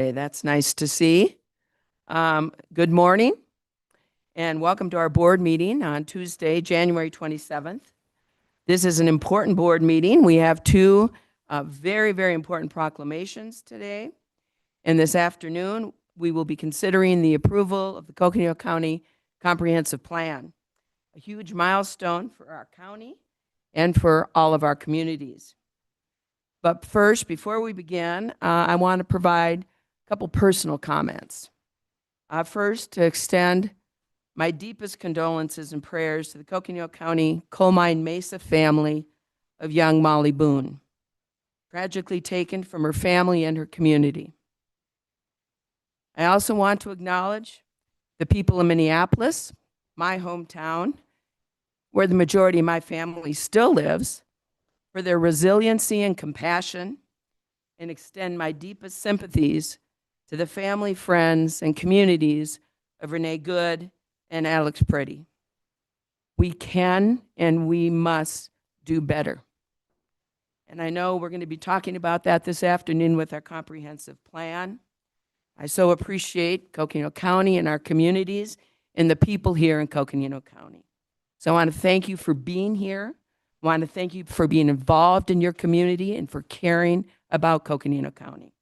Okay, that's nice to see. Good morning and welcome to our board meeting on Tuesday, January 27th. This is an important board meeting. We have two very, very important proclamations today. And this afternoon, we will be considering the approval of the Coconino County Comprehensive Plan, a huge milestone for our county and for all of our communities. But first, before we begin, I want to provide a couple personal comments. First, to extend my deepest condolences and prayers to the Coconino County Coal Mine Mesa family of young Molly Boone, tragically taken from her family and her community. I also want to acknowledge the people of Minneapolis, my hometown, where the majority of my family still lives, for their resiliency and compassion, and extend my deepest sympathies to the family, friends, and communities of Renee Good and Alex Pretty. We can and we must do better. And I know we're going to be talking about that this afternoon with our comprehensive plan. I so appreciate Coconino County and our communities and the people here in Coconino County. So I want to thank you for being here. I want to thank you for being involved in your community and for caring about Coconino County.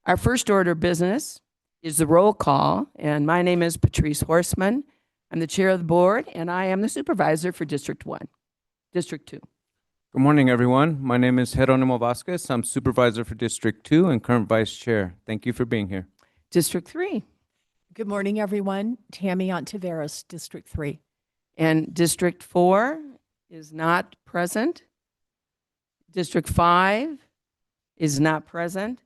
Our first order of business is the roll call, and my name is Patrice Horstman. I'm the chair of the board, and I am the supervisor for District 1, District 2. Good morning, everyone. My name is Jeronimo Vasquez. I'm supervisor for District 2 and current vice chair. Thank you for being here. District 3. Good morning, everyone. Tammy Ontiveros, District 3. And District 4 is not present. District 5 is not present.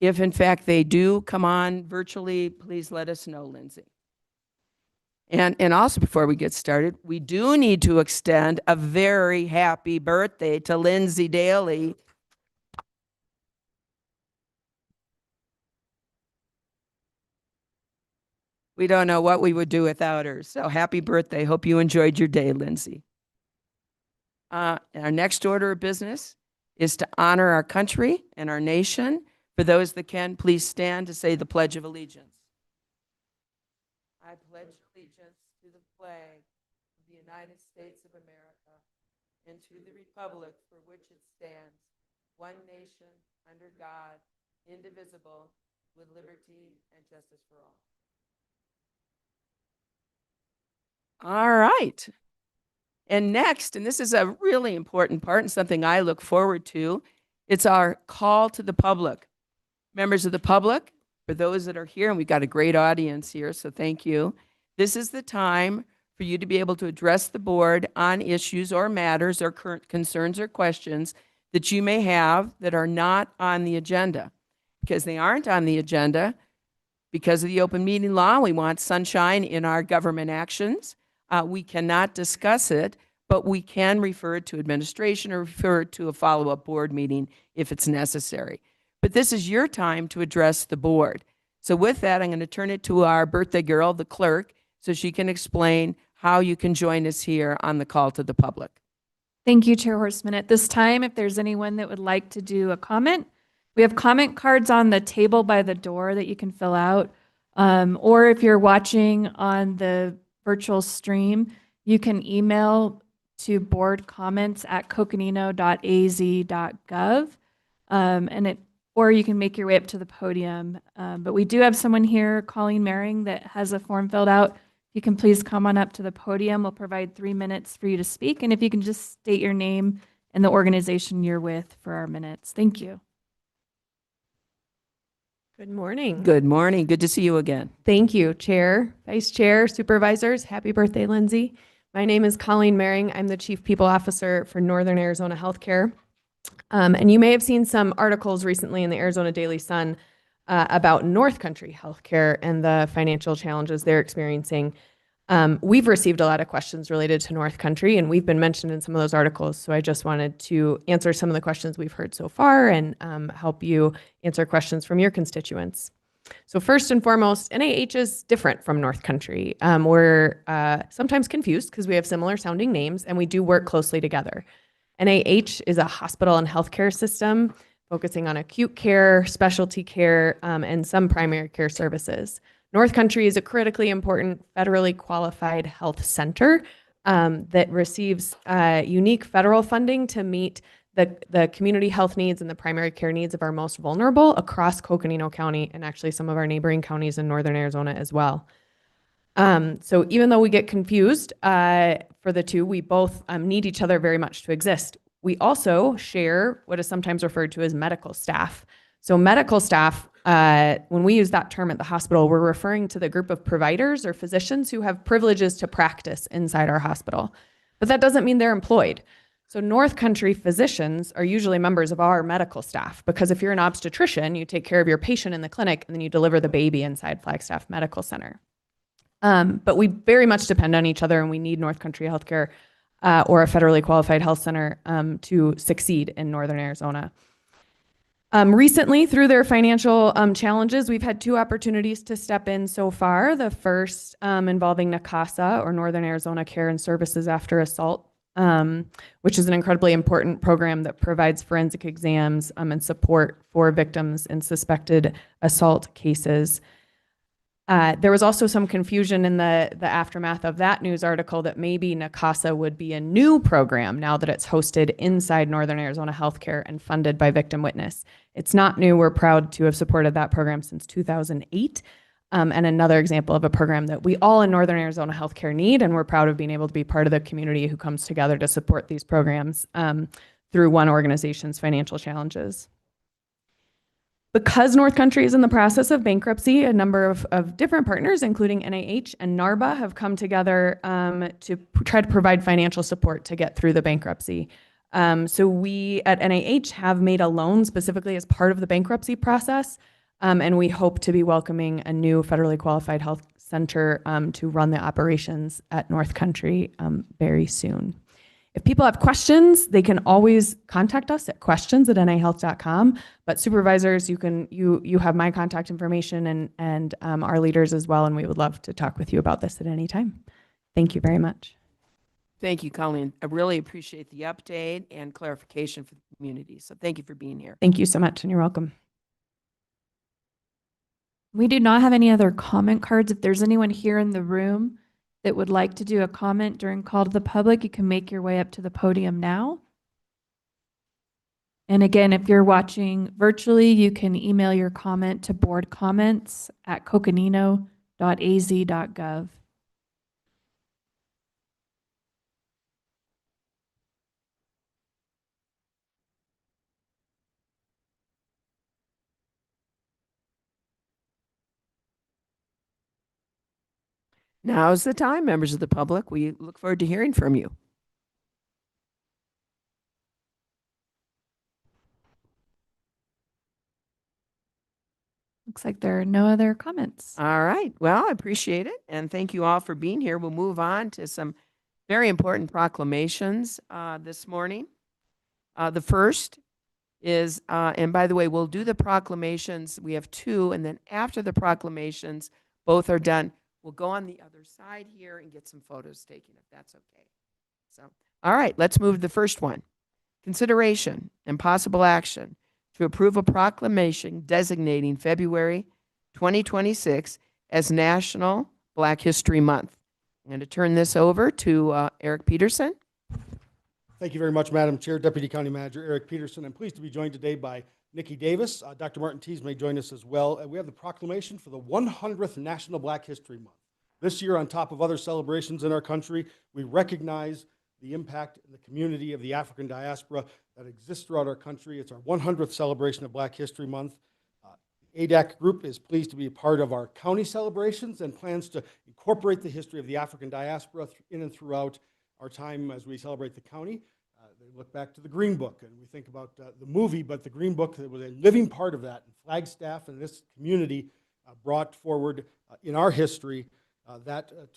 If in fact they do come on virtually, please let us know, Lindsay. And also before we get started, we do need to extend a very happy birthday to Lindsay Daly. We don't know what we would do without her. So happy birthday. Hope you enjoyed your day, Lindsay. Our next order of business is to honor our country and our nation. For those that can, please stand to say the Pledge of Allegiance. I pledge allegiance to the flag of the United States of America and to the republic for which it stands, one nation, under God, indivisible, with liberty and justice for all. All right. And next, and this is a really important part and something I look forward to, it's our call to the public. Members of the public, for those that are here, and we've got a great audience here, so thank you. This is the time for you to be able to address the board on issues or matters or current concerns or questions that you may have that are not on the agenda. Because they aren't on the agenda, because of the open meeting law, we want sunshine in our government actions. We cannot discuss it, but we can refer it to administration or refer it to a follow-up board meeting if it's necessary. But this is your time to address the board. So with that, I'm going to turn it to our birthday girl, the clerk, so she can explain how you can join us here on the call to the public. Thank you, Chair Horstman. At this time, if there's anyone that would like to do a comment, we have comment cards on the table by the door that you can fill out. Or if you're watching on the virtual stream, you can email to boardcomments@coconino.az.gov. Or you can make your way up to the podium. But we do have someone here, Colleen Maring, that has a form filled out. If you can please come on up to the podium, we'll provide 3 minutes for you to speak. And if you can just state your name and the organization you're with for our minutes. Thank you. Good morning. Good morning. Good to see you again. Thank you, Chair, Vice Chair, Supervisors. Happy birthday, Lindsay. My name is Colleen Maring. I'm the Chief People Officer for Northern Arizona Healthcare. And you may have seen some articles recently in the Arizona Daily Sun about North Country Healthcare and the financial challenges they're experiencing. We've received a lot of questions related to North Country, and we've been mentioned in some of those articles. So I just wanted to answer some of the questions we've heard so far and help you answer questions from your constituents. So first and foremost, NIH is different from North Country. We're sometimes confused because we have similar sounding names, and we do work closely together. NIH is a hospital and healthcare system focusing on acute care, specialty care, and some primary care services. North Country is a critically important federally qualified health center that receives unique federal funding to meet the community health needs and the primary care needs of our most vulnerable across Coconino County and actually some of our neighboring counties in northern Arizona as well. So even though we get confused for the two, we both need each other very much to exist. We also share what is sometimes referred to as medical staff. So medical staff, when we use that term at the hospital, we're referring to the group of providers or physicians who have privileges to practice inside our hospital. But that doesn't mean they're employed. So North Country physicians are usually members of our medical staff because if you're an obstetrician, you take care of your patient in the clinic and then you deliver the baby inside Flagstaff Medical Center. But we very much depend on each other and we need North Country Healthcare or a federally qualified health center to succeed in Northern Arizona. Recently, through their financial challenges, we've had two opportunities to step in so far. The first involving NACASA, or Northern Arizona Care and Services After Assault, which is an incredibly important program that provides forensic exams and support for victims in suspected assault cases. There was also some confusion in the aftermath of that news article that maybe NACASA would be a new program now that it's hosted inside Northern Arizona Healthcare and funded by Victim Witness. It's not new. We're proud to have supported that program since 2008. And another example of a program that we all in Northern Arizona Healthcare need, and we're proud of being able to be part of the community who comes together to support these programs through one organization's financial challenges. Because North Country is in the process of bankruptcy, a number of different partners, including NIH and NARBA, have come together to try to provide financial support to get through the bankruptcy. So we at NIH have made a loan specifically as part of the bankruptcy process, and we hope to be welcoming a new federally qualified health center to run the operations at North Country very soon. If people have questions, they can always contact us at questions@nihealth.com. But supervisors, you have my contact information and our leaders as well, and we would love to talk with you about this at any time. Thank you very much. Thank you, Colleen. I really appreciate the update and clarification for the community. So thank you for being here. Thank you so much, and you're welcome. We do not have any other comment cards. If there's anyone here in the room that would like to do a comment during call to the public, you can make your way up to the podium now. And again, if you're watching virtually, you can email your comment to boardcomments@coconino.az.gov. Now's the time, members of the public. We look forward to hearing from you. Looks like there are no other comments. All right. Well, I appreciate it. And thank you all for being here. We'll move on to some very important proclamations this morning. The first is, and by the way, we'll do the proclamations. We have two. And then after the proclamations, both are done. We'll go on the other side here and get some photos taken, if that's okay. So, all right, let's move to the first one. Consideration and possible action to approve a proclamation designating February 2026 as National Black History Month. I'm going to turn this over to Eric Peterson. Thank you very much, Madam Chair. Deputy County Manager Eric Peterson. I'm pleased to be joined today by Nikki Davis. Dr. Martin Tees may join us as well. We have the proclamation for the 100th National Black History Month. This year, on top of other celebrations in our country, we recognize the impact in the community of the African diaspora that exists throughout our country. It's our 100th celebration of Black History Month. The ADAC group is pleased to be a part of our county celebrations and plans to incorporate the history of the African diaspora in and throughout our time as we celebrate the county. They look back to the Green Book, and we think about the movie, but the Green Book was a living part of that. And Flagstaff and this community brought forward in our history to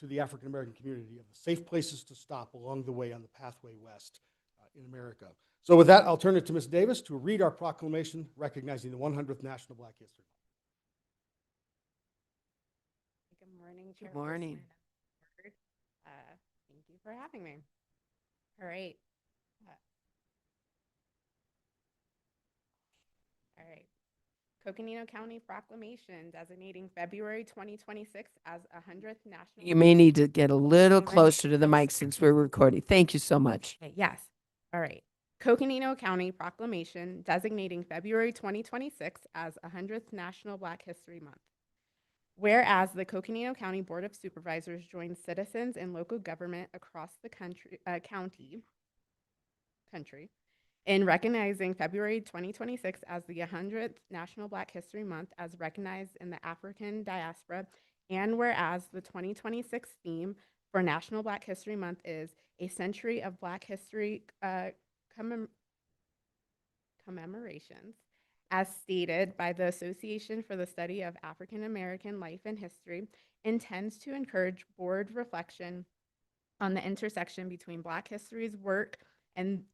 the African American community of the safe places to stop along the way on the pathway west in America. So with that, I'll turn it to Ms. Davis to read our proclamation recognizing the 100th National Black History Month. Good morning, Chair. Good morning. Thank you for having me. All right. All right. Coconino County proclamation designating February 2026 as 100th National. You may need to get a little Move in closer to the mic closer. since we're recording. Thank you so much. Okay, yes. All right. Coconino County proclamation designating February 2026 as 100th National Black History Month. Whereas the Coconino County Board of Supervisors joins citizens and local government across the country, in recognizing February 2026 as the 100th National Black History Month as recognized in the African diaspora, and whereas the 2026 theme for National Black History Month is a century of Black history commemorations, as stated by the Association for the Study of African American Life and History, intends to encourage board reflection on the intersection between Black history's work and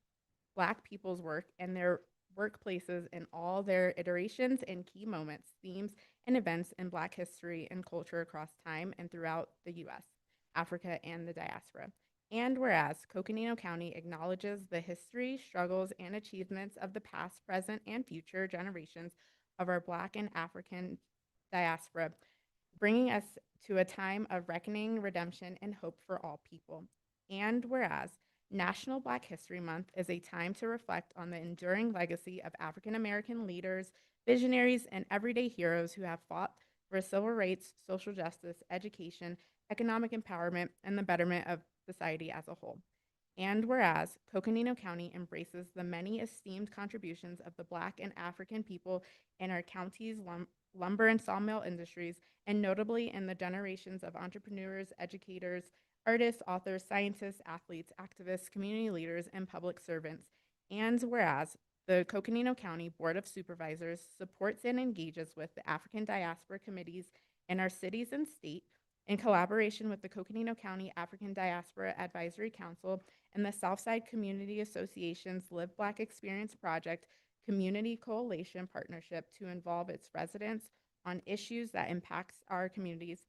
Black people's work and their workplaces in all their iterations and key moments, themes, and events in Black history and culture across time and throughout the U.S., Africa, and the diaspora. And whereas Coconino County acknowledges the history, struggles, and achievements of the past, present, and future generations of our Black and African diaspora, bringing us to a time of reckoning, redemption, and hope for all people. And whereas National Black History Month is a time to reflect on the enduring legacy of African American leaders, visionaries, and everyday heroes who have fought for civil rights, social justice, education, economic empowerment, and the betterment of society as a whole. And whereas Coconino County embraces the many esteemed contributions of the Black and African people in our county's lumber and sawmill industries, and notably in the generations of entrepreneurs, educators, artists, authors, scientists, athletes, activists, community leaders, and public servants. And whereas the Coconino County Board of Supervisors supports and engages with the African Diaspora Committees in our cities and state in collaboration with the Coconino County African Diaspora Advisory Council and the Southside Community Association's Live Black Experience Project Community Coalition Partnership to involve its residents on issues that impacts our communities.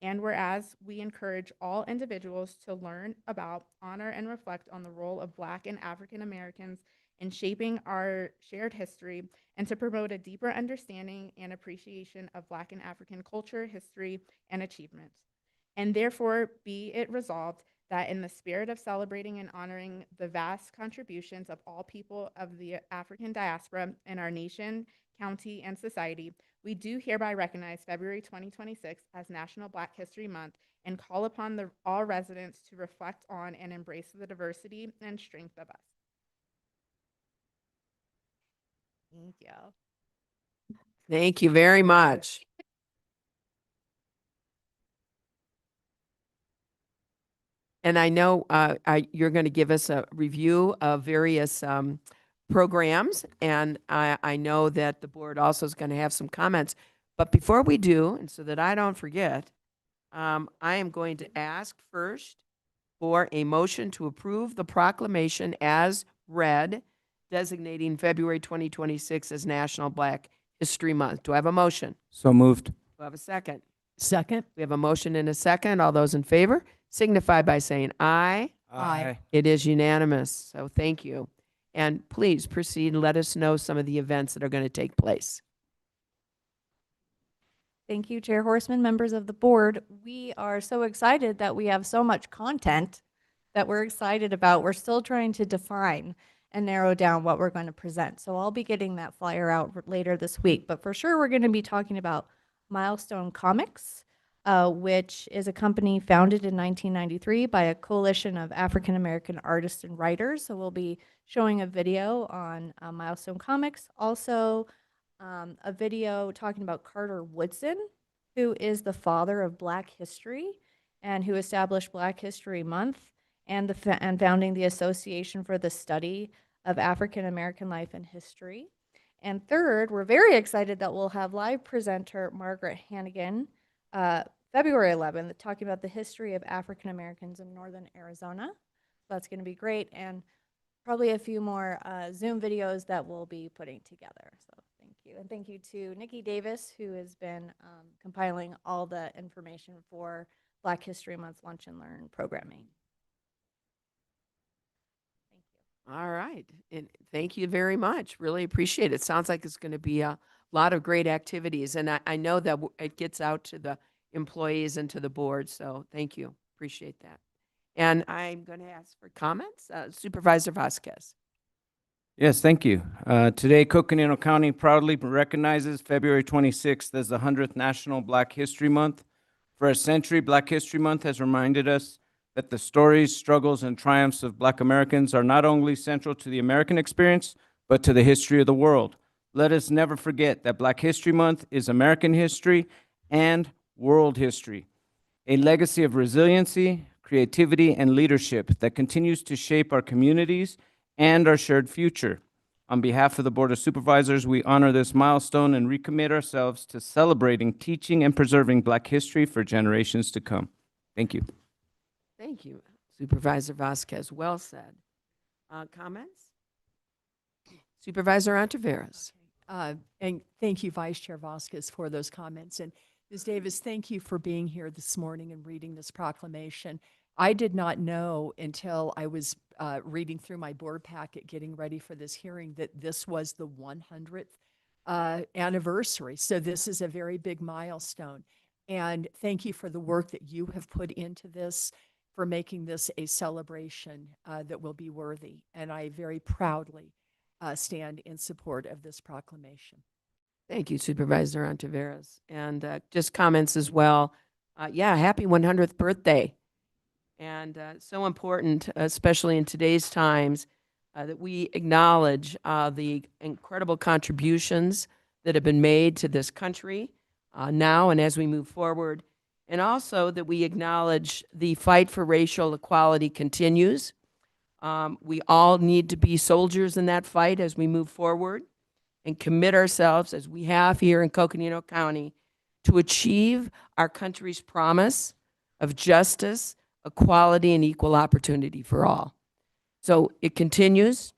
And whereas we encourage all individuals to learn about, honor, and reflect on the role of Black and African Americans in shaping our shared history and to promote a deeper understanding and appreciation of Black and African culture, history, and achievements. And therefore, be it resolved that in the spirit of celebrating and honoring the vast contributions of all people of the African diaspora in our nation, county, and society, we do hereby recognize February 2026 as National Black History Month and call upon all residents to reflect on and embrace the diversity and strength of us. Thank you. Thank you very much. And I know you're going to give us a review of various programs, and I know that the board also is going to have some comments. But before we do, and so that I don't forget, I am going to ask first for a motion to approve the proclamation as read, designating February 2026 as National Black History Month. Do I have a motion? So moved. Do I have a second? Second. We have a motion and a second. All those in favor signify by saying aye. Aye. It is unanimous, so thank you. And please proceed and let us know some of the events that are going to take place. Thank you, Chair Horseman, members of the board. We are so excited that we have so much content that we're excited about. We're still trying to define and narrow down what we're going to present. So I'll be getting that flyer out later this week. But for sure, we're going to be talking about Milestone Comics, which is a company founded in 1993 by a coalition of African-American artists and writers. So we'll be showing a video on Milestone Comics. Also, a video talking about Carter Woodson, who is the father of Black history and who established Black History Month and founding the Association for the Study of African American Life and History. And third, we're very excited that we'll have live presenter Margaret Hannigan, February 11th, talking about the history of African Americans in Northern Arizona. So that's going to be great, and probably a few more Zoom videos that we'll be putting together. So thank you. And thank you to Nikki Davis, who has been compiling all the information for Black History Month Lunch and Learn programming. Thank you. All right. And thank you very much. Really appreciate it. Sounds like it's going to be a lot of great activities. And I know that it gets out to the employees and to the board. So thank you. Appreciate that. And I'm going to ask for comments. Supervisor Vasquez. Yes, thank you. Today, Coconino County proudly recognizes February 26th as the 100th National Black History Month. For a century, Black History Month has reminded us that the stories, struggles, and triumphs of Black Americans are not only central to the American experience, but to the history of the world. Let us never forget that Black History Month is American history and world history, a legacy of resiliency, creativity, and leadership that continues to shape our communities and our shared future. On behalf of the Board of Supervisors, we honor this milestone and recommit ourselves to celebrating, teaching, and preserving Black history for generations to come. Thank you. Thank you, Supervisor Vasquez. Well said. Comments? Supervisor Ontiveros. And thank you, Vice Chair Vasquez, for those comments. And Ms. Davis, thank you for being here this morning and reading this proclamation. I did not know until I was reading through my board packet, getting ready for this hearing, that this was the 100th anniversary. So this is a very big milestone. And thank you for the work that you have put into this, for making this a celebration that will be worthy. And I very proudly stand in support of this proclamation. Thank you, Supervisor Ontiveros. And just comments as well. Yeah, happy 100th birthday. And so important, especially in today's times, that we acknowledge the incredible contributions that have been made to this country now and as we move forward. And also that we acknowledge the fight for racial equality continues. We all need to be soldiers in that fight as we move forward and commit ourselves, as we have here in Coconino County, to achieve our country's promise of justice, equality, and equal opportunity for all. So it continues.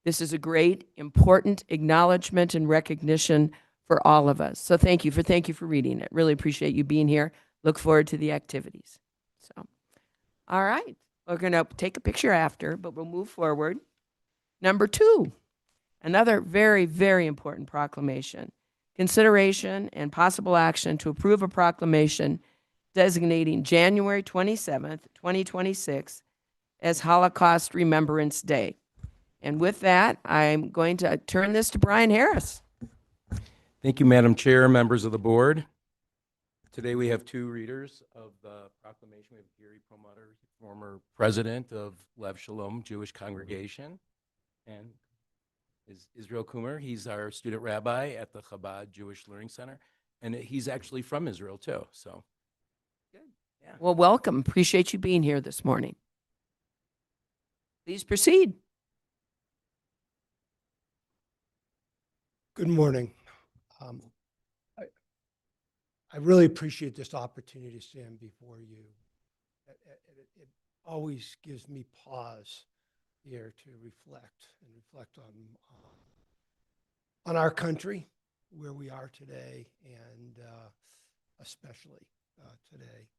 This is a great, important acknowledgement and recognition for all of us. So thank you for reading it. Really appreciate you being here. Look forward to the activities. So, all right. We're going to take a picture after, but we'll move forward. Number 2, another very, very important proclamation. Consideration and possible action to approve a proclamation designating January 27th, 2026 as Holocaust Remembrance Day. And with that, I'm going to turn this to Brian Harris. Thank you, Madam Chair, members of the board. Today we have 2 readers of the proclamation. We have Gary Perlmutter, former president of Lev Shalom Jewish Congregation, and Israel Kumar. He's our student rabbi at the Chabad Jewish Learning Center, and he's actually from Israel too. So, good. Yeah. Well, welcome. Appreciate you being here this morning. Please proceed. Good morning. I really appreciate this opportunity to stand before you. It always gives me pause here to reflect on our country, where we are today, and especially today.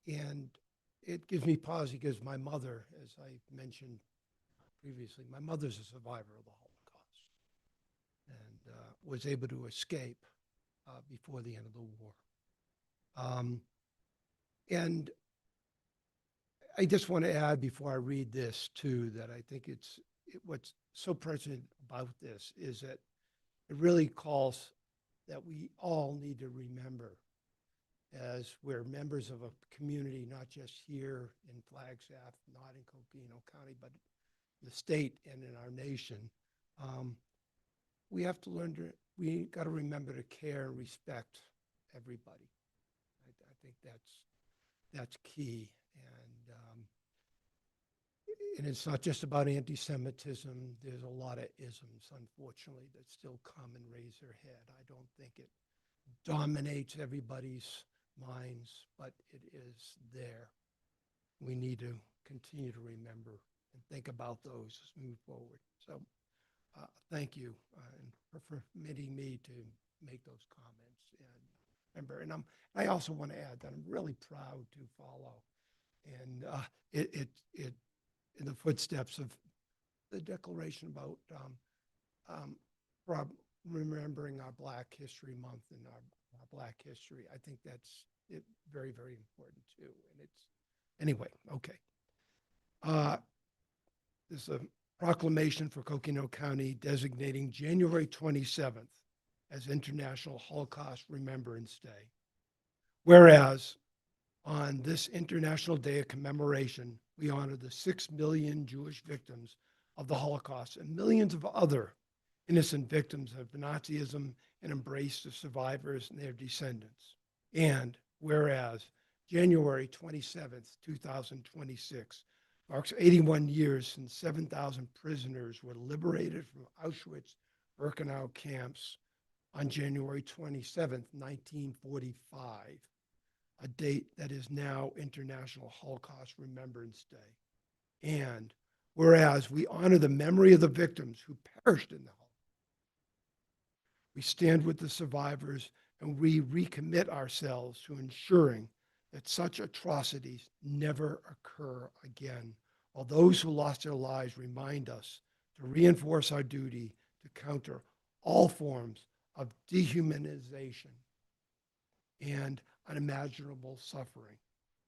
And it gives me pause because my mother, as I mentioned previously, my mother's a survivor of the Holocaust and was able to escape before the end of the war. And I just want to add before I read this too, that I think what's so present about this is that it really calls that we all need to remember, as we're members of a community, not just here in Flagstaff, not in Coconino County, but the state and in our nation. We have to learn to, we got to remember to care and respect everybody. I think that's key. And it's not just about anti-Semitism. There's a lot of isms, unfortunately, that still come and raise their head. I don't think it dominates everybody's minds, but it is there. We need to continue to remember and think about those as we move forward. So thank you for permitting me to make those comments. And remember, and I also want to add that I'm really proud to follow. And in the footsteps of the Declaration about remembering our Black History Month and our Black history. I think that's very, very important too. And it's, anyway, okay. There's a proclamation for Coconino County designating January 27th as International Holocaust Remembrance Day. Whereas on this International Day of Commemoration, we honor the 6 million Jewish victims of the Holocaust and millions of other innocent victims of Nazism and embrace the survivors and their descendants. And whereas January 27th, 2026 marks 81 years since 7,000 prisoners were liberated from Auschwitz-Birkenau camps on January 27th, 1945, a date that is now International Holocaust Remembrance Day. And whereas we honor the memory of the victims who perished in the Holocaust, we stand with the survivors and we recommit ourselves to ensuring that such atrocities never occur again, while those who lost their lives remind us to reinforce our duty to counter all forms of dehumanization and unimaginable suffering.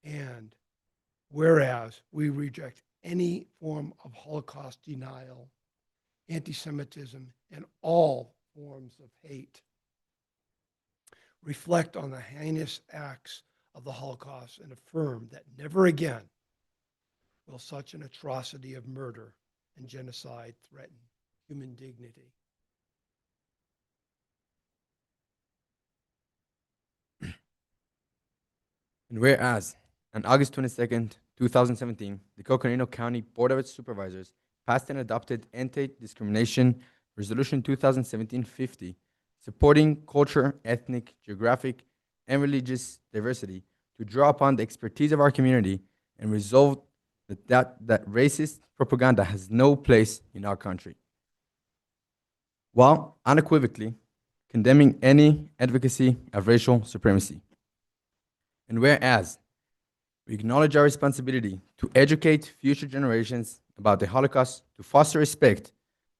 And whereas we reject any form of Holocaust denial, anti-Semitism, and all forms of hate, reflect on the heinous acts of the Holocaust and affirm that never again will such an atrocity of murder and genocide threaten human dignity. And whereas, on August 22nd, 2017, the Coconino County Board of Supervisors passed and adopted Anti-Discrimination Resolution 2017-50, supporting culture, ethnic, geographic, and religious diversity to draw upon the expertise of our community and resolve that racist propaganda has no place in our country, while unequivocally condemning any advocacy of racial supremacy. And whereas we acknowledge our responsibility to educate future generations about the Holocaust, to foster respect,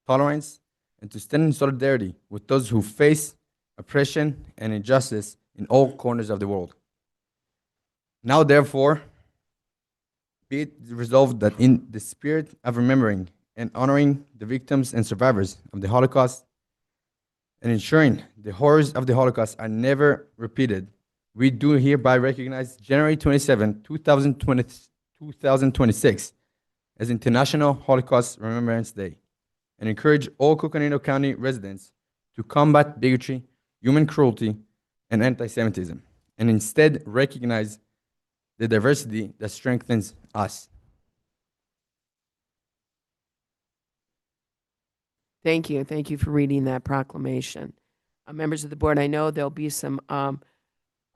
tolerance, and to stand in solidarity with those who face oppression and injustice in all corners of the world. Now, therefore, be it resolved that in the spirit of remembering and honoring the victims and survivors of the Holocaust and ensuring the horrors of the Holocaust are never repeated, we do hereby recognize January 27, 2026 as International Holocaust Remembrance Day and encourage all Coconino County residents to combat bigotry, human cruelty, and anti-Semitism, and instead recognize the diversity that strengthens us. Thank you. Thank you for reading that proclamation. Members of the board, I know there'll be some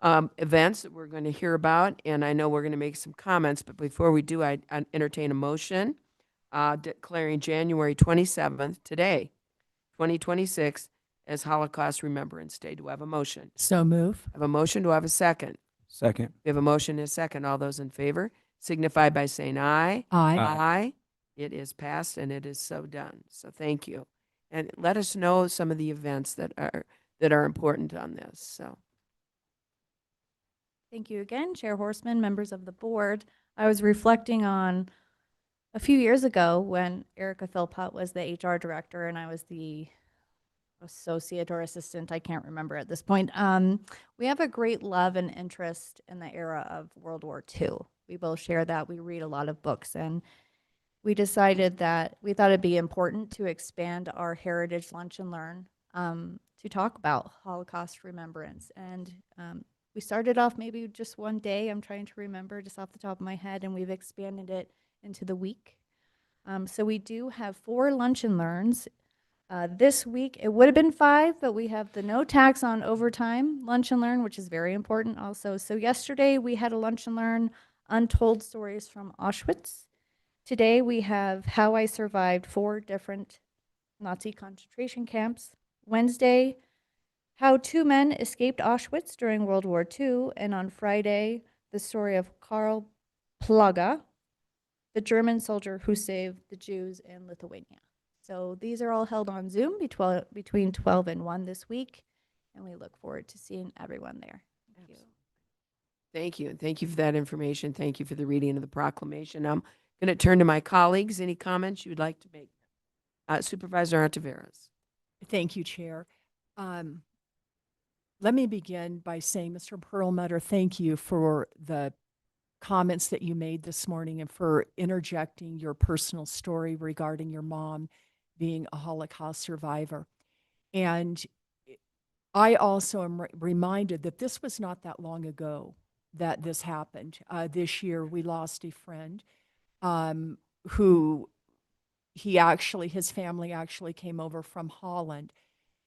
events that we're going to hear about, and I know we're going to make some comments, but before we do, I'd entertain a motion declaring January 27th, today, 2026, as Holocaust Remembrance Day. Do I have a motion? So move. I have a motion. Do I have a second? Second. We have a motion and a second. All those in favor signify by saying aye. Aye. Aye. It is passed and it is so done. So thank you. And let us know some of the events that are important on this. So Thank you again, Chair Horseman, members of the board. I was reflecting on a few years ago when Erica Philpott was the HR director and I was the associate or assistant, I can't remember at this point. We have a great love and interest in the era of World War II. We both share that. We read a lot of books, and we decided that we thought it'd be important to expand our Heritage Lunch and Learn to talk about Holocaust remembrance. And we started off maybe just one day, I'm trying to remember just off the top of my head, and we've expanded it into the week. So we do have 4 lunch and learns. This week, it would have been 5, but we have the no tax on overtime lunch and learn, which is very important also. So yesterday, we had a lunch and learn untold stories from Auschwitz. Today, we have how I survived 4 different Nazi concentration camps. Wednesday, how 2 men escaped Auschwitz during World War II. And on Friday, the story of Karl Plaga, the German soldier who saved the Jews in Lithuania. So these are all held on Zoom between 12 and 1 this week, and we look forward to seeing everyone there. Thank you. Thank you. Thank you for that information. Thank you for the reading of the proclamation. I'm going to turn to my colleagues. Any comments you would like to make? Supervisor Ontiveros. Thank you, Chair. Let me begin by saying, Mr. Perlmutter, thank you for the comments that you made this morning and for interjecting your personal story regarding your mom being a Holocaust survivor. And I also am reminded that this was not that long ago that this happened. This year, we lost a friend who his family actually came over from Holland.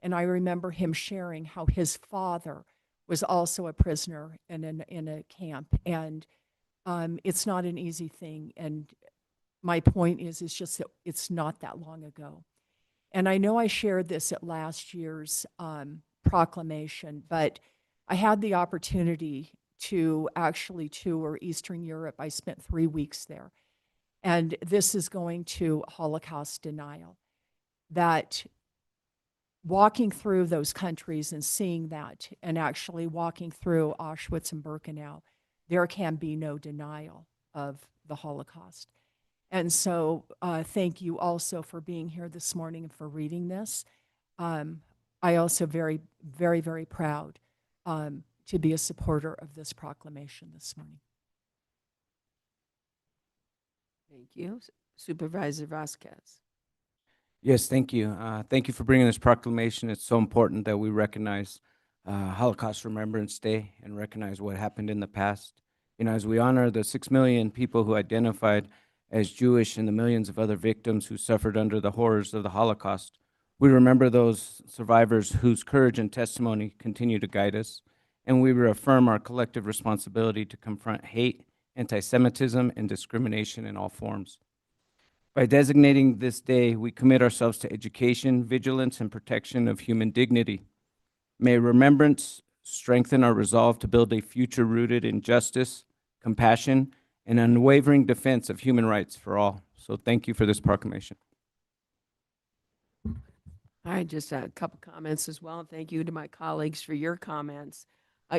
And I remember him sharing how his father was also a prisoner in a camp. And it's not an easy thing. And my point is just that it's not that long ago. And I know I shared this at last year's proclamation, but I had the opportunity to actually tour Eastern Europe. I spent 3 weeks there. And this is going to Holocaust denial. That walking through those countries and seeing that, and actually walking through Auschwitz and Birkenau, there can be no denial of the Holocaust. And so thank you also for being here this morning and for reading this. I also very, very, very proud to be a supporter of this proclamation this morning. Thank you. Supervisor Vasquez. Yes, thank you. Thank you for bringing this proclamation. It's so important that we recognize Holocaust Remembrance Day and recognize what happened in the past. You know, as we honor the 6 million people who identified as Jewish and the millions of other victims who suffered under the horrors of the Holocaust, we remember those survivors whose courage and testimony continue to guide us, and we reaffirm our collective responsibility to confront hate, anti-Semitism, and discrimination in all forms. By designating this day, we commit ourselves to education, vigilance, and protection of human dignity. May remembrance strengthen our resolve to build a future rooted in justice, compassion, and unwavering defense of human rights for all. So thank you for this proclamation. I just had a couple comments as well. Thank you to my colleagues for your comments.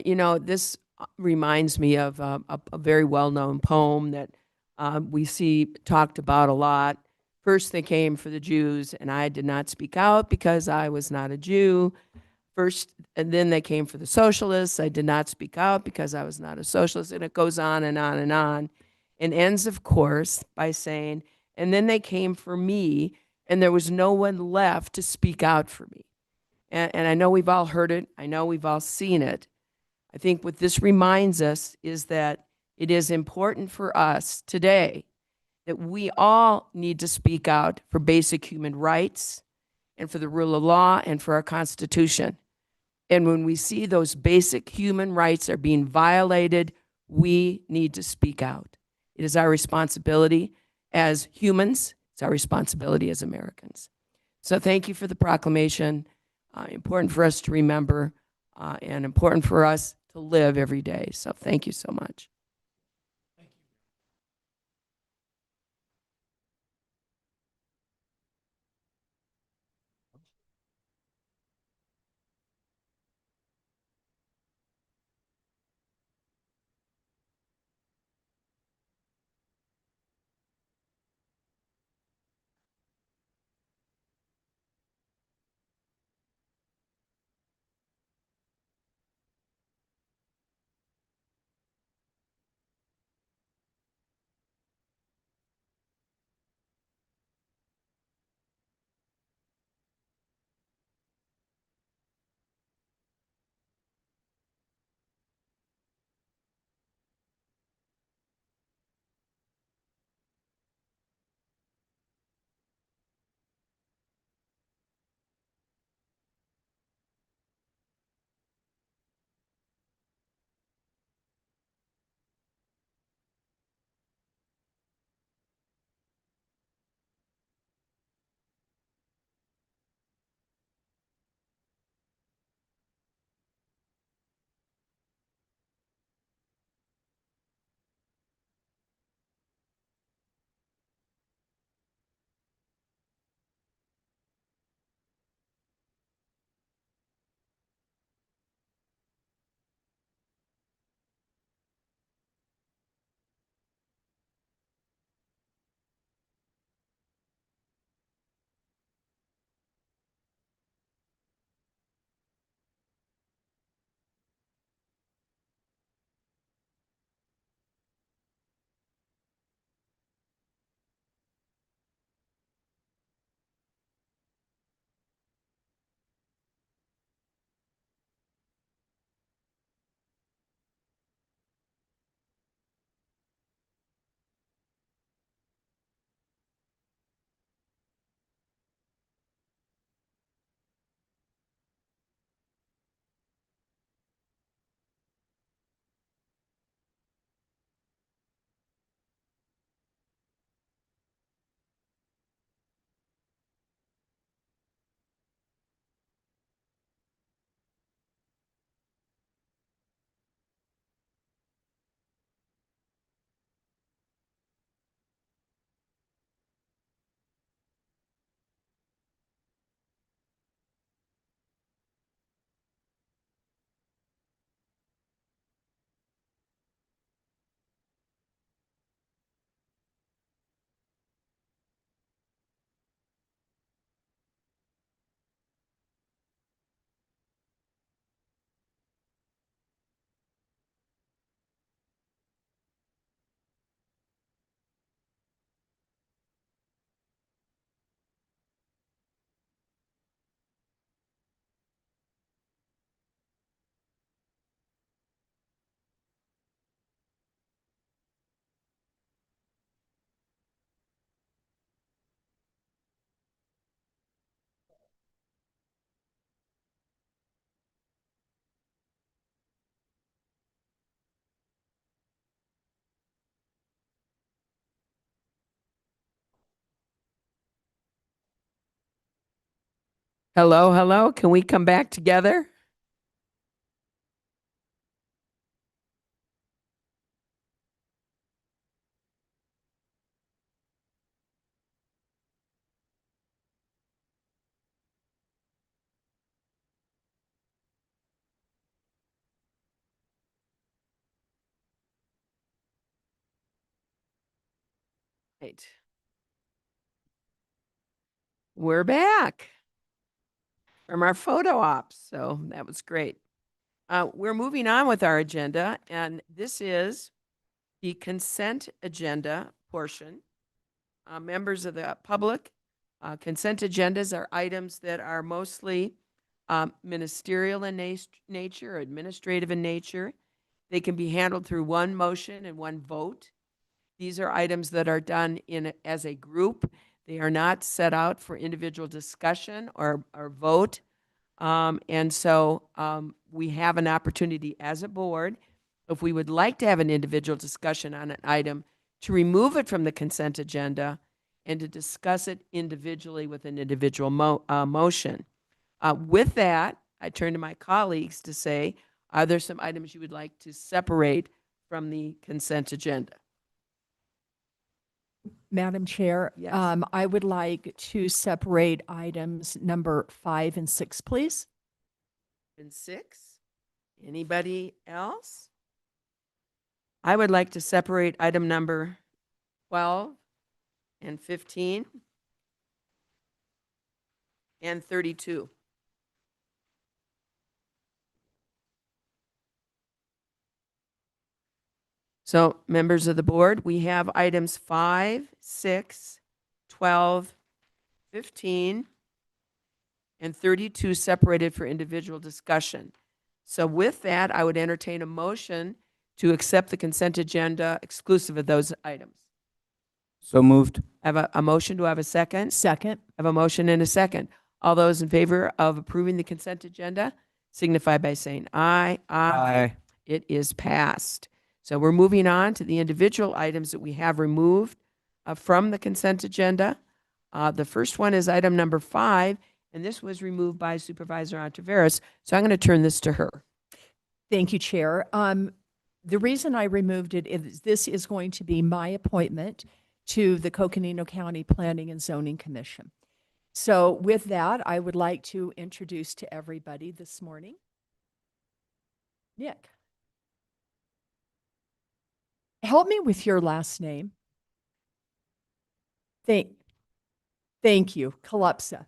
You know, this reminds me of a very well-known poem that we see talked about a lot. First they came for the Jews, and I did not speak out because I was not a Jew. First, and then they came for the socialists. I did not speak out because I was not a socialist. And it goes on and on and on. And ends, of course, by saying, and then they came for me, and there was no one left to speak out for me. And I know we've all heard it. I know we've all seen it. I think what this reminds us is that it is important for us today that we all need to speak out for basic human rights and for the rule of law and for our Constitution. And when we see those basic human rights are being violated, we need to speak out. It is our responsibility as humans. It's our responsibility as Americans. So thank you for the proclamation. Important for us to remember and important for us to live every day. So thank you so much. Hello, hello. Can we come back together? Right. We're back from our photo ops, so that was great. We're moving on with our agenda, and this is the consent agenda portion. Members of the public, consent agendas are items that are mostly ministerial in nature, administrative in nature. They can be handled through one motion and one vote. These are items that are done as a group. They are not set out for individual discussion or vote. And so we have an opportunity as a board, if we would like to have an individual discussion on an item, to remove it from the consent agenda and to discuss it individually with an individual motion. With that, I turn to my colleagues to say, are there some items you would like to separate from the consent agenda? Madam Chair, Yes. I would like to separate items number 5 and 6, please. And 6? Anybody else? I would like to separate item number 12 and 15 and 32. So, members of the board, we have items 5, 6, 12, 15, and 32 separated for individual discussion. So with that, I would entertain a motion to accept the consent agenda exclusive of those items. So moved. I have a motion. Do I have a second? Second. I have a motion and a second. All those in favor of approving the consent agenda signify by saying aye. Aye. It is passed. So we're moving on to the individual items that we have removed from the consent agenda. The first one is item number 5, and this was removed by Supervisor Ontiveros. So I'm going to turn this to her. Thank you, Chair. The reason I removed it is this is going to be my appointment to the Coconino County Planning and Zoning Commission. So with that, I would like to introduce to everybody this morning, Nick. Help me with your last name. Thank you, Kalupsa.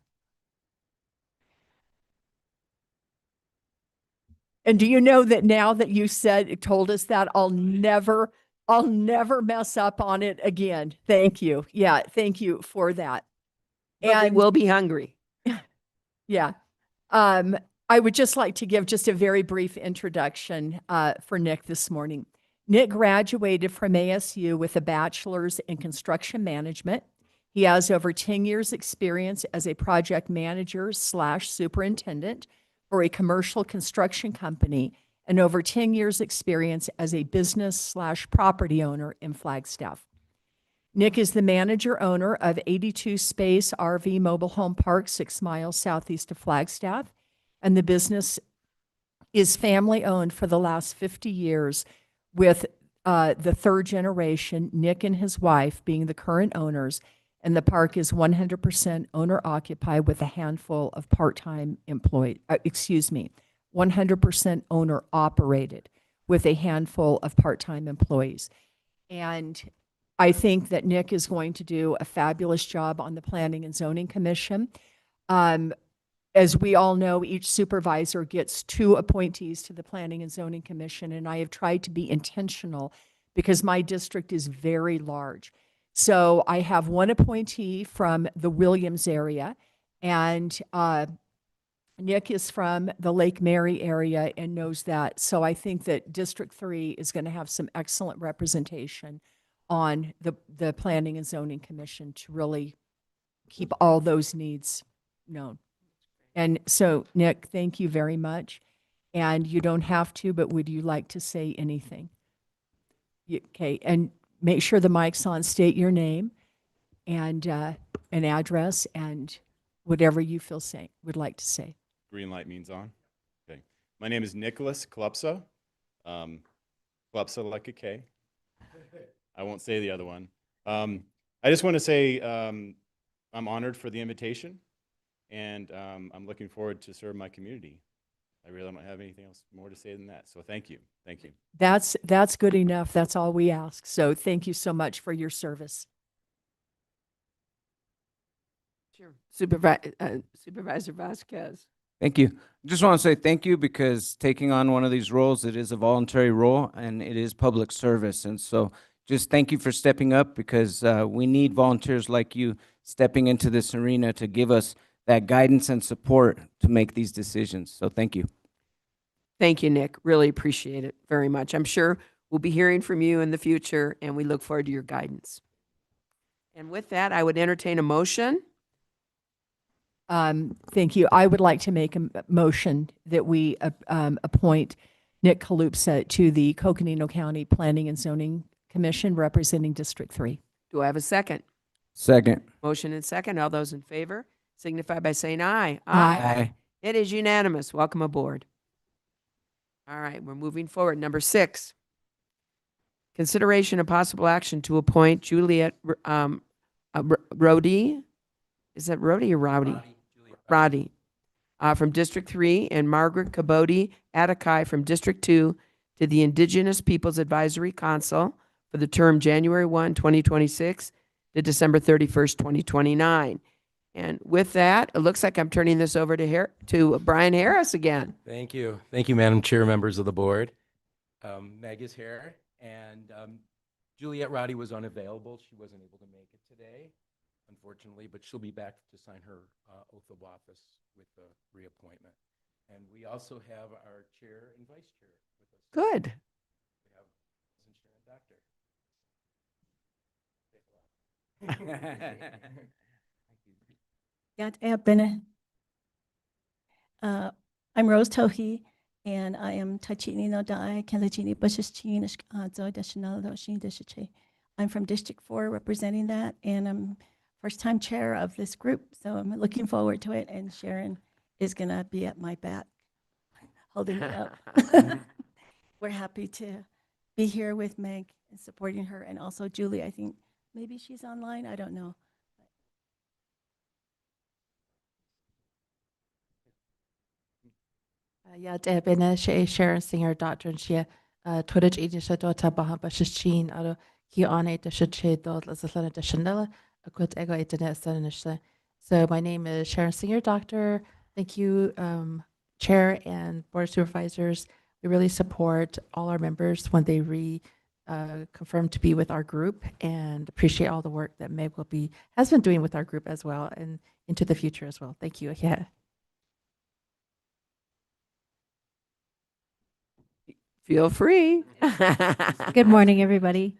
And do you know that now that you told us that, I'll never mess up on it again. Thank you. Yeah, thank you for that. But we And will be hungry. yeah, I would just like to give just a very brief introduction for Nick this morning. Nick graduated from ASU with a bachelor's in construction management. He has over 10 years experience as a project manager / superintendent for a commercial construction company and over 10 years experience as a business / property owner in Flagstaff. Nick is the manager owner of 82 Space RV Mobile Home Park, 6 miles southeast of Flagstaff, and the business is family owned for the last 50 years with the third generation, Nick and his wife being the current owners, and the park is 100% owner occupied with a handful of part-time employees, 100% owner operated with a handful of part-time employees. And I think that Nick is going to do a fabulous job on the Planning and Zoning Commission. As we all know, each supervisor gets 2 appointees to the Planning and Zoning Commission, and I have tried to be intentional because my district is very large. So I have 1 appointee from the Williams area, and Nick is from the Lake Mary area and knows that. So I think that District 3 is going to have some excellent representation on the Planning and Zoning Commission to really keep all those needs known. And so, Nick, thank you very much. And you don't have to, but would you like to say anything? Okay, and make sure the mic's on. State your name and an address, and whatever you feel would like to say. Green light means on. Okay. My name is Nicholas Klepsa. Klepsa like a K. I won't say the other one. I just want to say I'm honored for the invitation, and I'm looking forward to serve my community. I really don't have anything else more to say than that. So thank you. Thank you. That's good enough. That's all we ask. So thank you so much for your service. Sure. Supervisor Vasquez. Thank you. Just want to say thank you because taking on one of these roles, it is a voluntary role and it is public service. And so just thank you for stepping up because we need volunteers like you stepping into this arena to give us that guidance and support to make these decisions. So thank you. Thank you, Nick. Really appreciate it very much. I'm sure we'll be hearing from you in the future, and we look forward to your guidance. And with that, I would entertain a motion. Thank you. I would like to make a motion that we appoint Nick Kalupsa to the Coconino County Planning and Zoning Commission representing District 3. Do I have a second? Second. Motion and second. All those in favor signify by saying aye. Aye. It is unanimous. Welcome aboard. All right, we're moving forward. Number 6, consideration of possible action to appoint Juliet Rhodey. Is that Rhodey or Rowdy? Roddy, from District 3, and Margaret Kabodi Atakai from District 2 to the Indigenous Peoples Advisory Council for the term January 1, 2026 to December 31st, 2029. And with that, it looks like I'm turning this over to Brian Harris again. Thank you. Thank you, Madam Chair, members of the board. Meg is here, and Juliet Roddy was unavailable. She wasn't able to make it today, unfortunately, but she'll be back to sign her oath of office with the reappointment. And we also have our chair and vice chair with us. Good. We have Sharon Doctor. I'm Rose Tohi, and I am Tachini no Dai, Kalajini Bushishchin, Zo Deshinal Doshin Dishiche. I'm from District 4 representing that, and I'm first-time chair of this group, so I'm looking forward to it, and Sharon is going to be at my back, holding it up. We're happy to be here with Meg and supporting her, and also Julie. I think maybe she's online. I don't know. Ja, der bin Sharon Singer Doctor and she Twitter Edisha Dota Bahaba Shin or Kiane the Shade dot as a Lana de Chanel, a good ego internet. So my name is Sharon Singer Doctor. Thank you, Chair and Board of Supervisors. We really support all our members when they confirm to be with our group, and appreciate all the work that Meg has been doing with our group as well and into the future as well. Thank you. Yeah. Feel free. Good morning, everybody.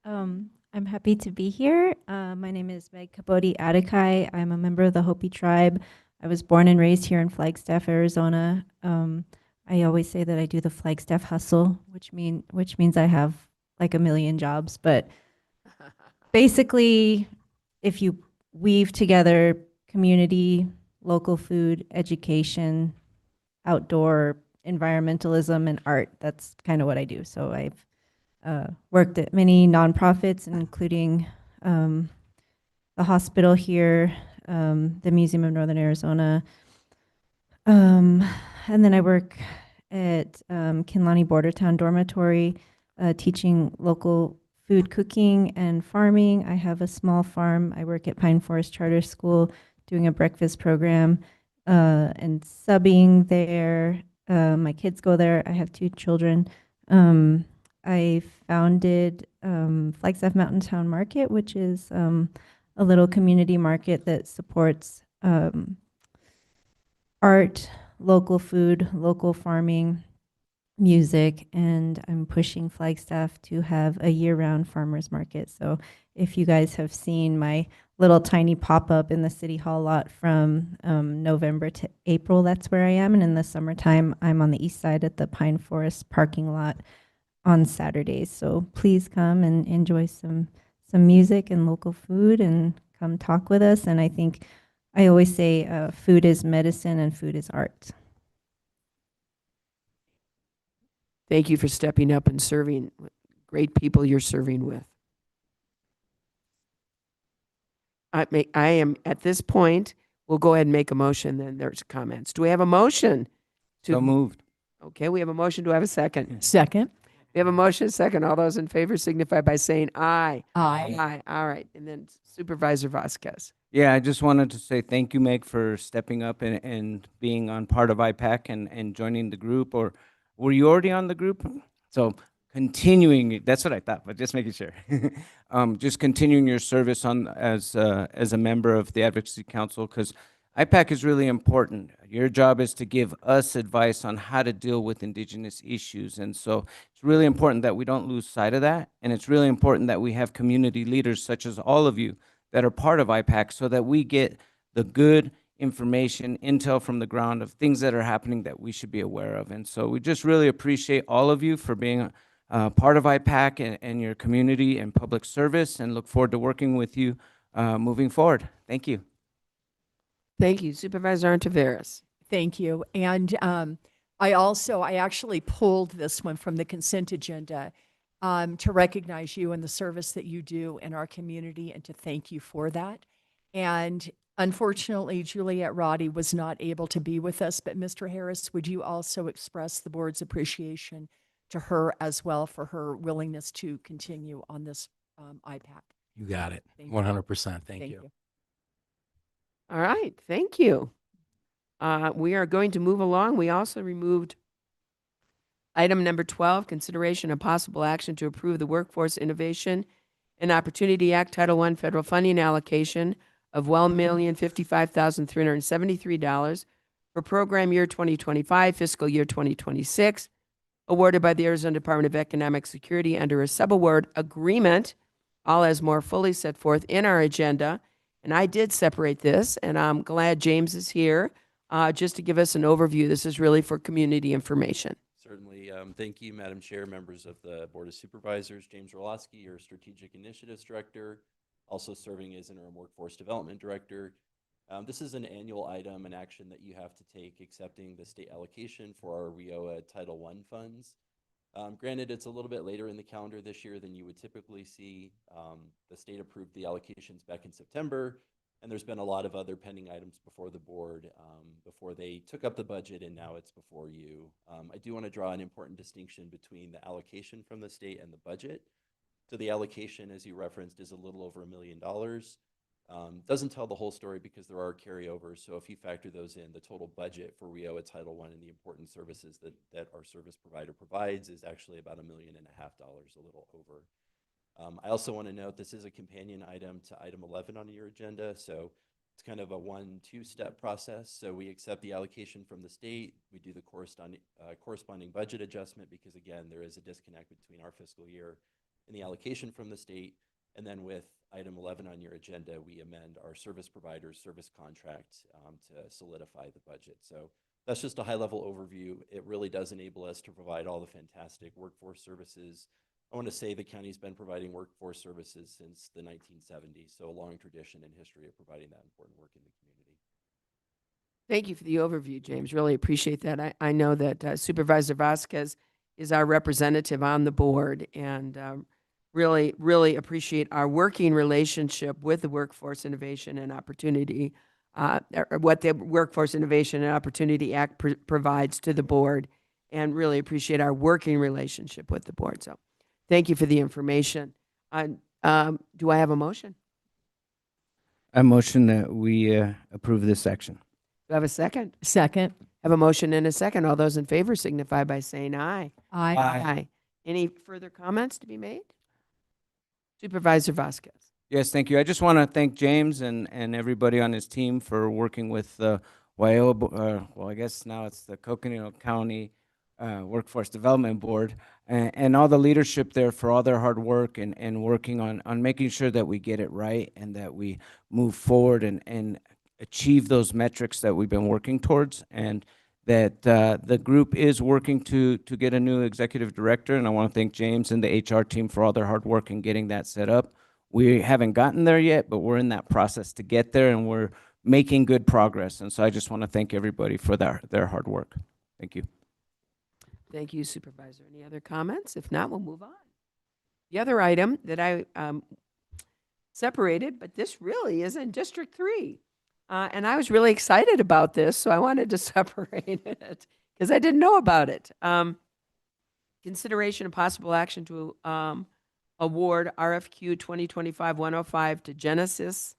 I'm happy to be here. My name is Meg Kabodi Atakai. I'm a member of the Hopi tribe. I was born and raised here in Flagstaff, Arizona. I always say that I do the Flagstaff hustle, which means I have like a million jobs. But basically, if you weave together community, local food, education, outdoor environmentalism, and art, that's kind of what I do. So I've worked at many nonprofits, including the hospital here, the Museum of Northern Arizona, and then I work at Kinlani Bordertown Dormitory, teaching local food cooking and farming. I have a small farm. I work at Pine Forest Charter School doing a breakfast program and subbing there. My kids go there. I have 2 children. I founded Flagstaff Mountain Town Market, which is a little community market that supports art, local food, local farming, music, and I'm pushing Flagstaff to have a year-round farmers market. So if you guys have seen my little tiny pop-up in the City Hall lot from November to April, that's where I am. And in the summertime, I'm on the east side at the Pine Forest parking lot on Saturdays. So please come and enjoy some music and local food and come talk with us. And I think I always say food is medicine and food is art. Thank you for stepping up and serving great people you're serving with. I am, at this point, we'll go ahead and make a motion, then there's comments. Do we have a motion? So moved. Okay, we have a motion. Do I have a second? Second. We have a motion, second. All those in favor signify by saying aye. Aye. Aye, all right. And then Supervisor Vasquez. Yeah, I just wanted to say thank you, Meg, for stepping up and being on part of IPAC and joining the group. Or were you already on the group? So continuing, that's what I thought, but just making sure. Just continuing your service on as a member of the Advocacy Council, because IPAC is really important. Your job is to give us advice on how to deal with Indigenous issues. And so it's really important that we don't lose sight of that. And it's really important that we have community leaders such as all of you that are part of IPAC so that we get the good information, intel from the ground of things that are happening that we should be aware of. And so we just really appreciate all of you for being part of IPAC and your community and public service, and look forward to working with you moving forward. Thank you. Thank you. Supervisor Antiveros. Thank you. And I actually pulled this one from the consent agenda to recognize you and the service that you do in our community and to thank you for that. And unfortunately, Juliet Roddy was not able to be with us, but Mr. Harris, would you also express the board's appreciation to her as well for her willingness to continue on this IPAC? You got it. Thank you. 100%. Thank you. All right, thank you. We are going to move along. We also removed item number 12, consideration of possible action to approve the Workforce Innovation and Opportunity Act Title I federal funding allocation of $1,055,373 for program year 2025, fiscal year 2026, awarded by the Arizona Department of Economic Security under a subaward agreement, all as more fully set forth in our agenda. And I did separate this, and I'm glad James is here just to give us an overview. This is really for community information. Certainly. Thank you, Madam Chair, members of the Board of Supervisors. James Orlowski, your Strategic Initiatives Director, also serving as Interim Workforce Development Director. This is an annual item, an action that you have to take accepting the state allocation for our WIOA Title I funds. Granted, it's a little bit later in the calendar this year than you would typically see. The state approved the allocations back in September, and there's been a lot of other pending items before the board before they took up the budget, and now it's before you. I do want to draw an important distinction between the allocation from the state and the budget. So the allocation, as you referenced, is a little over $1 million. Doesn't tell the whole story because there are carryovers. So if you factor those in, the total budget for WIOA Title I and the important services that our service provider provides is actually about $1.5 million, a little over. I also want to note this is a companion item to item 11 on your agenda. So it's kind of a 1-2 step process. So we accept the allocation from the state. We do the corresponding budget adjustment because, again, there is a disconnect between our fiscal year and the allocation from the state. And then with item 11 on your agenda, we amend our service provider's service contract to solidify the budget. So that's just a high-level overview. It really does enable us to provide all the fantastic workforce services. I want to say the county's been providing workforce services since the 1970s, so a long tradition and history of providing that important work in the community. Thank you for the overview, James. Really appreciate that. I know that Supervisor Vasquez is our representative on the board, and really, really appreciate our working relationship with the Workforce Innovation and Opportunity, what the Workforce Innovation and Opportunity Act provides to the board, and really appreciate our working relationship with the board. So thank you for the information. Do I have a motion? A motion that we approve this section. Do I have a second? Second. Have a motion and a second. All those in favor signify by saying aye. Aye. Aye. Any further comments to be made? Supervisor Vasquez. Yes, thank you. I just want to thank James and everybody on his team for working with the WIOA, well, I guess now it's the Coconino County Workforce Development Board, and all the leadership there for all their hard work and working on making sure that we get it right and that we move forward and achieve those metrics that we've been working towards, and that the group is working to get a new executive director. And I want to thank James and the HR team for all their hard work in getting that set up. We haven't gotten there yet, but we're in that process to get there, and we're making good progress. And so I just want to thank everybody for their hard work. Thank you. Thank you, Supervisor. Any other comments? If not, we'll move on. The other item that I separated, but this really is in District 3. And I was really excited about this, so I wanted to separate it because I didn't know about it. Consideration of possible action to award RFQ 2025-105 to Genesis,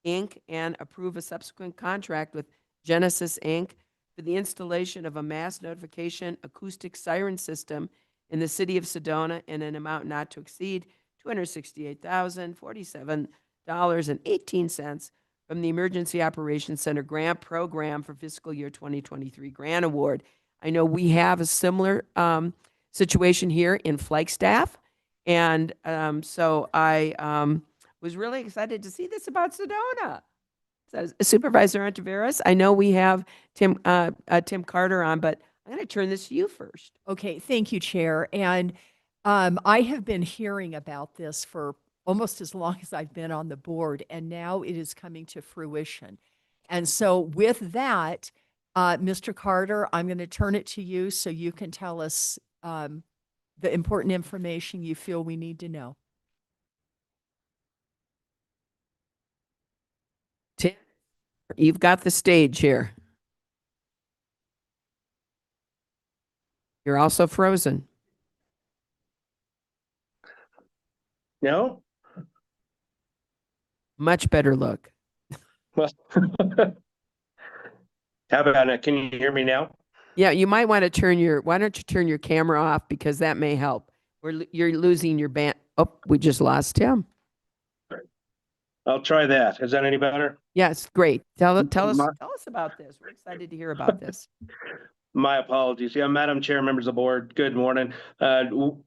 Inc., and approve a subsequent contract with Genesis, Inc. for the installation of a mass notification acoustic siren system in the city of Sedona in an amount not to exceed $268,047.18 from the Emergency Operations Center Grant Program for fiscal year 2023 grant award. I know we have a similar situation here in Flagstaff, and so I was really excited to see this about Sedona. So, Supervisor Ontiveros, I know we have Tim Carter on, but I'm going to turn this to you first. Okay, thank you, Chair. And I have been hearing about this for almost as long as I've been on the board, and now it is coming to fruition. And so with that, Mr. Carter, I'm going to turn it to you so you can tell us the important information you feel we need to know. Tim, you've got the stage here. You're also frozen. No? Much better look. Well, how about it? Can you hear me now? Yeah, you might want to why don't you turn your camera off, because that may help. You're losing your band. Oh, we just lost Tim. I'll try that. Is that any better? Yes, great. Tell us about this. We're excited to hear about this. My apologies. Yeah, Madam Chair, members of the board, good morning. Supervisor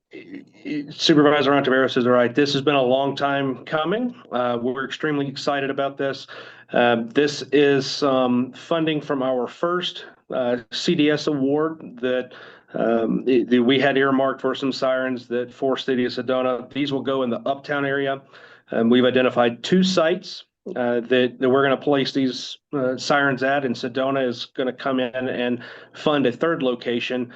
Ontiveros is right. This has been a long time coming. We're extremely excited about this. This is funding from our first CDS award that we had earmarked for some sirens that for City of Sedona. These will go in the uptown area. We've identified 2 sites that we're going to place these sirens at, and Sedona is going to come in and fund a 3rd location.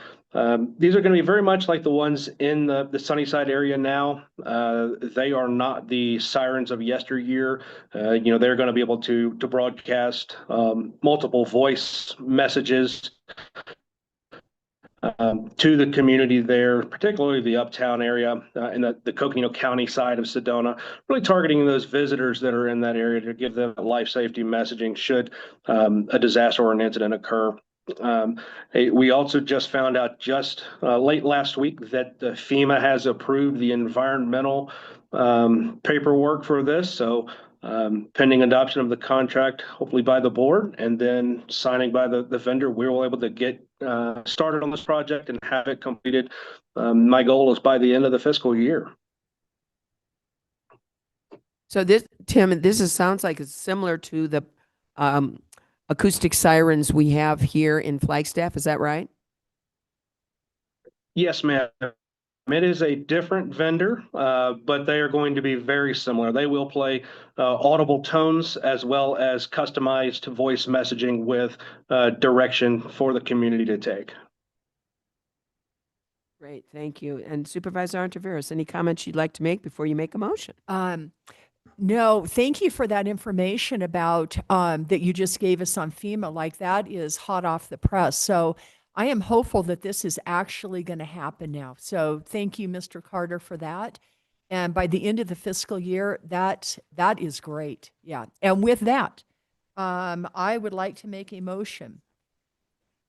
These are going to be very much like the ones in the Sunnyside area now. They are not the sirens of yesteryear. They're going to be able to broadcast multiple voice messages to the community there, particularly the uptown area in the Coconino County side of Sedona, really targeting those visitors that are in that area to give them life safety messaging should a disaster or an incident occur. We also just found out late last week that FEMA has approved the environmental paperwork for this. So pending adoption of the contract, hopefully by the board, and then signing by the vendor, we were able to get started on this project and have it completed. My goal is by the end of the fiscal year. So Tim, sounds like it's similar to the acoustic sirens we have here in Flagstaff. Is that right? Yes, ma'am. It is a different vendor, but they are going to be very similar. They will play audible tones as well as customized voice messaging with direction for the community to take. Great, thank you. And Supervisor Ontiveros, any comments you'd like to make before you make a motion? No, thank you for that information about that you just gave us on FEMA. Like, that is hot off the press. So I am hopeful that this is actually going to happen now. So thank you, Mr. Carter, for that. And by the end of the fiscal year, that is great. Yeah. And with that, I would like to make a motion.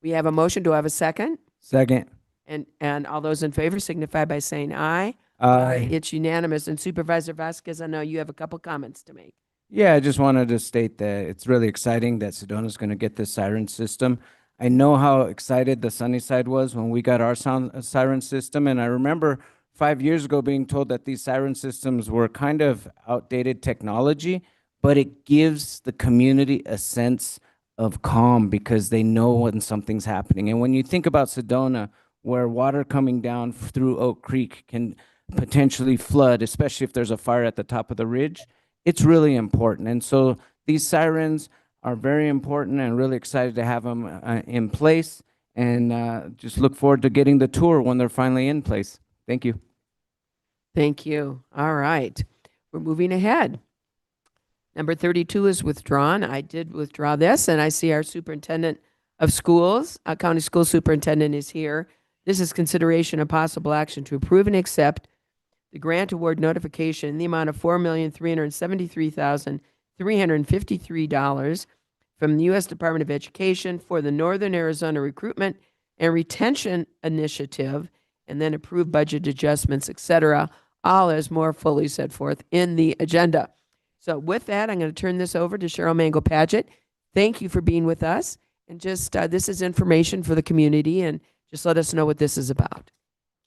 We have a motion. Do I have a second? Second. And all those in favor signify by saying aye. Aye. It's unanimous. And Supervisor Vasquez, I know you have a couple comments to make. Yeah, I just wanted to state that it's really exciting that Sedona's going to get this siren system. I know how excited the Sunnyside was when we got our siren system, and I remember 5 years ago being told that these siren systems were kind of outdated technology, but it gives the community a sense of calm because they know when something's happening. And when you think about Sedona, where water coming down through Oak Creek can potentially flood, especially if there's a fire at the top of the ridge, it's really important. And so these sirens are very important and really excited to have them in place, and just look forward to getting the tour when they're finally in place. Thank you. Thank you. All right. We're moving ahead. Number 32 is withdrawn. I did withdraw this, and I see our superintendent of schools, county school superintendent is here. This is consideration of possible action to approve and accept the grant award notification in the amount of $4,373,353 from the U.S. Department of Education for the Northern Arizona Recruitment and Retention Initiative, and then approve budget adjustments, et cetera, all as more fully set forth in the agenda. So with that, I'm going to turn this over to Cheryl Mango-Padgett. Thank you for being with us. And just, this is information for the community, and just let us know what this is about.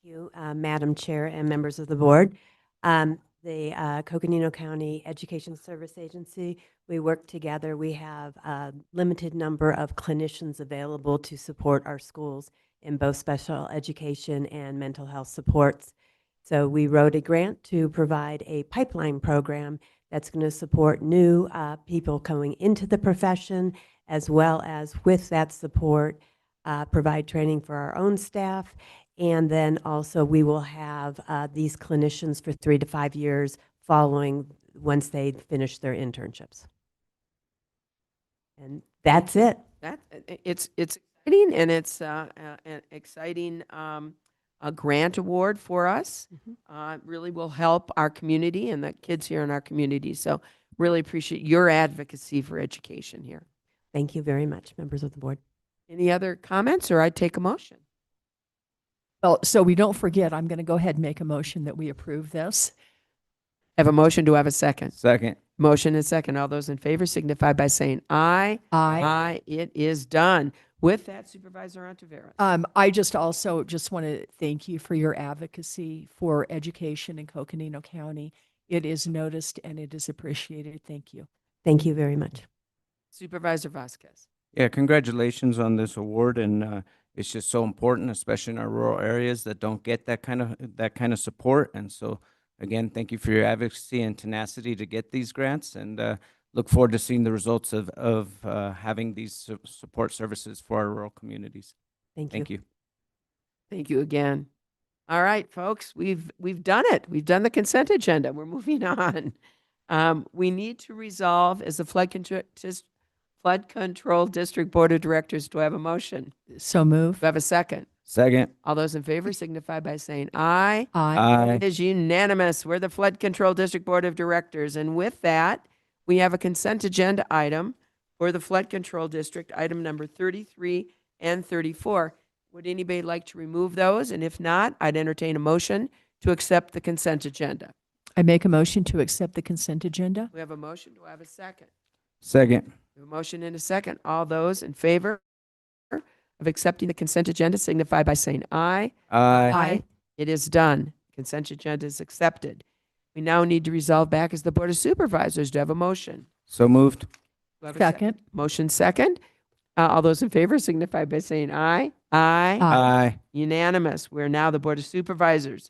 Thank you, Madam Chair and members of the board. The Coconino County Education Service Agency, we work together. We have a limited number of clinicians available to support our schools in both special education and mental health supports. So we wrote a grant to provide a pipeline program that's going to support new people coming into the profession, as well as with that support, provide training for our own staff. And then also we will have these clinicians for 3 to 5 years following once they finish their internships. And that's it. It's exciting, and it's an exciting a grant award for us. It really will help our community and the kids here in our community. So really appreciate your advocacy for education here. Thank you very much, members of the board. Any other comments, or I take a motion? Well, so we don't forget, I'm going to go ahead and make a motion that we approve this. Have a motion. Do I have a second? Second. Motion and second. All those in favor signify by saying aye. Aye. Aye. It is done. With that, Supervisor Ontiveros. I just also just want to thank you for your advocacy for education in Coconino County. It is noticed and it is appreciated. Thank you. Thank you very much. Supervisor Vasquez. Yeah, congratulations on this award, and it's just so important, especially in our rural areas that don't get that kind of support. And so, again, thank you for your advocacy and tenacity to get these grants, and look forward to seeing the results of having these support services for our rural communities. Thank you. Thank you. Thank you again. All right, folks, we've done it. We've done the consent agenda. We're moving on. We need to resolve as the Flood Control District Board of Directors. Do I have a motion? So move. Do I have a second? Second. All those in favor signify by saying aye. Aye. It is unanimous. We're the Flood Control District Board of Directors. And with that, we have a consent agenda item for the Flood Control District, item number 33 and 34. Would anybody like to remove those? And if not, I'd entertain a motion to accept the consent agenda. I make a motion to accept the consent agenda. We have a motion. Do I have a second? Second. We have a motion and a second. All those in favor of accepting the consent agenda signify by saying aye. Aye. It is done. Consent agenda is accepted. We now need to resolve back as the Board of Supervisors. Do I have a motion? So moved. Do I have a Second. Motion second. All those in favor signify by saying aye. Aye. Aye. Unanimous. We're now the Board of Supervisors.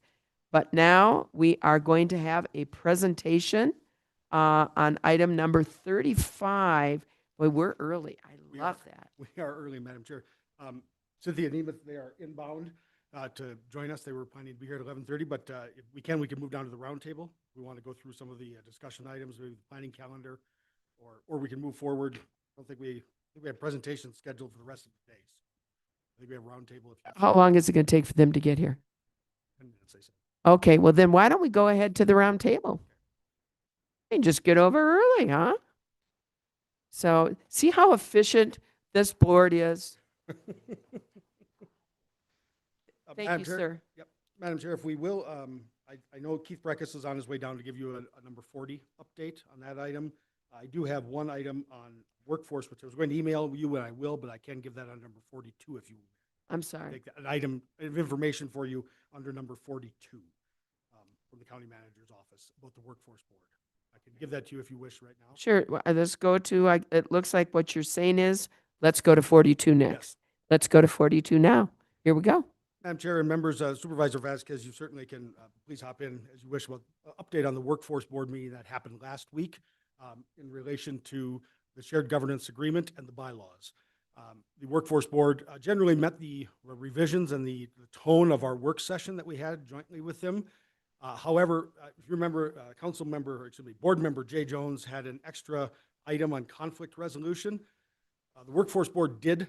But now we are going to have a presentation on item number 35. Boy, we're early. I love that. We are early, Madam Chair. Cynthia and Nemeth, they are inbound to join us. They were planning to be here at 11:30, but if we can move down to the roundtable. We want to go through some of the discussion items, maybe the planning calendar, or we can move forward. I don't think we have presentations scheduled for the rest of the days. I think we have roundtable. How long is it going to take for them to get here? 10 minutes, I said. Okay, well then why don't we go ahead to the roundtable? And just get over early, huh? So see how efficient this board is. Thank Madam you, Chair? sir. Yep. Madam Chair, if we will, I know Keith Breckus is on his way down to give you a number 40 update on that item. I do have one item on workforce, which I was going to email you, and I will, but I can give that on number 42 if you I'm sorry. take an item of information for you under number 42 from the county manager's office about the workforce board. I can give that to you if you wish right now. Sure. Let's go to, it looks like what you're saying is, let's go to 42 next. Yes. Let's go to 42 now. Here we go. Madam Chair and members, Supervisor Vasquez, you certainly can please hop in as you wish about update on the workforce board meeting that happened last week in relation to the shared governance agreement and the bylaws. The Workforce Board generally met the revisions and the tone of our work session that we had jointly with them. However, if you remember, Board Member Jay Jones had an extra item on conflict resolution. The Workforce Board did,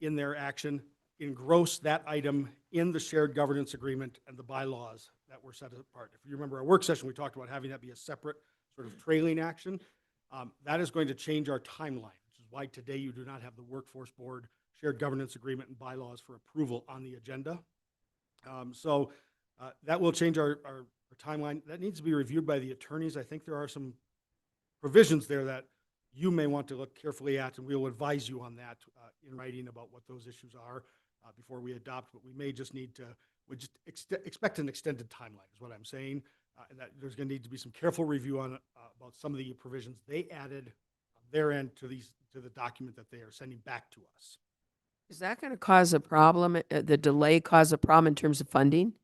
in their action, engross that item in the shared governance agreement and the bylaws that were set apart. If you remember our work session, we talked about having that be a separate sort of trailing action. That is going to change our timeline, which is why today you do not have the Workforce Board shared governance agreement and bylaws for approval on the agenda. That will change our timeline. That needs to be reviewed by the attorneys. I think there are some provisions there that you may want to look carefully at, and we will advise you on that in writing about what those issues are before we adopt. But we may just need to, expect an extended timeline is what I'm saying, and that there's going to need to be some careful review on about some of the provisions they added on their end to the document that they are sending back to us. Is that going to cause a problem, the delay cause a problem in terms of funding?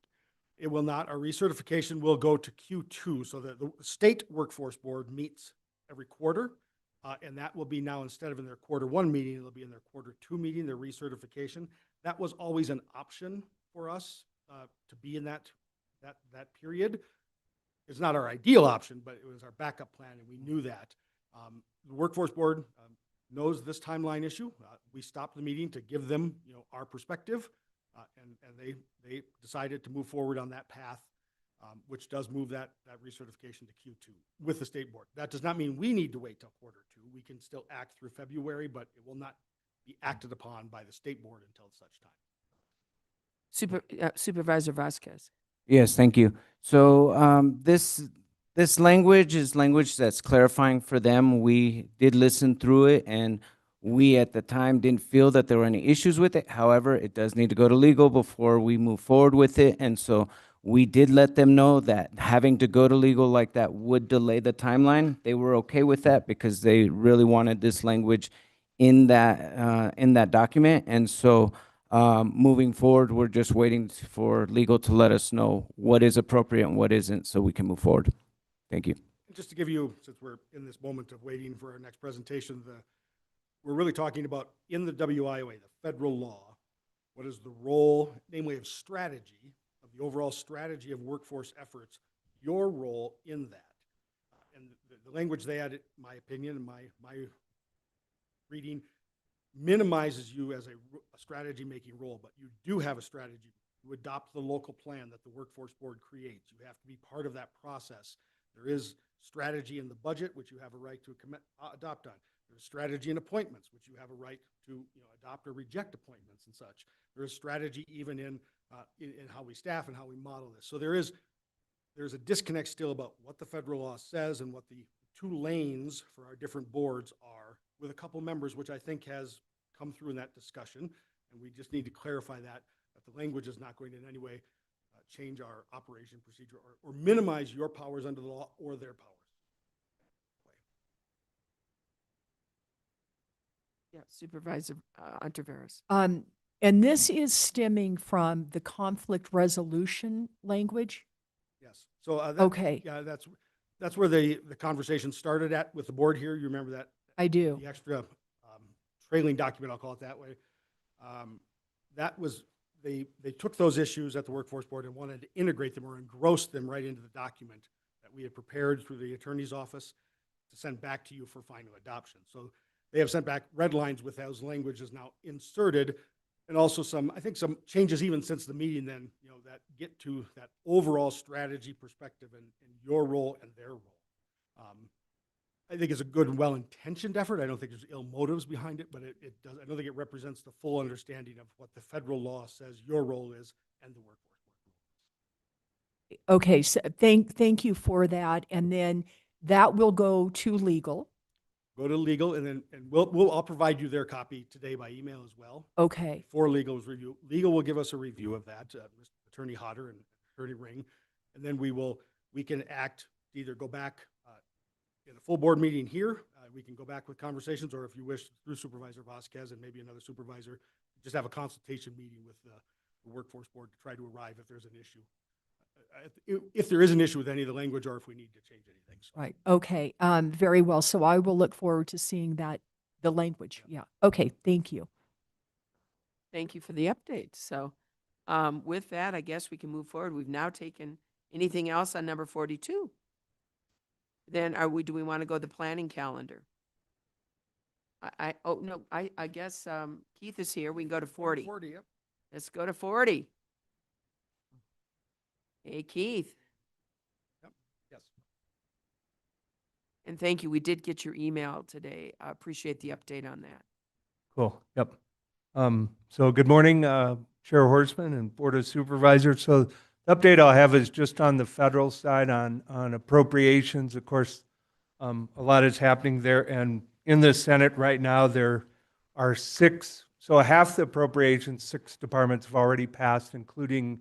It will not. Our recertification will go to Q2, so that the State Workforce Board meets every quarter, and that will be now, instead of in their Q1 meeting, it'll be in their Q2 meeting, their recertification. That was always an option for us to be in that period. It's not our ideal option, but it was our backup plan, and we knew that. The Workforce Board knows this timeline issue. We stopped the meeting to give them, our perspective, and they decided to move forward on that path, which does move that recertification to Q2 with the state board. That does not mean we need to wait till Q2. We can still act through February, but it will not be acted upon by the state board until such time. Supervisor Vasquez. Yes, thank you. So this language is language that's clarifying for them. We did listen through it, and we at the time didn't feel that there were any issues with it. However, it does need to go to legal before we move forward with it. And so we did let them know that having to go to legal like that would delay the timeline. They were okay with that because they really wanted this language in that document. And so moving forward, we're just waiting for legal to let us know what is appropriate and what isn't, so we can move forward. Thank you. Just to give you, since we're in this moment of waiting for our next presentation, we're really talking about in the WIOA, the federal law, what is the role, namely of strategy, of the overall strategy of workforce efforts, your role in that. And the language they added, my opinion and my reading, minimizes you as a strategy-making role, but you do have a strategy. You adopt the local plan that the Workforce Board creates. You have to be part of that process. There is strategy in the budget, which you have a right to adopt on. There's strategy in appointments, which you have a right to adopt or reject appointments and such. There is strategy even in how we staff and how we model this. So there's a disconnect still about what the federal law says and what the two lanes for our different boards are, with a couple members, which I think has come through in that discussion. And we just need to clarify that the language is not going to in any way change our operation procedure or minimize your powers under the law or their powers. Yeah, Supervisor Ontiveros. And this is stemming from the conflict resolution language? Yes. So okay. Yeah, that's where the conversation started at with the board here. You remember that? I do. The extra trailing document, I'll call it that way. That was, they took those issues at the Workforce Board and wanted to integrate them or engross them right into the document that we had prepared through the attorney's office to send back to you for final adoption. So they have sent back red lines with those languages now inserted, and also I think some changes even since the meeting then, that get to that overall strategy perspective and your role and their role. I think it's a good and well-intentioned effort. I don't think there's ill motives behind it, but it does. I don't think it represents the full understanding of what the federal law says your role is and the Workforce Board role. Okay, so thank you for that. And then that will go to legal. Go to legal, and then I'll provide you their copy today by email as well. Okay. For legal's review. Legal will give us a review of that, Attorney Hodder and Attorney Ring, and then we can act to either go back in a full board meeting here. We can go back with conversations, or if you wish, through Supervisor Vasquez and maybe another supervisor, just have a consultation meeting with the Workforce Board to try to arrive if there's an issue. if there is an issue with any of the language or if we need to change anything. So. Right. Okay. Very well. So I will look forward to seeing that, the language. Yeah. Okay. Thank you. Thank you for the update. So with that, I guess we can move forward. We've now taken anything else on number 42? Then do we want to go the planning calendar? Oh, no, I guess Keith is here. We can go to 40. 40, yep. Let's go to 40. Hey, Keith. Yep. Yes. And thank you. We did get your email today. I appreciate the update on that. Cool. Yep. So good morning, Chair Horstman and Board of Supervisors. So the update I'll have is just on the federal side on appropriations. Of course, a lot is happening there. And in the Senate right now, there are 6, so half the appropriations, 6 departments have already passed, including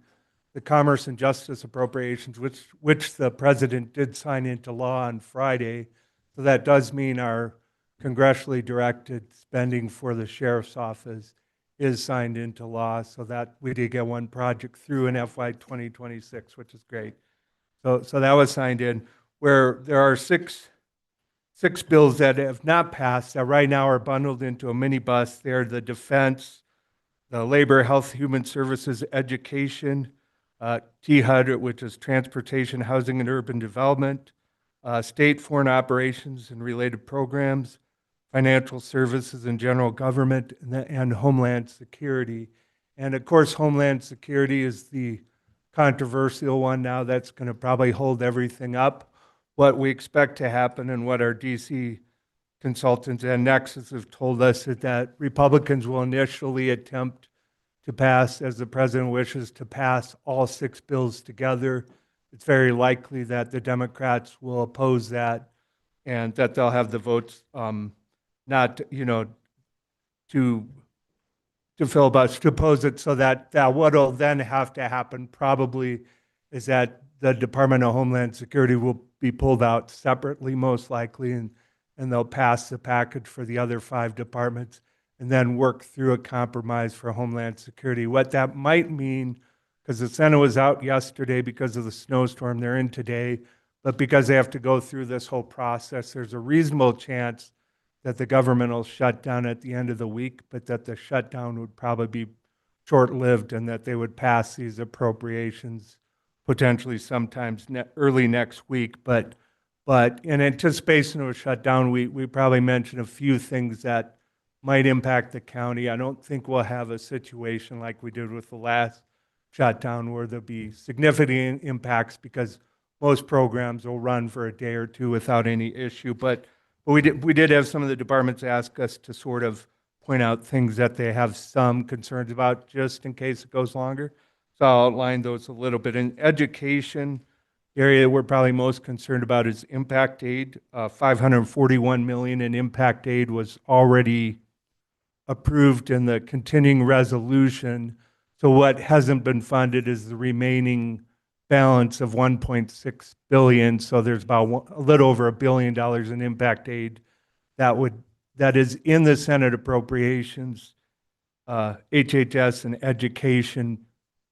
the Commerce and Justice appropriations, which the President did sign into law on Friday. So that does mean our congressionally directed spending for the Sheriff's Office is signed into law, so that we did get one project through in FY 2026, which is great. So that was signed in. Where there are six bills that have not passed that right now are bundled into a minibus. They're the defense, the labor, health, human services, education, THUD, which is transportation, housing, and urban development, state foreign operations and related programs, financial services and general government, and Homeland Security. And of course, Homeland Security is the controversial one now that's going to probably hold everything up. What we expect to happen and what our DC consultants and Nexus have told us is that Republicans will initially attempt to pass, as the president wishes, to pass all 6 bills together. It's very likely that the Democrats will oppose that and that they'll have the votes not, to filibuster, to oppose it, so that what'll then have to happen probably is that the Department of Homeland Security will be pulled out separately, most likely, and they'll pass the package for the other 5 departments and then work through a compromise for Homeland Security. What that might mean, because the Senate was out yesterday because of the snowstorm, they're in today, but because they have to go through this whole process, there's a reasonable chance that the government will shut down at the end of the week, but that the shutdown would probably be short-lived and that they would pass these appropriations potentially sometimes early next week. But in anticipation of a shutdown, we probably mentioned a few things that might impact the county. I don't think we'll have a situation like we did with the last shutdown where there'll be significant impacts because most programs will run for a day or two without any issue. But we did have some of the departments ask us to sort of point out things that they have some concerns about just in case it goes longer. So I'll outline those a little bit. In education, the area we're probably most concerned about is impact aid. $541 million in impact aid was already approved in the continuing resolution. So what hasn't been funded is the remaining balance of $1.6 billion. So there's about a little over $1 billion in impact aid that is in the Senate appropriations, HHS and education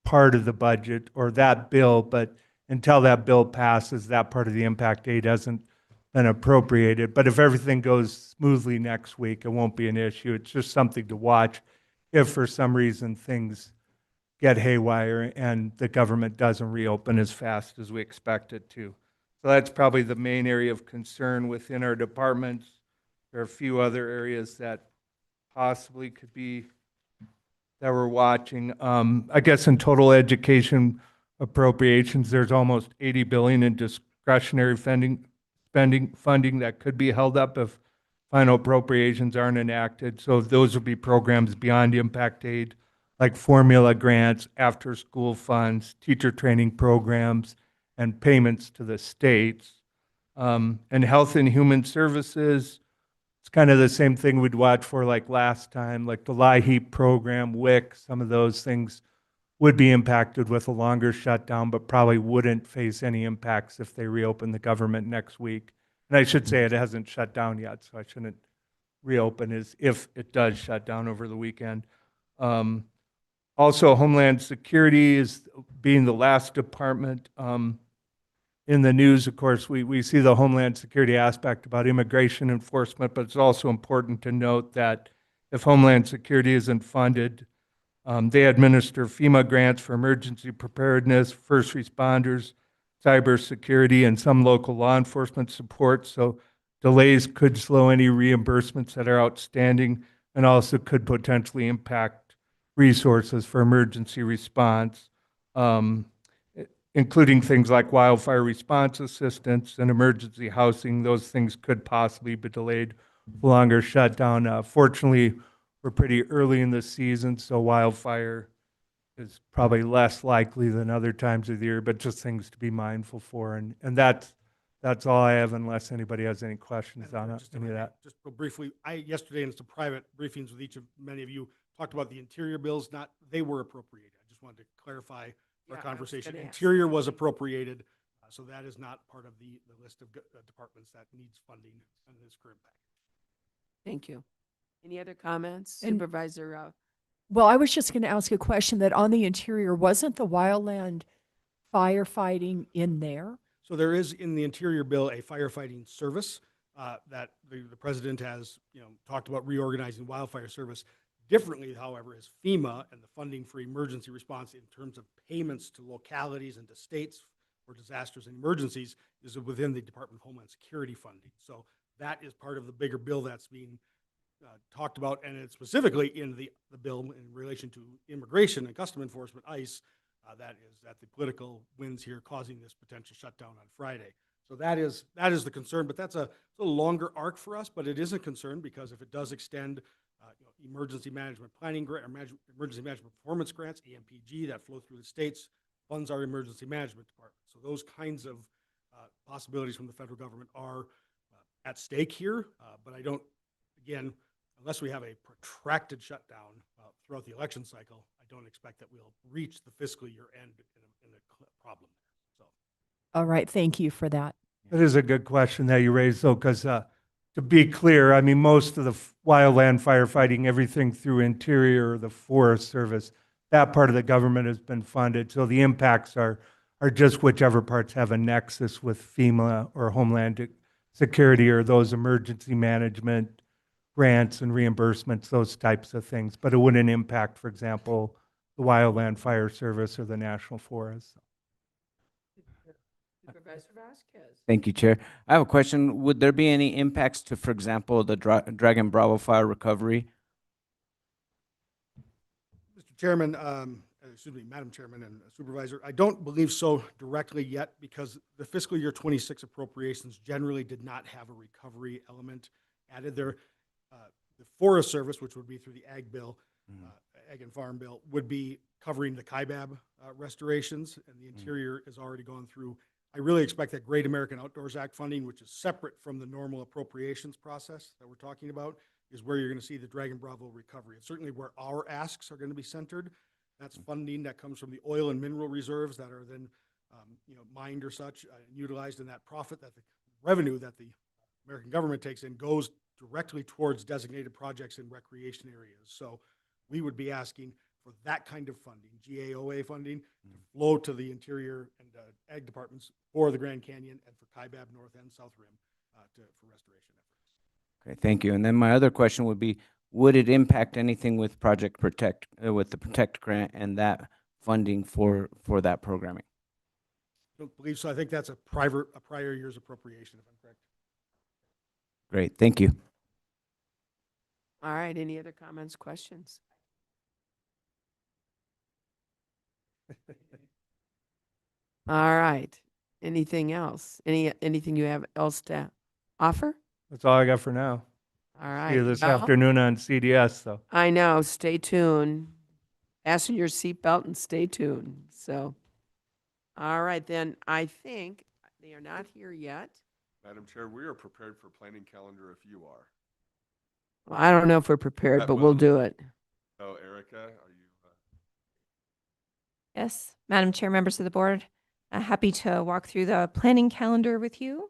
part of the budget or that bill, but until that bill passes, that part of the impact aid hasn't been appropriated. But if everything goes smoothly next week, it won't be an issue. It's just something to watch if for some reason things get haywire and the government doesn't reopen as fast as we expect it to. So that's probably the main area of concern within our departments. There are a few other areas that possibly could be that we're watching. I guess in total education appropriations, there's almost $80 billion in discretionary funding that could be held up if final appropriations aren't enacted. So those would be programs beyond impact aid, like formula grants, after-school funds, teacher training programs, and payments to the states. And health and human services, it's kind of the same thing we'd watch for like last time, like the LIHEAP program, WIC, some of those things would be impacted with a longer shutdown, but probably wouldn't face any impacts if they reopen the government next week. And I should say it hasn't shut down yet, so I shouldn't reopen as if it does shut down over the weekend. Also, Homeland Security is being the last department in the news. Of course, we see the Homeland Security aspect about immigration enforcement, but it's also important to note that if Homeland Security isn't funded, they administer FEMA grants for emergency preparedness, first responders, cybersecurity, and some local law enforcement support. So delays could slow any reimbursements that are outstanding and also could potentially impact resources for emergency response, including things like wildfire response assistance and emergency housing. Those things could possibly be delayed, longer shutdown. Fortunately, we're pretty early in the season, so wildfire is probably less likely than other times of the year, but just things to be mindful for. And that's all I have, unless anybody has any questions on any of that. Just real briefly, yesterday in some private briefings with many of you, talked about the interior bills. They were appropriated. I just wanted to clarify our conversation. Interior was appropriated, so that is not part of the list of departments that needs funding in this current package. Thank you. Any other comments? And- Supervisor, Well, I was just going to ask a question that on the interior, wasn't the wildland firefighting in there? So there is in the interior bill a firefighting service that the president has, talked about reorganizing wildfire service differently. However, is FEMA and the funding for emergency response in terms of payments to localities and to states for disasters and emergencies is within the Department of Homeland Security funding. So that is part of the bigger bill that's being talked about, and it's specifically in the bill in relation to immigration and custom enforcement, ICE. That the political winds here causing this potential shutdown on Friday. So that is the concern, but that's a longer arc for us, but it is a concern because if it does extend emergency management planning grant or emergency management performance grants, EMPG, that flow through the states, funds our emergency management department. So those kinds of possibilities from the federal government are at stake here, but I don't, again, unless we have a protracted shutdown throughout the election cycle, I don't expect that we'll reach the fiscal year end in a problem. So, All right, thank you for that. That is a good question that you raised, though, because to be clear, I mean, most of the wildland firefighting, everything through Interior or the Forest Service, that part of the government has been funded. So the impacts are just whichever parts have a nexus with FEMA or Homeland Security or those emergency management grants and reimbursements, those types of things. But it wouldn't impact, for example, the Wildland Fire Service or the National Forest. Supervisor Vasquez. Thank you, Chair. I have a question. Would there be any impacts to, for example, the Dragon Bravo fire recovery? Mr. Chairman, Madam Chairman and Supervisor, I don't believe so directly yet because the fiscal year 26 appropriations generally did not have a recovery element added there. The Forest Service, which would be through the Ag Bill, Ag and Farm Bill, would be covering the Kaibab restorations, and the Interior has already gone through. I really expect that Great American Outdoors Act funding, which is separate from the normal appropriations process that we're talking about, is where you're going to see the Dragon Bravo recovery. It's certainly where our asks are going to be centered. That's funding that comes from the oil and mineral reserves that are then mined or such, utilized in that profit, that the revenue that the American government takes in goes directly towards designated projects in recreation areas. So we would be asking for that kind of funding, GAOA funding, to flow to the Interior and Ag departments for the Grand Canyon and for Kaibab North and South Rim for restoration efforts. Okay, thank you. And then my other question would be, would it impact anything with Project Protect, with the Protect grant and that funding for that programming? I don't believe so. I think that's a prior year's appropriation, if I'm correct. Great, thank you. All right, any other comments, questions? All right, anything else? Anything you have else to offer? That's all I got for now. All right. See you this well, afternoon on CDS, so. I know, stay tuned. Fasten your seatbelt and stay tuned. So, all right, then I think they are not here yet. Madam Chair, we are prepared for planning calendar if you are. Well, I don't know if we're prepared, but we'll do it. So, Erica, are you? Yes, Madam Chair, members of the board, happy to walk through the planning calendar with you,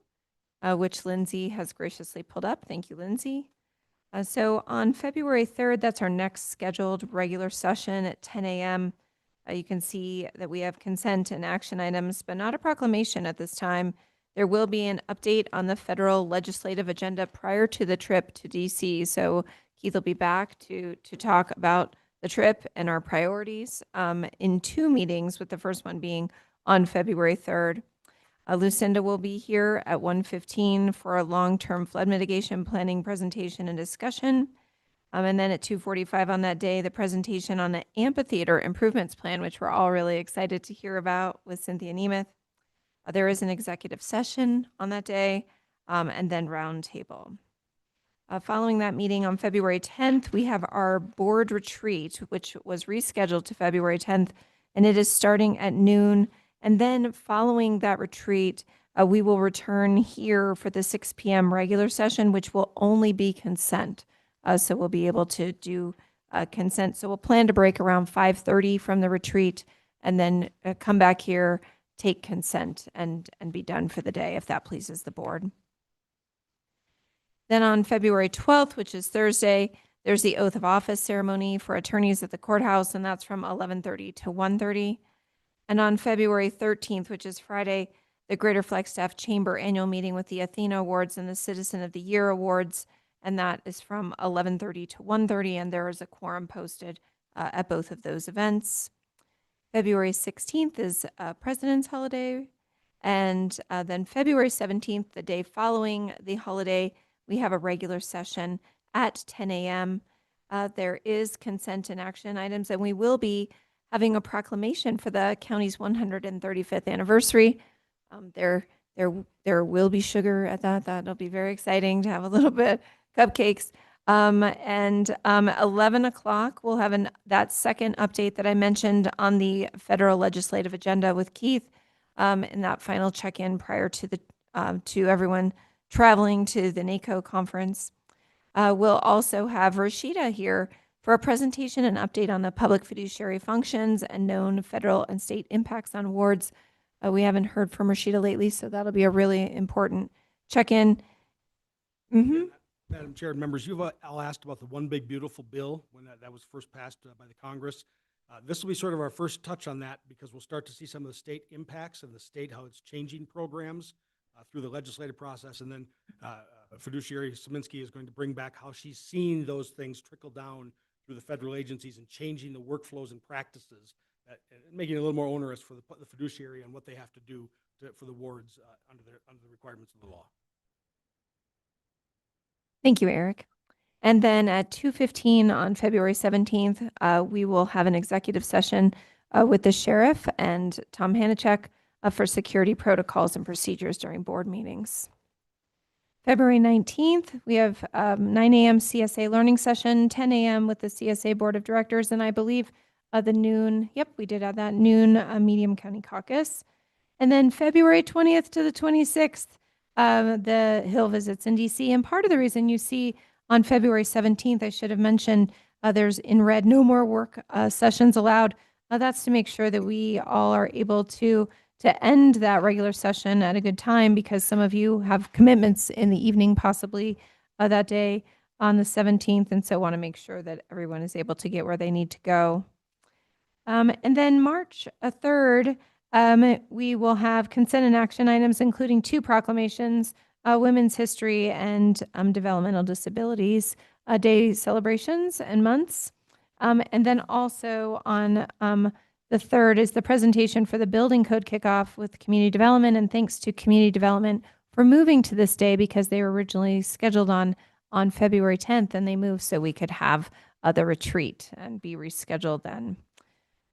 which Lindsay has graciously pulled up. Thank you, Lindsay. So on February 3rd, that's our next scheduled regular session at 10 a.m. You can see that we have consent and action items, but not a proclamation at this time. There will be an update on the federal legislative agenda prior to the trip to DC. So Keith will be back to talk about the trip and our priorities in 2 meetings, with the first one being on February 3rd. Lucinda will be here at 1:15 for a long-term flood mitigation planning presentation and discussion. And then at 2:45 on that day, the presentation on the amphitheater improvements plan, which we're all really excited to hear about, with Cynthia Nemeth. There is an executive session on that day, and then roundtable. Following that meeting on February 10th, we have our board retreat, which was rescheduled to February 10th, and it is starting at noon. And then following that retreat, we will return here for the 6 p.m. regular session, which will only be consent. So we'll be able to do consent. So we'll plan to break around 5:30 from the retreat, and then come back here, take consent, and be done for the day, if that pleases the board. Then on February 12th, which is Thursday, there's the oath of office ceremony for attorneys at the courthouse, and that's from 11:30 to 1:30. And on February 13th, which is Friday, the Greater Flagstaff Chamber annual meeting with the Athena Awards and the Citizen of the Year Awards, and that is from 11:30 to 1:30, and there is a quorum posted at both of those events. February 16th is President's Holiday, and then February 17th, the day following the holiday, we have a regular session at 10 a.m. There is consent and action items, and we will be having a proclamation for the county's 135th anniversary. There will be sugar at that. That'll be very exciting to have a little bit, cupcakes. And 11 o'clock, we'll have that second update that I mentioned on the federal legislative agenda with Keith, and that final check-in prior to to everyone traveling to the NACO conference. We'll also have Rashida here for a presentation and update on the public fiduciary functions and known federal and state impacts on awards. We haven't heard from Rashida lately, so that'll be a really important check-in. Madam Chair and members, you've all asked about the One Big Beautiful Bill when that was first passed by the Congress. This will be sort of our first touch on that, because we'll start to see some of the state impacts and the state, how it's changing programs through the legislative process. And then fiduciary Szymanski is going to bring back how she's seen those things trickle down through the federal agencies and changing the workflows and practices, and making it a little more onerous for the fiduciary and what they have to do for the wards under the requirements of the law. Thank you, Eric. And then at 2:15 on February 17th, we will have an executive session with the sheriff and Tom Hanachek for security protocols and procedures during board meetings. February 19th, we have 9 a.m. CSA learning session, 10 a.m. with the CSA Board of Directors, and I believe the noon, we did add that, noon Medium County Caucus. And then February 20th to the 26th, the Hill visits in DC. And part of the reason you see on February 17th, I should have mentioned, there's in red, no more work sessions allowed. That's to make sure that we all are able to end that regular session at a good time, because some of you have commitments in the evening, possibly that day on the 17th. And so want to make sure that everyone is able to get where they need to go. And then March 3rd, we will have consent and action items, including 2 proclamations, Women's History and Developmental Disabilities Day celebrations and months. And then also on the 3rd is the presentation for the building code kickoff with community development, and thanks to community development for moving to this day, because they were originally scheduled on February 10th, and they moved so we could have the retreat and be rescheduled then.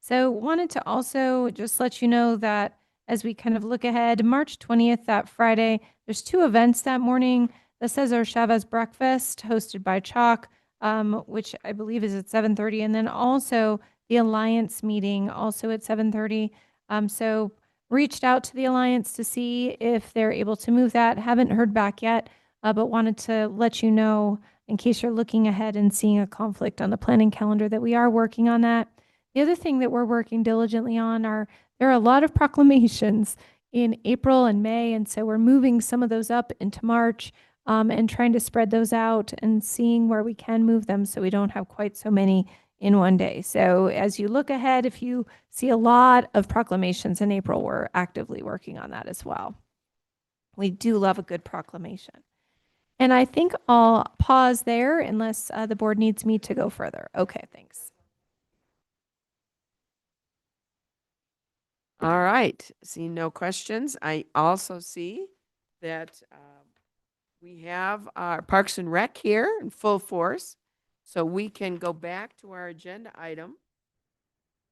So wanted to also just let you know that as we kind of look ahead, March 20th, that Friday, there's 2 events that morning. The Cesar Chavez Breakfast hosted by Chalk, which I believe is at 7:30, and then also the Alliance meeting also at 7:30. So reached out to the Alliance to see if they're able to move that. Haven't heard back yet, but wanted to let you know in case you're looking ahead and seeing a conflict on the planning calendar that we are working on that. The other thing that we're working diligently on there are a lot of proclamations in April and May, and so we're moving some of those up into March. and trying to spread those out and seeing where we can move them so we don't have quite so many in one day. So as you look ahead, if you see a lot of proclamations in April, we're actively working on that as well. We do love a good proclamation. And I think I'll pause there unless the board needs me to go further. Okay, thanks. All right, seeing no questions, I also see that we have our Parks and Rec here in full force, so we can go back to our agenda item.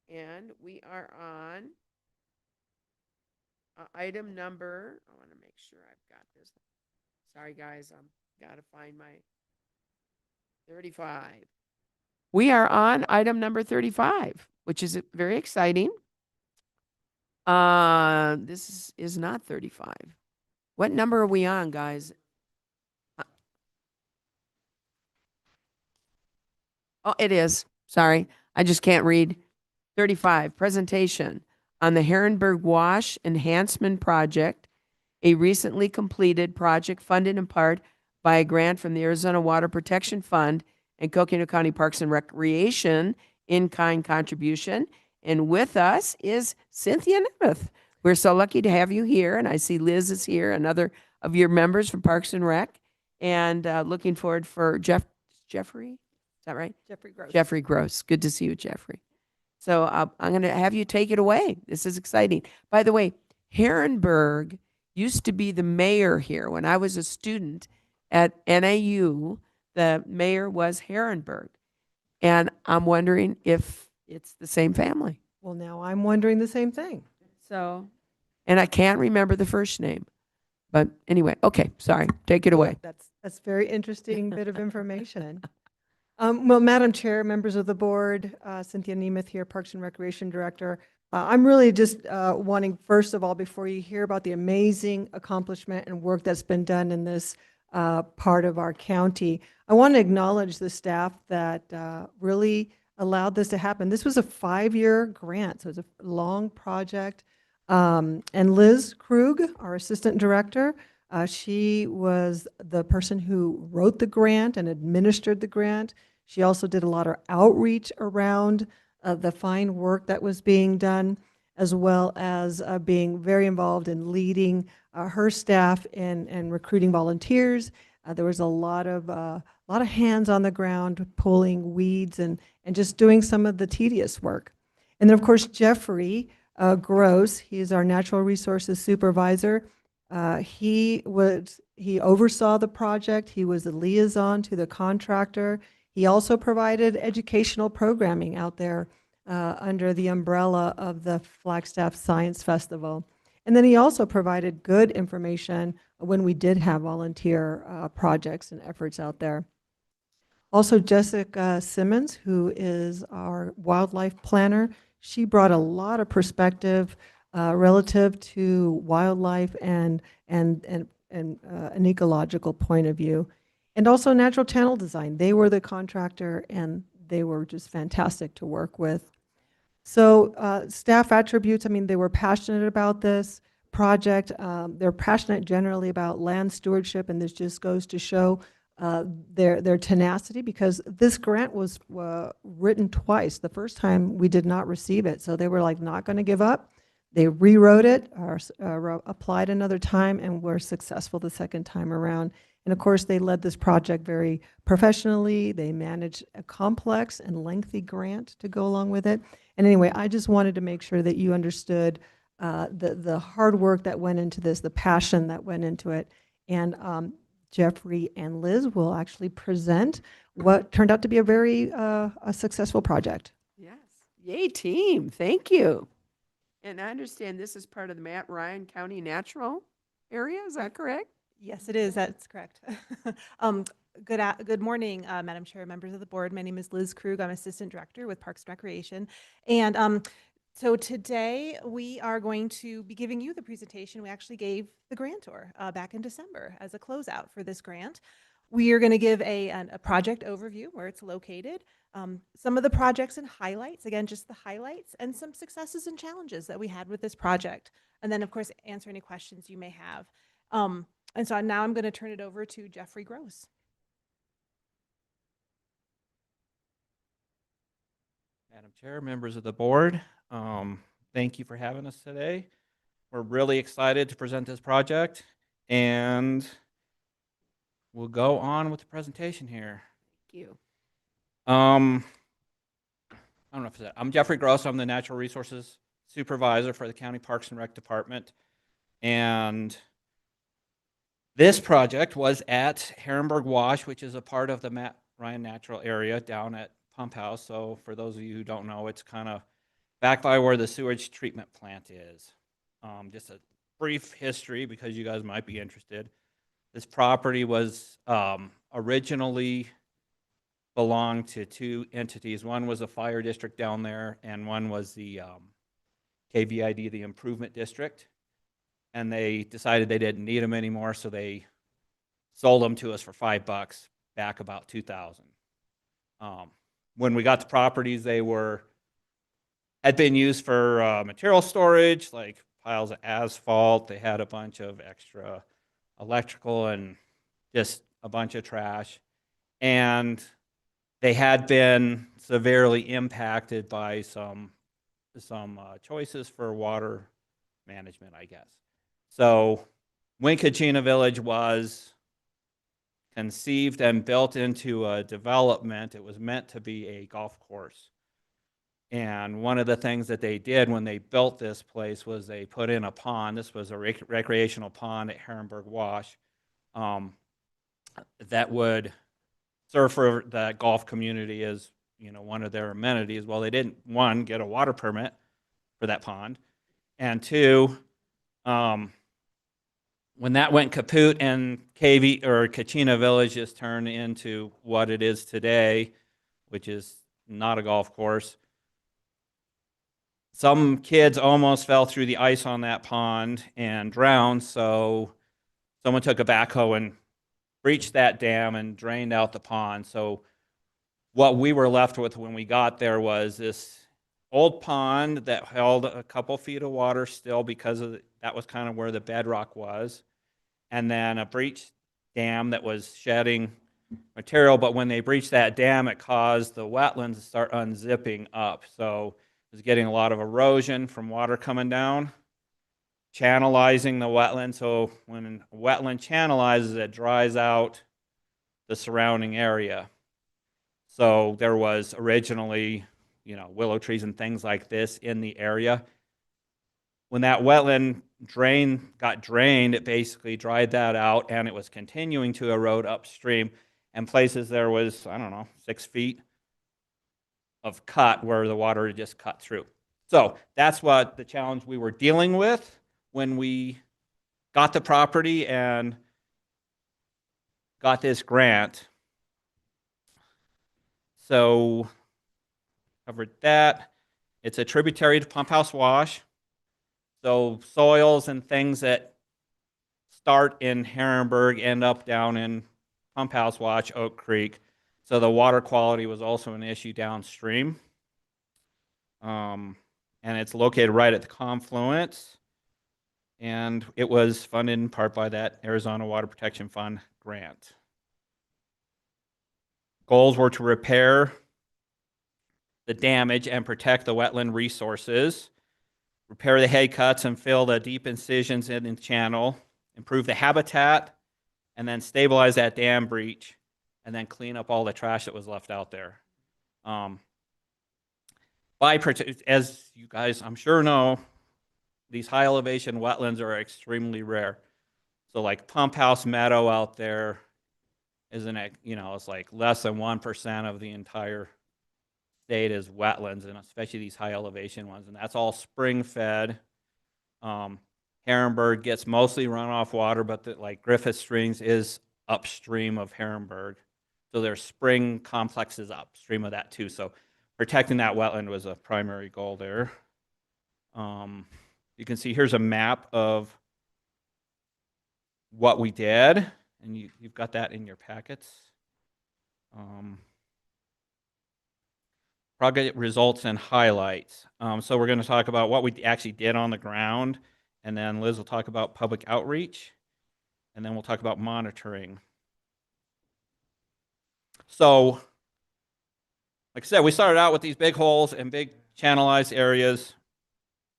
And we are on item number, I want to make sure I've got this. Sorry, guys, got to find my 35. We are on item number 35, which is very exciting. This is not 35. What number are we on, guys? Oh, it is. Sorry. I just can't read. 35, presentation on the Herrenberg Wash Enhancement Project, a recently completed project funded in part by a grant from the Arizona Water Protection Fund and Coconino County Parks and Recreation in-kind contribution. And with us is Cynthia Nemeth. We're so lucky to have you here, and I see Liz is here, another of your members from Parks and Rec, and looking forward for Jeffrey, is that right? Jeffrey Gross. Jeffrey Gross. Good to see you, Jeffrey. So I'm going to have you take it away. This is exciting. By the way, Herrenberg used to be the mayor here. When I was a student at NAU, the mayor was Herrenberg. And I'm wondering if it's the same family. Well, now I'm wondering the same thing. So, and I can't remember the first name. But anyway, okay, sorry. Take it away. That's very interesting bit of information. Well, Madam Chair, members of the board, Cynthia Nemeth here, Parks and Recreation Director. I'm really just wanting, first of all, before you hear about the amazing accomplishment and work that's been done in this part of our county, I want to acknowledge the staff that really allowed this to happen. This was a 5-year grant, so it's a long project. And Liz Krug, our Assistant Director, she was the person who wrote the grant and administered the grant. She also did a lot of outreach around the fine work that was being done, as well as being very involved in leading her staff and recruiting volunteers. There was a lot of hands on the ground pulling weeds and just doing some of the tedious work. And then, of course, Jeffrey Gross, he's our Natural Resources Supervisor. He oversaw the project. He was the liaison to the contractor. He also provided educational programming out there under the umbrella of the Flagstaff Science Festival. And then he also provided good information when we did have volunteer projects and efforts out there. Also, Jessica Simmons, who is our wildlife planner, she brought a lot of perspective relative to wildlife and an ecological point of view. And also natural channel design. They were the contractor and they were just fantastic to work with. So staff attributes, I mean, they were passionate about this project. They're passionate generally about land stewardship, and this just goes to show their tenacity, because this grant was written twice. The first time we did not receive it, so they were like not going to give up. They rewrote it, or applied another time, and were successful the second time around. And of course, they led this project very professionally. They managed a complex and lengthy grant to go along with it. And anyway, I just wanted to make sure that you understood the hard work that went into this, the passion that went into it. And Jeffrey and Liz will actually present what turned out to be a very a successful project. Yes. Yay, team. Thank you. And I understand this is part of the Matt Ryan County Natural area. Is that correct? Yes, it is. That's correct. Good morning, Madam Chair, members of the board. My name is Liz Krug. I'm Assistant Director with Parks and Recreation. And so today we are going to be giving you the presentation we actually gave the grantor back in December as a closeout for this grant. We are going to give a project overview, where it's located, some of the projects and highlights, again, just the highlights, and some successes and challenges that we had with this project. And then, of course, answer any questions you may have. And so now I'm going to turn it over to Jeffrey Gross. Madam Chair, members of the board, thank you for having us today. We're really excited to present this project, and we'll go on with the presentation here. Thank you. I don't know if it's, I'm Jeffrey Gross. I'm the Natural Resources Supervisor for the County Parks and Rec Department. And this project was at Herrenberg Wash, which is a part of the Matt Ryan Natural Area down at Pump House. So for those of you who don't know, it's kind of back by where the sewage treatment plant is. Just a brief history because you guys might be interested. This property was originally belonged to two entities. One was a fire district down there, and one was the KVID, the Improvement District. And they decided they didn't need them anymore, so they sold them to us for $5 back about 2000. When we got the properties, they had been used for material storage, like piles of asphalt. They had a bunch of extra electrical and just a bunch of trash. And they had been severely impacted by some choices for water management, I guess. So Winkachina Village was conceived and built into a development. It was meant to be a golf course. And one of the things that they did when they built this place was they put in a pond. This was a recreational pond at Herrenberg Wash that would serve for the golf community as, you know, one of their amenities. Well, they didn't, one, get a water permit for that pond, and two, when that went kaput and Kachina Village just turned into what it is today, which is not a golf course, some kids almost fell through the ice on that pond and drowned, so someone took a backhoe and breached that dam and drained out the pond. So what we were left with when we got there was this old pond that held a couple feet of water still because that was kind of where the bedrock was. And then a breached dam that was shedding material. But when they breached that dam, it caused the wetlands to start unzipping up. So it was getting a lot of erosion from water coming down, channelizing the wetland. So when a wetland channelizes, it dries out the surrounding area. So there was originally, you know, willow trees and things like this in the area. When that wetland got drained, it basically dried that out, and it was continuing to erode upstream. And places there was, I don't know, 6 feet of cut where the water just cut through. So that's what the challenge we were dealing with when we got the property and got this grant. So covered that. It's a tributary to Pump House Wash. So soils and things that start in Herrenberg end up down in Pump House Wash, Oak Creek. So the water quality was also an issue downstream. And it's located right at the confluence. And it was funded in part by that Arizona Water Protection Fund grant. Goals were to repair the damage and protect the wetland resources, repair the head cuts and fill the deep incisions in the channel, improve the habitat, and then stabilize that dam breach, and then clean up all the trash that was left out there. As you guys, I'm sure know, these high elevation wetlands are extremely rare. So like Pump House Meadow out there isn't it, you know, it's like less than 1% of the entire state is wetlands, and especially these high elevation ones, and that's all spring fed. Herrenberg gets mostly runoff water, but like Griffith Springs is upstream of Herrenberg. So there's spring complexes upstream of that too. So protecting that wetland was a primary goal there. You can see here's a map of what we did, and you've got that in your packets. Project results and highlights. So we're going to talk about what we actually did on the ground, and then Liz will talk about public outreach. and then we'll talk about monitoring. So, like I said, we started out with these big holes and big channelized areas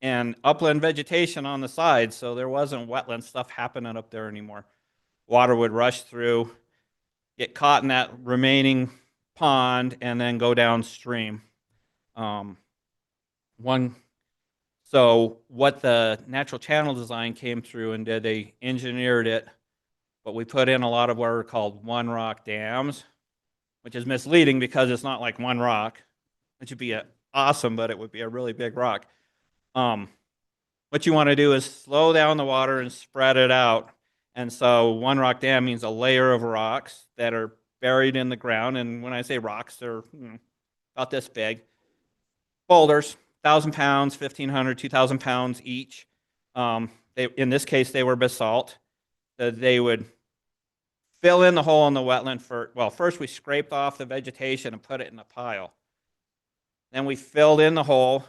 and upland vegetation on the sides, so there wasn't wetland stuff happening up there anymore. Water would rush through, get caught in that remaining pond, and then go downstream. So what the natural channel design came through and did, they engineered it, but we put in a lot of what are called one rock dams, which is misleading because it's not like one rock, which would be awesome, but it would be a really big rock. What you want to do is slow down the water and spread it out. And so one rock dam means a layer of rocks that are buried in the ground. And when I say rocks, they're about this big. Boulders, 1,000 pounds, 1,500, 2,000 pounds each. In this case, they were basalt. They would fill in the hole in the wetland first we scraped off the vegetation and put it in a pile. Then we filled in the hole,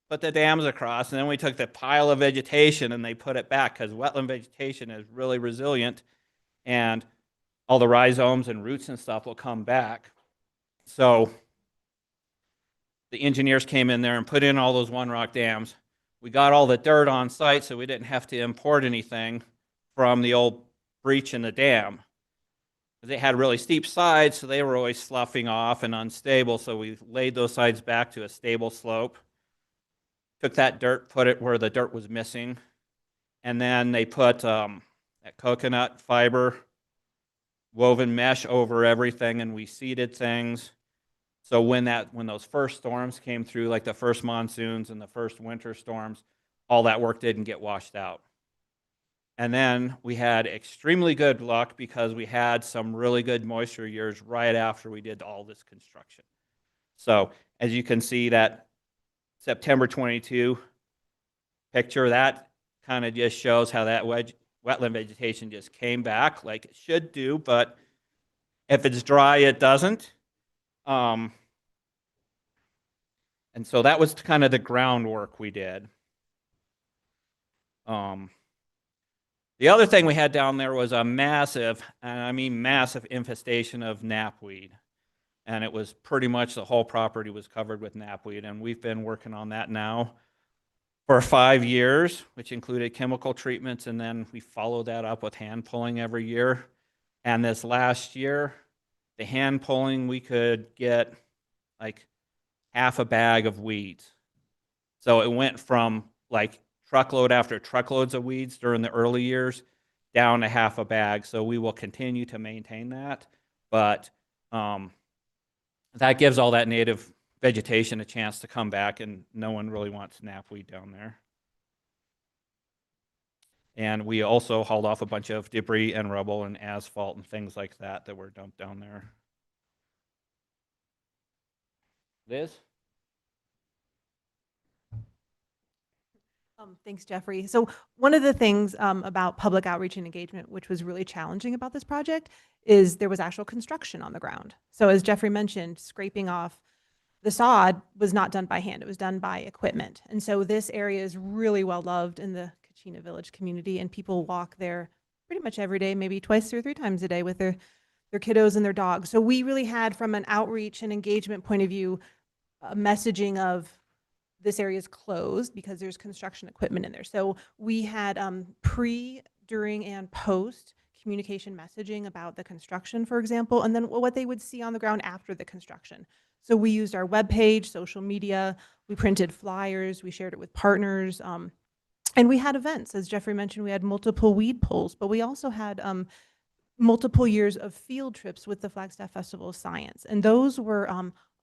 put the dams across, and then we took the pile of vegetation and they put it back because wetland vegetation is really resilient and all the rhizomes and roots and stuff will come back. So the engineers came in there and put in all those one rock dams. We got all the dirt on site so we didn't have to import anything from the old breach in the dam. They had really steep sides, so they were always sloughing off and unstable, so we laid those sides back to a stable slope. Took that dirt, put it where the dirt was missing, and then they put that coconut fiber woven mesh over everything, and we seeded things. So when those first storms came through, like the first monsoons and the first winter storms, all that work didn't get washed out. And then we had extremely good luck because we had some really good moisture years right after we did all this construction. So as you can see, that September 22 picture, that kind of just shows how that wetland vegetation just came back like it should do, but if it's dry, it doesn't. And so that was kind of the groundwork we did. The other thing we had down there was a massive, and I mean massive, infestation of knapweed. And it was pretty much the whole property was covered with knapweed. And we've been working on that now for 5 years, which included chemical treatments. And then we followed that up with hand pulling every year. And this last year, the hand pulling, we could get like half a bag of weeds. So it went from like truckload after truckloads of weeds during the early years down to half a bag. So we will continue to maintain that. But that gives all that native vegetation a chance to come back, and no one really wants knapweed down there. And we also hauled off a bunch of debris and rubble and asphalt and things like that that were dumped down there. Liz? Thanks, Jeffrey. So one of the things about public outreach and engagement, which was really challenging about this project, is there was actual construction on the ground. So as Jeffrey mentioned, scraping off the sod was not done by hand. It was done by equipment. And so this area is really well loved in the Coconino Village community, and people walk there pretty much every day, maybe twice or 3 times a day with their kiddos and their dogs. So we really had, from an outreach and engagement point of view, a messaging of this area is closed because there's construction equipment in there. So we had pre, during, and post communication messaging about the construction, for example, and then what they would see on the ground after the construction. So we used our webpage, social media, we printed flyers, we shared it with partners, and we had events. As Jeffrey mentioned, we had multiple weed pulls, but we also had multiple years of field trips with the Flagstaff Festival of Science. And those were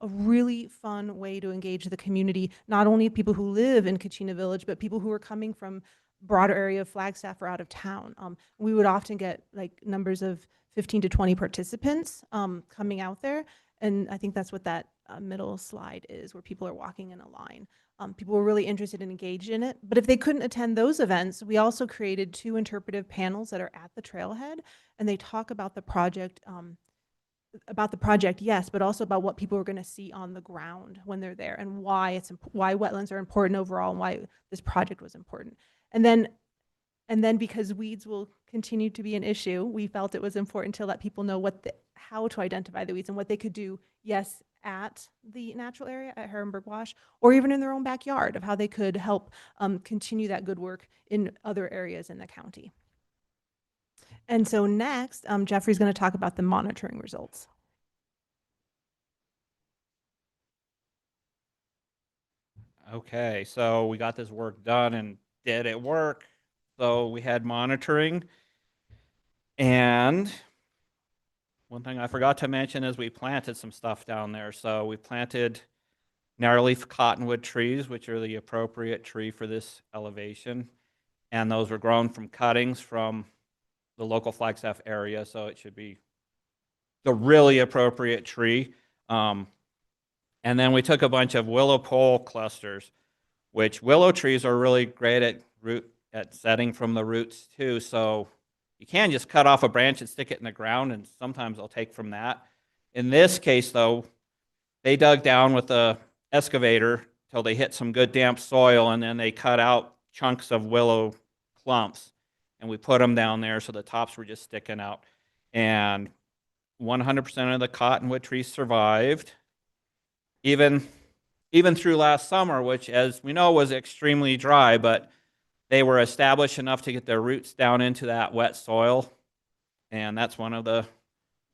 a really fun way to engage the community, not only people who live in Coconino Village, but people who are coming from broader area of Flagstaff or out of town. We would often get like numbers of 15 to 20 participants coming out there. And I think that's what that middle slide is, where people are walking in a line. People were really interested and engaged in it. But if they couldn't attend those events, we also created 2 interpretive panels that are at the trailhead, and they talk about the project, yes, but also about what people are going to see on the ground when they're there, and why why wetlands are important overall, and why this project was important. And then And then because weeds will continue to be an issue, we felt it was important to let people know how to identify the weeds and what they could do, yes, at the natural area at Herrenberg Wash, or even in their own backyard, of how they could help continue that good work in other areas in the county. And so next, Jeffrey's going to talk about the monitoring results. Okay, so we got this work done, and did it work? So we had monitoring, and one thing I forgot to mention is we planted some stuff down there. So we planted narrowleaf cottonwood trees, which are the appropriate tree for this elevation, and those were grown from cuttings from the local Flagstaff area, so it should be the really appropriate tree. And then we took a bunch of willow pole clusters, which willow trees are really great at setting from the roots too. So you can just cut off a branch and stick it in the ground, and sometimes they'll take from that. In this case, though, they dug down with the excavator till they hit some good damp soil, and then they cut out chunks of willow clumps, and we put them down there so the tops were just sticking out. And 100% of the cottonwood trees survived, even through last summer, which, as we know, was extremely dry, but they were established enough to get their roots down into that wet soil. And that's one of the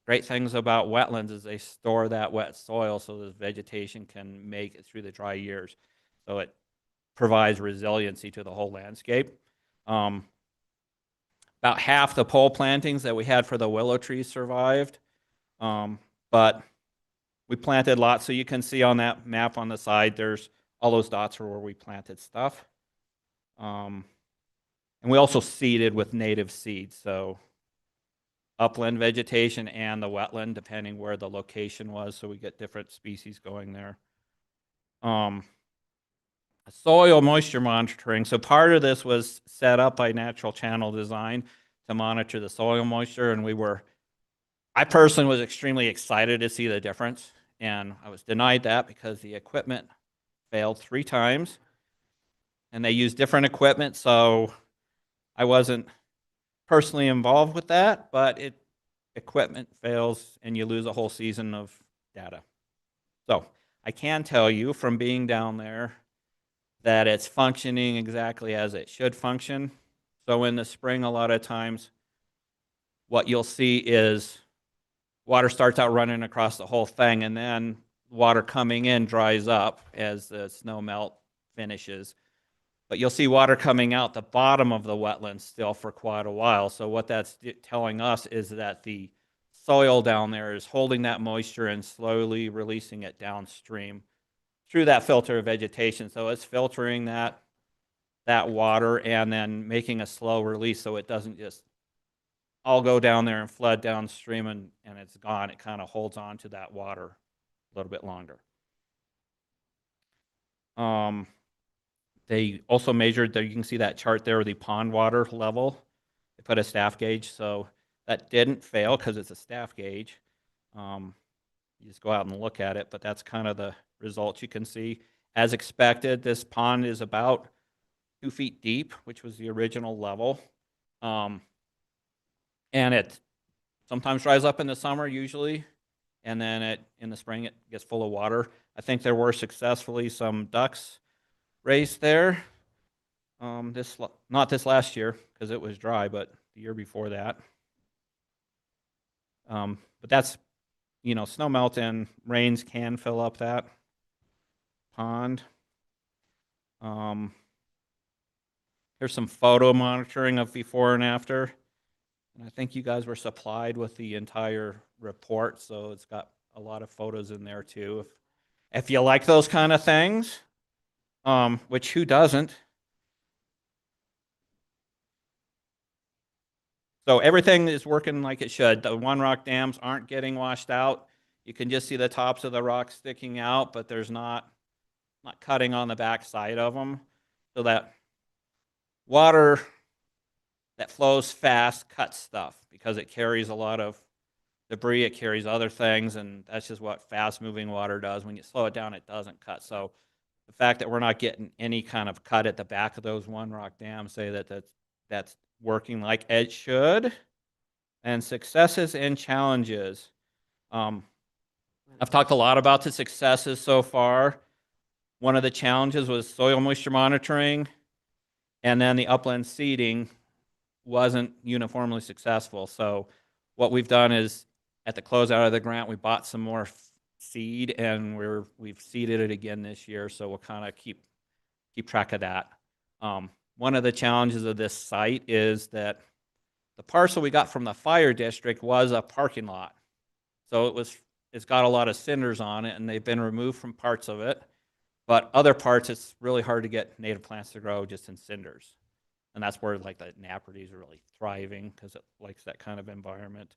great things about wetlands, is they store that wet soil so the vegetation can make it through the dry years. So it provides resiliency to the whole landscape. About half the pole plantings that we had for the willow trees survived, but we planted lots. So you can see on that map on the side, there's all those dots are where we planted stuff. And we also seeded with native seeds, so upland vegetation and the wetland, depending where the location was, so we get different species going there. Soil moisture monitoring. So part of this was set up by Natural Channel Design to monitor the soil moisture, and I personally was extremely excited to see the difference, and I was denied that because the equipment failed 3 times, and they used different equipment, so I wasn't personally involved with that, but equipment fails and you lose a whole season of data. So I can tell you from being down there that it's functioning exactly as it should function. So in the spring, a lot of times, what you'll see is water starts out running across the whole thing, and then water coming in dries up as the snow melt finishes. But you'll see water coming out the bottom of the wetlands still for quite a while. So what that's telling us is that the soil down there is holding that moisture and slowly releasing it downstream through that filter of vegetation. So it's filtering that water and then making a slow release so it doesn't just all go down there and flood downstream and it's gone. It kind of holds on to that water a little bit longer. They also measured, there you can see that chart there, the pond water level. They put a staff gauge, so that didn't fail because it's a staff gauge. You just go out and look at it, but that's kind of the results you can see. As expected, this pond is about 2 feet deep, which was the original level. And it sometimes dries up in the summer usually, and then in the spring it gets full of water. I think there were successfully some ducks raised there. Not this last year because it was dry, but the year before that. But that's, snow melt and rains can fill up that pond. Here's some photo monitoring of before and after. And I think you guys were supplied with the entire report, so it's got a lot of photos in there too. If you like those kind of things, which who doesn't? So everything is working like it should. The one rock dams aren't getting washed out. You can just see the tops of the rocks sticking out, but there's not cutting on the back side of them. So that water that flows fast cuts stuff because it carries a lot of debris, it carries other things, and that's just what fast moving water does. When you slow it down, it doesn't cut. So the fact that we're not getting any kind of cut at the back of those one rock dams say that that's working like it should. And successes and challenges. I've talked a lot about the successes so far. One of the challenges was soil moisture monitoring, and then the upland seeding wasn't uniformly successful. So what we've done is at the closeout of the grant, we bought some more seed, and we've seeded it again this year. So we'll kind of keep track of that. One of the challenges of this site is that the parcel we got from the fire district was a parking lot. So it's got a lot of cinders on it, and they've been removed from parts of it. But other parts, it's really hard to get native plants to grow just in cinders. And that's where like the Napardes are really thriving because it likes that kind of environment.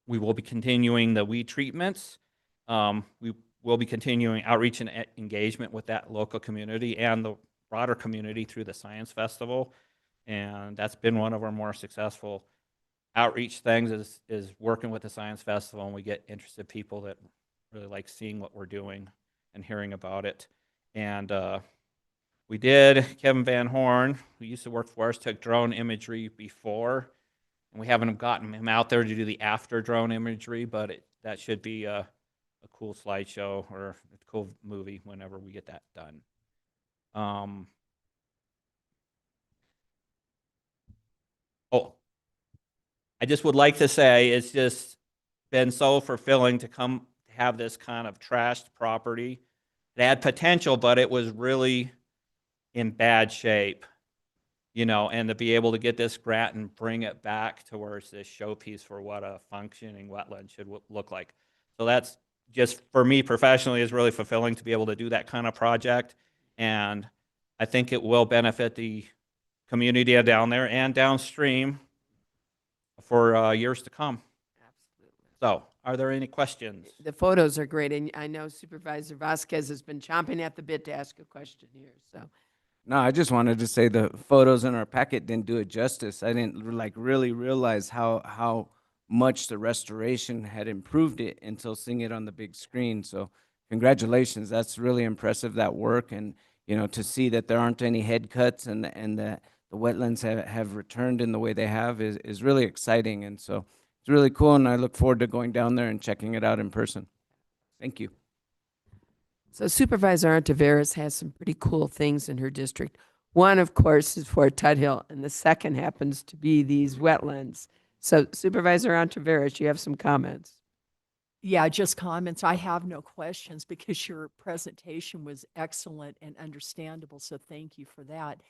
We will be continuing the weed treatments. We will be continuing outreach and engagement with that local community and the broader community through the Science Festival. And that's been one of our more successful outreach things is working with the Science Festival, and we get interested people that really like seeing what we're doing and hearing about it. And we did, Kevin Van Horn, who used to work for us, took drone imagery before, and we haven't gotten him out there to do the after drone imagery, but that should be a cool slideshow or a cool movie whenever we get that done. I just would like to say it's just been so fulfilling to come have this kind of trashed property. It had potential, but it was really in bad shape, and to be able to get this grant and bring it back to where it's this showpiece for what a functioning wetland should look like. So that's just, for me professionally, is really fulfilling to be able to do that kind of project. And I think it will benefit the community down there and downstream for years to come. Absolutely. So, are there any questions? The photos are great, and I know Supervisor Vasquez has been chomping at the bit to ask a question here, so. No, I just wanted to say the photos in our packet didn't do it justice. I didn't really realize how much the restoration had improved it until seeing it on the big screen. So congratulations, that's really impressive, that work. And, to see that there aren't any head cuts and the wetlands have returned in the way they have is really exciting. And so it's really cool, and I look forward to going down there and checking it out in person. Thank you. So Supervisor Ontiveros has some pretty cool things in her district. One, of course, is Fort Tuthill, and the second happens to be these wetlands. So Supervisor Ontiveros, you have some comments. Yeah, just comments. I have no questions because your presentation was excellent and understandable. So thank you for that.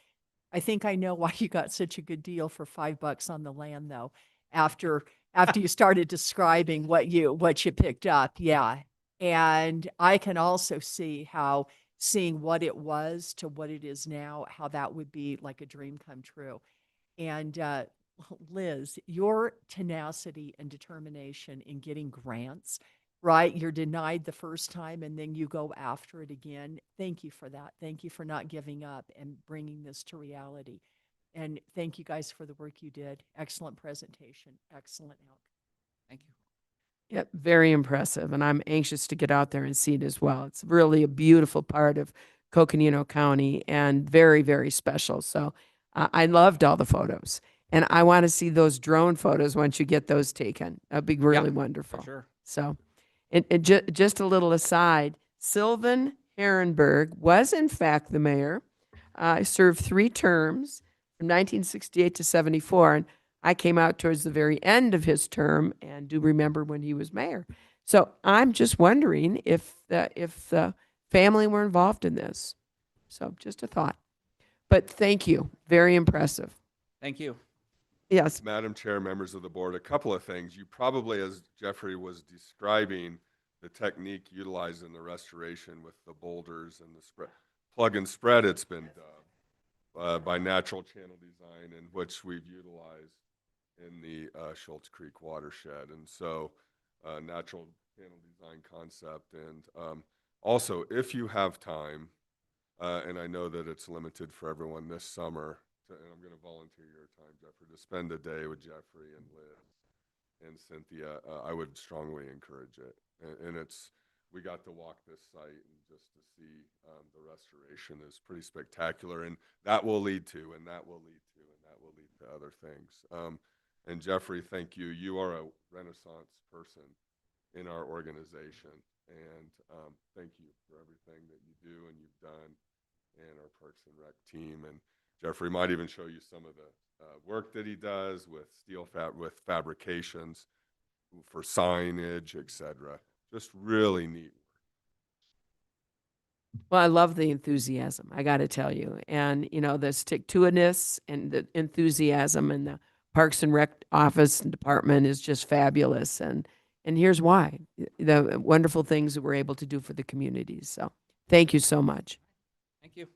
I think I know why you got such a good deal for $5 on the land, though. After you started describing what you picked up, yeah. And I can also see how seeing what it was to what it is now, how that would be like a dream come true. And Liz, your tenacity and determination in getting grants, right? You're denied the first time and then you go after it again. Thank you for that. Thank you for not giving up and bringing this to reality. And thank you guys for the work you did. Excellent presentation. Excellent outcome. Thank you. Yep, very impressive, and I'm anxious to get out there and see it as well. It's really a beautiful part of Coconino County and very, very special. So I loved all the photos, and I want to see those drone photos once you get those taken. That'd be really wonderful. For sure. So, just a little aside, Sylvan Herrenberg was in fact the mayor. I served 3 terms from 1968 to 74, and I came out towards the very end of his term and do remember when he was mayor. So I'm just wondering if the family were involved in this. So just a thought. But thank you. Very impressive. Thank you. Yes. Madam Chair, members of the board, a couple of things. You probably, as Jeffrey was describing, the technique utilized in the restoration with the boulders and the plug and spread, it's been done by Natural Channel Design, in which we've utilized in the Schultz Creek watershed. And so natural channel design concept. And also, if you have time, and I know that it's limited for everyone this summer, and I'm going to volunteer your time, Jeffrey, to spend a day with Jeffrey and Liz and Cynthia, I would strongly encourage it. And it's we got to walk this site and just to see the restoration is pretty spectacular. And that will lead to, and that will lead to, and that will lead to other things. And Jeffrey, thank you. You are a Renaissance person in our organization. And thank you for everything that you do and you've done and our Parks and Rec team. And Jeffrey might even show you some of the work that he does with with fabrications for signage, etc. Just really neat. Well, I love the enthusiasm, I got to tell you. And, you know, the stick-to-itiveness and the enthusiasm in the Parks and Rec office and department is just fabulous. And here's why, the wonderful things that we're able to do for the communities. So thank you so much. Thank you.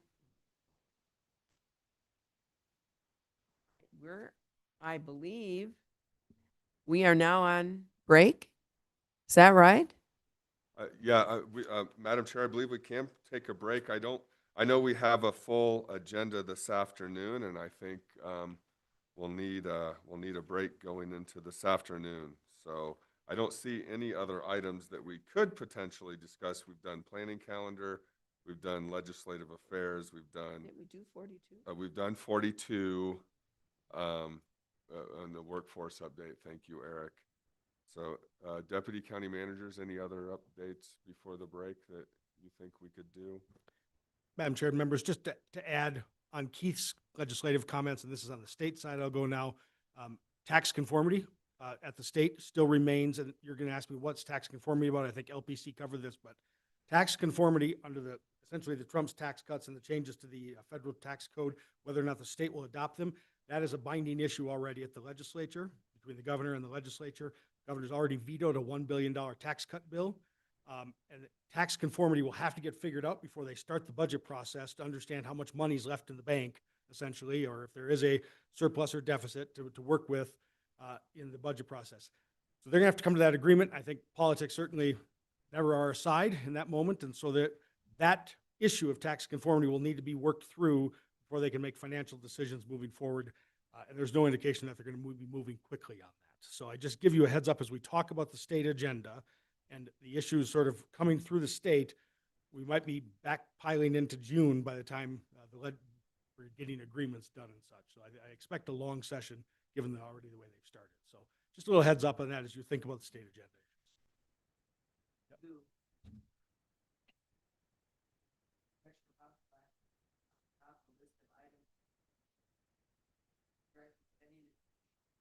I believe we are now on break. Is that right? Madam Chair, I believe we can take a break. I know we have a full agenda this afternoon, and I think we'll need a break going into this afternoon. So I don't see any other items that we could potentially discuss. We've done planning calendar, we've done legislative affairs, we've done. Did we do 42? We've done 42 on the workforce update. Thank you, Eric. So, Deputy County Managers, any other updates before the break that you think we could do? Madam Chair, members, just to add on Keith's legislative comments, and this is on the state side, I'll go now. Tax conformity at the state still remains, and you're going to ask me what's tax conformity about. I think LPC covered this, but tax conformity under essentially the Trump's tax cuts and the changes to the federal tax code, whether or not the state will adopt them, that is a binding issue already at the legislature, between the governor and the legislature. The governor's already vetoed a $1 billion tax cut bill. And tax conformity will have to get figured out before they start the budget process to understand how much money is left in the bank, essentially, or if there is a surplus or deficit to work with in the budget process. So they're gonna have to come to that agreement. I think politics certainly never are aside in that moment. And so that issue of tax conformity will need to be worked through before they can make financial decisions moving forward. And there's no indication that they're going to be moving quickly on that. So I just give you a heads up as we talk about the state agenda and the issues sort of coming through the state, we might be back piling into June by the time we're getting agreements done and such. So I expect a long session given already the way they've started. So just a little heads up on that as you think about the state agenda. Yep.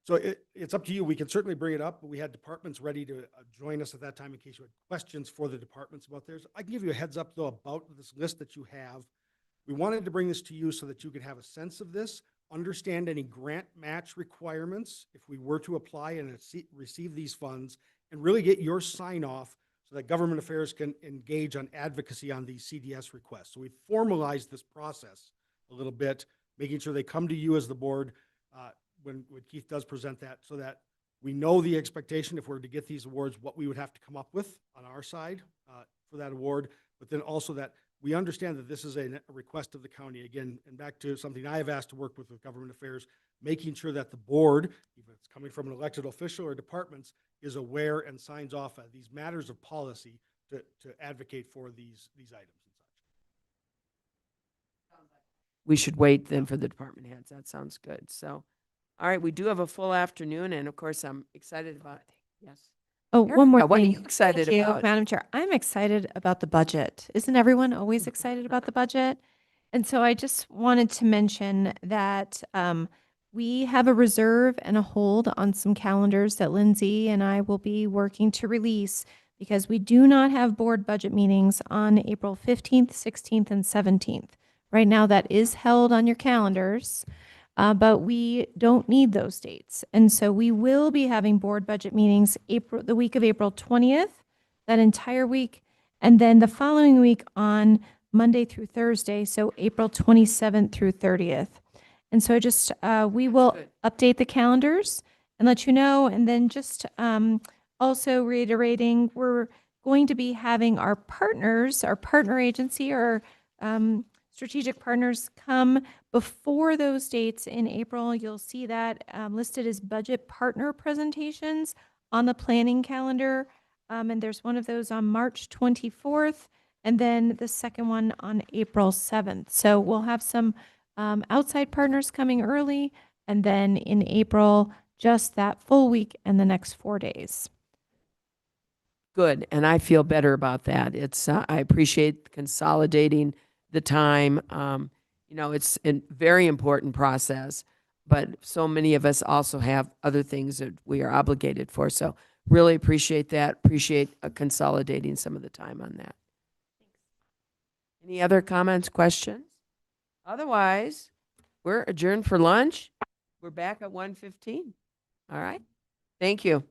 So it's up to you. We can certainly bring it up. We had departments ready to join us at that time in case you had questions for the departments about theirs. I can give you a heads up though about this list that you have. We wanted to bring this to you so that you could have a sense of this, understand any grant match requirements if we were to apply and receive these funds, and really get your sign off so that government affairs can engage on advocacy on these CDS requests. So we formalized this process a little bit, making sure they come to you as the board when Keith does present that, so that we know the expectation if we're to get these awards, what we would have to come up with on our side for that award, but then also that we understand that this is a request of the county. Again, and back to something I have asked to work with government affairs, making sure that the board, even if it's coming from an elected official or departments, is aware and signs off on these matters of policy to advocate for these items and such. We should wait then for the department heads. That sounds good. So, all right, we do have a full afternoon, and of course, I'm excited about it. Yes. Oh, one more Erica, what are thing. you excited Thank you, about? Madam Chair. I'm excited about the budget. Isn't everyone always excited about the budget? And so I just wanted to mention that we have a reserve and a hold on some calendars that Lindsay and I will be working to release because we do not have board budget meetings on April 15th, 16th, and 17th. Right now, that is held on your calendars. But we don't need those dates. And so we will be having board budget meetings the week of April 20th, that entire week, and then the following week on Monday through Thursday, so April 27th through 30th. And so just we will update the calendars and let you know. And then just also reiterating, we're going to be having our partners, our partner agency, our strategic partners come before those dates in April. You'll see that listed as budget partner presentations on the planning calendar And there's one of those on March 24th, and then the second one on April 7th. So we'll have some outside partners coming early, and then in April, just that full week and the next 4 days. Good, and I feel better about that. It's, I appreciate consolidating the time. You know, it's a very important process, but so many of us also have other things that we are obligated for. So really appreciate that, appreciate consolidating some of the time on that. Any other comments, questions? Otherwise, we're adjourned for lunch. We're back at 1:15. All right, thank you.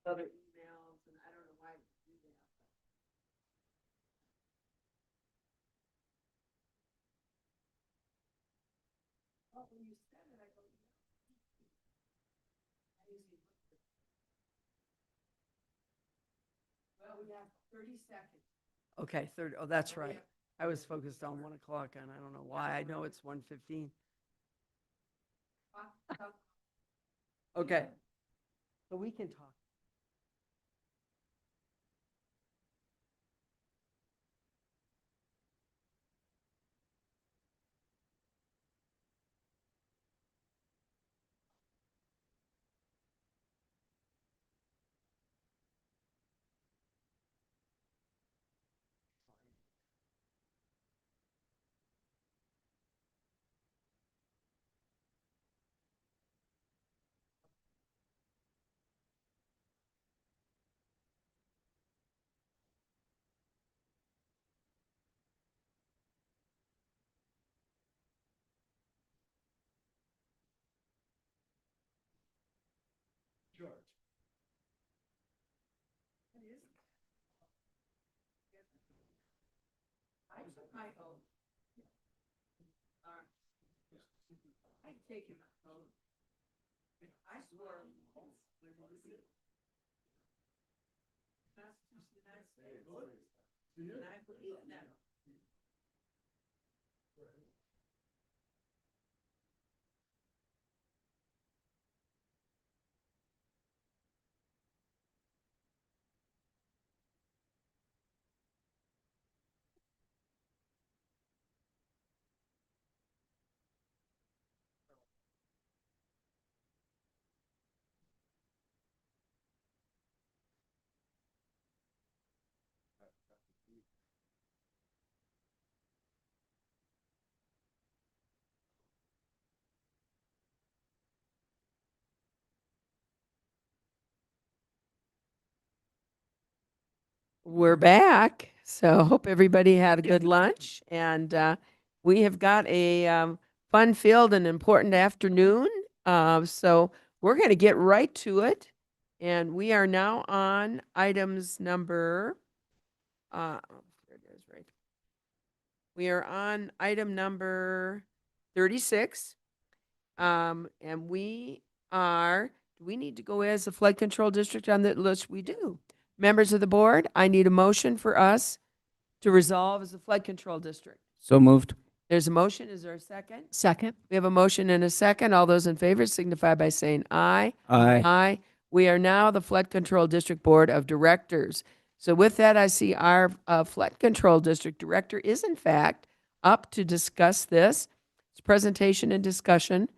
Other emails, and I don't know why we do that. Well, when you said it, I go, well, we have 30 seconds. Okay, 30, oh, that's right. I was focused on 1 o'clock, and I don't know why. I know it's 1:15. Okay, so we can talk. George. I took my oath. I take my oath. I swore. Constitution of the United States. And I believe in that. We're back. So hope everybody had a good lunch. And we have got a fun-filled and important afternoon. So we're going to get right to it. And we are now on items number, there it is, right. We are on item number 36. And we are, do we need to go as a flood control district on the list? We do. Members of the board, I need a motion for us to resolve as a flood control district. So moved. There's a motion. Is there a second? Second. We have a motion and a second. All those in favor signify by saying aye. Aye. Aye. We are now the Flood Control District Board of Directors. So with that, I see our Flood Control District Director is in fact up to discuss this. It's presentation and discussion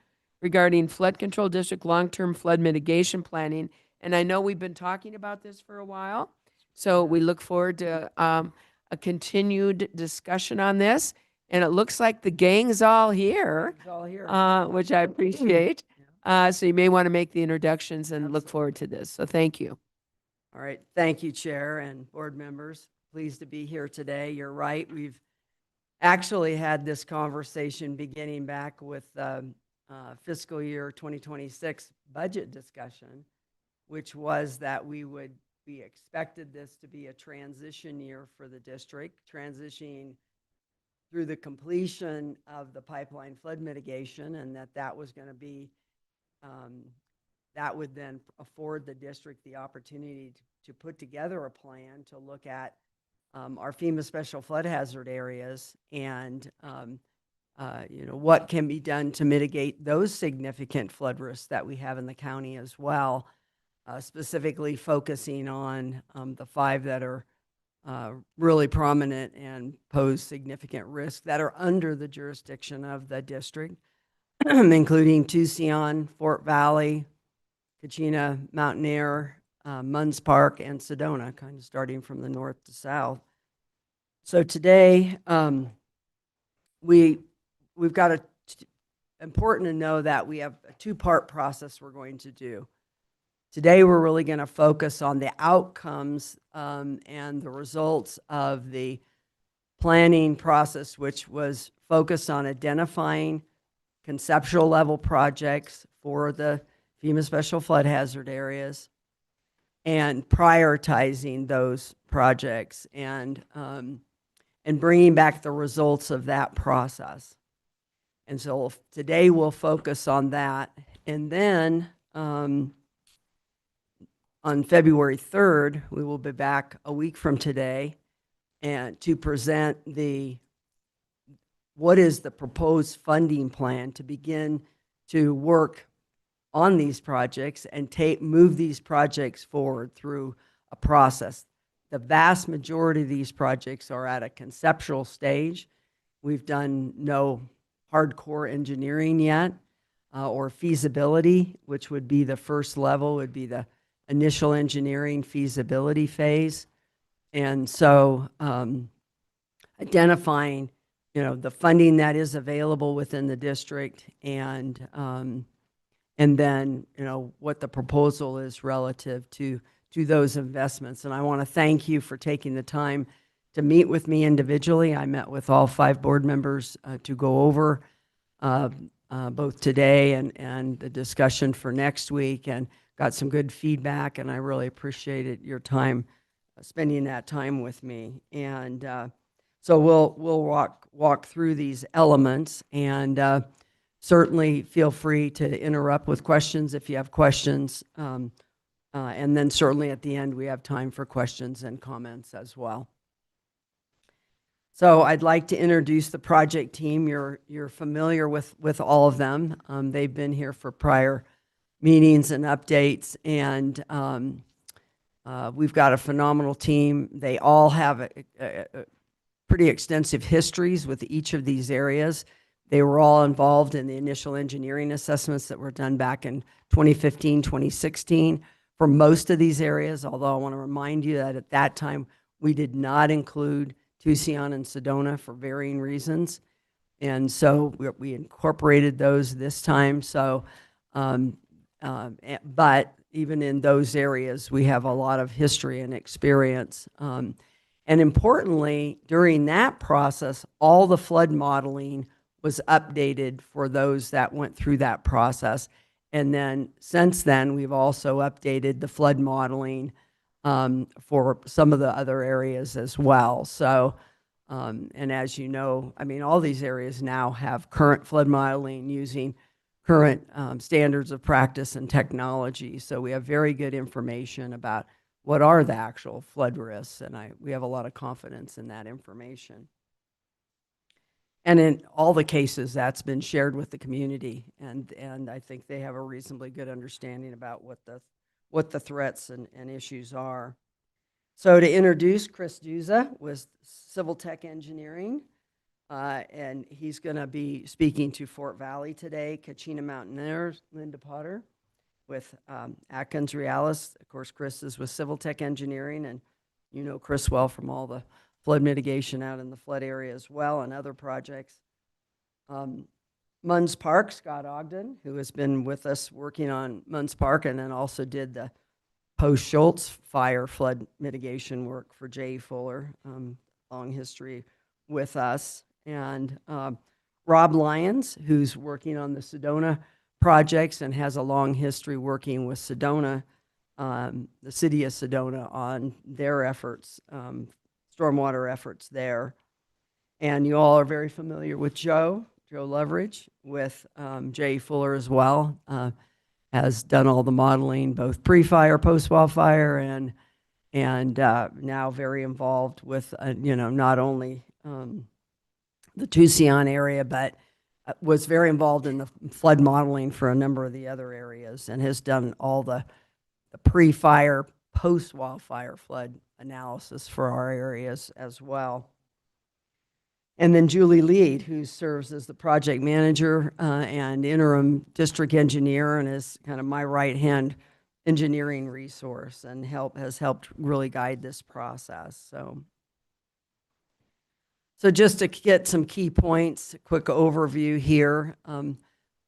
regarding Flood Control District long-term flood mitigation planning. And I know we've been talking about this for a while. So we look forward to a continued discussion on this. And it looks like the gang's all here, which I appreciate. So you may want to make the introductions and look forward to this. So thank you. All right. Thank you, Chair and board members. Pleased to be here today. You're right. We've actually had this conversation beginning back with fiscal year 2026 budget discussion, which was that we expected this to be a transition year for the district, transitioning through the completion of the pipeline flood mitigation, and that was going to be, that would then afford the district the opportunity to put together a plan to look at our FEMA special flood hazard areas and, what can be done to mitigate those significant flood risks that we have in the county as well, specifically focusing on the 5 that are really prominent and pose significant risk that are under the jurisdiction of the district, including Tucson, Fort Valley, Kachina, Mountaineer, Munns Park, and Sedona, kind of starting from the north to south. So today, we've got important to know that we have a 2-part process we're going to do. Today, we're really going to focus on the outcomes and the results of the planning process, which was focused on identifying conceptual level projects for the FEMA special flood hazard areas and prioritizing those projects and bringing back the results of that process. And so today we'll focus on that. And then on February 3rd, we will be back a week from today and to present what is the proposed funding plan to begin to work on these projects and move these projects forward through a process. The vast majority of these projects are at a conceptual stage. We've done no hardcore engineering yet, or feasibility, which would be the first level, would be the initial engineering feasibility phase. And so identifying, the funding that is available within the district and then, what the proposal is relative to those investments. And I want to thank you for taking the time to meet with me individually. I met with all 5 board members to go over both today and the discussion for next week, and got some good feedback, and I really appreciated your time, spending that time with me. And so we'll walk through these elements, and certainly feel free to interrupt with questions if you have questions. And then certainly at the end, we have time for questions and comments as well. So I'd like to introduce the project team. You're familiar with all of them. They've been here for prior meetings and updates, and we've got a phenomenal team. They all have pretty extensive histories with each of these areas. They were all involved in the initial engineering assessments that were done back in 2015, 2016 for most of these areas, although I want to remind you that at that time we did not include Tucson and Sedona for varying reasons. And so we incorporated those this time. So, but even in those areas, we have a lot of history and experience. And importantly, during that process, all the flood modeling was updated for those that went through that process. And then since then, we've also updated the flood modeling for some of the other areas as well. So, and as you know, I mean, all these areas now have current flood modeling using current standards of practice and technology. So we have very good information about what are the actual flood risks, and we have a lot of confidence in that information. And in all the cases, that's been shared with the community, and I think they have a reasonably good understanding about what the threats and issues are. So to introduce Chris Duza with Civil Tech Engineering, and he's going to be speaking to Fort Valley today. Kachina Mountaineers, Linda Potter with Atkins Realis. Of course, Chris is with Civil Tech Engineering, and you know Chris well from all the flood mitigation out in the flood area as well and other projects. Munns Park, Scott Ogden, who has been with us working on Munns Park and then also did the post-Schultz fire flood mitigation work for Jay Fuller, long history with us. And Rob Lyons, who's working on the Sedona projects and has a long history working with Sedona, the city of Sedona, on their efforts, stormwater efforts there. And you all are very familiar with Joe Loveridge with Jay Fuller as well, has done all the modeling, both pre-fire, post-wildfire, and now very involved with, not only the Tucson area, but was very involved in the flood modeling for a number of the other areas and has done all the pre-fire, post-wildfire flood analysis for our areas as well. And then Julie Lead, who serves as the project manager and interim district engineer and is kind of my right-hand engineering resource and has helped really guide this process. So just to get some key points, a quick overview here.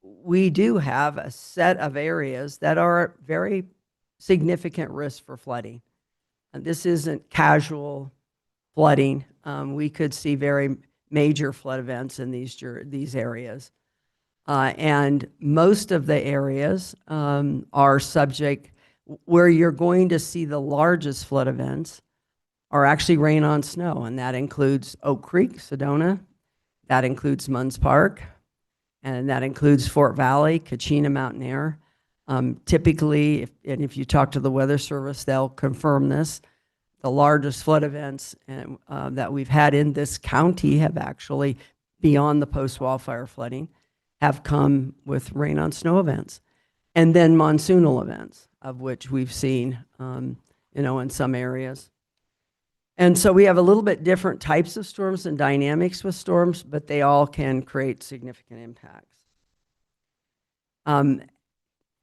We do have a set of areas that are very significant risk for flooding. And this isn't casual flooding. We could see very major flood events in these areas. And most of the areas are subject, where you're going to see the largest flood events are actually rain on snow, and that includes Oak Creek, Sedona, that includes Munns Park, and that includes Fort Valley, Kachina Mountain Air. Typically, if you talk to the Weather Service, they'll confirm this. The largest flood events that we've had in this county have actually, beyond the post-wildfire flooding, have come with rain on snow events. And then monsoonal events, of which we've seen, in some areas. And so we have a little bit different types of storms and dynamics with storms, but they all can create significant impacts.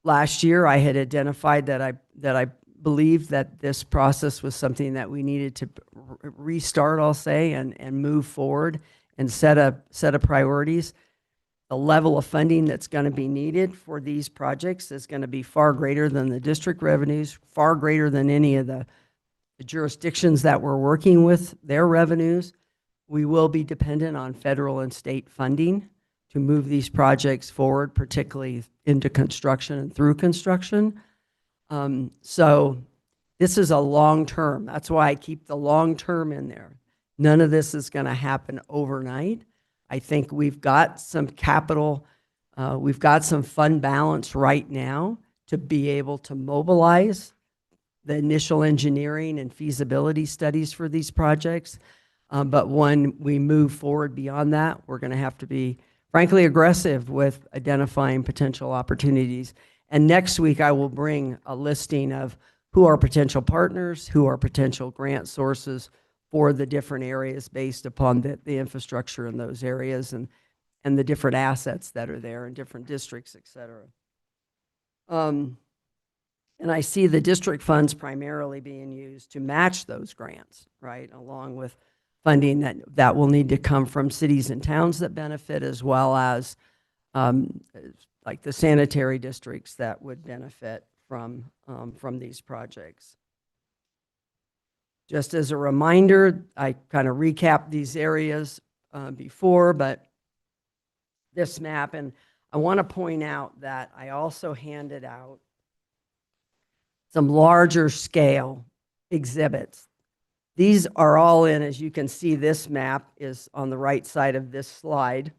Last year, I had identified that I believed that this process was something that we needed to restart, I'll say, and move forward and set a priorities. The level of funding that's going to be needed for these projects is going to be far greater than the district revenues, far greater than any of the jurisdictions that we're working with, their revenues. We will be dependent on federal and state funding to move these projects forward, particularly into construction and through construction. So this is a long term. That's why I keep the long term in there. None of this is going to happen overnight. I think we've got some capital, we've got some fund balance right now to be able to mobilize the initial engineering and feasibility studies for these projects. But when we move forward beyond that, we're going to have to be, frankly, aggressive with identifying potential opportunities. And next week, I will bring a listing of who are potential partners, who are potential grant sources for the different areas based upon the infrastructure in those areas and the different assets that are there in different districts, et cetera. And I see the district funds primarily being used to match those grants, right, along with funding that will need to come from cities and towns that benefit, as well as like the sanitary districts that would benefit from these projects. Just as a reminder, I kind of recapped these areas before, but this map, and I want to point out that I also handed out some larger scale exhibits. These are all in, as you can see, this map is on the right side of this slide,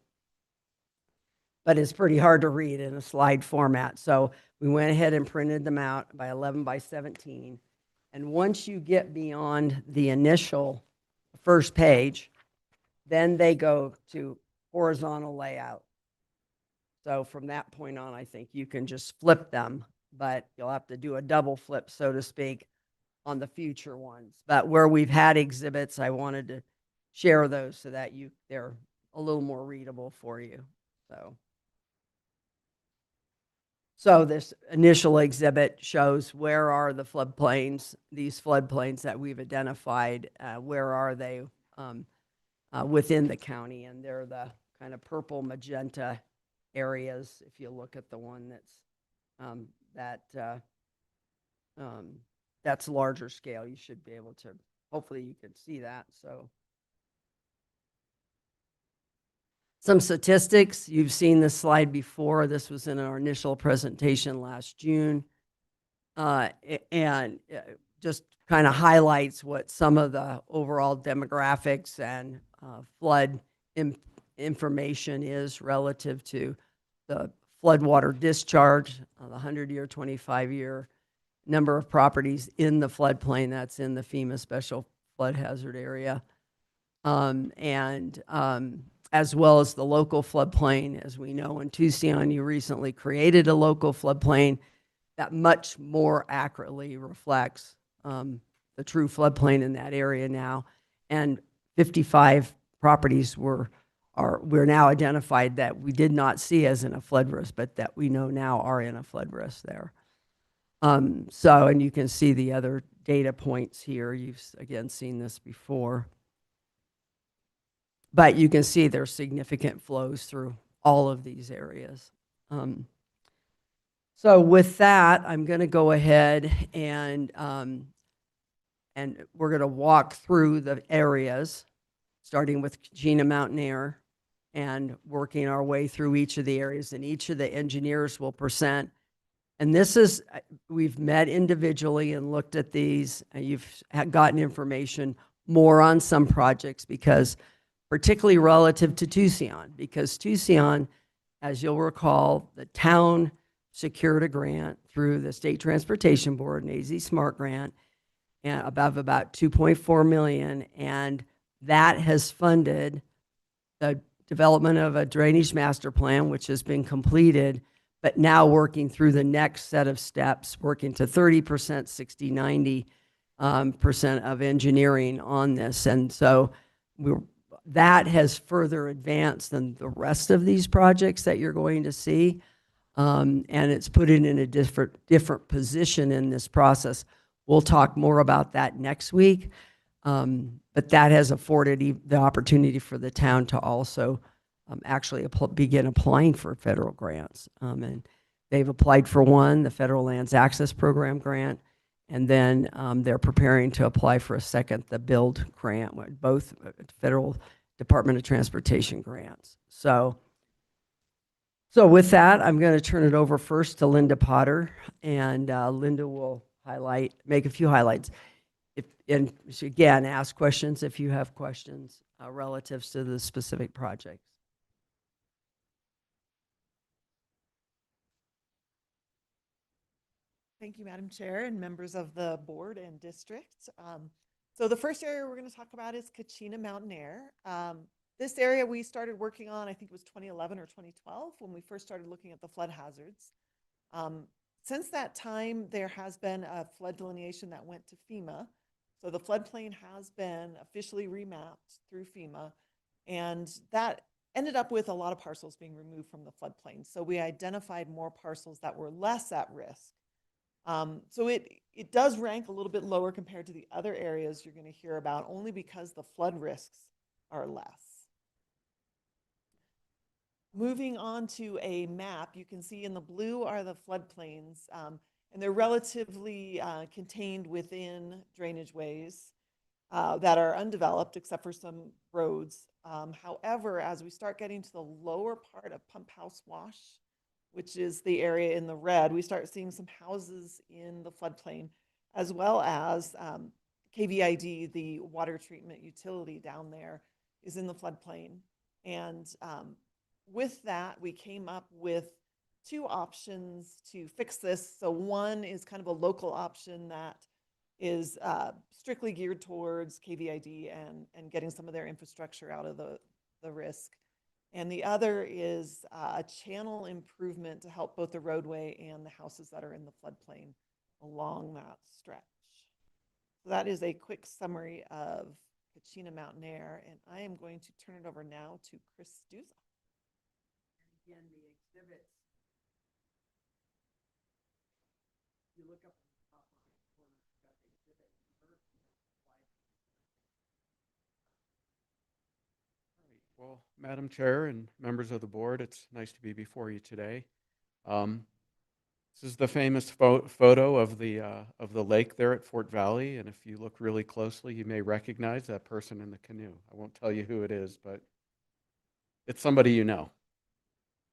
but it's pretty hard to read in a slide format. So we went ahead and printed them out by 11 by 17. And once you get beyond the initial first page, then they go to horizontal layout. So from that point on, I think you can just flip them, but you'll have to do a double flip, so to speak, on the future ones. But where we've had exhibits, I wanted to share those so that they're a little more readable for you. So this initial exhibit shows where are the floodplains, these floodplains that we've identified, where are they within the county, and they're the kind of purple magenta areas. If you look at the one that's larger scale, you should be able to, hopefully you can see that. So some statistics, you've seen this slide before. This was in our initial presentation last June. And just kind of highlights what some of the overall demographics and flood information is relative to the floodwater discharge, the 100-year, 25-year number of properties in the floodplain that's in the FEMA special flood hazard area. As well as the local floodplain. As we know, in Tucson, you recently created a local floodplain that much more accurately reflects the true floodplain in that area now. And 55 properties we're now identified that we did not see as in a flood risk, but that we know now are in a flood risk there. And you can see the other data points here. You've again seen this before. But you can see there's significant flows through all of these areas. So with that, I'm going to go ahead and we're going to walk through the areas, starting with Kachina Mountain Air and working our way through each of the areas, and each of the engineers will present. And this is, we've met individually and looked at these, and you've gotten information more on some projects, because particularly relative to Tucson, because Tucson, as you'll recall, the town secured a grant through the State Transportation Board, an AZ Smart grant, and above about 2.4 million, and that has funded the development of a drainage master plan, which has been completed, but now working through the next set of steps, working to 30%, 60, 90% of engineering on this. And so that has further advanced than the rest of these projects that you're going to see. And it's put it in a different position in this process. We'll talk more about that next week. But that has afforded the opportunity for the town to also actually begin applying for federal grants. And they've applied for one, the Federal Lands Access Program grant, and then they're preparing to apply for a second, the BUILD grant, both Federal Department of Transportation grants. So with that, I'm going to turn it over first to Linda Potter, and Linda will make a few highlights. And again, ask questions if you have questions relatives to the specific projects. Thank you, Madam Chair and members of the board and district. So the first area we're going to talk about is Kachina Mountain Air. This area we started working on, I think it was 2011 or 2012, when we first started looking at the flood hazards. Since that time, there has been a flood delineation that went to FEMA. So the floodplain has been officially remapped through FEMA, and that ended up with a lot of parcels being removed from the floodplain. So we identified more parcels that were less at risk. So it does rank a little bit lower compared to the other areas you're going to hear about, only because the flood risks are less. Moving on to a map, you can see in the blue are the floodplains, and they're relatively contained within drainage ways that are undeveloped except for some roads. However, as we start getting to the lower part of Pump House Wash, which is the area in the red, we start seeing some houses in the floodplain, as well as KVID, the water treatment utility down there, is in the floodplain. And with that, we came up with two options to fix this. So one is kind of a local option that is strictly geared towards KVID and getting some of their infrastructure out of the risk. And the other is a channel improvement to help both the roadway and the houses that are in the floodplain along that stretch. So that is a quick summary of Kachina Mountain Air, and I am going to turn it over now to Chris Stuza. Again, the exhibits, you look up at the top right corner, you've got the exhibit number. Well, Madam Chair and members of the board, it's nice to be before you today. This is the famous photo of the lake there at Fort Valley, and if you look really closely, you may recognize that person in the canoe. I won't tell you who it is, but it's somebody you know,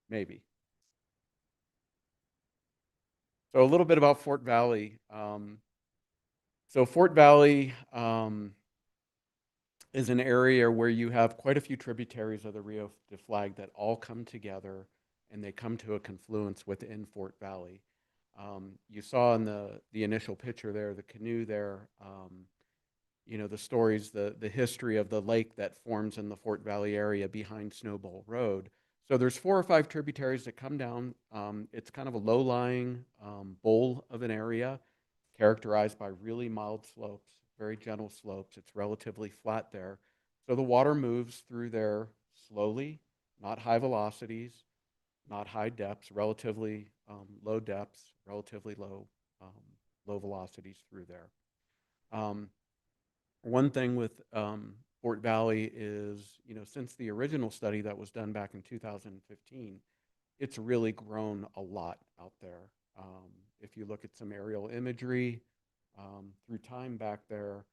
maybe. So a little bit about Fort Valley. So Fort Valley is an area where you have quite a few tributaries of the Rio de Flag that all come together, and they come to a confluence within Fort Valley. You saw in the initial picture there, the canoe there, you know, the stories, the history of the lake that forms in the Fort Valley area behind Snowball Road. So there's 4 or 5 tributaries that come down. It's kind of a low-lying bowl of an area characterized by really mild slopes, very gentle slopes. It's relatively flat there. So the water moves through there slowly, not high velocities, not high depths, relatively low depths, relatively low velocities through there. One thing with Fort Valley is, you know, since the original study that was done back in 2015, it's really grown a lot out there. If you look at some aerial imagery through time back there,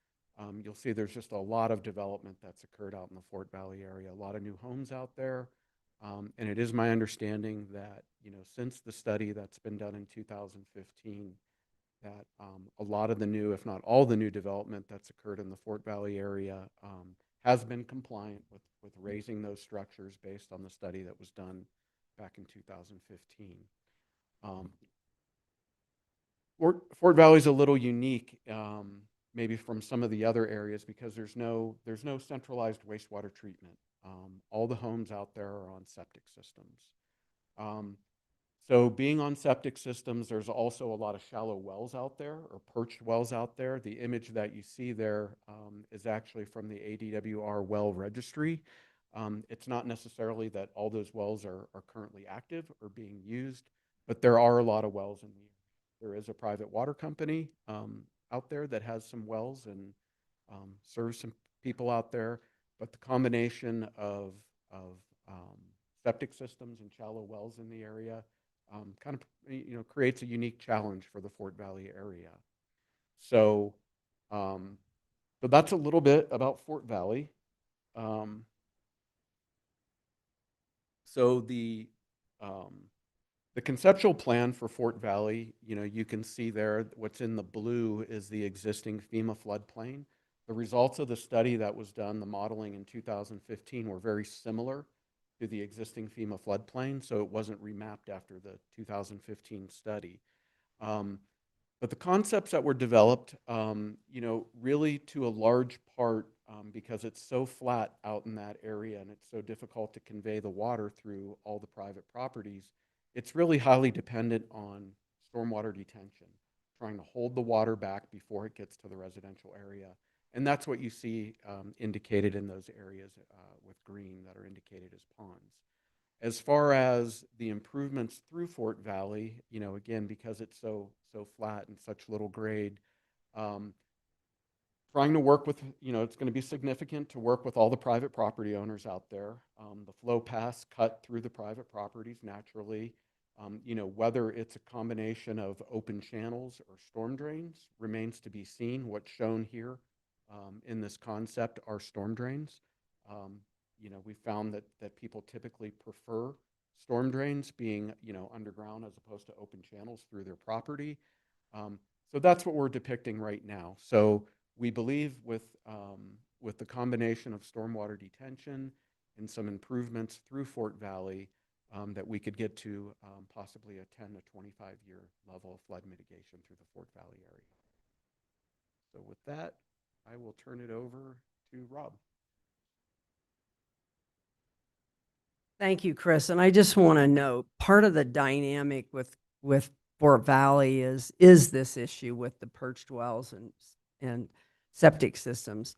You'll see there's just a lot of development that's occurred out in the Fort Valley area, a lot of new homes out there. And it is my understanding that, since the study that's been done in 2015, that a lot of the new, if not all the new development that's occurred in the Fort Valley area has been compliant with raising those structures based on the study that was done back in 2015. Fort Valley is a little unique, maybe from some of the other areas, because there's no centralized wastewater treatment. All the homes out there are on septic systems. So being on septic systems, there's also a lot of shallow wells out there, or perched wells out there. The image that you see there is actually from the ADWR well registry. It's not necessarily that all those wells are currently active or being used, but there are a lot of wells in the area. There is a private water company out there that has some wells and serves some people out there, but the combination of septic systems and shallow wells in the area kind of creates a unique challenge for the Fort Valley area. So, so that's a little bit about Fort Valley. So the conceptual plan for Fort Valley, you can see there, what's in the blue is the existing FEMA floodplain. The results of the study that was done, the modeling in 2015, were very similar to the existing FEMA floodplain, so it wasn't remapped after the 2015 study. But the concepts that were developed, really to a large part, because it's so flat out in that area and it's so difficult to convey the water through all the private properties, it's really highly dependent on stormwater detention, trying to hold the water back before it gets to the residential area. And that's what you see indicated in those areas with green that are indicated as ponds. As far as the improvements through Fort Valley, again, because it's so flat and such little grade, trying to work with, it's going to be significant to work with all the private property owners out there. The flow paths cut through the private properties naturally. Whether it's a combination of open channels or storm drains remains to be seen. What's shown here in this concept are storm drains. We found that people typically prefer storm drains being, underground as opposed to open channels through their property. So that's what we're depicting right now. So we believe with the combination of stormwater detention and some improvements through Fort Valley, that we could get to possibly a 10 to 25-year level of flood mitigation through the Fort Valley area. So with that, I will turn it over to Rob. Thank you, Chris. And I just want to note, part of the dynamic with Fort Valley is this issue with the perched wells and septic systems.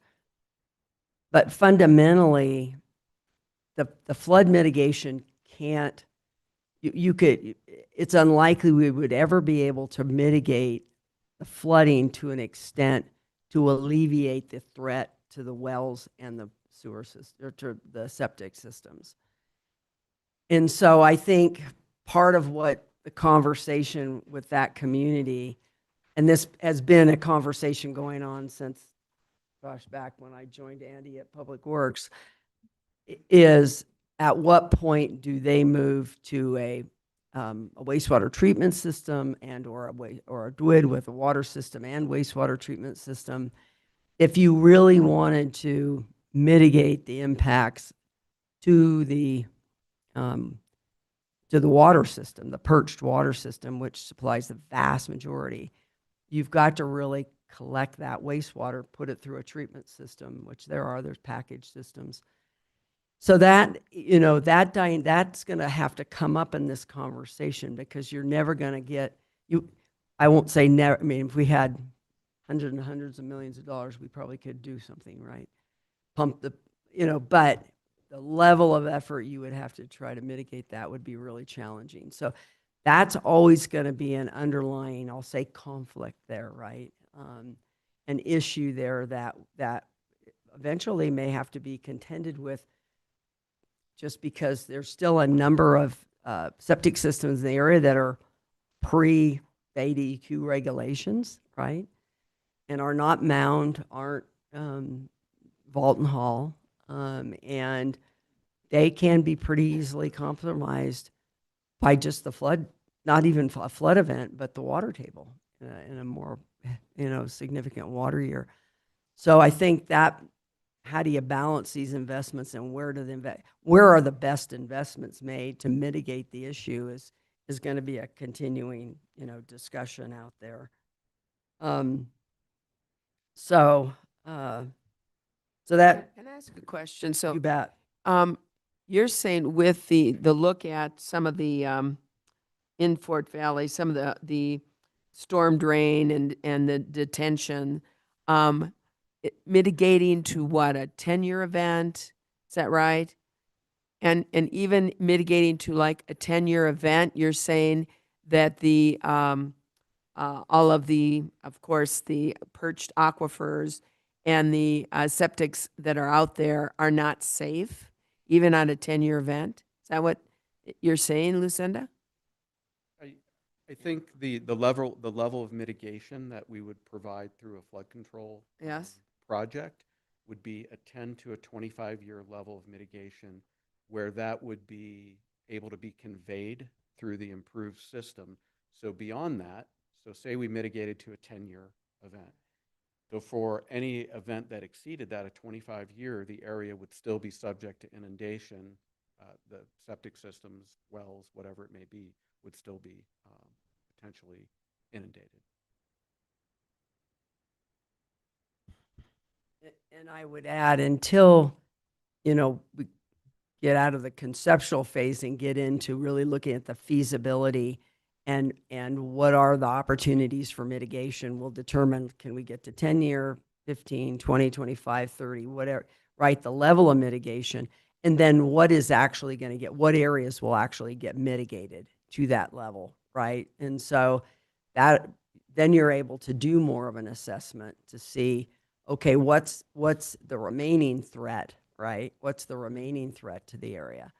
But fundamentally, the flood mitigation can't, it's unlikely we would ever be able to mitigate the flooding to an extent to alleviate the threat to the wells and the sewer system, or to the septic systems. And so I think part of what the conversation with that community, and this has been a conversation going on since, gosh, back when I joined Andy at Public Works, is at what point do they move to a wastewater treatment system or a DWID with a water system and wastewater treatment system, if you really wanted to mitigate the impacts to the water system, the perched water system, which supplies the vast majority. You've got to really collect that wastewater, put it through a treatment system, which there's package systems. So that, that's going to have to come up in this conversation, because you're never going to get, I won't say never, I mean, if we had hundreds and hundreds of millions of dollars, we probably could do something, right? Pump the, but the level of effort you would have to try to mitigate that would be really challenging. So that's always going to be an underlying, I'll say, conflict there, right? An issue there that eventually may have to be contended with, just because there's still a number of septic systems in the area that are pre-ADQ regulations, right? And are not mound, aren't Vaulton Hall, and they can be pretty easily compromised by just the flood, not even a flood event, but the water table in a more, significant water year. So I think that, how do you balance these investments and where are the best investments made to mitigate the issue is going to be a continuing, discussion out there. So that, Can I ask a question? So, you bet. you're saying with the look at some of the, in Fort Valley, some of the storm drain and the detention, mitigating to what, a 10-year event? Is that right? And even mitigating to like a 10-year event, you're saying that the, all of the, of course, the perched aquifers and the septics that are out there are not safe, even on a 10-year event? Is that what you're saying, Lucinda? I think the level of mitigation that we would provide through a flood control Yes. project would be a 10 to a 25-year level of mitigation, where that would be able to be conveyed through the improved system. So beyond that, so say we mitigated to a 10-year event. So for any event that exceeded that, a 25-year, the area would still be subject to inundation. The septic systems, wells, whatever it may be, would still be potentially inundated. And I would add, until, we get out of the conceptual phase and get into really looking at the feasibility and what are the opportunities for mitigation, will determine, can we get to 10-year, 15, 20, 25, 30, whatever, right? The level of mitigation. And then what is actually going to what areas will actually get mitigated to that level, right? And so then you're able to do more of an assessment to see, okay, what's the remaining threat, right? What's the remaining threat to the area?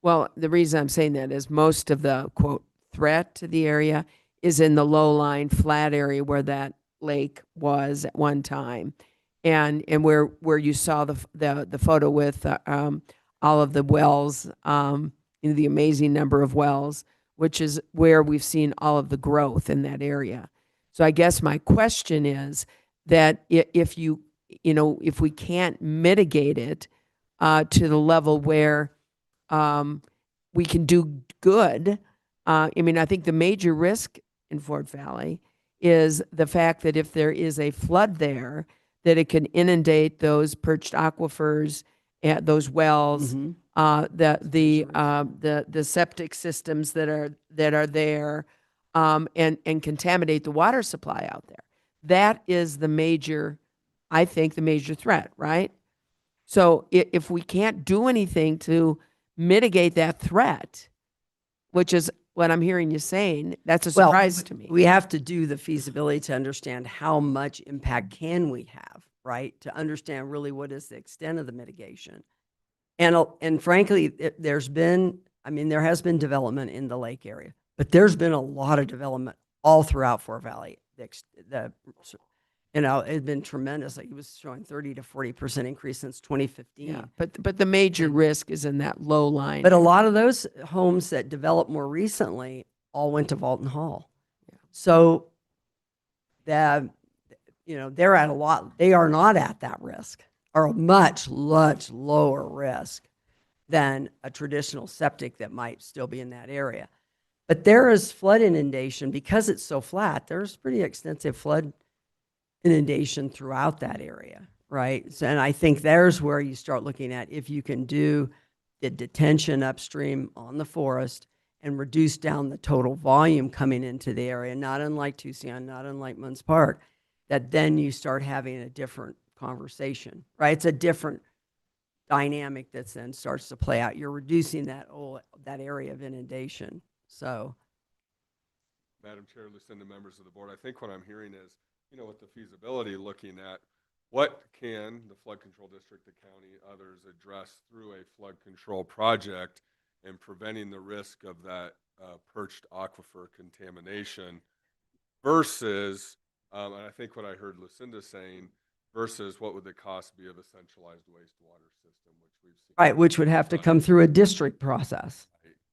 Well, the reason I'm saying that is most of the, quote, threat to the area is in the low-lying flat area where that lake was at one time. And where you saw the photo with all of the wells, the amazing number of wells, which is where we've seen all of the growth in that area. So I guess my question is that if we can't mitigate it to the level where we can do good. I think the major risk in Fort Valley is the fact that if there is a flood there, that it can inundate those perched aquifers, those wells, the septic systems that are there, and contaminate the water supply out there. That is I think the major threat, right? So if we can't do anything to mitigate that threat, which is what I'm hearing you saying, that's a surprise to me. We have to do the feasibility to understand how much impact can we have, right? To understand really what is the extent of the mitigation. And frankly, there has been development in the lake area, but there's been a lot of development all throughout Fort Valley. It's been tremendous. Like, it was showing 30 to 40% increase since 2015. Yeah, but the major risk is in that low line. But a lot of those homes that developed more recently all went to Vaulton Hall. Yeah. So they're at they are not at that risk, or a much lower risk than a traditional septic that might still be in that area. But there is flood inundation because it's so flat. There's pretty extensive flood inundation throughout that area, right? So, and I think there's where you start looking at if you can do the detention upstream on the forest and reduce down the total volume coming into the area, not unlike Tucson, not unlike Munns Park, that then you start having a different conversation, right? It's a different dynamic that then starts to play out. You're reducing that area of inundation. So, Madam Chair, Lucinda, members of the board, I think what I'm hearing is, with the feasibility, looking at what can the flood control district, the county, others address through a flood control project and preventing the risk of that perched aquifer contamination versus, and I think what I heard Lucinda saying, versus what would the cost be of a centralized wastewater system, which we've seen. Right, which would have to come through a district process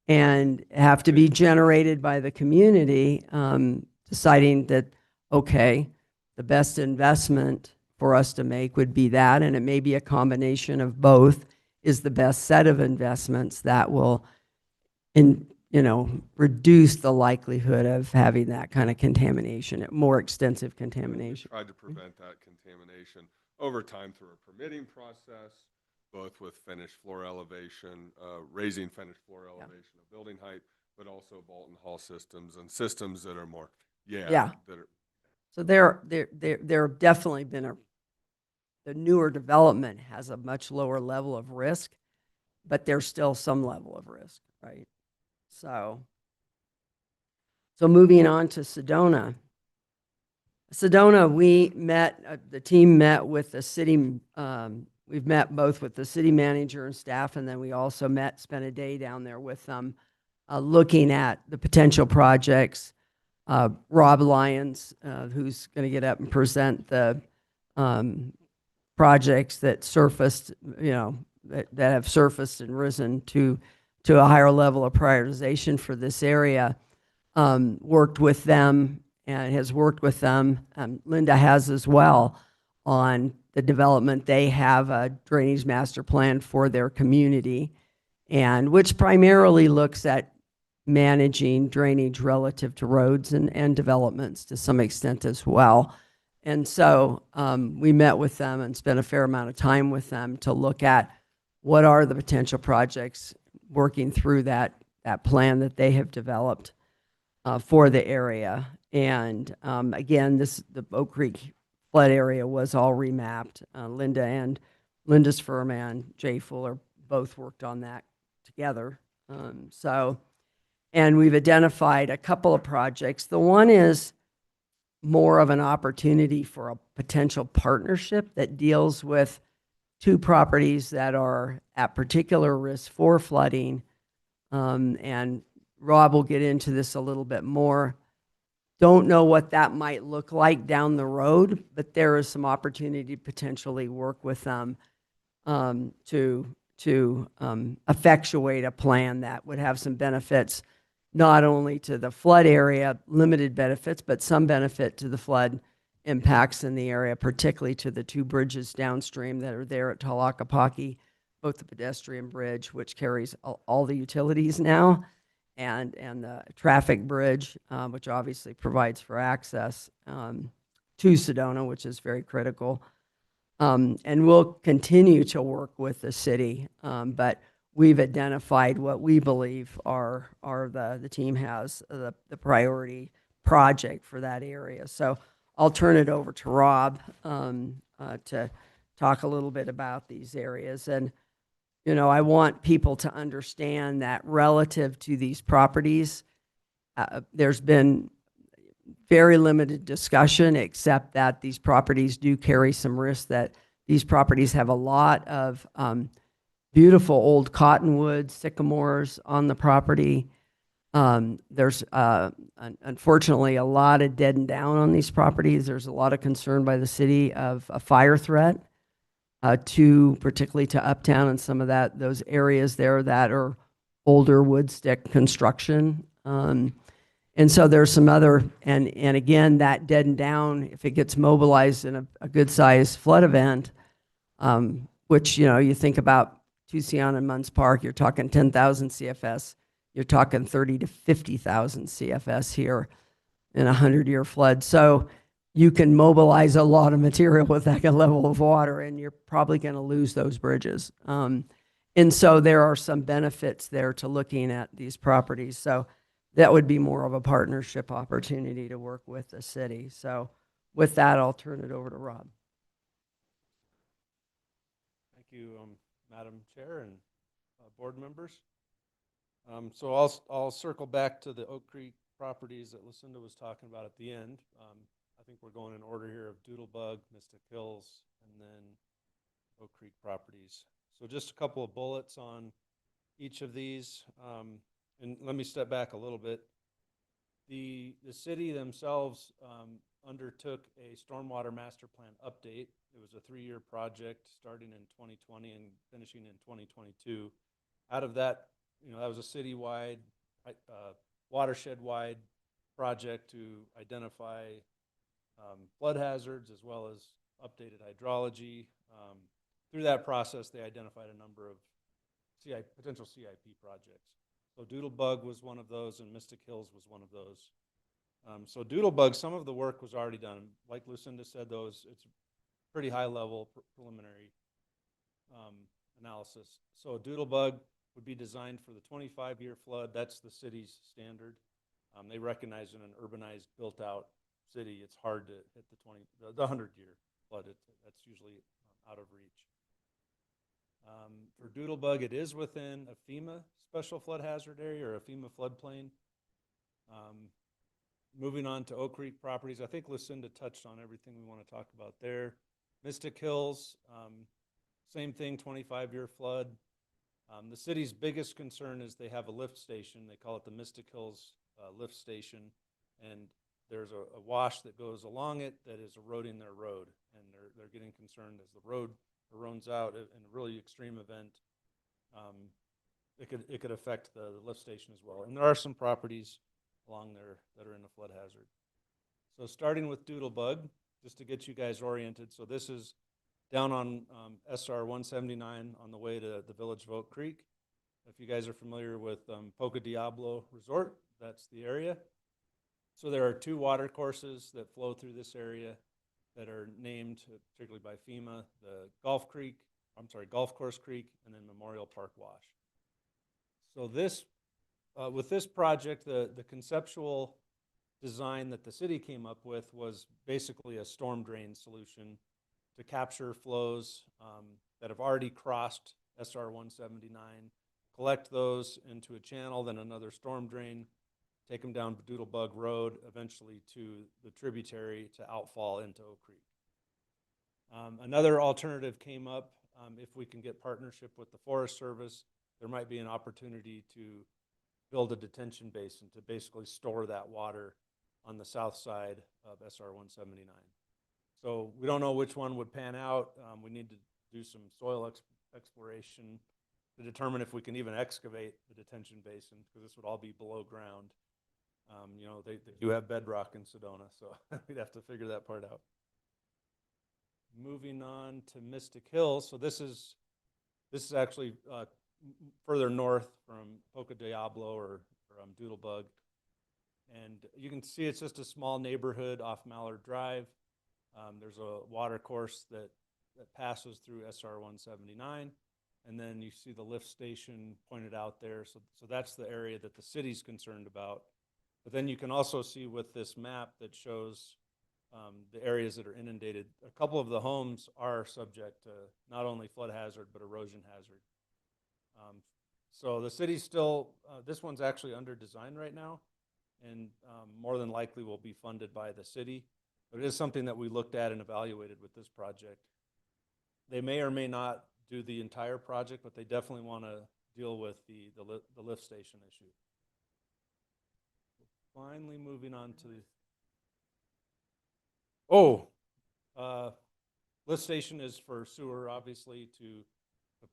and have to be generated by the community, deciding that, okay, the best investment for us to make would be that, and it may be a combination of both, is the best set of investments that will, reduce the likelihood of having that kind of contamination, more extensive contamination. We tried to prevent that contamination over time through a permitting process, both with finished floor elevation, raising finished floor elevation of building height, but also Bolton Hall systems and systems that are more, Yeah. that are, So there have definitely been the newer development has a much lower level of risk, but there's still some level of risk, right? So moving on to Sedona. Sedona, the team met with the city, we've met both with the city manager and staff, and then we also spent a day down there with them, looking at the potential projects. Rob Lyons, who's going to get up and present the projects that surfaced, that have surfaced and risen to a higher level of prioritization for this area, worked with them and has worked with them. Linda has as well on the development. They have a drainage master plan for their community, and which primarily looks at managing drainage relative to roads and developments to some extent as well. And so we met with them and spent a fair amount of time with them to look at what are the potential projects working through that plan that they have developed for the area. And again, the Oak Creek flood area was all remapped. Linda's firm and Jay Fuller both worked on that together. And we've identified a couple of projects. The one is more of an opportunity for a potential partnership that deals with two properties that are at particular risk for flooding. And Rob will get into this a little bit more. Don't know what that might look like down the road, but there is some opportunity to potentially work with them to effectuate a plan that would have some benefits, not only to the flood area, limited benefits, but some benefit to the flood impacts in the area, particularly to the two bridges downstream that are there at Talakapaki, both the pedestrian bridge, which carries all the utilities now, and the traffic bridge, which obviously provides for access to Sedona, which is very critical. And we'll continue to work with the city, but we've identified what we believe the team has the priority project for that area. So I'll turn it over to Rob to talk a little bit about these areas. And I want people to understand that relative to these properties, there's been very limited discussion, except that these properties do carry some risk, that these properties have a lot of beautiful old cottonwoods, sycamores on the property. There's unfortunately a lot of dead and down on these properties. There's a lot of concern by the city of a fire threat, particularly to Uptown and some of those areas there that are older wood stick construction. And so there's some other, and again, that dead and down, if it gets mobilized in a good sized flood event, which, you think about Tucson and Munns Park, you're talking 10,000 CFS, you're talking 30 to 50,000 CFS here in a 100-year flood. So you can mobilize a lot of material with that level of water, and you're probably going to lose those bridges. And so there are some benefits there to looking at these properties. So that would be more of a partnership opportunity to work with the city. So with that, I'll turn it over to Rob. Thank you, Madam Chair and board members. So I'll circle back to the Oak Creek properties that Lucinda was talking about at the end. I think we're going in order here of Doodlebug, Mystic Hills, and then Oak Creek properties. So just a couple of bullets on each of these. And let me step back a little bit. The city themselves undertook a stormwater master plan update. It was a 3-year project starting in 2020 and finishing in 2022. Out of that, that was a citywide, watershed-wide project to identify flood hazards as well as updated hydrology. Through that process, they identified a number of potential CIP projects. So Doodlebug was one of those, and Mystic Hills was one of those. So Doodlebug, some of the work was already done. Like Lucinda said, it's pretty high level preliminary analysis. So Doodlebug would be designed for the 25-year flood. That's the city's standard. They recognize in an urbanized, built-out city, it's hard to hit the 100-year flood. That's usually out of reach. For Doodlebug, it is within a FEMA special flood hazard area or a FEMA floodplain. Moving on to Oak Creek properties, I think Lucinda touched on everything we want to talk about there. Mystic Hills, same thing, 25-year flood. The city's biggest concern is they have a lift station. They call it the Mystic Hills lift station, and there's a wash that goes along it that is eroding their road, and they're getting concerned as the road erodes out in a really extreme event. It could affect the lift station as well. And there are some properties along there that are in a flood hazard. So starting with Doodlebug, just to get you guys oriented. So this is down on SR 179 on the way to the village of Oak Creek. If you guys are familiar with Poca Diablo Resort, that's the area. So there are 2 water courses that flow through this area that are named, particularly by FEMA, the Golf Course Creek, and then Memorial Park Wash. So this, with this project, the conceptual design that the city came up with was basically a storm drain solution to capture flows that have already crossed SR 179, collect those into a channel, then another storm drain, take them down Doodlebug Road, eventually to the tributary to outfall into Oak Creek. Another alternative came up. If we can get partnership with the Forest Service, there might be an opportunity to build a detention basin to basically store that water on the south side of SR 179. So we don't know which one would pan out. We need to do some soil exploration to determine if we can even excavate the detention basin, because this would all be below ground. They do have bedrock in Sedona, so we'd have to figure that part out. Moving on to Mystic Hills. So this is actually further north from Poca Diablo or Doodlebug. And you can see it's just a small neighborhood off Mallard Drive. There's a water course that passes through SR 179. And then you see the lift station pointed out there. So that's the area that the city's concerned about. But then you can also see with this map that shows the areas that are inundated, a couple of the homes are subject to not only flood hazard, but erosion hazard. So the city's still, this one's actually under design right now, and more than likely will be funded by the city. But it is something that we looked at and evaluated with this project. They may or may not do the entire project, but they definitely want to deal with the lift station issue. Finally, moving on to the lift station is for sewer, obviously, to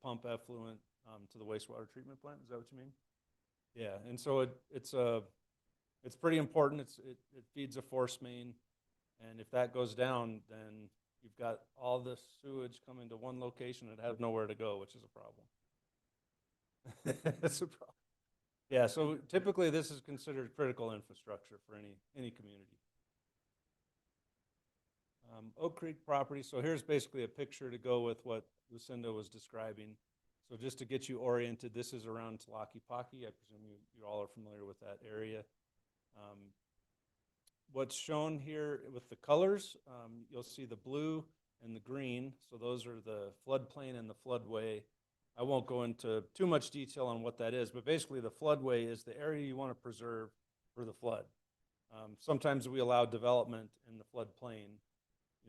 pump effluent to the wastewater treatment plant. Is that what you mean? Yeah, and so it's pretty important. It feeds a force main, and if that goes down, then you've got all this sewage coming to one location and it has nowhere to go, which is a problem. It's a problem. Yeah, so typically this is considered critical infrastructure for any community. Oak Creek property, so here's basically a picture to go with what Lucinda was describing. So just to get you oriented, this is around Tlaquepaque. I presume you all are familiar with that area. What's shown here with the colors, you'll see the blue and the green. So those are the floodplain and the floodway. I won't go into too much detail on what that is, but basically the floodway is the area you want to preserve for the flood. Sometimes we allow development in the floodplain,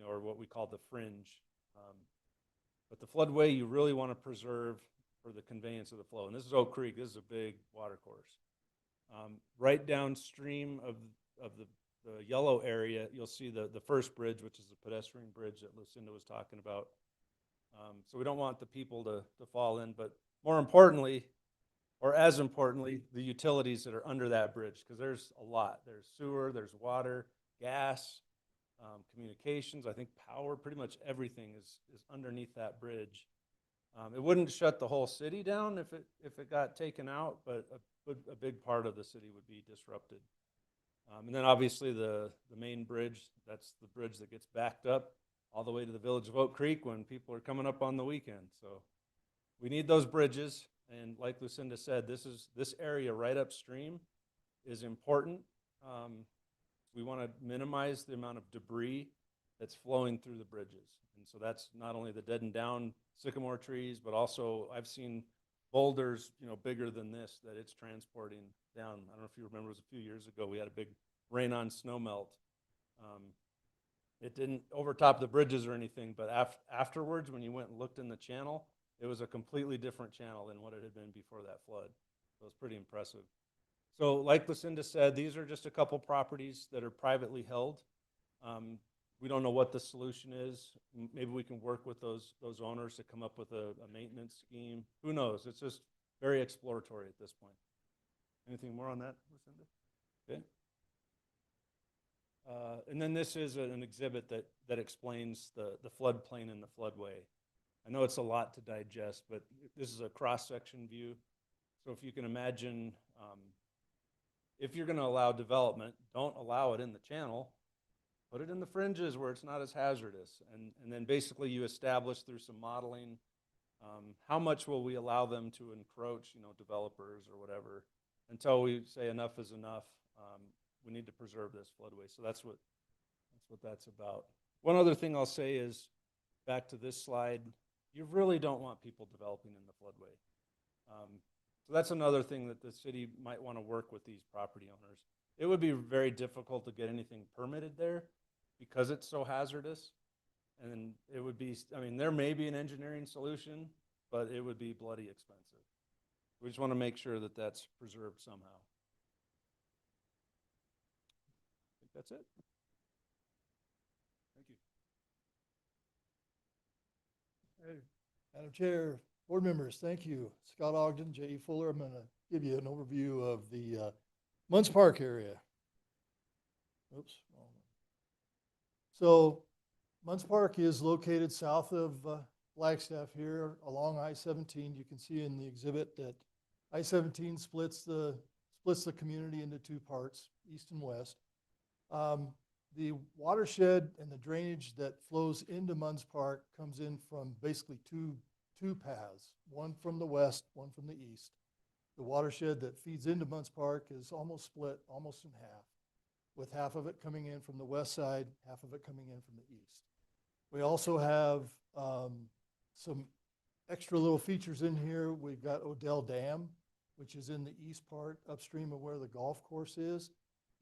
or what we call the fringe. But the floodway you really want to preserve for the conveyance of the flow. And this is Oak Creek. This is a big water course. Right downstream of the yellow area, you'll see the first bridge, which is the pedestrian bridge that Lucinda was talking about. So we don't want the people to fall in, but more importantly, or as importantly, the utilities that are under that bridge, because there's a lot. There's sewer, there's water, gas, communications, I think power, pretty much everything is underneath that bridge. It wouldn't shut the whole city down if it got taken out, but a big part of the city would be disrupted. And then obviously the main bridge, that's the bridge that gets backed up all the way to the village of Oak Creek when people are coming up on the weekend. So we need those bridges. And like Lucinda said, this area right upstream is important. We want to minimize the amount of debris that's flowing through the bridges. And so that's not only the dead and down sycamore trees, but also I've seen boulders, bigger than this that it's transporting down. I don't know if you remember, it was a few years ago, we had a big rain on snow melt. It didn't overtop the bridges or anything, but afterwards, when you went and looked in the channel, it was a completely different channel than what it had been before that flood. So it's pretty impressive. So like Lucinda said, these are just a couple properties that are privately held. We don't know what the solution is. Maybe we can work with those owners to come up with a maintenance scheme. Who knows? It's just very exploratory at this point. Anything more on that, Lucinda? Okay. And then this is an exhibit that explains the floodplain and the floodway. I know it's a lot to digest, but this is a cross-section view. So if you can imagine, if you're going to allow development, don't allow it in the channel. Put it in the fringes where it's not as hazardous. And then basically you establish through some modeling, how much will we allow them to encroach, developers or whatever, until we say enough is enough. We need to preserve this floodway. So that's what that's about. One other thing I'll say is, back to this slide, you really don't want people developing in the floodway. So that's another thing that the city might want to work with these property owners. It would be very difficult to get anything permitted there because it's so hazardous. And it would be, there may be an engineering solution, but it would be bloody expensive. We just want to make sure that that's preserved somehow. I think that's it. Thank you. Hey, Madam Chair, board members, thank you. Scott Ogden, J.E. Fuller. I'm going to give you an overview of the Munns Park area. Oops. So Munns Park is located south of Flagstaff here along I-17. You can see in the exhibit that I-17 splits the community into two parts, east and west. The watershed and the drainage that flows into Munns Park comes in from basically two paths, one from the west, one from the east. The watershed that feeds into Munns Park is almost split, almost in half, with half of it coming in from the west side, half of it coming in from the east. We also have some extra little features in here. We've got Odell Dam, which is in the east part upstream of where the golf course is.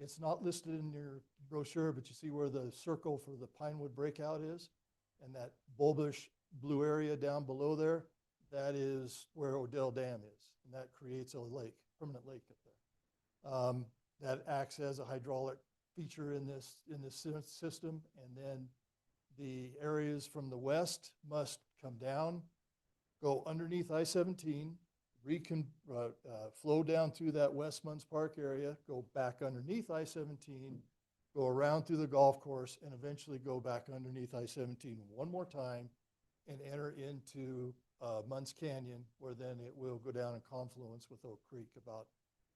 It's not listed in your brochure, but you see where the circle for the Pinewood breakout is, and that bulbous blue area down below there, that is where Odell Dam is, and that creates a lake, permanent lake up there. That acts as a hydraulic feature in this system, and then the areas from the west must come down, go underneath I-17, flow down through that West Munns Park area, go back underneath I-17, go around through the golf course, and eventually go back underneath I-17 one more time and enter into Munns Canyon, where then it will go down in confluence with Oak Creek about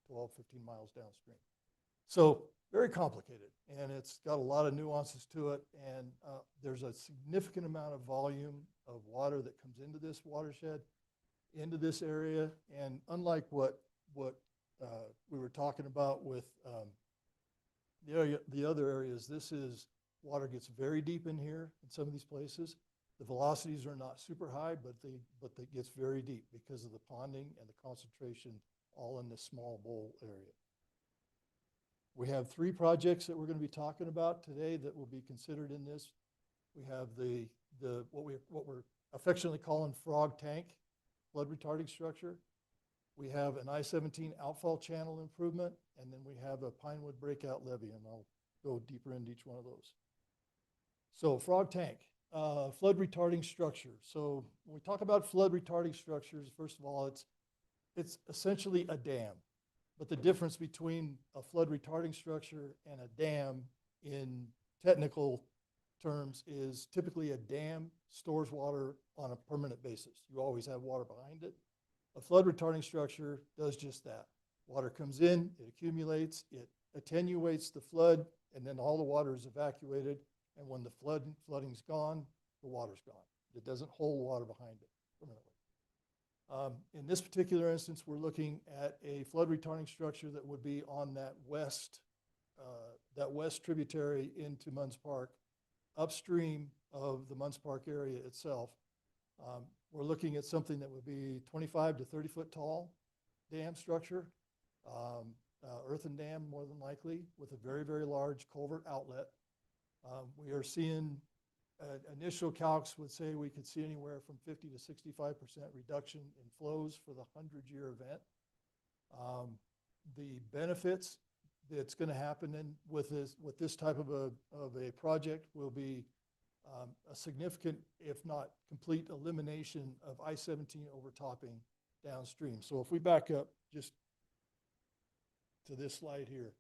12, 15 miles downstream. So very complicated, and it's got a lot of nuances to it, and there's a significant amount of volume of water that comes into this watershed, into this area, and unlike what we were talking about with the other areas, water gets very deep in here in some of these places. The velocities are not super high, but it gets very deep because of the ponding and the concentration all in this small bowl area. We have 3 projects that we're going to be talking about today that will be considered in this. We have what we're affectionately calling frog tank flood retarding structure. We have an I-17 outfall channel improvement, and then we have a Pinewood breakout levee, and I'll go deeper into each one of those. So frog tank, flood retarding structure. So when we talk about flood retarding structures, first of all, it's essentially a dam. But the difference between a flood retarding structure and a dam in technical terms is typically a dam stores water on a permanent basis. You always have water behind it. A flood retarding structure does just that. Water comes in, it accumulates, it attenuates the flood, and then all the water is evacuated. And when the flooding's gone, the water's gone. It doesn't hold water behind it permanently. In this particular instance, we're looking at a flood retarding structure that would be on that west tributary into Munns Park, upstream of the Munns Park area itself. We're looking at something that would be 25 to 30 foot tall dam structure, earthen dam more than likely, with a very, very large culvert outlet. We are seeing initial calcs would say we could see anywhere from 50 to 65% reduction in flows for the 100-year event. The benefits that's going to happen with this type of a project will be a significant, if not complete, elimination of I-17 overtopping downstream. So if we back up just to this slide here,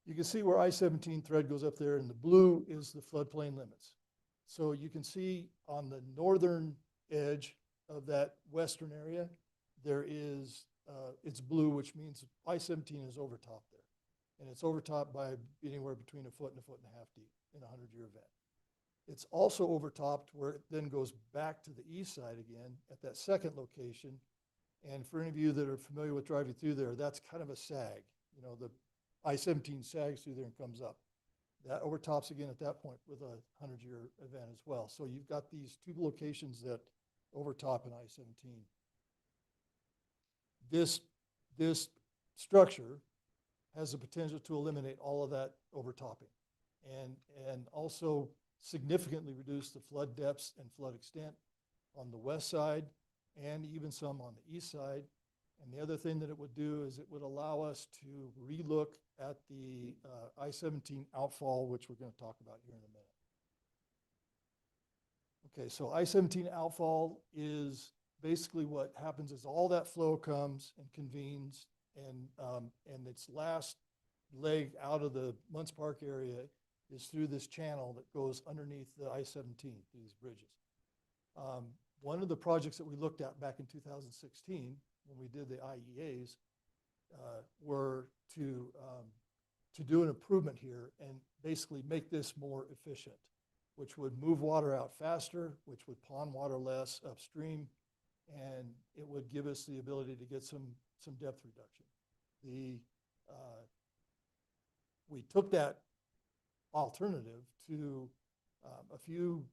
you can see where I-17 thread goes up there, and the blue is the floodplain limits. So you can see on the northern edge of that western area, there is, it's blue, which means I-17 is overtopped there. And it's overtopped by anywhere between a foot and a half deep in a 100-year event. It's also overtopped where it then goes back to the east side again at that second location. And for any of you that are familiar with driving through there, that's kind of a sag. You know, the I-17 sags through there and comes up. That overtops again at that point with a 100-year event as well. So you've got these two locations that overtop in I-17. This structure has the potential to eliminate all of that overtopping and also significantly reduce the flood depths and flood extent on the west side and even some on the east side. And the other thing that it would do is it would allow us to relook at the I-17 outfall, which we're going to talk about here in a minute. Okay, so I-17 outfall is basically what happens is all that flow comes and convenes, and its last leg out of the Munns Park area is through this channel that goes underneath the I-17, these bridges. One of the projects that we looked at back in 2016 when we did the IEAs were to do an improvement here and basically make this more efficient, which would move water out faster, which would pond water less upstream, and it would give us the ability to get some depth reduction. We took that alternative to a few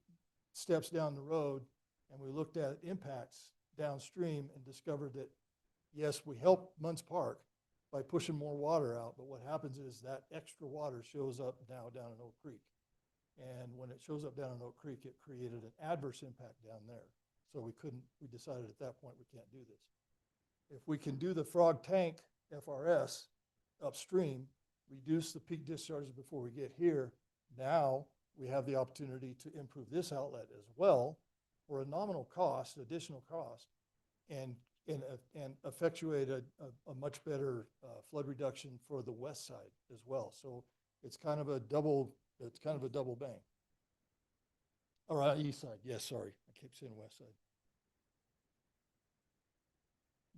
steps down the road, and we looked at impacts downstream and discovered that, yes, we help Munns Park by pushing more water out, but what happens is that extra water shows up now down in Oak Creek. And when it shows up down in Oak Creek, it created an adverse impact down there. So we decided at that point we can't do this. If we can do the frog tank FRS upstream, reduce the peak discharges before we get here, now we have the opportunity to improve this outlet as well for a nominal cost, additional cost, and effectuate a much better flood reduction for the west side as well. So it's kind of a double bang. Or east side, yes, sorry, I keep saying west side.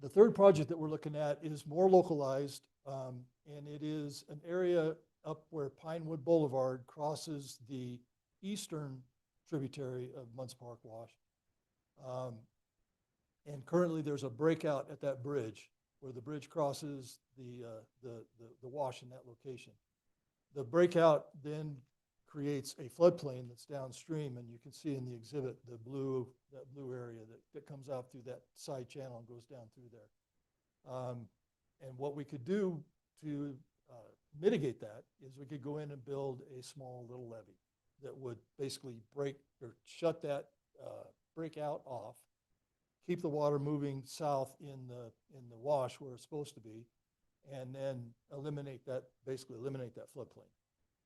The third project that we're looking at is more localized, and it is an area up where Pinewood Boulevard crosses the eastern tributary of Munns Park Wash. And currently there's a breakout at that bridge where the bridge crosses the wash in that location. The breakout then creates a floodplain that's downstream, and you can see in the exhibit that blue area that comes out through that side channel and goes down through there. And what we could do to mitigate that is we could go in and build a small little levee that would basically break or shut that breakout off, keep the water moving south in the wash where it's supposed to be, and then basically eliminate that floodplain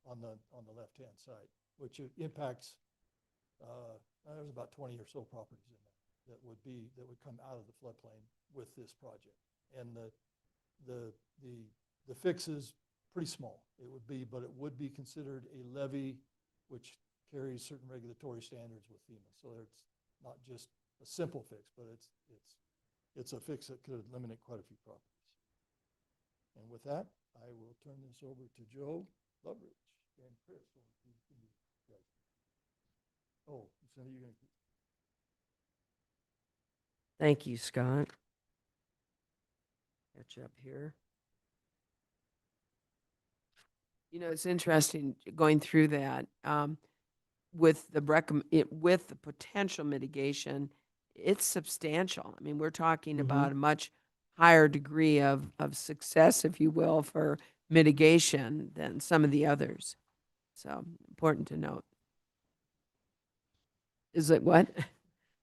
on the left-hand side, which impacts, there's about 20 or so properties in there that would come out of the floodplain with this project. And the fix is pretty small. But it would be considered a levy, which carries certain regulatory standards with FEMA. So it's not just a simple fix, but it's a fix that could eliminate quite a few properties. And with that, I will turn this over to Joe Loveridge and Chris. Oh, Cindy, you're going to. Thank you, Scott. Catch up here. You know, it's interesting going through that with the potential mitigation. It's substantial. I mean, we're talking about a much higher degree of success, if you will, for mitigation than some of the others. So important to note. Is it what? As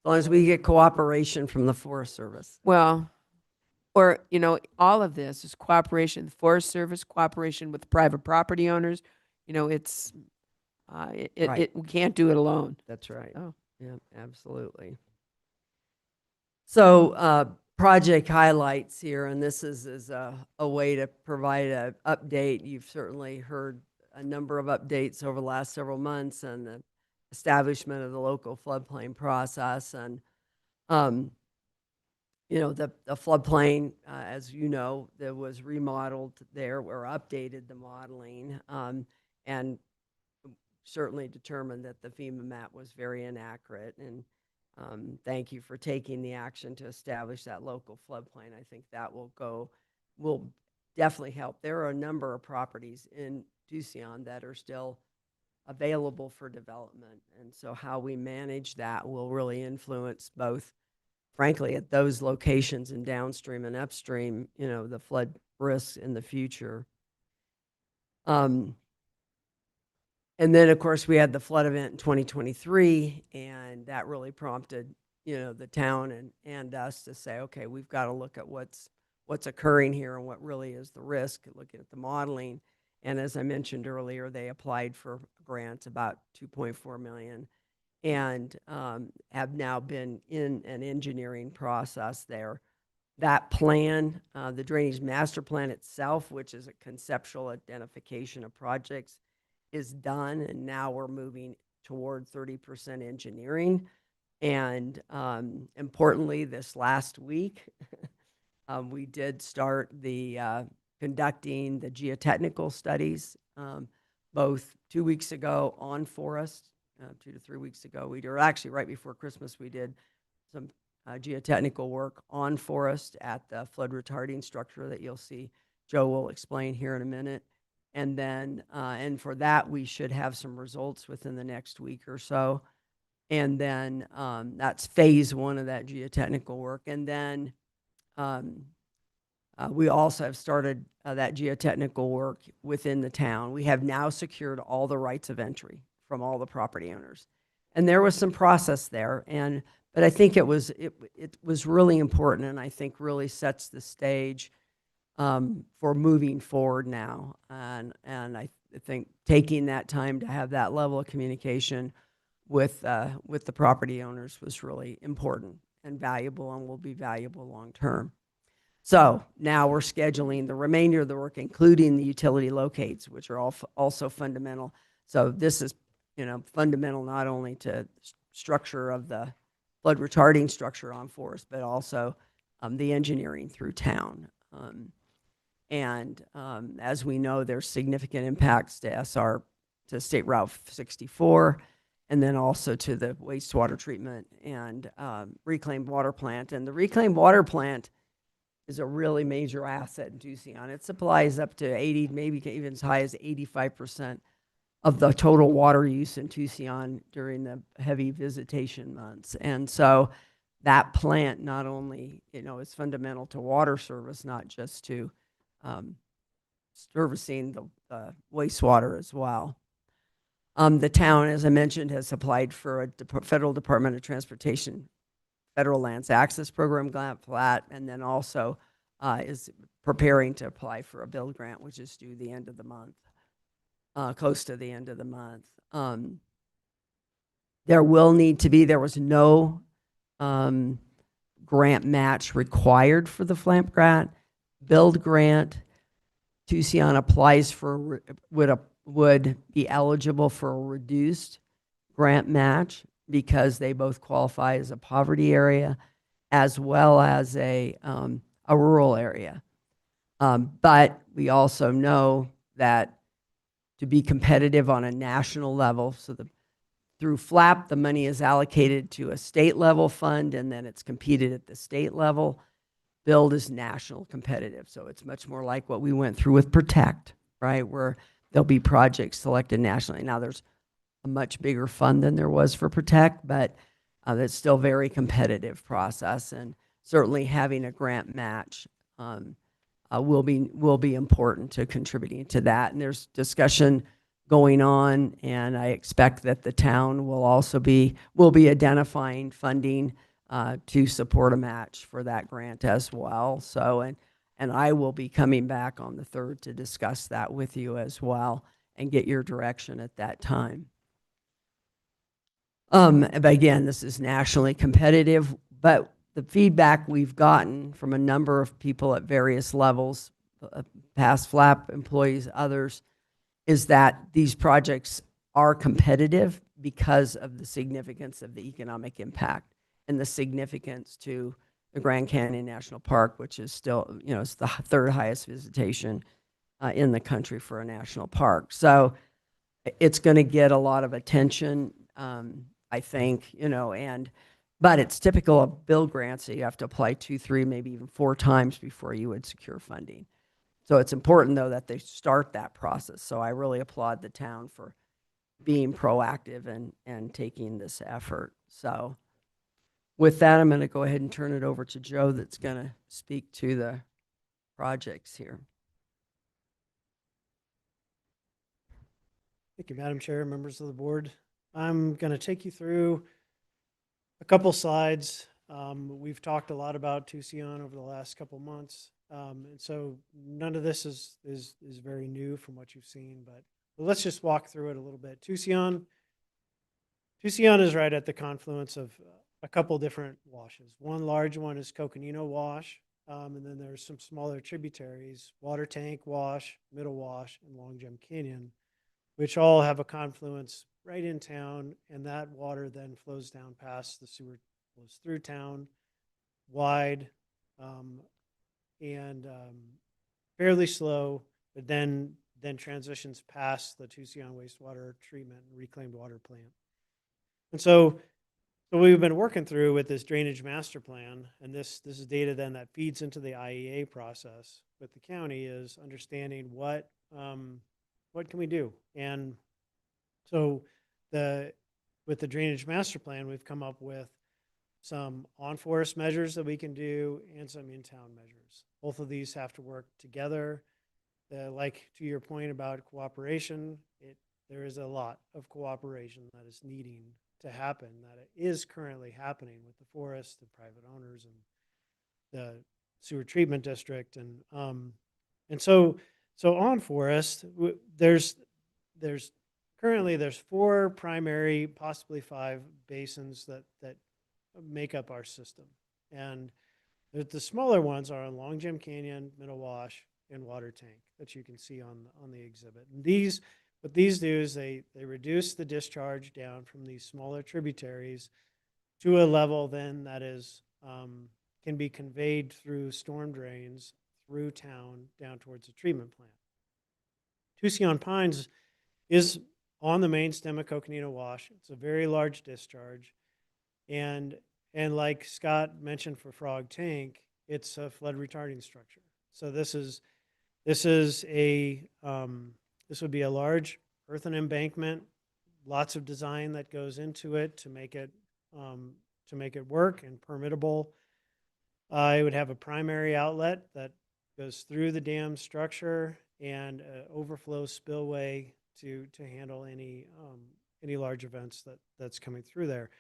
long as we get cooperation from the Forest Service. Well, or, you know, all of this is cooperation, the Forest Service, cooperation with private property owners. You know, it's, Right. we can't do it alone. That's right. Oh. Yeah, absolutely. So project highlights here, and this is a way to provide an update. You've certainly heard a number of updates over the last several months and the establishment of the local floodplain process. And, you know, the floodplain, as you know, that was remodeled there or updated the modeling and certainly determined that the FEMA map was very inaccurate. And thank you for taking the action to establish that local floodplain. I think that will definitely help. There are a number of properties in Tucson that are still available for development. And so how we manage that will really influence both, frankly, at those locations and downstream and upstream, you know, the flood risks in the future. And then, of course, we had the flood event in 2023, and that really prompted, you know, the town and us to say, okay, we've got to look at what's occurring here and what really is the risk, looking at the modeling. And as I mentioned earlier, they applied for grants, about $2.4 million, and have now been in an engineering process there. That plan, the drainage master plan itself, which is a conceptual identification of projects, is done, and now we're moving toward 30% engineering. And importantly, this last week, we did start conducting the geotechnical studies, both 2 weeks ago on Forest, 2 to 3 weeks ago. Actually right before Christmas, we did some geotechnical work on Forest at the flood retarding structure that you'll see Joe will explain here in a minute. And then, and for that, we should have some results within the next week or so. And then that's phase one of that geotechnical work. And then we also have started that geotechnical work within the town. We have now secured all the rights of entry from all the property owners. And there was some process there. But I think it was really important, and I think really sets the stage for moving forward now. And I think taking that time to have that level of communication with the property owners was really important and valuable, and will be valuable long term. So now we're scheduling the remainder of the work, including the utility locates, which are also fundamental. So this is, you know, fundamental not only to structure of the flood retarding structure on Forest, but also the engineering through town. As we know, there's significant impacts to State Route 64, and then also to the wastewater treatment and reclaimed water plant. And the reclaimed water plant is a really major asset in Tucson. It supplies up to 80, maybe even as high as 85% of the total water use in Tucson during the heavy visitation months. And so that plant not only, you know, is fundamental to water service, not just to servicing the wastewater as well. The town, as I mentioned, has applied for a Federal Department of Transportation Federal Lands Access Program grant plat, and then also is preparing to apply for a build grant, which is due the end of the month. close to the end of the month. There will need to be, there was no grant match required for the FLAMP grant. Build grant, Tucson applies for, would be eligible for a reduced grant match because they both qualify as a poverty area as well as a rural area. But we also know that to be competitive on a national level, so through FLAP, the money is allocated to a state level fund and then it's competed at the state level. Build is national competitive. So it's much more like what we went through with Protect, right? Where there'll be projects selected nationally. Now there's a much bigger fund than there was for Protect, but it's still a very competitive process, and certainly having a grant match will be important to contributing to that. And there's discussion going on, and I expect that the town will be identifying funding to support a match for that grant as well. So, and I will be coming back on the 3rd to discuss that with you as well and get your direction at that time. But again, this is nationally competitive, but the feedback we've gotten from a number of people at various levels, past FLAP employees, others, is that these projects are competitive because of the significance of the economic impact and the significance to the Grand Canyon National Park, which is still, it's the 3rd highest visitation in the country for a national park. So it's going to get a lot of attention, I think, but it's typical of build grants that you have to apply 2, 3, maybe even 4 times before you would secure funding. So it's important, though, that they start that process. So I really applaud the town for being proactive and taking this effort. So with that, I'm going to go ahead and turn it over to Joe that's going to speak to the projects here. Thank you, Madam Chair, members of the board. I'm going to take you through a couple slides. We've talked a lot about Tucson over the last couple months. And so none of this is very new from what you've seen, but let's just walk through it a little bit. Tucson is right at the confluence of a couple different washes. One large one is Coconino Wash, and then there's some smaller tributaries, Water Tank Wash, Middle Wash, and Long Gem Canyon, which all have a confluence right in town, and that water then flows down past the sewer, flows through town, wide, and fairly slow, but then transitions past the Tucson wastewater treatment and reclaimed water plant. And so we've been working through with this drainage master plan, and this is data then that feeds into the IEA process with the county, is understanding what can we do. And so with the drainage master plan, we've come up with some on-forest measures that we can do and some in-town measures. Both of these have to work together. Like to your point about cooperation, there is a lot of cooperation that is needing to happen, that it is currently happening with the forest and private owners and the sewer treatment district. And so on forest, there's currently 4 primary, possibly 5 basins that make up our system. And the smaller ones are on Long Gem Canyon, Middle Wash, and Water Tank that you can see on the exhibit. And what these do is they reduce the discharge down from these smaller tributaries to a level then that is can be conveyed through storm drains through town down towards the treatment plant. Tucson Pines is on the main stem of Coconino Wash. It's a very large discharge, and like Scott mentioned for Frog Tank, it's a flood retarding structure. So this would be a large earthen embankment, lots of design that goes into it to make it work and permittable. It would have a primary outlet that goes through the dam structure and overflow spillway to handle any large events that's coming through there.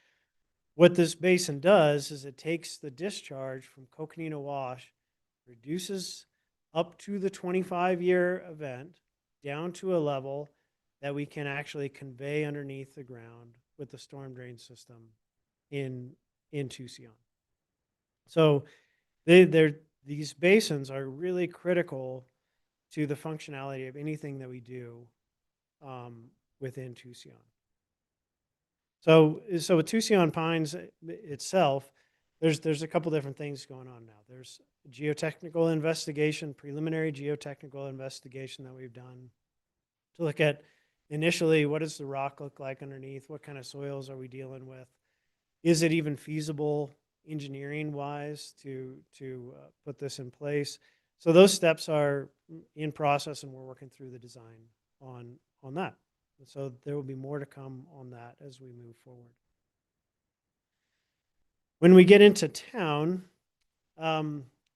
What this basin does is it takes the discharge from Coconino Wash, reduces up to the 25-year event down to a level that we can actually convey underneath the ground with the storm drain system in Tucson. So these basins are really critical to the functionality of anything that we do within Tucson. So with Tucson Pines itself, there's a couple different things going on now. There's geotechnical investigation, preliminary geotechnical investigation that we've done to look at initially what does the rock look like underneath, what kind of soils are we dealing with, is it even feasible engineering wise to put this in place. So those steps are in process, and we're working through the design on that. So there will be more to come on that as we move forward. When we get into town,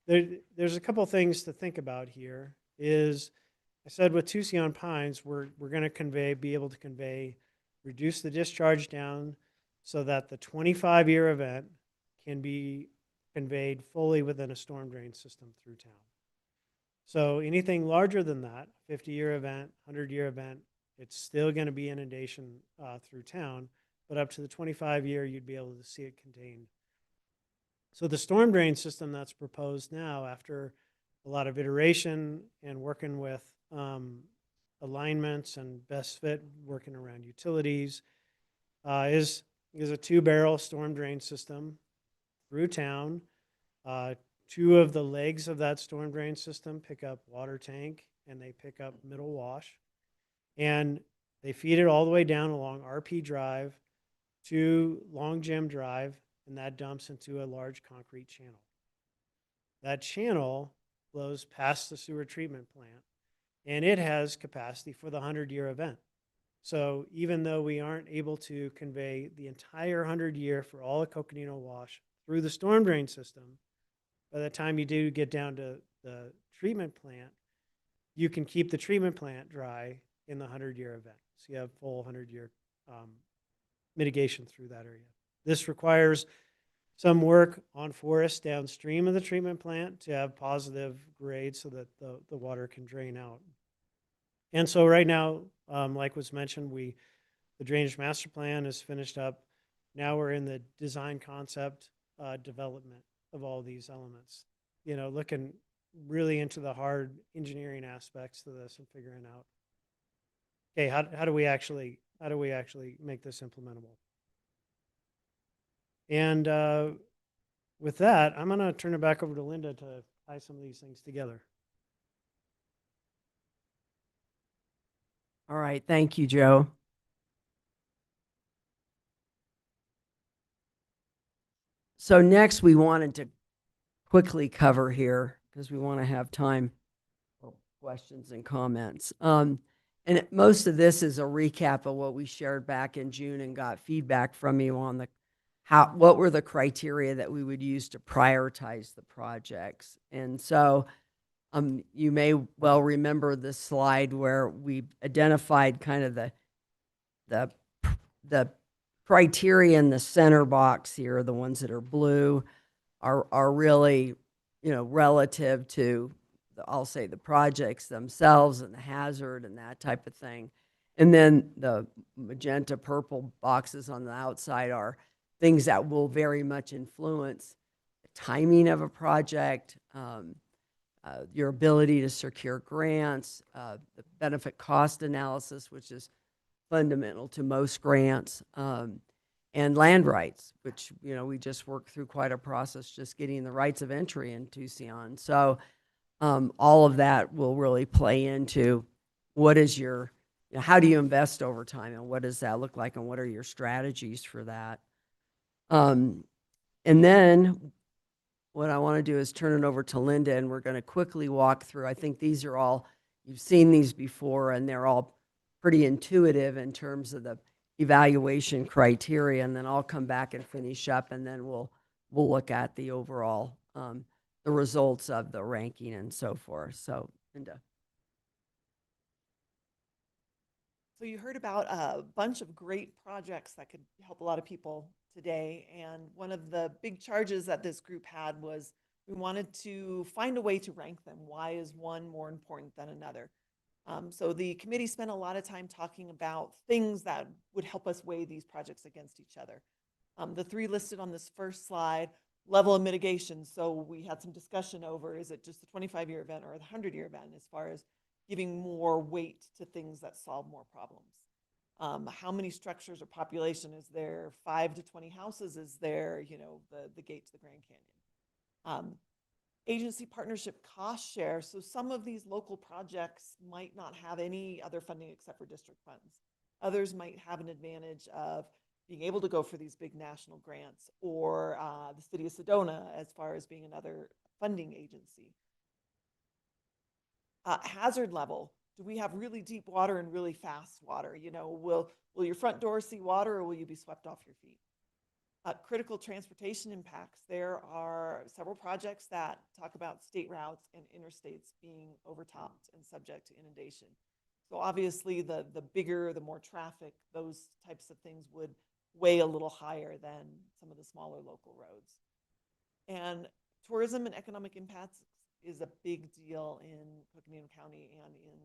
there's a couple things to think about here. Is I said with Tucson Pines, we're going to be able to convey, reduce the discharge down so that the 25-year event can be conveyed fully within a storm drain system through town. So anything larger than that, 50-year event, 100-year event, it's still going to be inundation through town, but up to the 25-year, you'd be able to see it contained. So the storm drain system that's proposed now, after a lot of iteration and working with alignments and best fit, working around utilities, is a 2-barrel storm drain system through town. 2 of the legs of that storm drain system pick up water tank, and they pick up middle wash. And they feed it all the way down along RP Drive to Long Gym Drive, and that dumps into a large concrete channel. That channel flows past the sewer treatment plant, and it has capacity for the 100-year event. So even though we aren't able to convey the entire 100-year for all of Coconino Wash through the storm drain system, by the time you do get down to the treatment plant, you can keep the treatment plant dry in the 100-year event. So you have full 100-year mitigation through that area. This requires some work on forests downstream of the treatment plant to have positive grades so that the water can drain out. And so right now, like was mentioned, the drainage master plan is finished up. Now we're in the design concept development of all these elements. Looking really into the hard engineering aspects to this and figuring out, okay, how do we actually make this implementable? And with that, I'm going to turn it back over to Linda to tie some of these things together. All right, thank you, Joe. So next we wanted to quickly cover here, because we want to have time for questions and comments. And most of this is a recap of what we shared back in June and got feedback from you on what were the criteria that we would use to prioritize the projects. And so you may well remember the slide where we identified kind of the criteria in the center box here, the ones that are blue, are really, relative to, I'll say, the projects themselves and the hazard and that type of thing. And then the magenta purple boxes on the outside are things that will very much influence the timing of a project, your ability to secure grants, the benefit cost analysis, which is fundamental to most grants, and land rights, which, we just worked through quite a process just getting the rights of entry in Tucson. So all of that will really play into what is how do you invest over time, and what does that look like, and what are your strategies for that? And then what I want to do is turn it over to Linda, and we're going to quickly walk through. I think these are all, you've seen these before, and they're all pretty intuitive in terms of the evaluation criteria, and then I'll come back and finish up, and then we'll look at the overall, the results of the ranking and so forth. So, Linda. So you heard about a bunch of great projects that could help a lot of people today. And one of the big charges that this group had was we wanted to find a way to rank them. Why is one more important than another? So the committee spent a lot of time talking about things that would help us weigh these projects against each other. The three listed on this first slide, level of mitigation. So we had some discussion over, is it just the 25-year event or the 100-year event as far as giving more weight to things that solve more problems? How many structures or population is there? 5 to 20 houses is there, you know, the gate to the Grand Canyon. Agency partnership cost share. So some of these local projects might not have any other funding except for district funds. Others might have an advantage of being able to go for these big national grants, or the city of Sedona as far as being another funding agency. Hazard level. Do we have really deep water and really fast water? You know, will your front door see water, or will you be swept off your feet? Critical transportation impacts. There are several projects that talk about state routes and interstates being overtopped and subject to inundation. So obviously the bigger, the more traffic, those types of things would weigh a little higher than some of the smaller local roads. And tourism and economic impacts is a big deal in Coconino County and in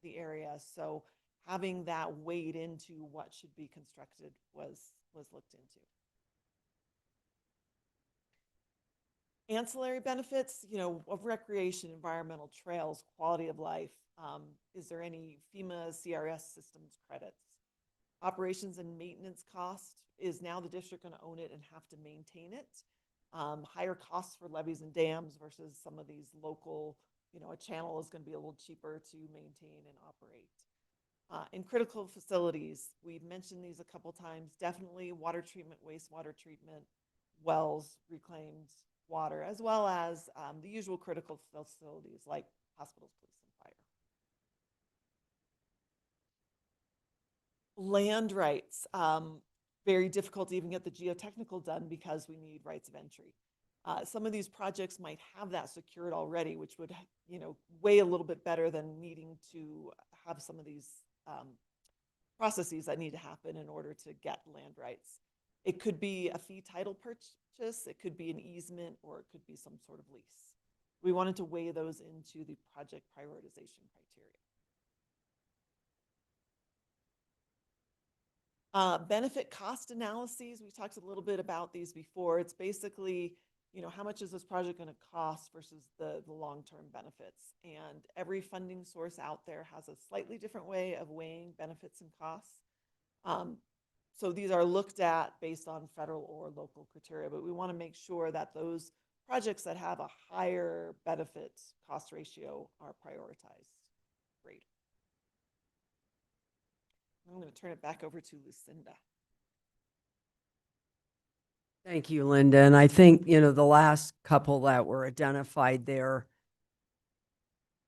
the area. So having that weighed into what should be constructed was looked into. Ancillary benefits, you know, of recreation, environmental trails, quality of life. Is there any FEMA CRS systems credits? Operations and maintenance cost. Is now the district going to own it and have to maintain it? Higher costs for levees and dams versus some of these local, you know, a channel is going to be a little cheaper to maintain and operate. In critical facilities, we've mentioned these a couple times, definitely water treatment, wastewater treatment, wells, reclaimed water, as well as the usual critical facilities like hospitals, police, and fire. Land rights, very difficult to even get the geotechnical done because we need rights of entry. Some of these projects might have that secured already, which would, you know, weigh a little bit better than needing to have some of these processes that need to happen in order to get land rights. It could be a fee title purchase, it could be an easement, or it could be some sort of lease. We wanted to weigh those into the project prioritization criteria. Benefit cost analyses, we talked a little bit about these before. It's basically, you know, how much is this project going to cost versus the long-term benefits? And every funding source out there has a slightly different way of weighing benefits and costs. So these are looked at based on federal or local criteria, but we want to make sure that those projects that have a higher benefit cost ratio are prioritized. Great. I'm going to turn it back over to Lucinda. Thank you, Linda. And I think, you know, the last couple that were identified there,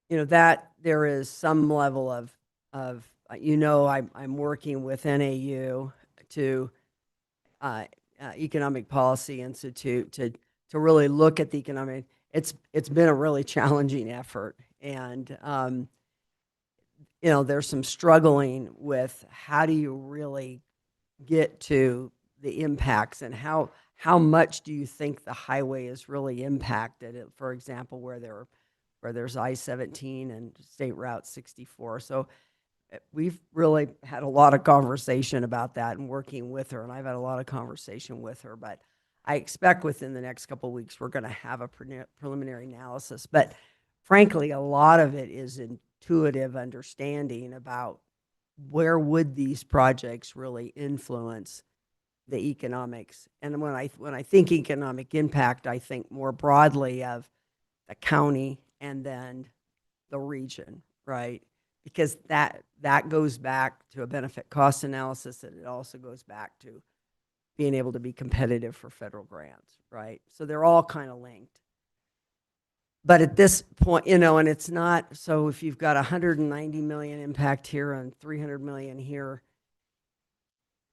you know, that there is some level of you know, I'm working with NAU to Economic Policy Institute to really look at the economic. It's been a really challenging effort, and you know, there's some struggling with how do you really get to the impacts, and how much do you think the highway is really impacted? For example, where there's I-17 and State Route 64. So we've really had a lot of conversation about that and working with her, and I've had a lot of conversation with her, but I expect within the next couple of weeks we're going to have a preliminary analysis. But frankly, a lot of it is intuitive understanding about where would these projects really influence the economics. And when I think economic impact, I think more broadly of the county and then the region, right? Because that goes back to a benefit cost analysis, and it also goes back to being able to be competitive for federal grants, right? So they're all kind of linked. But at this point, you know, and it's not, so if you've got 190 million impact here and 300 million here,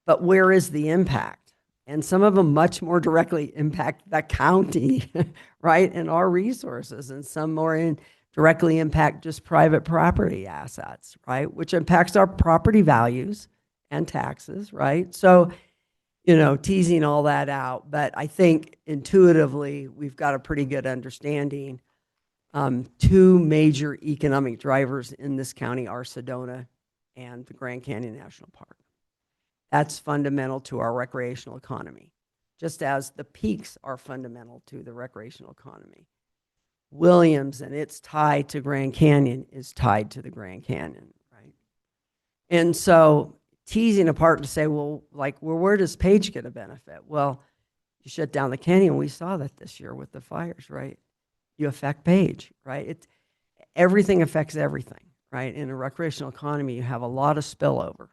but where is the impact? And some of them much more directly impact the county, right? And our resources, and some more directly impact just private property assets, right? Which impacts our property values and taxes, right? So, you know, teasing all that out. But I think intuitively, we've got a pretty good understanding Two major economic drivers in this county are Sedona and the Grand Canyon National Park. That's fundamental to our recreational economy, just as the peaks are fundamental to the recreational economy. Williams and its tie to Grand Canyon is tied to the Grand Canyon, right? And so teasing apart to say, well, where does Page get a benefit? Well, you shut down the canyon. We saw that this year with the fires, right? You affect Page, right? Everything affects everything, right? In a recreational economy, you have a lot of spillover.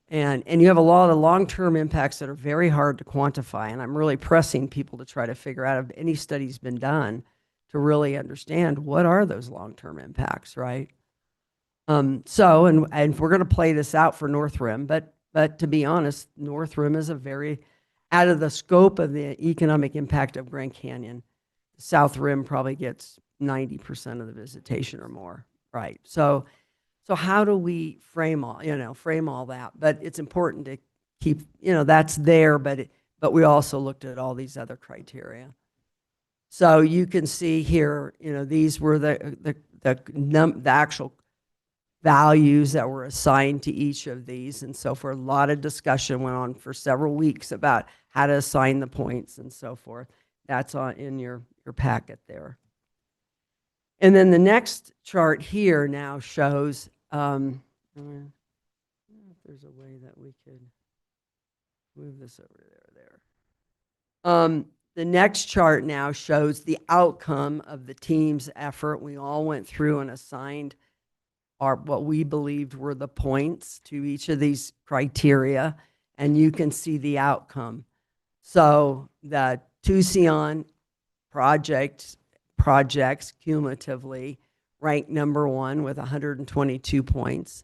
And you have a lot of long-term impacts that are very hard to quantify. And I'm really pressing people to try to figure out if any study's been done to really understand what are those long-term impacts, right? And we're going to play this out for North Rim, but to be honest, North Rim is a very, out of the scope of the economic impact of Grand Canyon, South Rim probably gets 90% of the visitation or more, right? So how do we frame all that? But it's important to keep, that's there, but we also looked at all these other criteria. So you can see here, these were the actual values that were assigned to each of these. And so for a lot of discussion went on for several weeks about how to assign the points and so forth. That's in your packet there. And then the next chart here now shows, I don't know if there's a way that we could move this over there. The next chart now shows the outcome of the team's effort. We all went through and assigned what we believed were the points to each of these criteria, and you can see the outcome. So the Tucson projects cumulatively ranked number 1 with 122 points.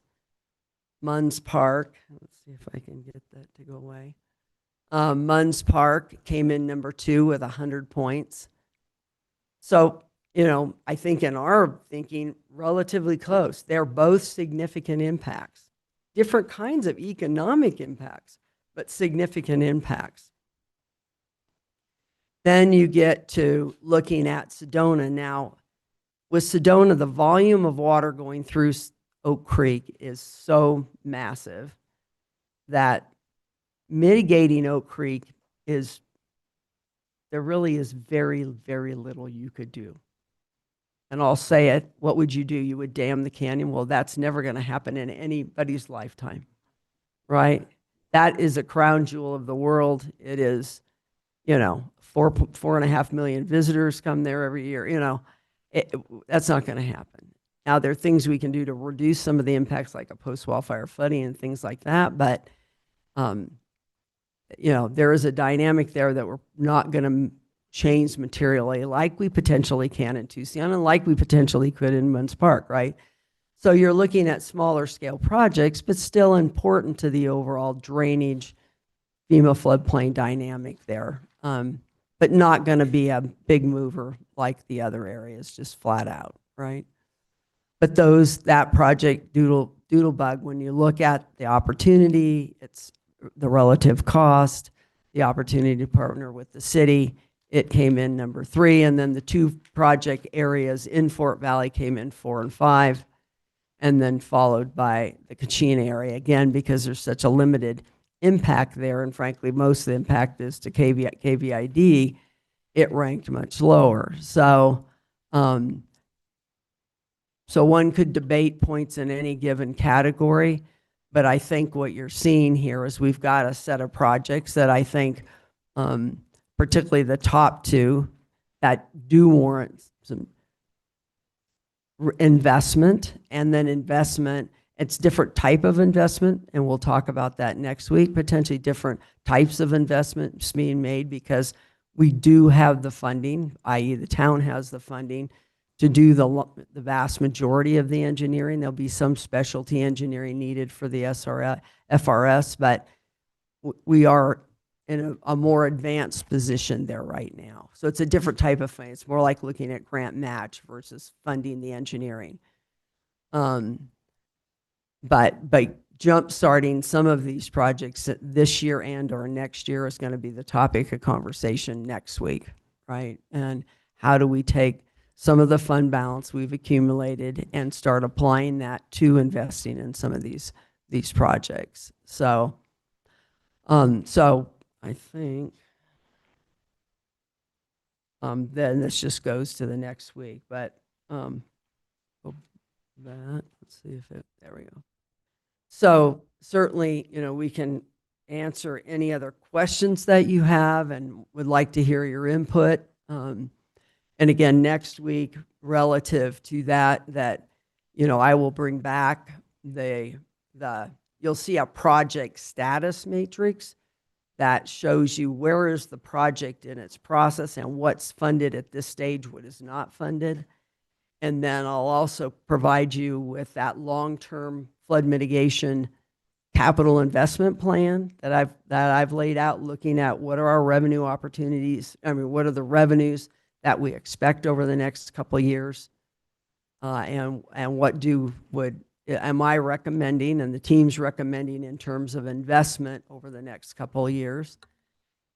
Munns Park, let's see if I can get that to go away. Munns Park came in number 2 with 100 points. So, I think in our thinking, relatively close. They're both significant impacts, different kinds of economic impacts, but significant impacts. Then you get to looking at Sedona. Now, with Sedona, the volume of water going through Oak Creek is so massive that mitigating Oak Creek there really is very, very little you could do. And I'll say it, what would you do? You would dam the canyon? Well, that's never going to happen in anybody's lifetime, right? That is a crown jewel of the world. It is, 4.5 million visitors come there every year. That's not going to happen. Now, there are things we can do to reduce some of the impacts, like a post-wildfire flooding and things like that. But, there is a dynamic there that we're not going to change materially like we potentially can in Tucson and like we potentially could in Munns Park, right? So you're looking at smaller scale projects, but still important to the overall drainage FEMA floodplain dynamic there. But not going to be a big mover like the other areas, just flat out, right? But that project Doodlebug, when you look at the opportunity, it's the relative cost, the opportunity to partner with the city, it came in number 3, and then the 2 project areas in Fort Valley came in 4 and 5, and then followed by the Kachina area, again, because there's such a limited impact there, and frankly, most of the impact is to KVID, it ranked much lower. So, so one could debate points in any given category, but I think what you're seeing here is we've got a set of projects that I think, particularly the top 2, that do warrant some investment, and then investment, it's different type of investment, and we'll talk about that next week, potentially different types of investments being made because we do have the funding, i.e. the town has the funding to do the vast majority of the engineering. There'll be some specialty engineering needed for the FRS, but we are in a more advanced position there right now. So it's a different type of thing. It's more like looking at grant match versus funding the engineering. But jump starting some of these projects this year and or next year is going to be the topic of conversation next week, right? And how do we take some of the fund balance we've accumulated and start applying that to investing in some of these projects. So, so I think then this just goes to the next week. But that, let's see if it, there we go. So certainly, we can answer any other questions that you have and would like to hear your input. And again, next week, relative to that, I will bring back you'll see a project status matrix that shows you where is the project in its process and what's funded at this stage, what is not funded. And then I'll also provide you with that long-term flood mitigation capital investment plan that I've laid out, looking at what are our revenue opportunities. I mean, what are the revenues that we expect over the next couple of years, and what am I recommending and the team's recommending in terms of investment over the next couple of years.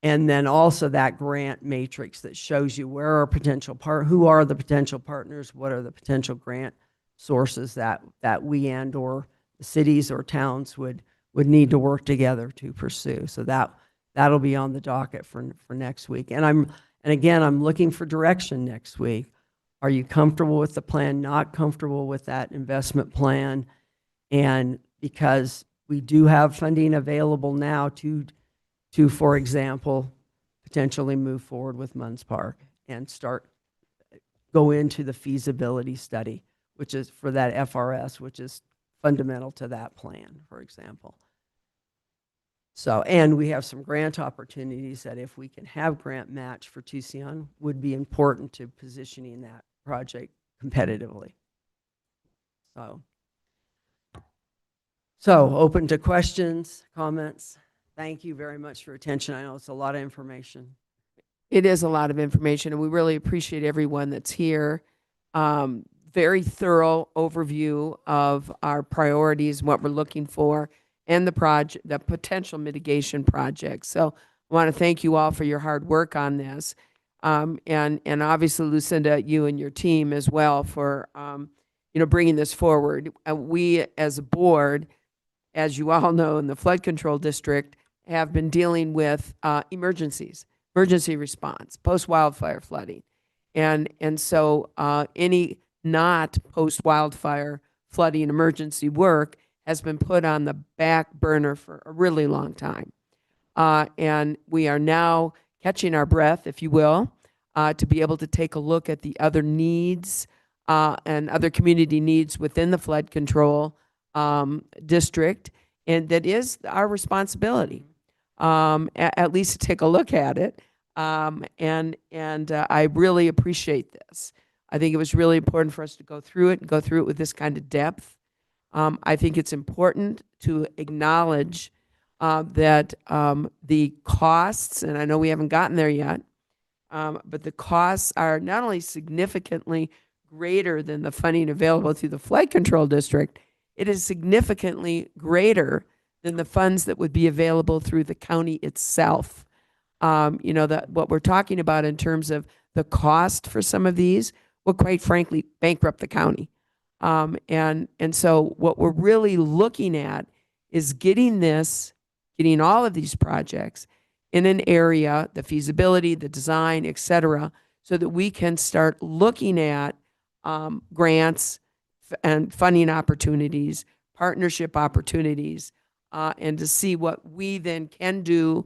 And then also that grant matrix that shows you where are who are the potential partners, what are the potential grant sources that we and or the cities or towns would need to work together to pursue. So that'll be on the docket for next week. And again, I'm looking for direction next week. Are you comfortable with the plan? Not comfortable with that investment plan? And because we do have funding available now to, for example, potentially move forward with Munns Park and go into the feasibility study, which is for that FRS, which is fundamental to that plan, for example. So, and we have some grant opportunities that if we can have grant match for Tucson would be important to positioning that project competitively. So open to questions, comments. Thank you very much for your attention. I know it's a lot of information. It is a lot of information, and we really appreciate everyone that's here. Very thorough overview of our priorities, what we're looking for, and the potential mitigation projects. So I want to thank you all for your hard work on this. And obviously, Lucinda, you and your team as well for, bringing this forward. We as a board, as you all know, in the flood control district, have been dealing with emergency response, post-wildfire flooding. And so any not post-wildfire flooding emergency work has been put on the back burner for a really long time. And we are now catching our breath, if you will, to be able to take a look at the other needs and other community needs within the flood control district. And that is our responsibility, at least to take a look at it. And I really appreciate this. I think it was really important for us to go through it and go through it with this kind of depth. I think it's important to acknowledge that the costs, and I know we haven't gotten there yet, but the costs are not only significantly greater than the funding available through the flood control district, it is significantly greater than the funds that would be available through the county itself. What we're talking about in terms of the cost for some of these will, quite frankly, bankrupt the county. And so what we're really looking at is getting all of these projects in an area, the feasibility, the design, et cetera, so that we can start looking at grants and funding opportunities, partnership opportunities, and to see what we then can do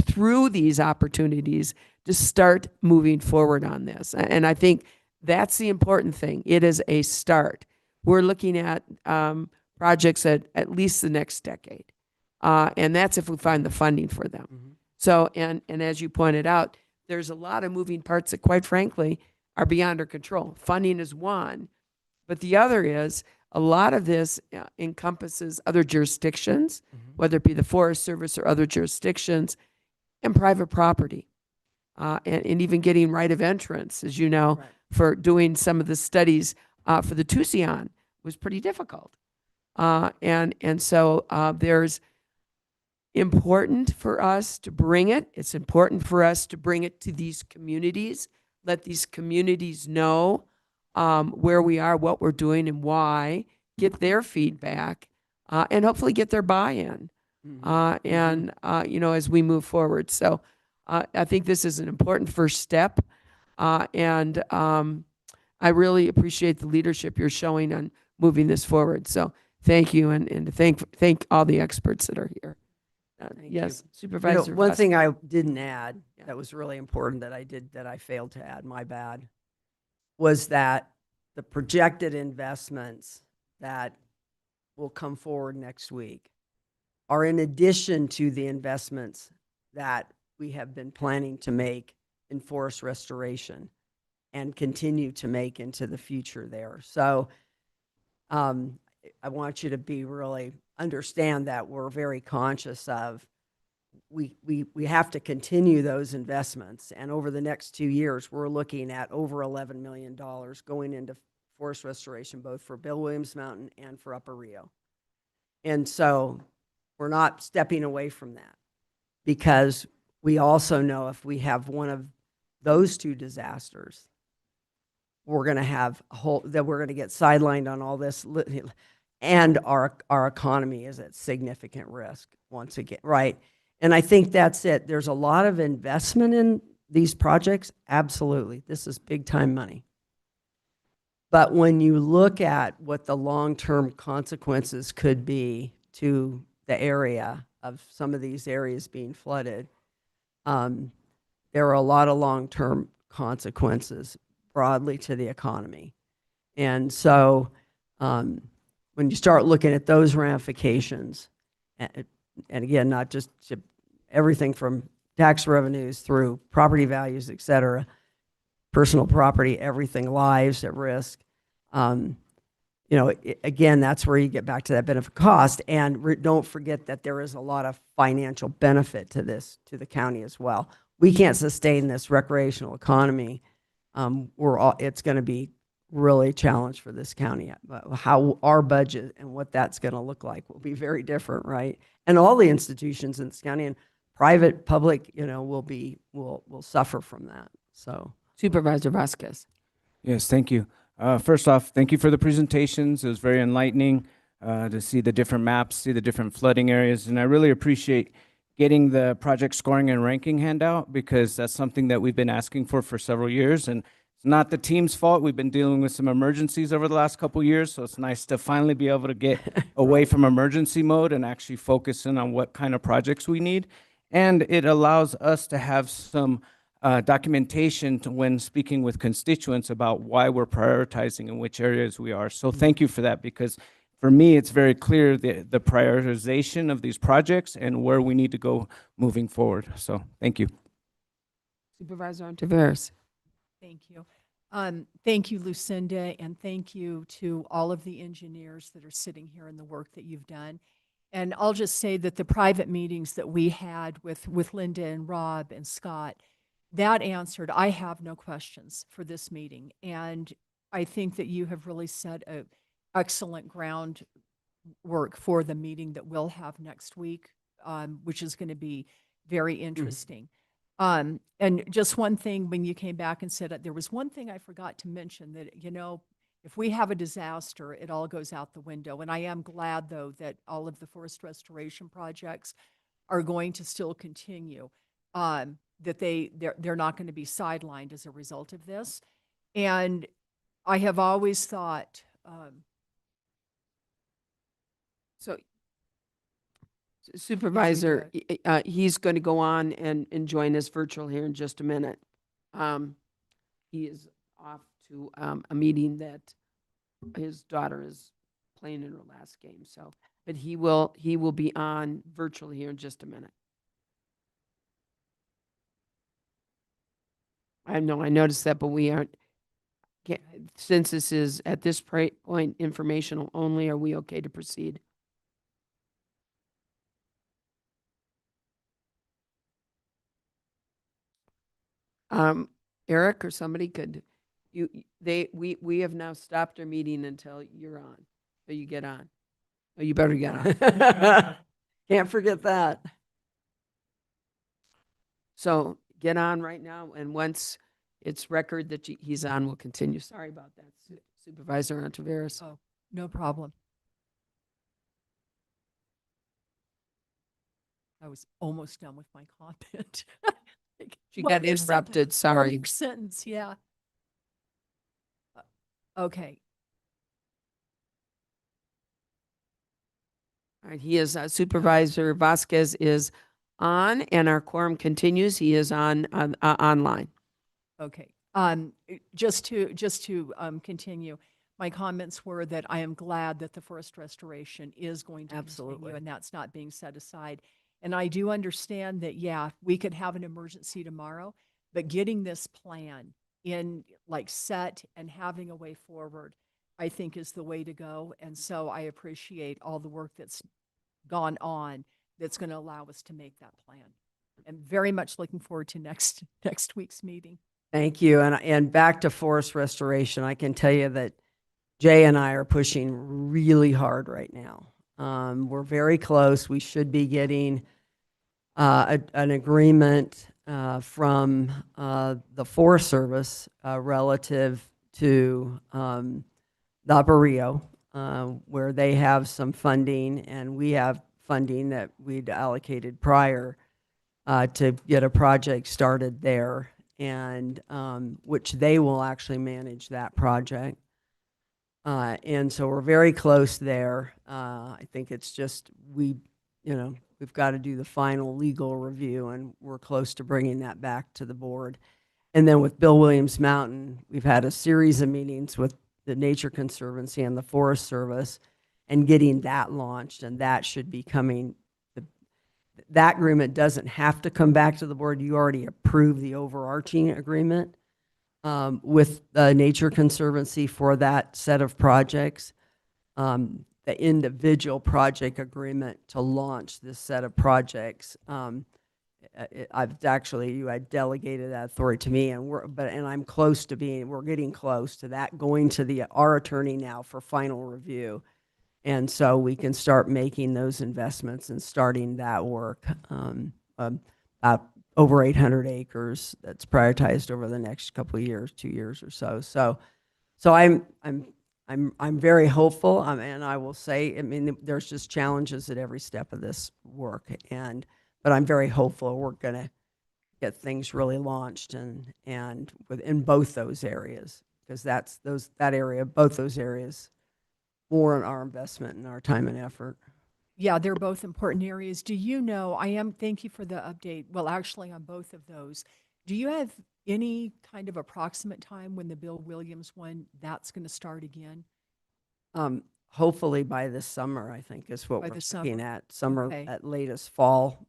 through these opportunities to start moving forward on this. And I think that's the important thing. It is a start. We're looking at projects at least the next decade. And that's if we find the funding for them. Mm-hmm. So, and as you pointed out, there's a lot of moving parts that, quite frankly, are beyond our control. Funding is one, but the other is a lot of this encompasses other jurisdictions, mm-hmm. whether it be the Forest Service or other jurisdictions, and private property, and even getting right of entrance, as you know, right. For doing some of the studies for the Tucson was pretty difficult. And so there's important for us to bring it. It's important for us to bring it to these communities let these communities know where we are, what we're doing, and why, get their feedback, and hopefully get their buy-in. And you know, as we move forward. So I think this is an important first step. And I really appreciate the leadership you're showing on moving this forward. So thank you, and thank all the experts that are here. Yes, Supervisor. One thing Vasquez. I didn't add that was really important that I failed to add, my bad, was that the projected investments that will come forward next week are in addition to the investments that we have been planning to make in forest restoration and continue to make into the future there. So I want you to be really understand that we're very conscious of we have to continue those investments. And over the next 2 years, we're looking at over $11 million going into forest restoration, both for Bill Williams Mountain and for Upper Rio. And so we're not stepping away from that, because we also know if we have one of those two disasters, we're going to have we're going to get sidelined on all this, and our economy is at significant risk once again, right? And I think that's it. There's a lot of investment in these projects. Absolutely. This is big time money. But when you look at what the long-term consequences could be to the area of some of these areas being flooded, there are a lot of long-term consequences broadly to the economy. And so when you start looking at those ramifications, and again, not just everything from tax revenues through property values, et cetera, personal property, everything, lives at risk. You know, again, that's where you get back to that benefit cost. And don't forget that there is a lot of financial benefit to this, to the county as well. We can't sustain this recreational economy. It's going to be really a challenge for this county. How our budget and what that's going to look like will be very different, right? And all the institutions in this county, and private, public, you know, will suffer from that. So, Supervisor Vasquez. Yes, thank you. First off, thank you for the presentations. It was very enlightening to see the different maps, see the different flooding areas, and I really appreciate getting the project scoring and ranking handout, because that's something that we've been asking for several years, and it's not the team's fault. We've been dealing with some emergencies over the last couple of years, so it's nice to finally be able to get away from emergency mode and actually focus in on what kind of projects we need. And it allows us to have some documentation when speaking with constituents about why we're prioritizing in which areas we are. So thank you for that, because for me, it's very clear the prioritization of these projects and where we need to go moving forward. So thank you. Supervisor Ontiveros. Thank you. Thank you, Lucinda, and thank you to all of the engineers that are sitting here and the work that you've done. And I'll just say that the private meetings that we had with Linda and Rob and Scott, that answered, I have no questions for this meeting. And I think that you have really set an excellent groundwork for the meeting that we'll have next week, which is going to be very interesting. And just one thing, when you came back and said, there was one thing I forgot to mention, that, you know, if we have a disaster, it all goes out the window. And I am glad, though, that all of the forest restoration projects are going to still continue, that they're not going to be sidelined as a result of this. And I have always thought, so Supervisor, he's going to go on and join us virtual here in just a minute. He is off to a meeting that his daughter is playing in her last game. So, but he will be on virtual here in just a minute. I know, I noticed that, but we aren't, since this is at this point informational only, are we okay to proceed? Eric or somebody could, we have now stopped our meeting until you're on, so you get on. Oh, you better get on. can't forget that. So get on right now, and once it's record that he's on will continue. Sorry about that, Supervisor Ontiveros. Oh, no problem. I was almost done with my comment. Like, She one got more sentence, interrupted, one sorry. more sentence, yeah. Okay, All right, he is, Supervisor Vasquez is on, and our quorum continues. He is on, online. okay. Just to continue, my comments were that I am glad that the forest restoration is going to Absolutely. continue, and that's not being set aside. And I do understand that, yeah, we could have an emergency tomorrow, but getting this plan in, like, set and having a way forward, I think is the way to go. And so I appreciate all the work that's gone on that's going to allow us to make that plan. And very much looking forward to next week's meeting. Thank you. And back to forest restoration, I can tell you that Jay and I are pushing really hard right now. We're very close. We should be getting an agreement from the Forest Service relative to the Upper Rio, where they have some funding and we have funding that we'd allocated prior to get a project started there, and which they will actually manage that project. And so we're very close there. I think it's just we've got to do the final legal review, and we're close to bringing that back to the board. And then with Bill Williams Mountain, we've had a series of meetings with the Nature Conservancy and the Forest Service and getting that launched, and that should be coming. That agreement doesn't have to come back to the board. You already approved the overarching agreement with the Nature Conservancy for that set of projects. The individual project agreement to launch this set of projects, you had delegated that authority to me, and I'm close to we're getting close to that, going to our attorney now for final review. And so we can start making those investments and starting that work. About over 800 acres that's prioritized over the next couple of years, 2 years or so. So I'm very hopeful. And I will say, I mean, there's just challenges at every step of this work, but I'm very hopeful we're going to get things really launched and within both those areas, because both those areas warrant our investment and our time and effort. Yeah, they're both important areas. Do you know, thank you for the update. Well, actually on both of those, do you have any kind of approximate time when the Bill Williams one, that's going to start again? Hopefully by this summer, I think is what By we're the looking summer. at, summer Okay. at latest fall.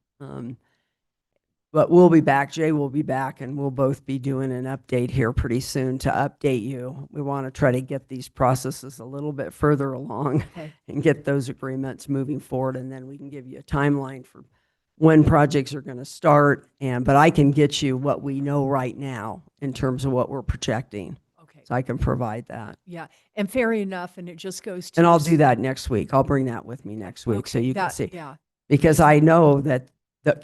But we'll be back, Jay will be back, and we'll both be doing an update here pretty soon to update you. We want to try to get these processes a little bit further along Okay. and get those agreements moving forward, and then we can give you a timeline for when projects are going to start. But I can get you what we know right now in terms of what we're projecting. Okay. So I can provide that. Yeah, and fair enough, and it just goes to. And I'll do that next week. I'll bring that with me next week so Okay, you can see. Yeah. Because I know that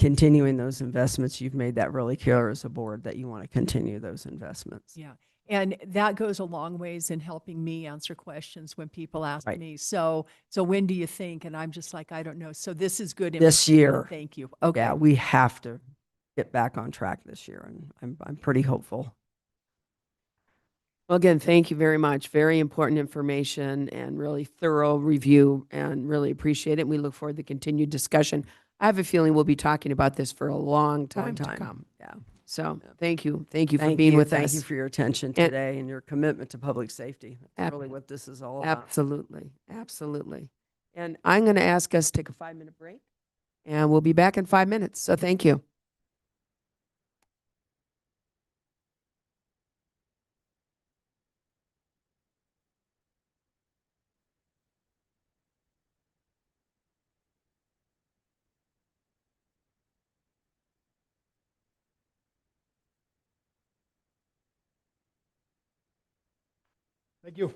continuing those investments, you've made that really clear as a board that you want to continue those investments. Yeah. And that goes a long ways in helping me answer questions when people ask me. So when do you think? And I'm just like, I don't know. So this is good. This information. year. Thank you. Okay. Yeah, we have to get back on track this year, and I'm pretty hopeful. Well, again, thank you very much. Very important information and really thorough review, and really appreciate it. We look forward to continued discussion. I have a feeling we'll be talking about this for a long time to come. Yeah. So thank you. Thank you for being with us. Thank you for your attention today and your commitment to public safety. That's really what this is all about. Absolutely. Absolutely. And I'm going to ask us to take a 5-minute break, and we'll be back in 5 minutes. So thank you. Thank you.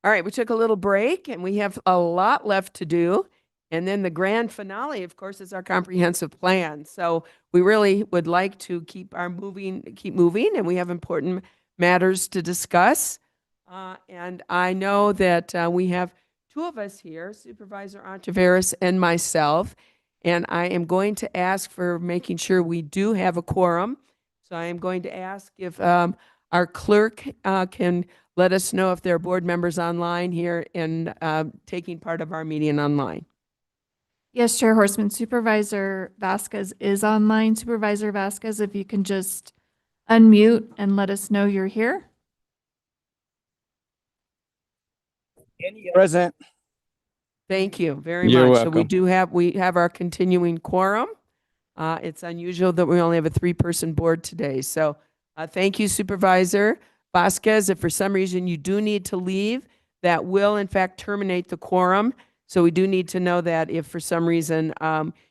All right, we took a little break and we have a lot left to do. And then the grand finale, of course, is our comprehensive plan. So we really would like to keep moving, and we have important matters to discuss. And I know that we have two of us here, Supervisor Ontiveros and myself. And I am going to ask for making sure we do have a quorum. So I am going to ask if our clerk can let us know if there are board members online here and taking part of our meeting online. Yes, Chair Horseman, Supervisor Vasquez is online. Supervisor Vasquez, if you can just unmute and let us know you're here. Present. Thank you very You're much. So welcome. we have our continuing quorum. It's unusual that we only have a three-person board today. So thank you, Supervisor Vasquez. If for some reason you do need to leave, that will in fact terminate the quorum. So we do need to know that if for some reason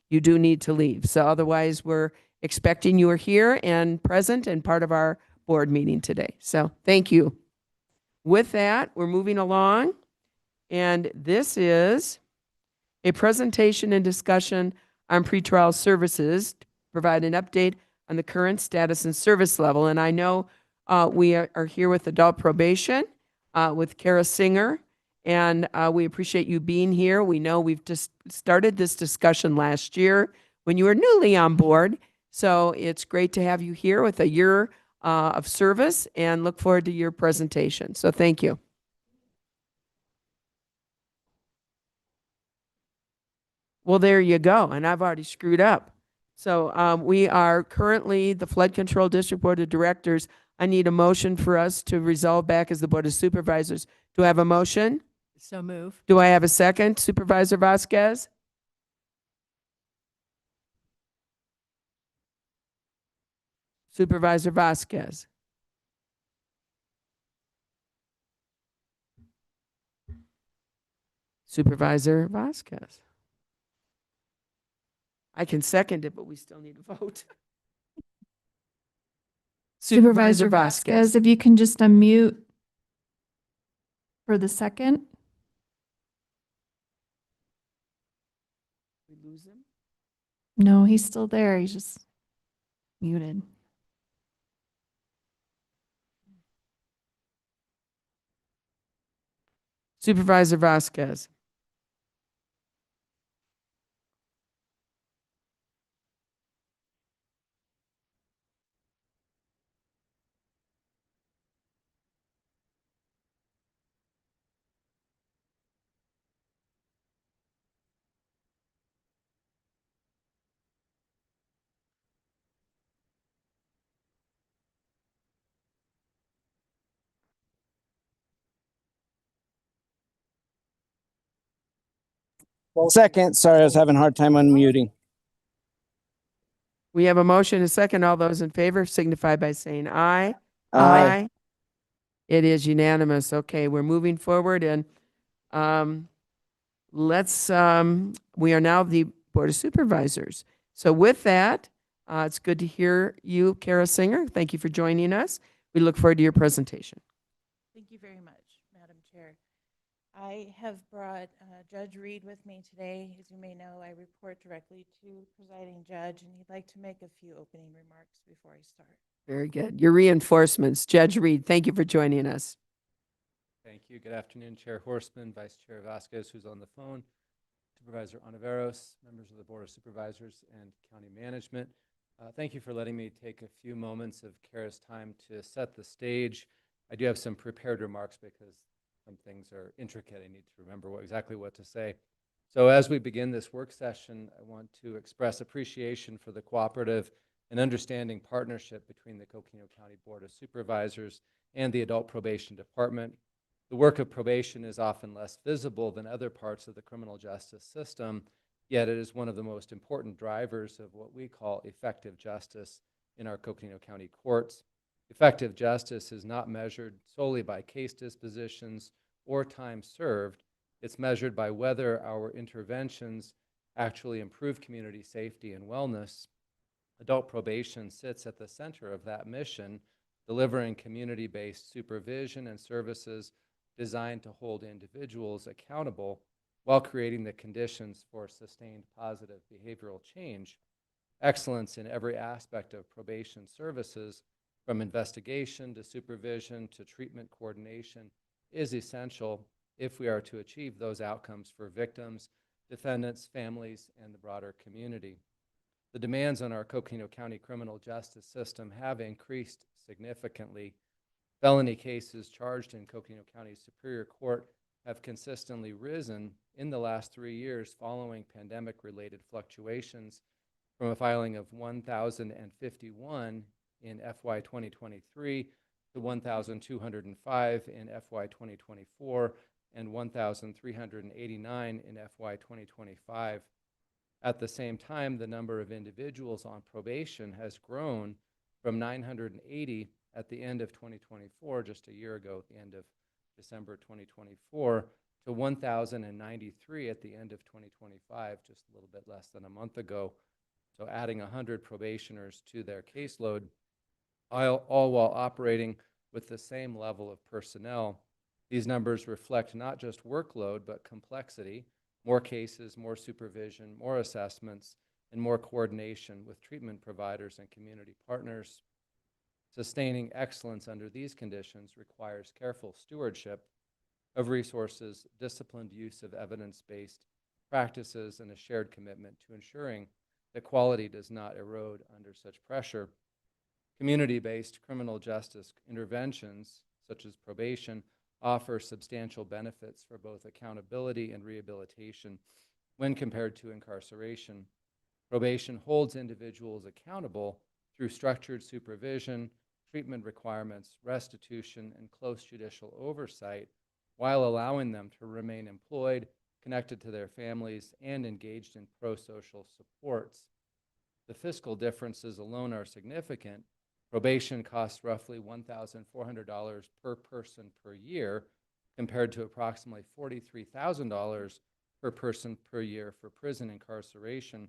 you do need to leave. So otherwise, we're expecting you are here and present and part of our board meeting today. So thank you. With that, we're moving along. And this is a presentation and discussion on pretrial services to provide an update on the current status and service level. And I know we are here with adult probation with Kara Singer, and we appreciate you being here. We know we've just started this discussion last year when you were newly on board. So it's great to have you here with a year of service and look forward to your presentation. So thank you. Well, there you go. And I've already screwed up. So we are currently the Flood Control District Board of Directors. I need a motion for us to resolve back as the Board of Supervisors. Do I have a motion? So move. Do I have a second? Supervisor Vasquez? Supervisor Vasquez? Supervisor Vasquez? I can second it, but we still need a vote. Supervisor Vasquez, if you can just unmute for the second. We lose him? No, he's still there. He's just muted. Supervisor Vasquez? Second. Sorry, I was having a hard time unmuting. We have a motion, a second. All those in favor signify by saying aye. Aye. It is unanimous. Okay, we're moving forward and we are now the Board of Supervisors. So with that, it's good to hear you, Kara Singer. Thank you for joining us. We look forward to your presentation. Thank you very much, Madam Chair. I have brought Judge Reed with me today. As you may know, I report directly to presiding judge, and he'd like to make a few opening remarks before I start. Very good. Your reinforcements. Judge Reed, thank you for joining us. Thank you. Good afternoon, Chair Horseman, Vice Chair Vasquez, who's on the phone, Supervisor Ontiveros, members of the Board of Supervisors, and County Management. Thank you for letting me take a few moments of Kara's time to set the stage. I do have some prepared remarks because some things are intricate. I need to remember exactly what to say. So as we begin this work session, I want to express appreciation for the cooperative and understanding partnership between the Coconino County Board of Supervisors and the Adult Probation Department. The work of probation is often less visible than other parts of the criminal justice system, yet it is one of the most important drivers of what we call effective justice in our Coconino County courts. Effective justice is not measured solely by case dispositions or time served. It's measured by whether our interventions actually improve community safety and wellness. Adult probation sits at the center of that mission, delivering community-based supervision and services designed to hold individuals accountable while creating the conditions for sustained positive behavioral change. Excellence in every aspect of probation services, from investigation to supervision to treatment coordination, is essential if we are to achieve those outcomes for victims, defendants, families, and the broader community. The demands on our Coconino County criminal justice system have increased significantly. Felony cases charged in Coconino County Superior Court have consistently risen in the last 3 years following pandemic-related fluctuations, from a filing of 1,051 in FY 2023 to 1,205 in FY 2024 and 1,389 in FY 2025. At the same time, the number of individuals on probation has grown from 980 at the end of 2024, just a year ago at the end of December 2024, to 1,093 at the end of 2025, just a little bit less than a month ago. So adding 100 probationers to their caseload, all while operating with the same level of personnel. These numbers reflect not just workload, but complexity, more cases, more supervision, more assessments, and more coordination with treatment providers and community partners. Sustaining excellence under these conditions requires careful stewardship of resources, disciplined use of evidence-based practices, and a shared commitment to ensuring that quality does not erode under such pressure. Community-based criminal justice interventions, such as probation, offer substantial benefits for both accountability and rehabilitation when compared to incarceration. Probation holds individuals accountable through structured supervision, treatment requirements, restitution, and close judicial oversight, while allowing them to remain employed, connected to their families, and engaged in pro-social supports. The fiscal differences alone are significant. Probation costs roughly $1,400 per person per year, compared to approximately $43,000 per person per year for prison incarceration.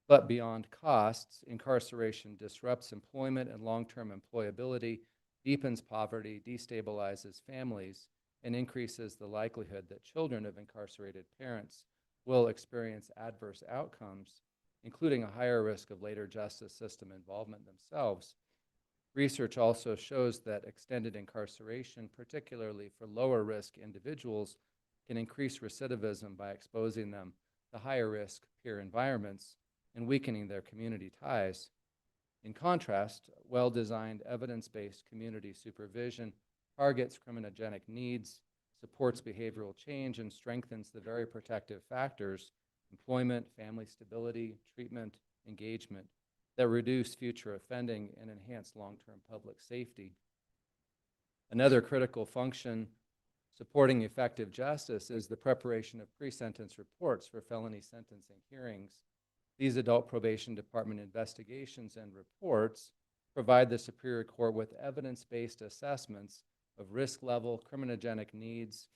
But beyond costs, incarceration disrupts employment and long-term employability, deepens poverty, destabilizes families, and increases the likelihood that children of incarcerated parents will experience adverse outcomes, including a higher risk of later justice system involvement themselves. Research also shows that extended incarceration, particularly for lower risk individuals, can increase recidivism by exposing them to higher risk peer environments and weakening their community ties. In contrast, well-designed evidence-based community supervision targets criminogenic needs, supports behavioral change, and strengthens the very protective factors, employment, family stability, treatment, engagement, that reduce future offending and enhance long-term public safety. Another critical function supporting effective justice is the preparation of pre-sentence reports for felony sentencing hearings. These adult probation department investigations and reports provide the Superior Court with evidence-based assessments of risk level, criminogenic needs,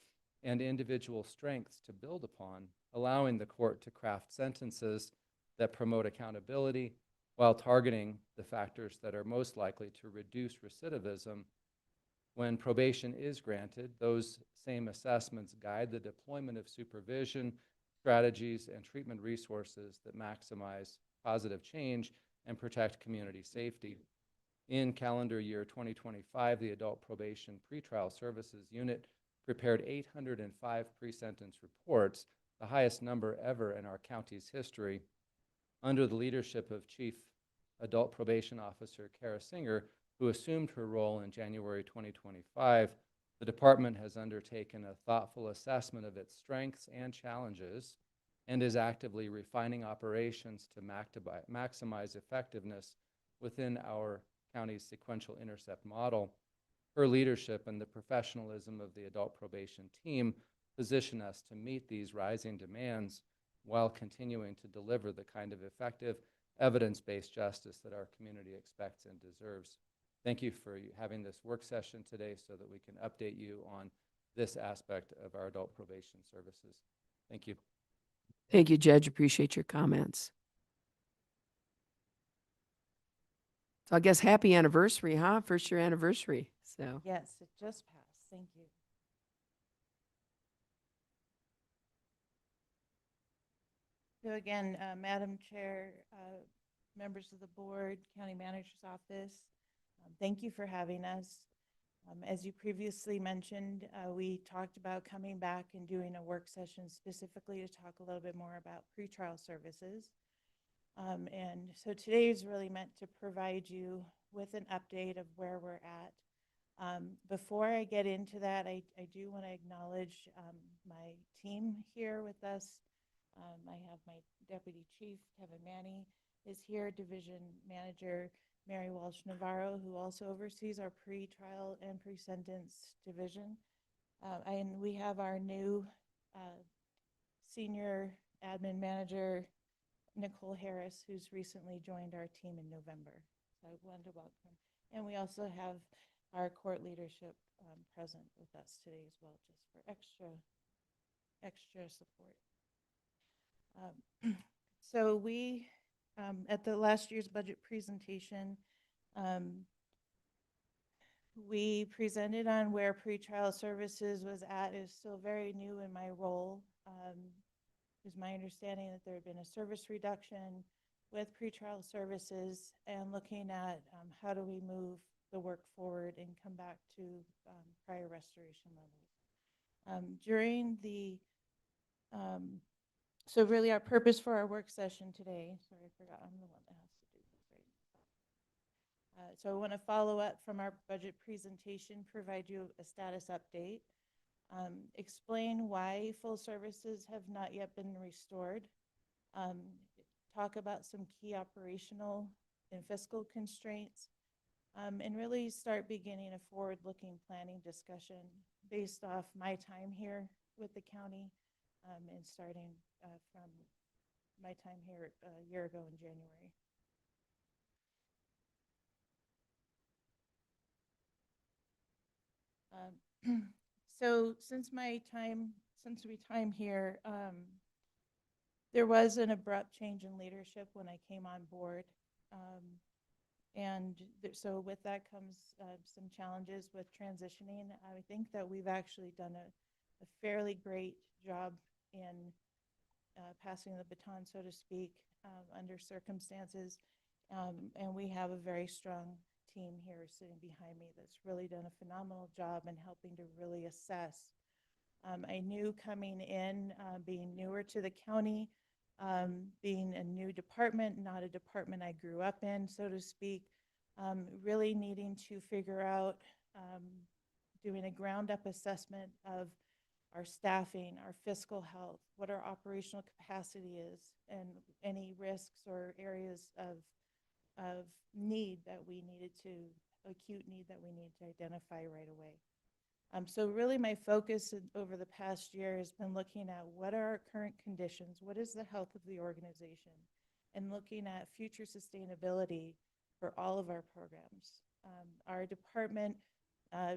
and individual strengths to build upon, allowing the court to craft sentences that promote accountability while targeting the factors that are most likely to reduce recidivism. When probation is granted, those same assessments guide the deployment of supervision, strategies, and treatment resources that maximize positive change and protect community safety. In calendar year 2025, the Adult Probation Pretrial Services Unit prepared 805 pre-sentence reports, the highest number ever in our county's history. Under the leadership of Chief Adult Probation Officer Kara Singer, who assumed her role in January 2025, the department has undertaken a thoughtful assessment of its strengths and challenges and is actively refining operations to maximize effectiveness within our county's sequential intercept model. Her leadership and the professionalism of the adult probation team position us to meet these rising demands while continuing to deliver the kind of effective, evidence-based justice that our community expects and deserves. Thank you for having this work session today so that we can update you on this aspect of our adult probation services. Thank you. Thank you, Judge. Appreciate your comments. So I guess happy anniversary, huh? First year anniversary. So Yes, it just passed. Thank you. So again, Madam Chair, members of the board, County Manager's Office, thank you for having us. As you previously mentioned, we talked about coming back and doing a work session specifically to talk a little bit more about pretrial services. And so today is really meant to provide you with an update of where we're at. Before I get into that, I do want to acknowledge my team here with us. I have my Deputy Chief, Kevin Manny, is here, Division Manager Mary Walsh Navarro, who also oversees our pre-trial and pre-sentence division. And we have our new Senior Admin Manager, Nicole Harris, who's recently joined our team in November. So I wanted to welcome. And we also have our court leadership present with us today as well, just for extra support. So we, at the last year's budget presentation, we presented on where pretrial services was at. Is still very new in my role. It was my understanding that there had been a service reduction with pretrial services, and looking at how do we move the work forward and come back to prior restoration levels. During the so really our purpose for our work session today, sorry, I forgot, I'm the one that has to do this, right? So I want to follow up from our budget presentation, provide you a status update, explain why full services have not yet been restored, talk about some key operational and fiscal constraints, and really start beginning a forward-looking planning discussion based off my time here with the county, and starting from my time here a year ago in January. So since my time here, there was an abrupt change in leadership when I came on board. So with that comes some challenges with transitioning. I think that we've actually done a fairly great job in passing the baton, so to speak, under circumstances. And we have a very strong team here sitting behind me that's really done a phenomenal job in helping to really assess. I knew coming in, being newer to the county, being a new department, not a department I grew up in, so to speak, really needing to figure out, doing a ground up assessment of our staffing, our fiscal health, what our operational capacity is, and any risks or areas of need that we needed to, acute need that we need to identify right away. So really my focus over the past year has been looking at what are our current conditions, what is the health of the organization, and looking at future sustainability for all of our programs. Our department,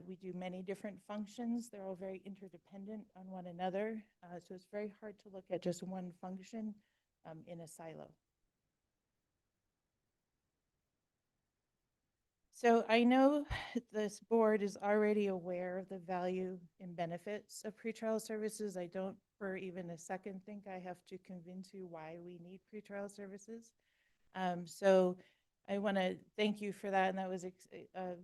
we do many different functions. They're all very interdependent on one another. So it's very hard to look at just one function in a silo. So I know this board is already aware of the value and benefits of pretrial services. I don't for even a second think I have to convince you why we need pretrial services. So I want to thank you for that. And that was a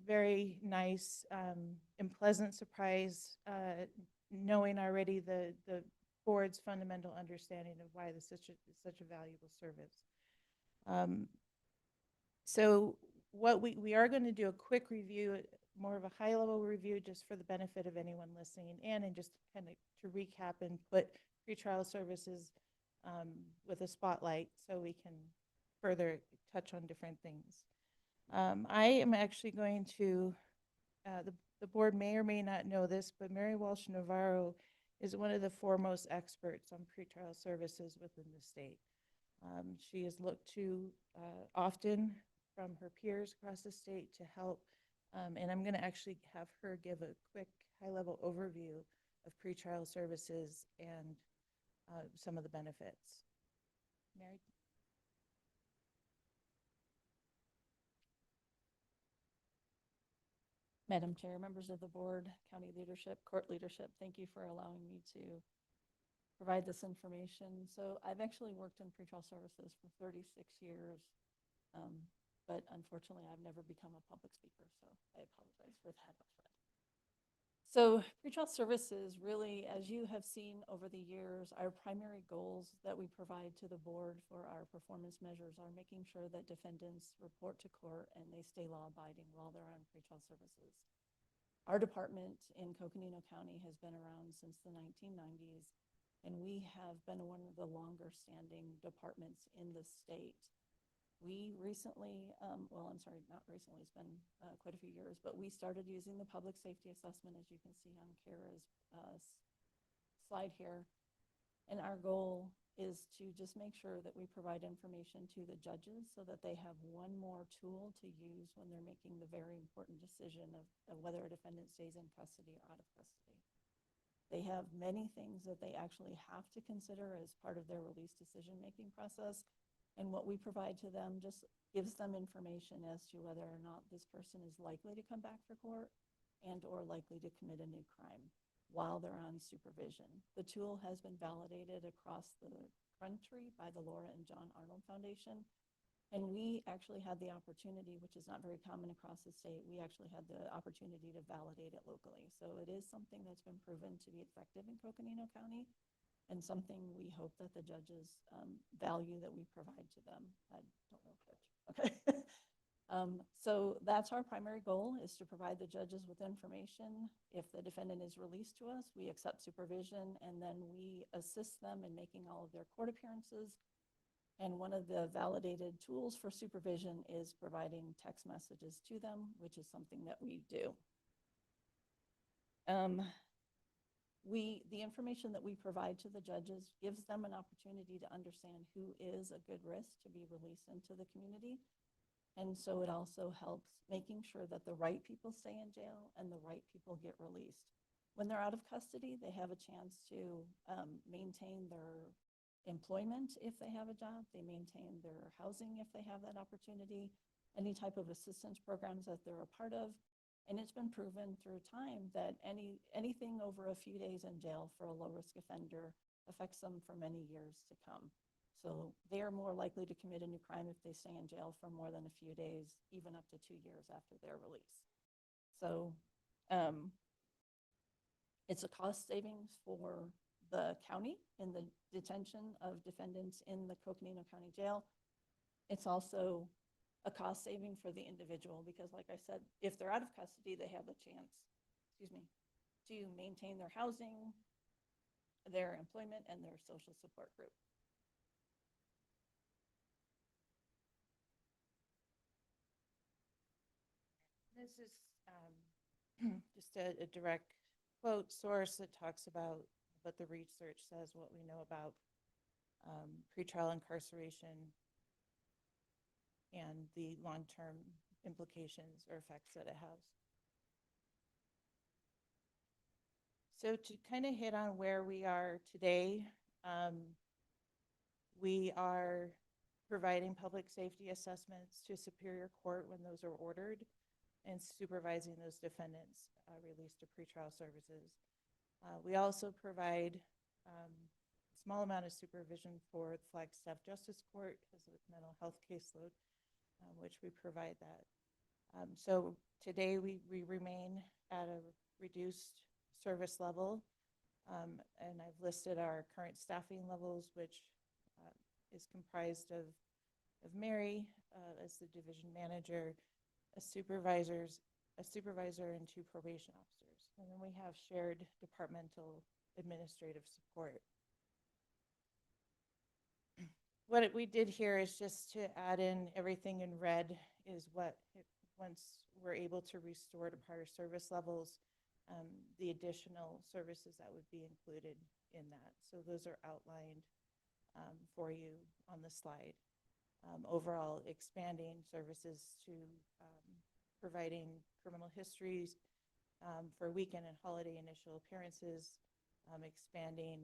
very nice and pleasant surprise, knowing already the board's fundamental understanding of why this is such a valuable service. So what we are going to do a quick review, more of a high level review, just for the benefit of anyone listening in, and just kind of to recap and put pretrial services with a spotlight so we can further touch on different things. I am actually going to, the board may or may not know this, but Mary Walsh Navarro is one of the foremost experts on pretrial services within the state. She is looked to often from her peers across the state to help, and I'm going to actually have her give a quick high-level overview of pretrial services and some of the benefits. Mary? Madam Chair, members of the board, county leadership, court leadership, thank you for allowing me to provide this information. So I've actually worked in pretrial services for 36 years, but unfortunately, I've never become a public speaker, so I apologize for that upfront. So pretrial services really, as you have seen over the years, our primary goals that we provide to the board for our performance measures are making sure that defendants report to court and they stay law-abiding while they're on pretrial services. Our department in Coconino County has been around since the 1990s, and we have been one of the longer-standing departments in the state. We recently, well, I'm sorry, not recently, it's been quite a few years, but we started using the public safety assessment, as you can see on Kara's slide here. And our goal is to just make sure that we provide information to the judges so that they have one more tool to use when they're making the very important decision of whether a defendant stays in custody or out of custody. They have many things that they actually have to consider as part of their release decision-making process. And what we provide to them just gives them information as to whether or not this person is likely to come back for court and or likely to commit a new crime while they're on supervision. The tool has been validated across the country by the Laura and John Arnold Foundation. And we actually had the opportunity, which is not very common across the state, we actually had the opportunity to validate it locally. So it is something that's been proven to be effective in Coconino County, and something we hope that the judges value that we provide to them. I don't know, Judge. Okay. So that's our primary goal, is to provide the judges with information. If the defendant is released to us, we accept supervision, and then we assist them in making all of their court appearances. And one of the validated tools for supervision is providing text messages to them, which is something that we do. The information that we provide to the judges gives them an opportunity to understand who is a good risk to be released into the community. And so it also helps making sure that the right people stay in jail and the right people get released. When they're out of custody, they have a chance to maintain their employment if they have a job, they maintain their housing if they have that opportunity, any type of assistance programs that they're a part of. And it's been proven through time that anything over a few days in jail for a low-risk offender affects them for many years to come. So they are more likely to commit a new crime if they stay in jail for more than a few days, even up to 2 years after their release. So it's a cost savings for the county in the detention of defendants in the Coconino County Jail. It's also a cost saving for the individual because, like I said, if they're out of custody, they have a chance, to maintain their housing, their employment, and their social support group. This is just a direct quote source that talks about what the research says, what we know about pretrial incarceration and the long-term implications or effects that it has. So to kind of hit on where we are today, we are providing public safety assessments to Superior Court when those are ordered and supervising those defendants released to pretrial services. We also provide a small amount of supervision for the Flagstaff Justice Court as a mental health caseload, which we provide that. So today we remain at a reduced service level, and I've listed our current staffing levels, which is comprised of Mary as the division manager, a supervisor, and 2 probation officers. And then we have shared departmental administrative support. What we did here is just to add in everything in red is what, once we're able to restore to prior service levels, the additional services that would be included in that. So those are outlined for you on the slide. Overall, expanding services to providing criminal histories for weekend and holiday initial appearances, expanding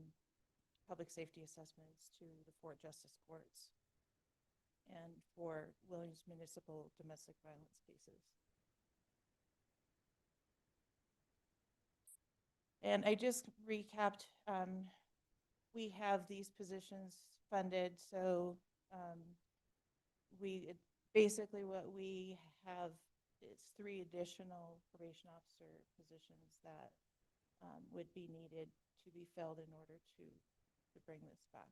public safety assessments to the 4 justice courts, and for Williams municipal domestic violence cases. And I just recapped we have these positions funded, so basically what we have is 3 additional probation officer positions that would be needed to be filled in order to bring this back.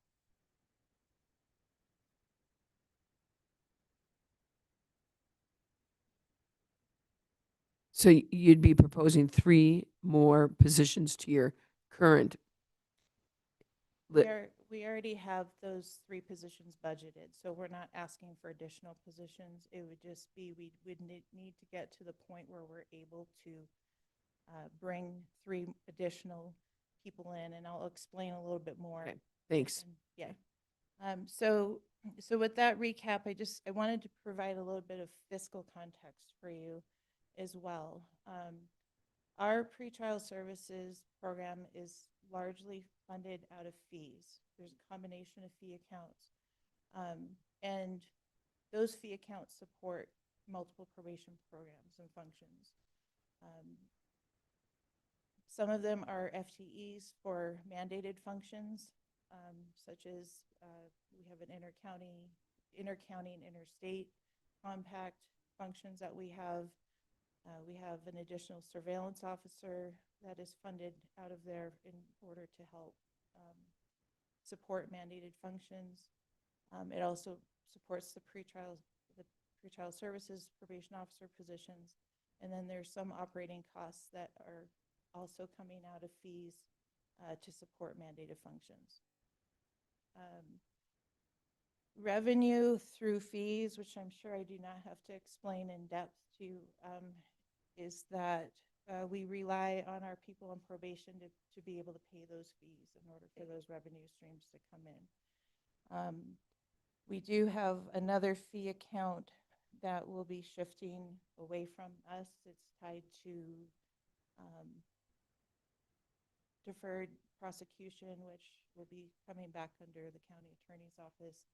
So you'd be proposing 3 more positions to your current We already have those 3 positions budgeted, so we're not asking for additional positions. It would just be, we would need to get to the point where we're able to bring 3 additional people in, and I'll explain a little bit more. Okay, thanks. Yeah. So with that recap, I wanted to provide a little bit of fiscal context for you as well. Our pretrial services program is largely funded out of fees. There's a combination of fee accounts. And those fee accounts support multiple probation programs and functions. Some of them are FTEs for mandated functions, such as we have an intercounty and interstate compact functions that we have. We have an additional surveillance officer that is funded out of there in order to help support mandated functions. It also supports the pretrial services probation officer positions. And then there's some operating costs that are also coming out of fees to support mandated functions. Revenue through fees, which I'm sure I do not have to explain in depth to you, is that we rely on our people on probation to be able to pay those fees in order for those revenue streams to come in. We do have another fee account that will be shifting away from us. It's tied to deferred prosecution, which will be coming back under the county attorney's office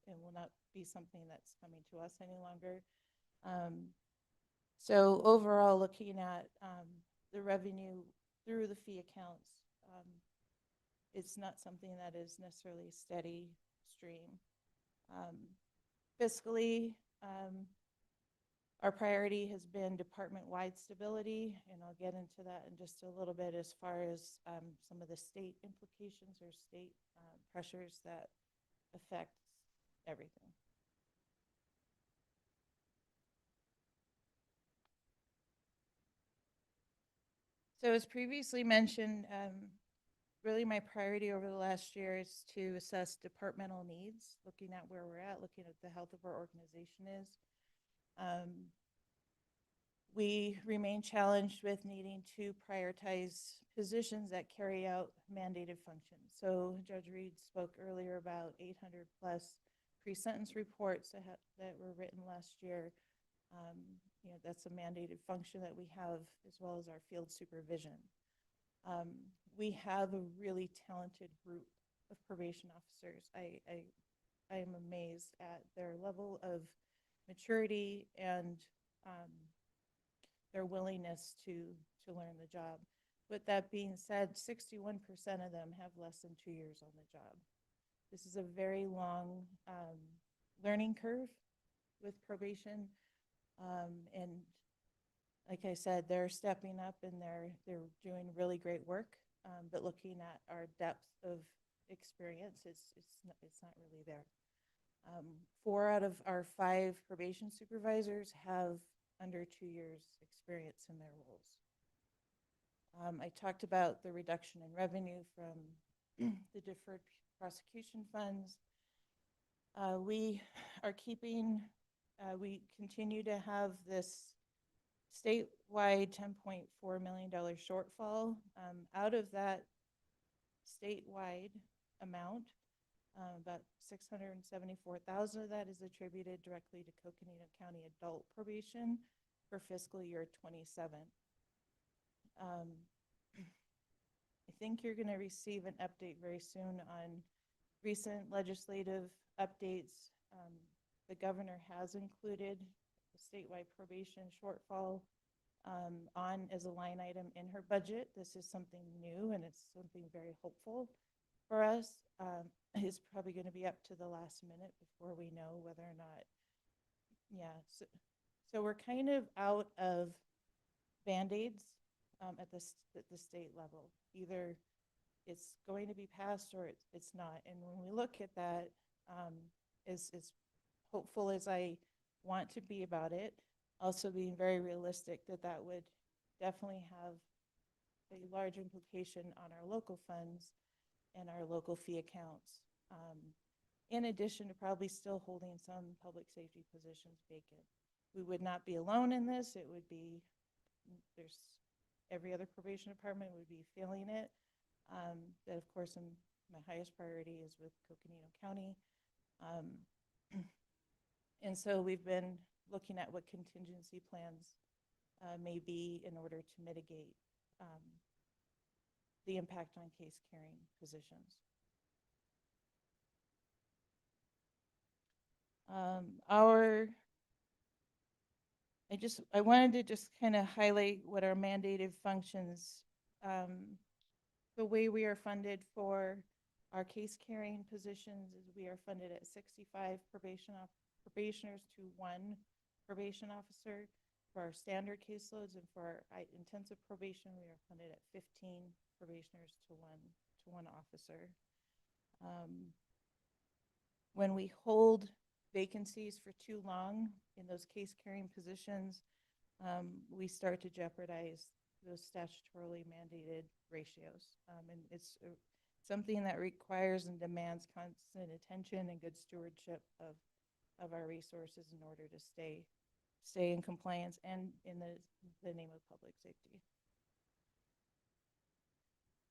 and will not be something that's coming to us any longer. So overall, looking at the revenue through the fee accounts, it's not something that is necessarily a steady stream. Fiscally, our priority has been department-wide stability, and I'll get into that in just a little bit as far as some of the state implications or state pressures that affect everything. So as previously mentioned, really my priority over the last year is to assess departmental needs, looking at where we're at, looking at the health of our organization is. We remain challenged with needing to prioritize positions that carry out mandated functions. So Judge Reed spoke earlier about 800 plus pre-sentence reports that were written last year. You know, that's a mandated function that we have, as well as our field supervision. We have a really talented group of probation officers. I am amazed at their level of maturity and their willingness to learn the job. With that being said, 61% of them have less than 2 years on the job. This is a very long learning curve with probation. And like I said, they're stepping up and they're doing really great work. But looking at our depth of experience, it's not really there. 4 out of our 5 probation supervisors have under 2 years experience in their roles. I talked about the reduction in revenue from the deferred prosecution funds. We continue to have this statewide $10.4 million shortfall. Out of that statewide amount, about $674,000 of that is attributed directly to Coconino County adult probation for fiscal year 27. I think you're going to receive an update very soon on recent legislative updates. The governor has included the statewide probation shortfall on as a line item in her budget. This is something new and it's something very hopeful. for us. It's probably going to be up to the last minute before we know whether or not, yeah. So we're kind of out of Band-Aids at the state level. Either it's going to be passed or it's not. And when we look at that, as hopeful as I want to be about it, also being very realistic that would definitely have a large implication on our local funds and our local fee accounts. In addition to probably still holding some public safety positions vacant. We would not be alone in this. It would be, there's every other probation department would be feeling it. That of course, my highest priority is with Coconino County. And so we've been looking at what contingency plans may be in order to mitigate the impact on case carrying positions. I wanted to just kind of highlight what our mandated functions, the way we are funded for our case carrying positions is we are funded at 65 probationers to 1 probation officer. For our standard caseloads and for our intensive probation, we are funded at 15 probationers to one officer. When we hold vacancies for too long in those case carrying positions, we start to jeopardize those statutorily mandated ratios. And it's something that requires and demands constant attention and good stewardship of our resources in order to stay in compliance and in the name of public safety.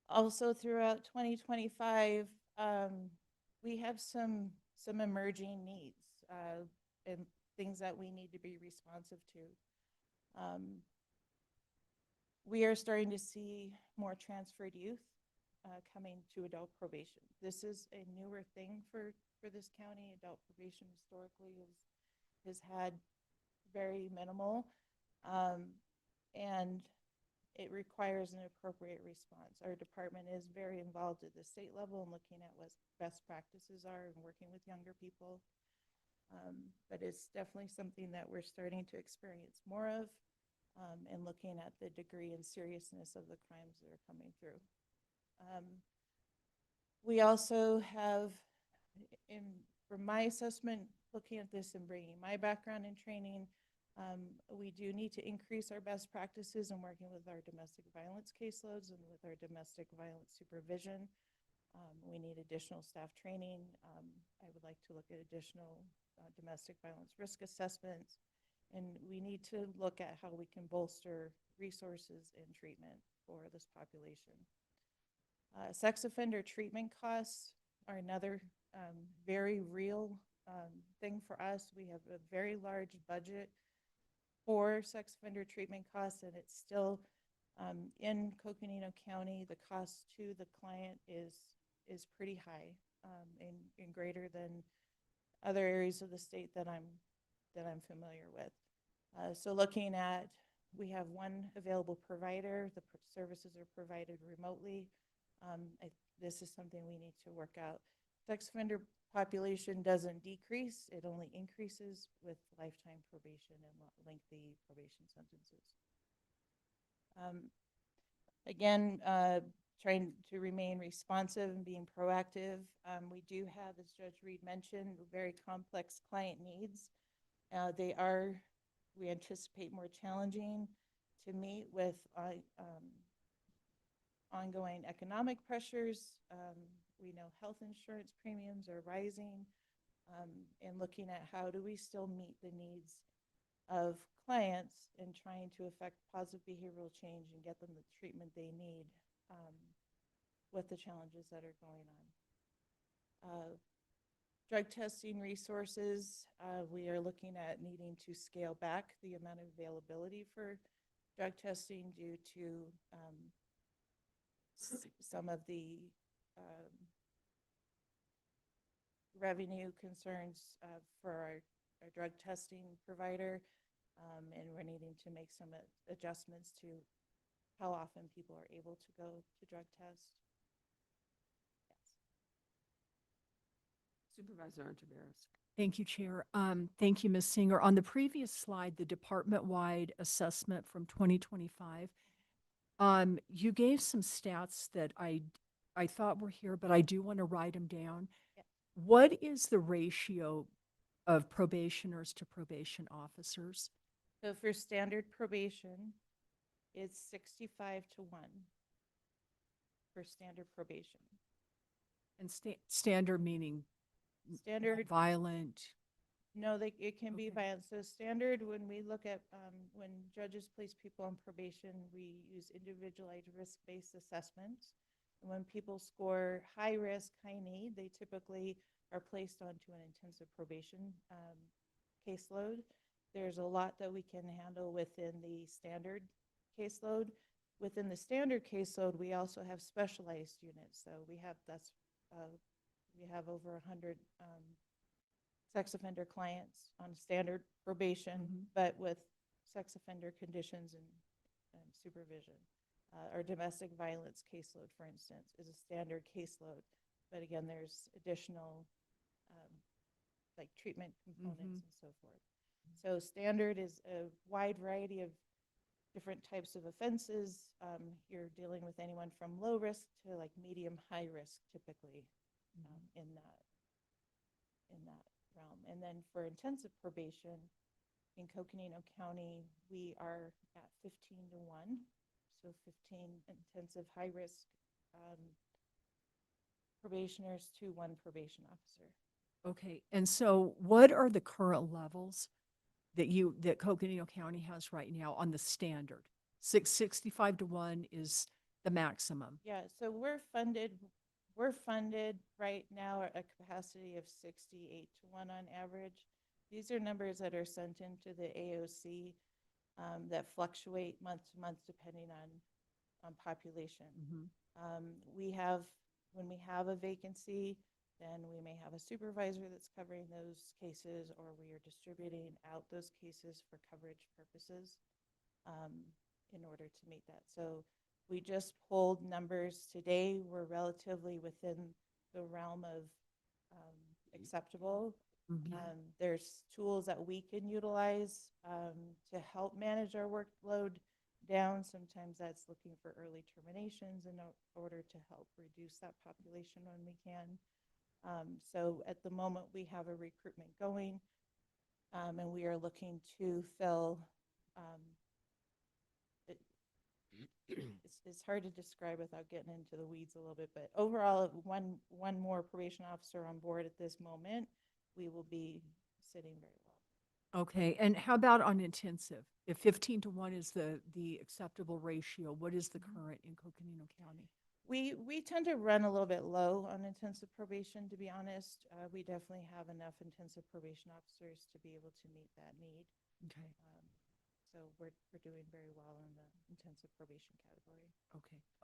Also throughout 2025, we have some emerging needs and things that we need to be responsive to. We are starting to see more transferred youth coming to adult probation. This is a newer thing for this county. Adult probation historically has had very minimal, and it requires an appropriate response. Our department is very involved at the state level in looking at what best practices are and working with younger people. But it's definitely something that we're starting to experience more of, and looking at the degree and seriousness of the crimes that are coming through. We also have, from my assessment, looking at this and bringing my background in training, we do need to increase our best practices in working with our domestic violence caseloads and with our domestic violence supervision. We need additional staff training. I would like to look at additional domestic violence risk assessments, and we need to look at how we can bolster resources and treatment for this population. Sex offender treatment costs are another very real thing for us. We have a very large budget for sex offender treatment costs, and it's still in Coconino County, the cost to the client is pretty high and greater than other areas of the state that I'm familiar with. So looking at, we have one available provider. The services are provided remotely. This is something we need to work out. Sex offender population doesn't decrease, it only increases with lifetime probation and lengthy probation sentences. Again, trying to remain responsive and being proactive. We do have, as Judge Reed mentioned, very complex client needs. We anticipate more challenging to meet with ongoing economic pressures. We know health insurance premiums are rising, and looking at how do we still meet the needs of clients and trying to affect positive behavioral change and get them the treatment they need with the challenges that are going on. Drug testing resources, we are looking at needing to scale back the amount of availability for drug testing due to some of the revenue concerns for our drug testing provider, and we're needing to make some adjustments to how often people are able to go to drug test. Yes. Supervisor Ontiveros. Thank you, Chair. Thank you, Ms. Singer. On the previous slide, the department-wide assessment from 2025, you gave some stats that I thought were here, but I do want to write them down. Yep. What is the ratio of probationers to probation officers? So for standard probation, it's 65-1 for standard probation. And standard meaning Standard, violent? no, it can be Okay. violent. So standard, when we look at, when judges place people on probation, we use individualized risk-based assessments. And when people score high risk, high need, they typically are placed onto an intensive probation caseload. There's a lot that we can handle within the standard caseload. Within the standard caseload, we also have specialized units. So we have we have over 100 sex offender clients on standard probation, but with sex offender conditions and supervision. Our domestic violence caseload, for instance, is a standard caseload, but again, there's additional like treatment components and so forth. So standard is a wide variety of different types of offenses. You're dealing with anyone from low risk to like medium high risk typically in that realm. And then for intensive probation in Coconino County, we are at 15-1. So 15 intensive high risk probationers to 1 probation officer. Okay, and so what are the current levels that Coconino County has right now on the standard? 65-1 is the maximum. Yeah, so we're funded right now at a capacity of 68-1 on average. These are numbers that are sent into the AOC that fluctuate month to month depending on population. When we have a vacancy, then we may have a supervisor that's covering those cases, or we are distributing out those cases for coverage purposes in order to meet that. So we just pulled numbers today. We're relatively within the realm of acceptable. There's tools that we can utilize to help manage our workload down. Sometimes that's looking for early terminations in order to help reduce that population when we can. So at the moment we have a recruitment going and we are looking to fill it's hard to describe without getting into the weeds a little bit, but overall one more probation officer on board at this moment, we will be sitting very well. Okay, and how about on intensive? If 15-1 is the acceptable ratio, what is the current in Coconino County? We tend to run a little bit low on intensive probation, to be honest. We definitely have enough intensive probation officers to be able to meet that need. Okay. So we're doing very well in the intensive probation category.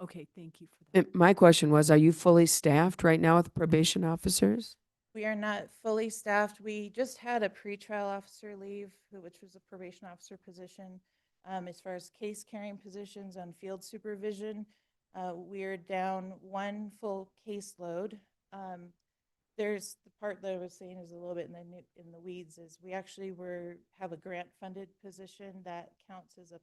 Okay, thank you for that. My question was, are you fully staffed right now with probation officers? We are not fully staffed. We just had a pretrial officer leave, which was a probation officer position. As far as case carrying positions on field supervision, we are down 1 full caseload. There's the part that I was saying is a little bit in the weeds is we actually have a grant funded position that counts as a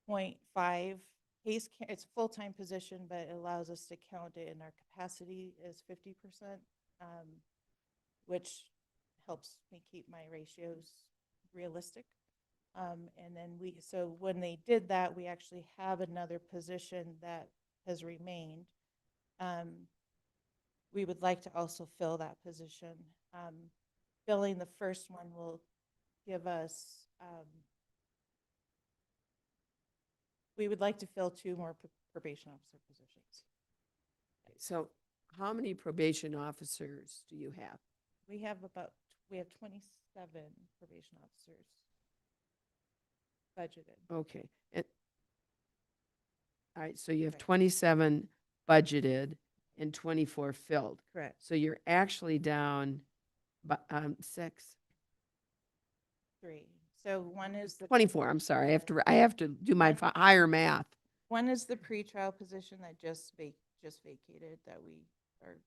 0.5 case. It's a full-time position, but it allows us to count it in our capacity as 50%, which helps me keep my ratios realistic. And then so when they did that, we actually have another position that has remained. We would like to also fill that position. Filling the first one will give us, we would like to fill 2 more probation officer positions. So how many probation officers do you have? We have 27 probation officers budgeted. Okay. All right, so you have 27 budgeted and 24 filled. Correct. So you're actually down 6. 3. So one is the 24, I'm sorry. I have to do my higher math. One is the pretrial position that just vacated that we are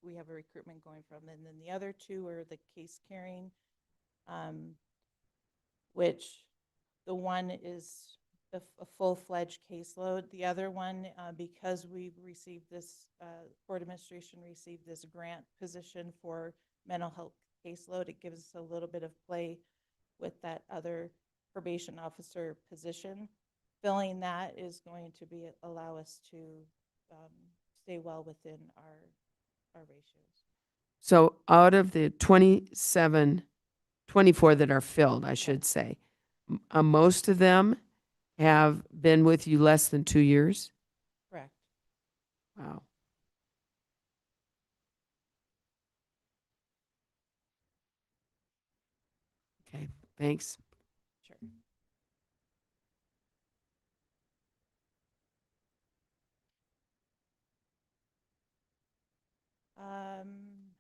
we have a recruitment going from. And then the other two are the case carrying, which the one is a full-fledged caseload. The other one, because we received this, Board Administration received this grant position for mental health caseload, it gives us a little bit of play with that other probation officer position. Filling that is going to be allow us to stay well within our ratios. So out of the 24 that are filled, I should say, most of them have been with you less than 2 years? Correct. Wow. Okay, thanks. Sure.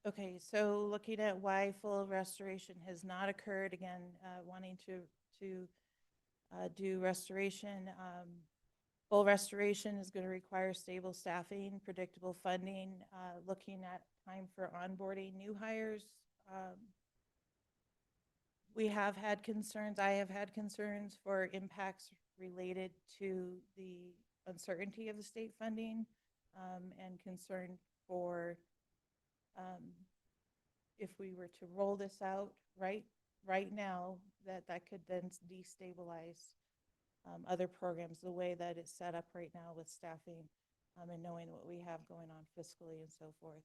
Okay, so looking at why full restoration has not occurred, again, wanting to do restoration. Full restoration is going to require stable staffing, predictable funding, looking at time for onboarding new hires. We have had concerns, I have had concerns for impacts related to the uncertainty of the state funding, and concern for if we were to roll this out right now, that could then destabilize other programs, the way that it's set up right now with staffing, and knowing what we have going on fiscally and so forth,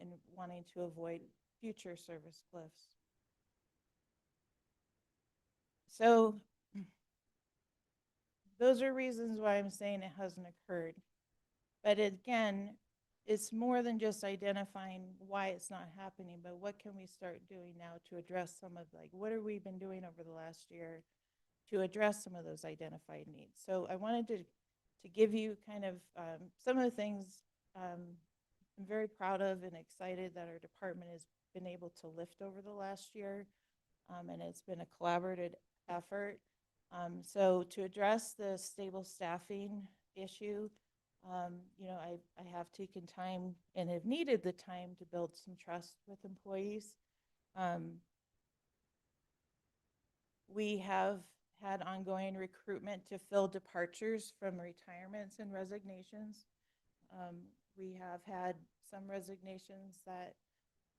and wanting to avoid future service cliffs. So those are reasons why I'm saying it hasn't occurred. But again, it's more than just identifying why it's not happening, but what can we start doing now to address some of, like, what have we been doing over the last year to address some of those identified needs? So I wanted to give you kind of some of the things I'm very proud of and excited that our department has been able to lift over the last year, and it's been a collaborative effort. So to address the stable staffing issue, you know, I have taken time and have needed the time to build some trust with employees. We have had ongoing recruitment to fill departures from retirements and resignations. We have had some resignations that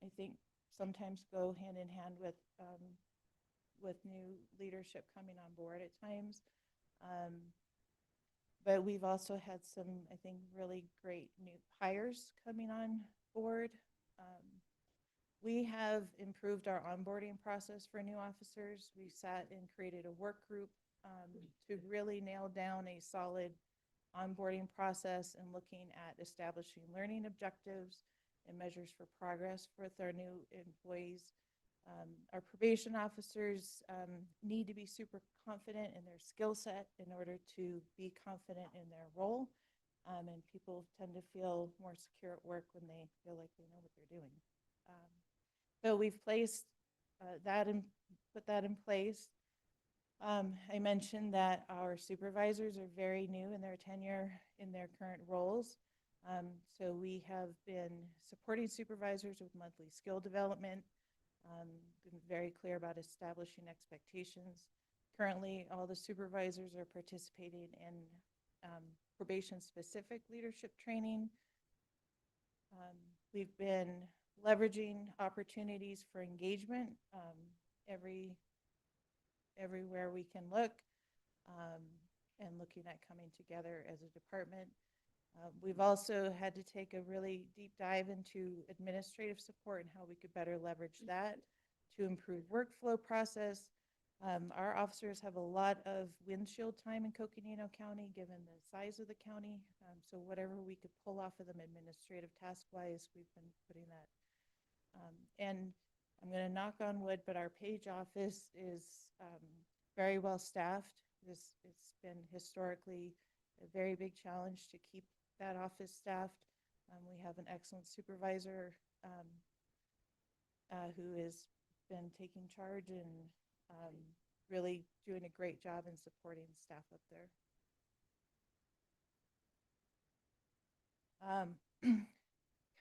I think sometimes go hand in hand with new leadership coming on board at times. But we've also had some, I think, really great new hires coming on board. We have improved our onboarding process for new officers. We sat and created a work group to really nail down a solid onboarding process and looking at establishing learning objectives and measures for progress with our new employees. Our probation officers need to be super confident in their skill set in order to be confident in their role. And people tend to feel more secure at work when they feel like they know what they're doing. So we've placed put that in place. I mentioned that our supervisors are very new in their tenure in their current roles. So we have been supporting supervisors with monthly skill development, been very clear about establishing expectations. Currently, all the supervisors are participating in probation-specific leadership training. We've been leveraging opportunities for engagement everywhere we can look, and looking at coming together as a department. We've also had to take a really deep dive into administrative support and how we could better leverage that to improve workflow process. Our officers have a lot of windshield time in Coconino County, given the size of the county. So whatever we could pull off of them administrative task-wise, we've been putting that. And I'm going to knock on wood, but our page office is very well staffed. It's been historically a very big challenge to keep that office staffed. We have an excellent supervisor who has been taking charge and really doing a great job in supporting staff up there.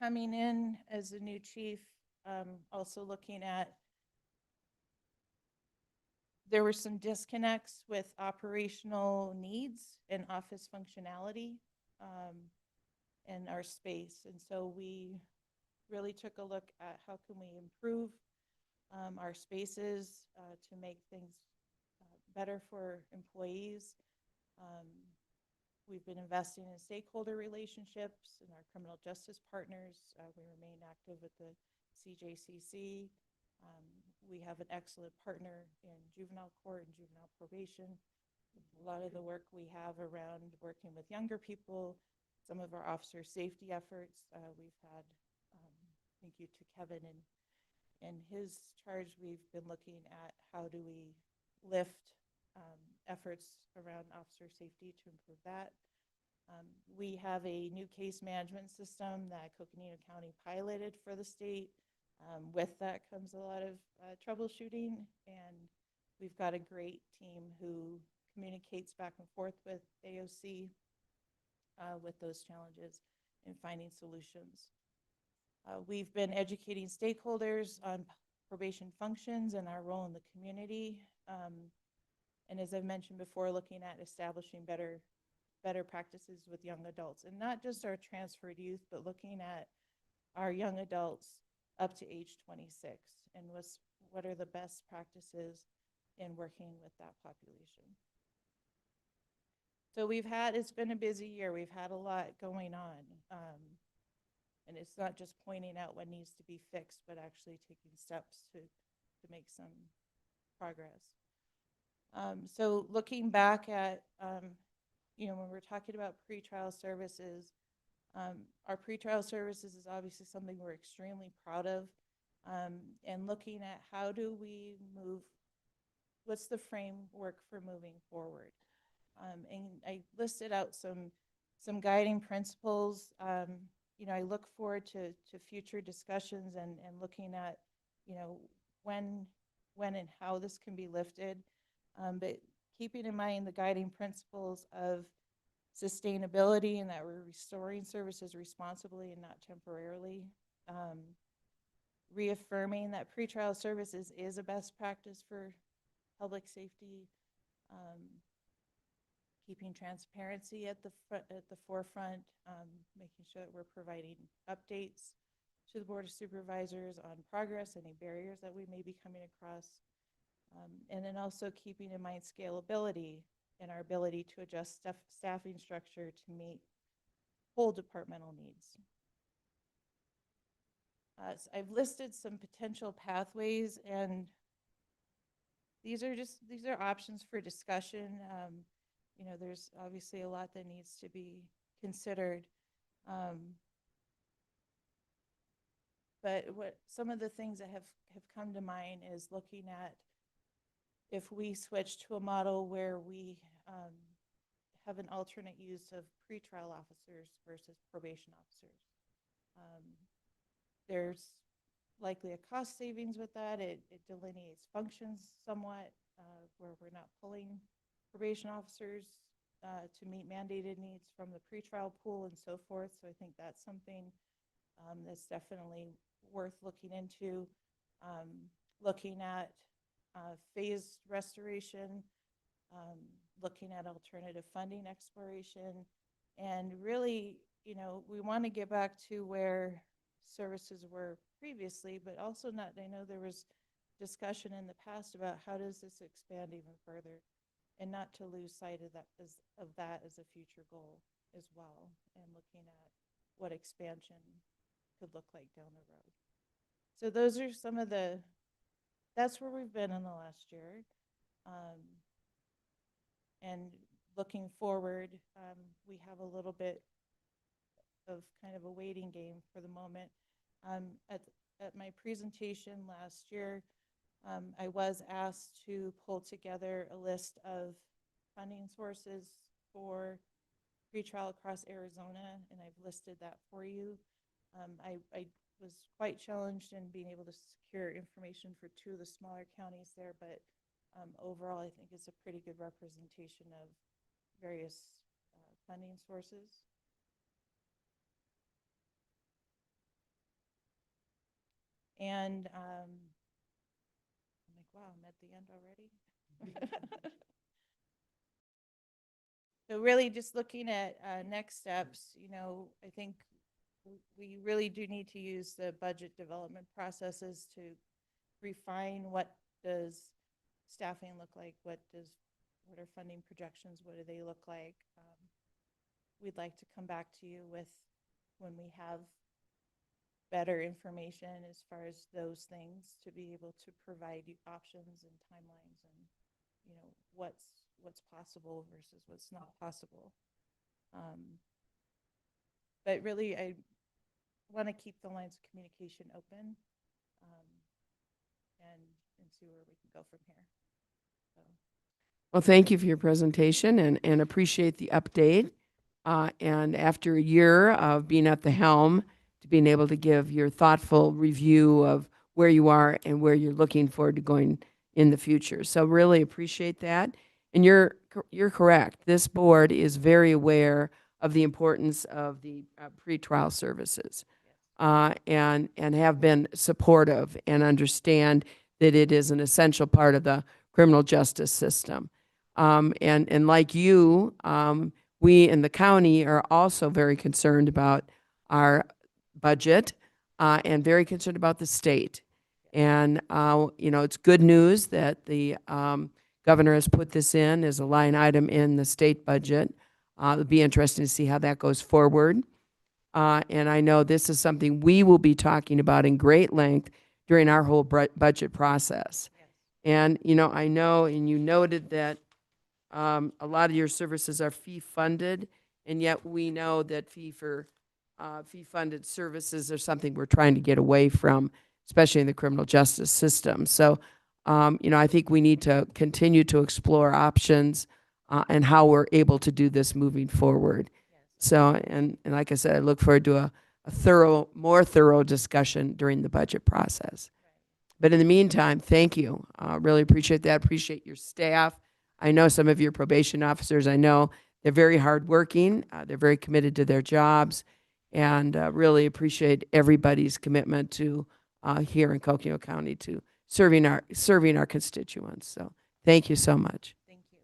coming in as a new chief, also looking at, there were some disconnects with operational needs and office functionality in our space. And so we really took a look at how can we improve our spaces to make things better for employees. We've been investing in stakeholder relationships and our criminal justice partners. We remain active with the CJCC. We have an excellent partner in juvenile court and juvenile probation. A lot of the work we have around working with younger people, some of our officer safety efforts, we've had, thank you to Kevin and his charge, we've been looking at how do we lift efforts around officer safety to improve that. We have a new case management system that Coconino County piloted for the state. With that comes a lot of troubleshooting, and we've got a great team who communicates back and forth with AOC with those challenges and finding solutions. We've been educating stakeholders on probation functions and our role in the community. And as I've mentioned before, looking at establishing better practices with young adults, and not just our transferred youth, but looking at our young adults up to age 26 and what are the best practices in working with that population. So it's been a busy year. We've had a lot going on. And it's not just pointing out what needs to be fixed, but actually taking steps to make some progress. So looking back at, when we're talking about pretrial services, our pretrial services is obviously something we're extremely proud of. And looking at how do we move, what's the framework for moving forward? And I listed out some guiding principles. I look forward to future discussions and looking at, when and how this can be lifted. But keeping in mind the guiding principles of sustainability and that we're restoring services responsibly and not temporarily. Reaffirming that pretrial services is a best practice for public safety. Keeping transparency at the forefront, making sure that we're providing updates to the Board of Supervisors on progress, any barriers that we may be coming across, and then also keeping in mind scalability and our ability to adjust staffing structure to meet whole departmental needs. So I've listed some potential pathways, and these are options for discussion. There's obviously a lot that needs to be considered. But some of the things that have come to mind is looking at if we switch to a model where we have an alternate use of pretrial officers versus probation officers. There's likely a cost savings with that. It delineates functions somewhat, where we're not pulling probation officers to meet mandated needs from the pretrial pool and so forth. So I think that's something that's definitely worth looking into. Looking at phased restoration, looking at alternative funding exploration, and really, we want to get back to where services were previously, but also not, I know there was discussion in the past about how does this expand even further, and not to lose sight of that as a future goal as well, and looking at what expansion could look like down the road. So those are some of that's where we've been in the last year. And looking forward, we have a little bit of kind of a waiting game for the moment. At my presentation last year, I was asked to pull together a list of funding sources for pretrial across Arizona, and I've listed that for you. I was quite challenged in being able to secure information for 2 of the smaller counties there, but overall I think it's a pretty good representation of various funding sources. And I'm like, wow, I'm at the end already. So really just looking at next steps, you know, I think we really do need to use the budget development processes to refine what does staffing look like, what are funding projections, what do they look like. We'd like to come back to you with when we have better information as far as those things to be able to provide you options and timelines and, you know, what's possible versus what's not possible. But really, I want to keep the lines of communication open, and see where we can go from here. So. Well, thank you for your presentation and appreciate the update. And after a year of being at the helm, to being able to give your thoughtful review of where you are and where you're looking forward to going in the future. So really appreciate that. And you're correct. This board is very aware of the importance of the pretrial services, and have been supportive and understand that it is an essential part of the criminal justice system. And like you, we in the county are also very concerned about our budget, and very concerned about the state. And, you know, it's good news that the governor has put this in as a line item in the state budget. It'll be interesting to see how that goes forward. And I know this is something we will be talking about in great length during our whole budget process. Yes. And, you know, I know, and you noted that a lot of your services are fee-funded, and yet we know that fee-funded services are something we're trying to get away from, especially in the criminal justice system. So, you know, I think we need to continue to explore options and how we're able to do this moving forward. So, and like I said, I look forward to a more thorough discussion during the budget process. But in the meantime, thank you. Really appreciate that. Appreciate your staff. I know some of your probation officers, I know they're very hardworking. They're very committed to their jobs, and really appreciate everybody's commitment to here in Coconino County to serving our constituents. So thank you so much. Thank you.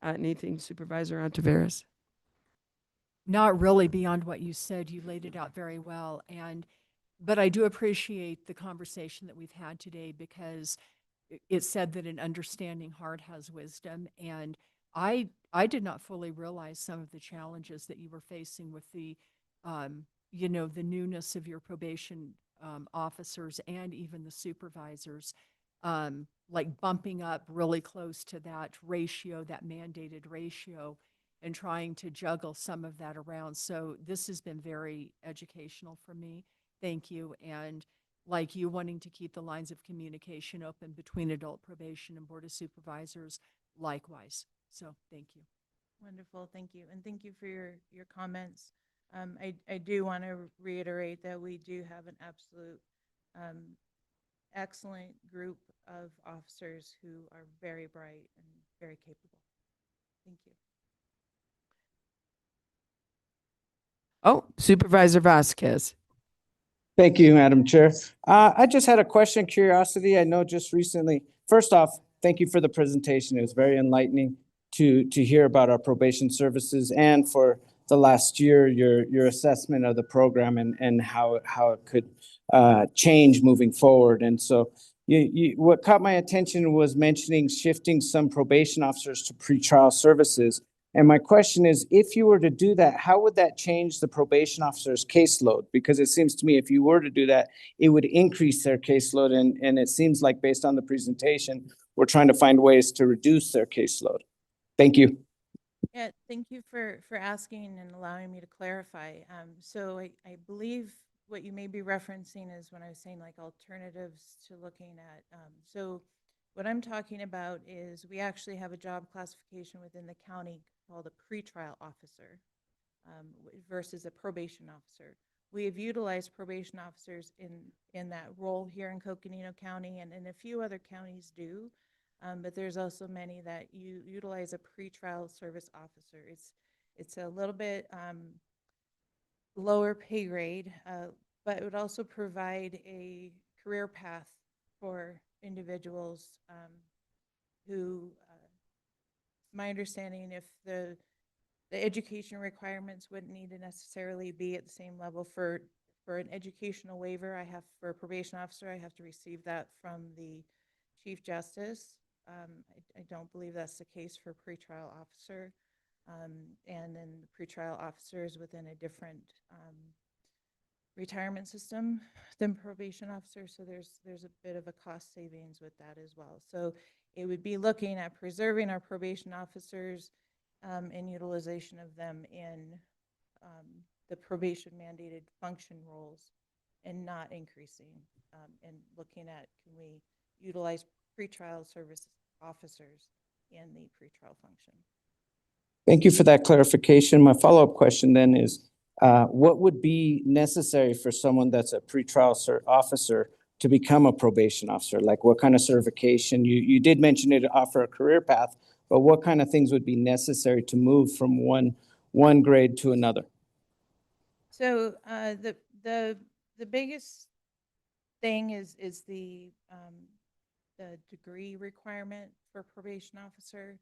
Anything, Supervisor Ontiveros? Not really beyond what you said. You laid it out very well. But I do appreciate the conversation that we've had today, because it said that an understanding heart has wisdom. And I did not fully realize some of the challenges that you were facing with the, you know, the newness of your probation officers and even the supervisors, like bumping up really close to that ratio, that mandated ratio, and trying to juggle some of that around. So this has been very educational for me. Thank you. And like you, wanting to keep the lines of communication open between adult probation and Board of Supervisors, likewise. So thank you. Wonderful, thank you. And thank you for your comments. I do want to reiterate that we do have an absolute excellent group of officers who are very bright and very capable. Thank you. Oh, Supervisor Vasquez. Thank you, Madam Chair. I just had a question, curiosity. I know just recently, first off, thank you for the presentation. It was very enlightening to hear about our probation services, and for the last year, your assessment of the program and how it could change moving forward. And so what caught my attention was mentioning shifting some probation officers to pretrial services. And my question is, if you were to do that, how would that change the probation officer's caseload? Because it seems to me if you were to do that, it would increase their caseload. And it seems like based on the presentation, we're trying to find ways to reduce their caseload. Thank you. Yeah, thank you for asking and allowing me to clarify. So I believe what you may be referencing is when I was saying like alternatives to looking at. So what I'm talking about is we actually have a job classification within the county called a pretrial officer versus a probation officer. We have utilized probation officers in that role here in Coconino County, and a few other counties do, but there's also many that utilize a pretrial service officer. It's a little bit lower pay grade, but it would also provide a career path for individuals who, my understanding, if the education requirements wouldn't need to necessarily be at the same level for an educational waiver. For a probation officer, I have to receive that from the Chief Justice. I don't believe that's the case for pretrial officer. And then the pretrial officer is within a different retirement system than probation officer, so there's a bit of a cost savings with that as well. So it would be looking at preserving our probation officers and utilization of them in the probation mandated function roles, and not increasing, and looking at, can we utilize pretrial service officers in the pretrial function. Thank you for that clarification. My follow-up question then is, what would be necessary for someone that's a pretrial officer to become a probation officer? Like what kind of certification? You did mention it offer a career path, but what kind of things would be necessary to move from one grade to another? So the biggest thing is the degree requirement for probation officer,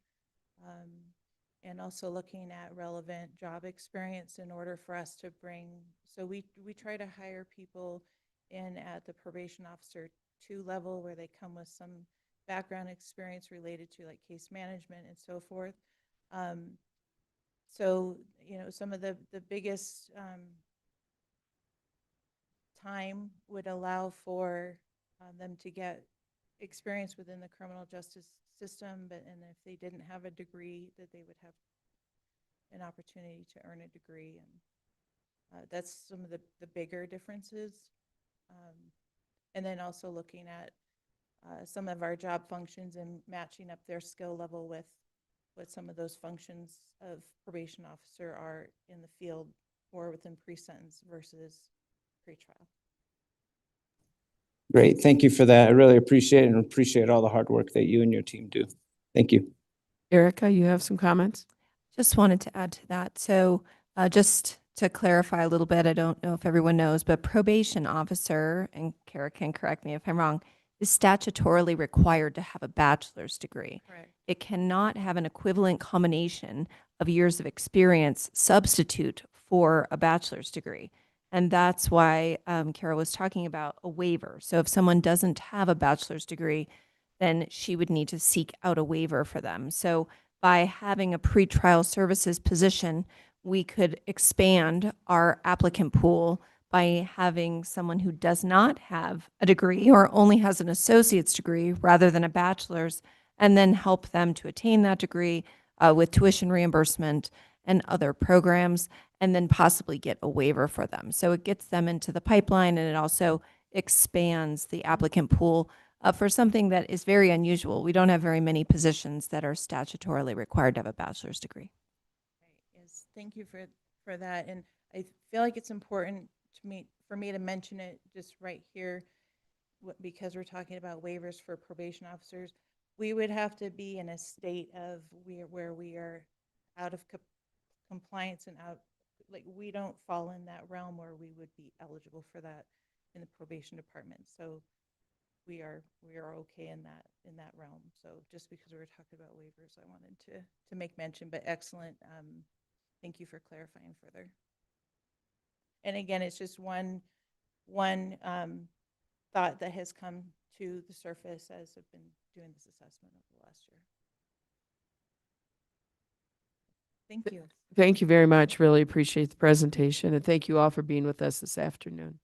and also looking at relevant job experience in order for us to bring. So we try to hire people in at the probation officer 2 level, where they come with some background experience related to like case management and so forth. So, you know, some of the biggest time would allow for them to get experience within the criminal justice system, and if they didn't have a degree, that they would have an opportunity to earn a degree. And that's some of the bigger differences. And then also looking at some of our job functions and matching up their skill level with what some of those functions of probation officer are in the field or within pre-sentence versus pre-trial. Great, thank you for that. I really appreciate it and appreciate all the hard work that you and your team do. Thank you. Erica, you have some comments? Just wanted to add to that. So just to clarify a little bit, I don't know if everyone knows, but probation officer, and Kara can correct me if I'm wrong, is statutorily required to have a bachelor's degree. Correct. It cannot have an equivalent combination of years of experience substitute for a bachelor's degree. And that's why Kara was talking about a waiver. So if someone doesn't have a bachelor's degree, then she would need to seek out a waiver for them. So by having a pretrial services position, we could expand our applicant pool by having someone who does not have a degree or only has an associate's degree rather than a bachelor's, and then help them to attain that degree with tuition reimbursement and other programs, and then possibly get a waiver for them. So it gets them into the pipeline, and it also expands the applicant pool for something that is very unusual. We don't have very many positions that are statutorily required to have a bachelor's degree. Right. Yes, thank you for that. And I feel like it's important for me to mention it just right here, because we're talking about waivers for probation officers. We would have to be in a state of where we are out of compliance and out, like we don't fall in that realm where we would be eligible for that in the probation department. So we are okay in that realm. So just because we were talking about waivers, I wanted to make mention, but excellent. Thank you for clarifying further. And again, it's just one thought that has come to the surface as I've been doing this assessment over the last year. Thank you. Thank you very much. Really appreciate the presentation, and thank you all for being with us this afternoon.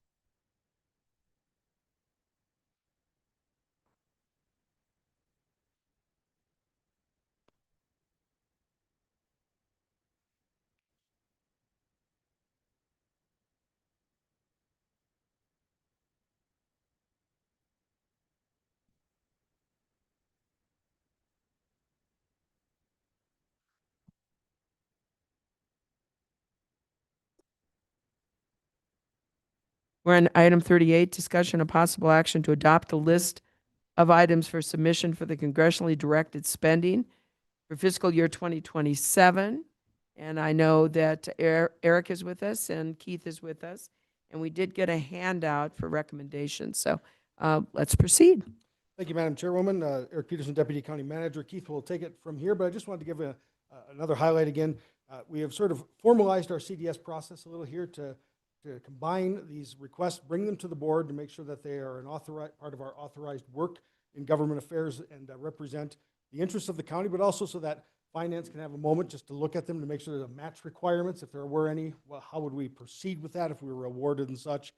We're on item 38, discussion of possible action to adopt a list of items for submission for the congressionally directed spending for fiscal year 2027. And I know that Eric is with us and Keith is with us. and we did get a handout for recommendations. So let's proceed. Thank you, Madam Chairwoman. Eric Peterson, Deputy County Manager. Keith will take it from here, but I just wanted to give another highlight again. We have sort of formalized our CDS process a little here to combine these requests, bring them to the board to make sure that they are an authorized part of our authorized work in government affairs and represent the interests of the county, but also so that finance can have a moment just to look at them to make sure the match requirements, if there were any, well, how would we proceed with that if we were awarded and such.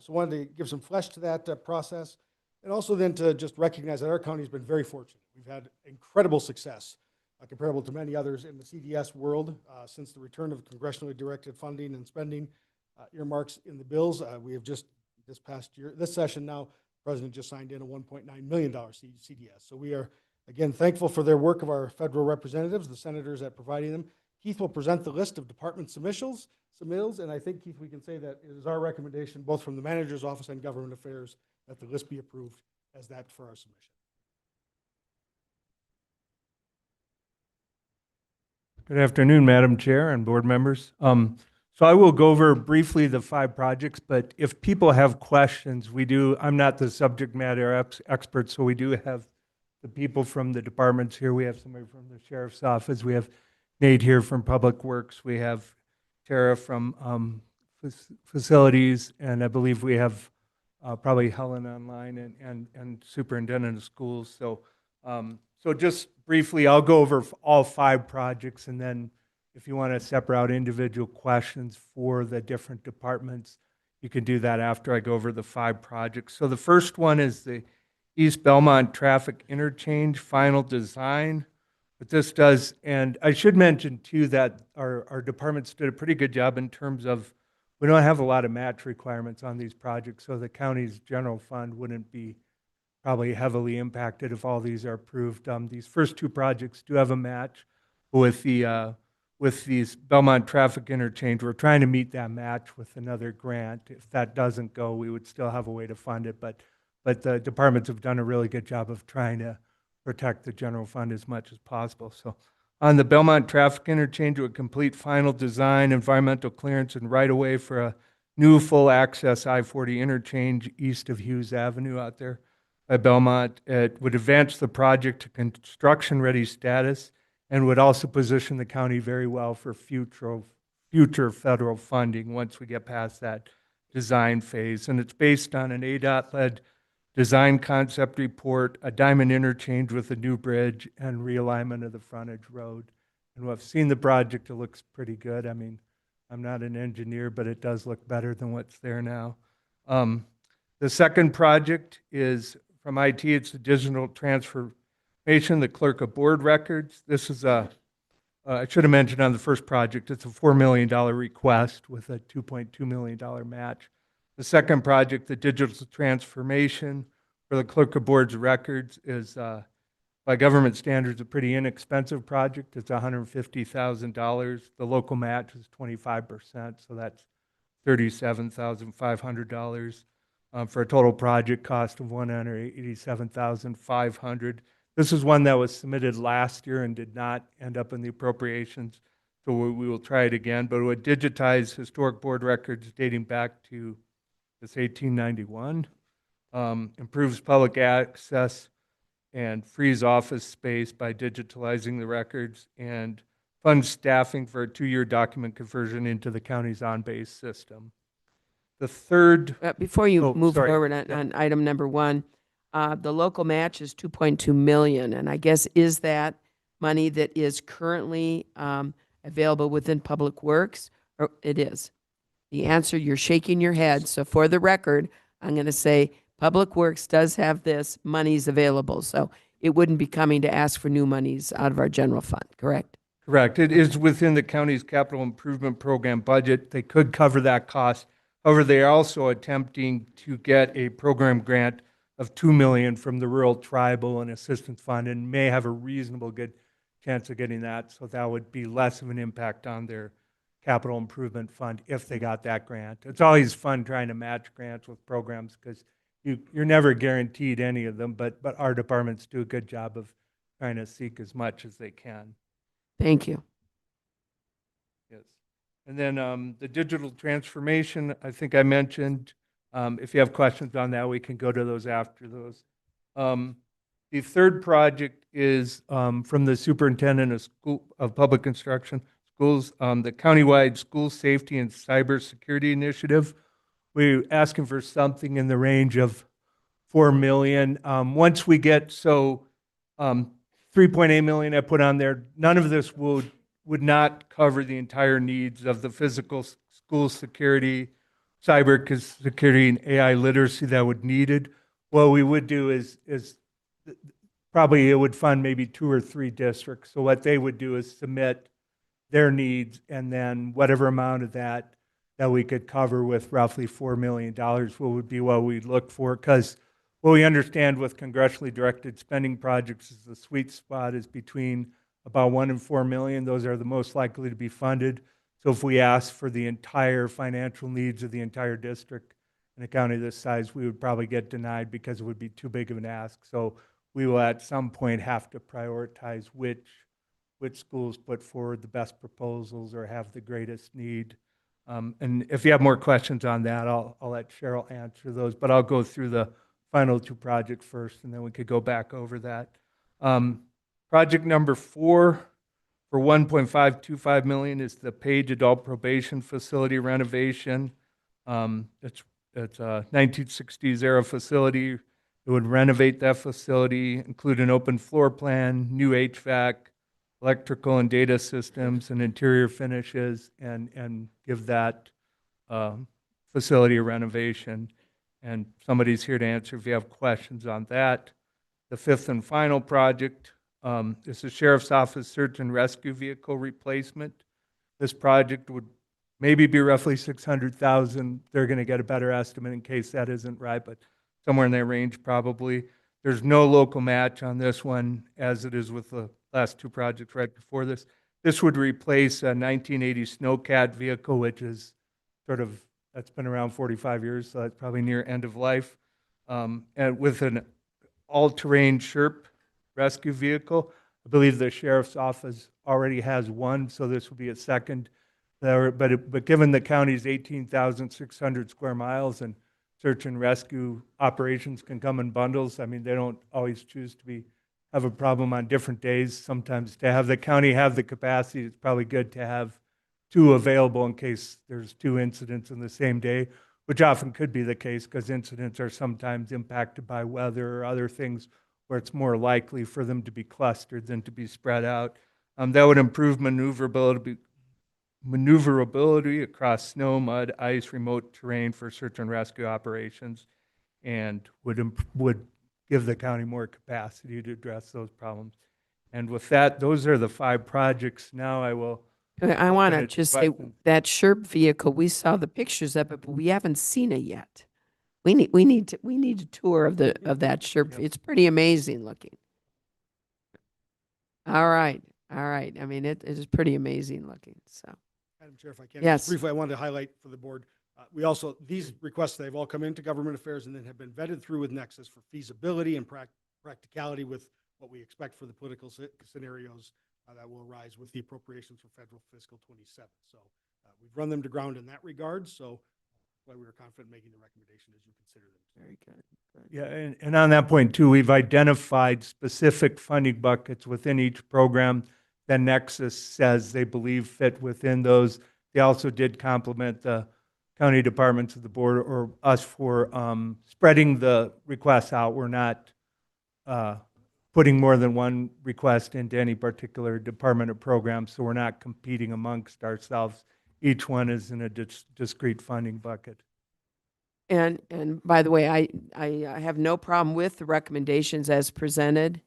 So I wanted to give some flesh to that process. And also then to just recognize that our county has been very fortunate. We've had incredible success, comparable to many others in the CDS world since the return of congressionally directed funding and spending earmarks in the bills. We have just this past year, this session now, the President just signed in a $1.9 million CDS. So we are, again, thankful for their work of our federal representatives, the senators at providing them. Keith will present the list of department submittals, and I think, Keith, we can say that it is our recommendation, both from the Manager's Office and Government Affairs, that the list be approved as that for our submission. Good afternoon, Madam Chair and board members. So I will go over briefly the 5 projects, but if people have questions, I'm not the subject matter expert, so we do have the people from the departments here. We have somebody from the Sheriff's Office. We have Nate here from Public Works. We have Tara from Facilities, and I believe we have probably Helen online and Superintendent of Schools. So, so just briefly, I'll go over all 5 projects, and then if you want to separate out individual questions for the different departments, you can do that after I go over the 5 projects. So the first one is the East Belmont Traffic Interchange final design. What this does, and I should mention too that our departments did a pretty good job in terms of we don't have a lot of match requirements on these projects, so the county's general fund wouldn't be probably heavily impacted if all these are approved. These first 2 projects do have a match with these Belmont Traffic Interchange. We're trying to meet that match with another grant. If that doesn't go, we would still have a way to fund it, but the departments have done a really good job of trying to protect the general fund as much as possible. So on the Belmont Traffic Interchange, with complete final design, environmental clearance, and right-of-way for a new full-access I-40 interchange east of Hughes Avenue out there by Belmont. It would advance the project to construction-ready status and would also position the county very well for future federal funding once we get past that design phase. And it's based on an ADOT-led design concept report, a diamond interchange with a new bridge, and realignment of the frontage road. And I've seen the project, it looks pretty good. I mean, I'm not an engineer, but it does look better than what's there now. The second project is from IT, it's the digital transformation, the clerk of board records. This is I should have mentioned on the first project, it's a $4 million request with a $2.2 million match. The second project, the digital transformation for the clerk of board's records, is by government standards a pretty inexpensive project. It's $150,000. The local match is 25%, so that's $37,500 for a total project cost of $187,500. This is one that was submitted last year and did not end up in the appropriations, so we will try it again. But it would digitize historic board records dating back to this 1891, improves public access and frees office space by digitalizing the records, and funds staffing for a 2-year document conversion into the county's on-base system. The third... Before you move forward on item number 1, the local match is $2.2 million, and I guess is that money that is currently available within Public Works? Or it is? The answer, you're shaking your head. So for the record, I'm going to say Public Works does have this, monies available. So it wouldn't be coming to ask for new monies out of our general fund, correct? Correct. It is within the county's capital improvement program budget. They could cover that cost. However, they are also attempting to get a program grant of $2 million from the Rural Tribal and Assistance Fund, and may have a reasonable good chance of getting that. So that would be less of an impact on their capital improvement fund if they got that grant. It's always fun trying to match grants with programs because you're never guaranteed any of them, but our departments do a good job of trying to seek as much as they can. Thank you. Yes. And then the digital transformation, I think I mentioned. If you have questions on that, we can go to those after those. The third project is from the superintendent of public instruction schools, the countywide school safety and cybersecurity initiative. We're asking for something in the range of 4 million. Once we get, 3.8 million I put on there, none of this would not cover the entire needs of the physical school security, cyber security, and AI literacy that would needed. What we would do is probably it would fund maybe 2 or 3 districts. So what they would do is submit their needs, and then whatever amount of that we could cover with roughly $4 million would be what we'd look for. Because what we understand with congressionally directed spending projects is the sweet spot is between about 1 and 4 million. Those are the most likely to be funded. So if we ask for the entire financial needs of the entire district in a county this size, we would probably get denied because it would be too big of an ask. So we will at some point have to prioritize which schools put forward the best proposals or have the greatest need. And if you have more questions on that, I'll let Cheryl answer those, but I'll go through the final 2 projects first, and then we could go back over that. Project number 4 for $1.525 million is the Page Adult Probation Facility renovation. It's a 1960s era facility. It would renovate that facility, include an open floor plan, new HVAC, electrical and data systems, and interior finishes, and give that facility a renovation. And somebody's here to answer if you have questions on that. The 5th and final project is the Sheriff's Office Search and Rescue Vehicle replacement. This project would maybe be roughly $600,000. They're going to get a better estimate in case that isn't right, but somewhere in that range probably. There's no local match on this one, as it is with the last 2 projects right before this. This would replace a 1980 Snowcat vehicle, which is that's been around 45 years, so it's probably near end of life. And with an all-terrain SHRP rescue vehicle. I believe the sheriff's office already has one, so this will be a second. But given the county's 18,600 square miles and search and rescue operations can come in bundles, I mean, they don't always choose to have a problem on different days. Sometimes to have the county have the capacity, it's probably good to have 2 available in case there's 2 incidents in the same day, which often could be the case because incidents are sometimes impacted by weather or other things where it's more likely for them to be clustered than to be spread out. That would improve maneuverability across snow, mud, ice, remote terrain for search and rescue operations, and would give the county more capacity to address those problems. And with that, those are the 5 projects. Now I will. I want to just say that SHRP vehicle, we saw the pictures of it, but we haven't seen it yet. We need a tour of that SHRP. It's pretty amazing looking. All right. I mean, it is pretty amazing looking. So, Madam Chair, if I can, yes, just briefly, I wanted to highlight for the board. These requests, they've all come into government affairs and then have been vetted through with Nexus for feasibility and practicality with what we expect for the political scenarios that will arise with the appropriations for federal fiscal 27. So we've run them to ground in that regard. So that's why we were confident making the recommendation as you consider them. Very good. Yeah, and on that point too, we've identified specific funding buckets within each program that Nexus says they believe fit within those. They also did compliment the county departments of the board or us for spreading the requests out. We're not putting more than one request into any particular department or program, so we're not competing amongst ourselves. Each one is in a discrete funding bucket. And by the way, I have no problem with the recommendations as presented,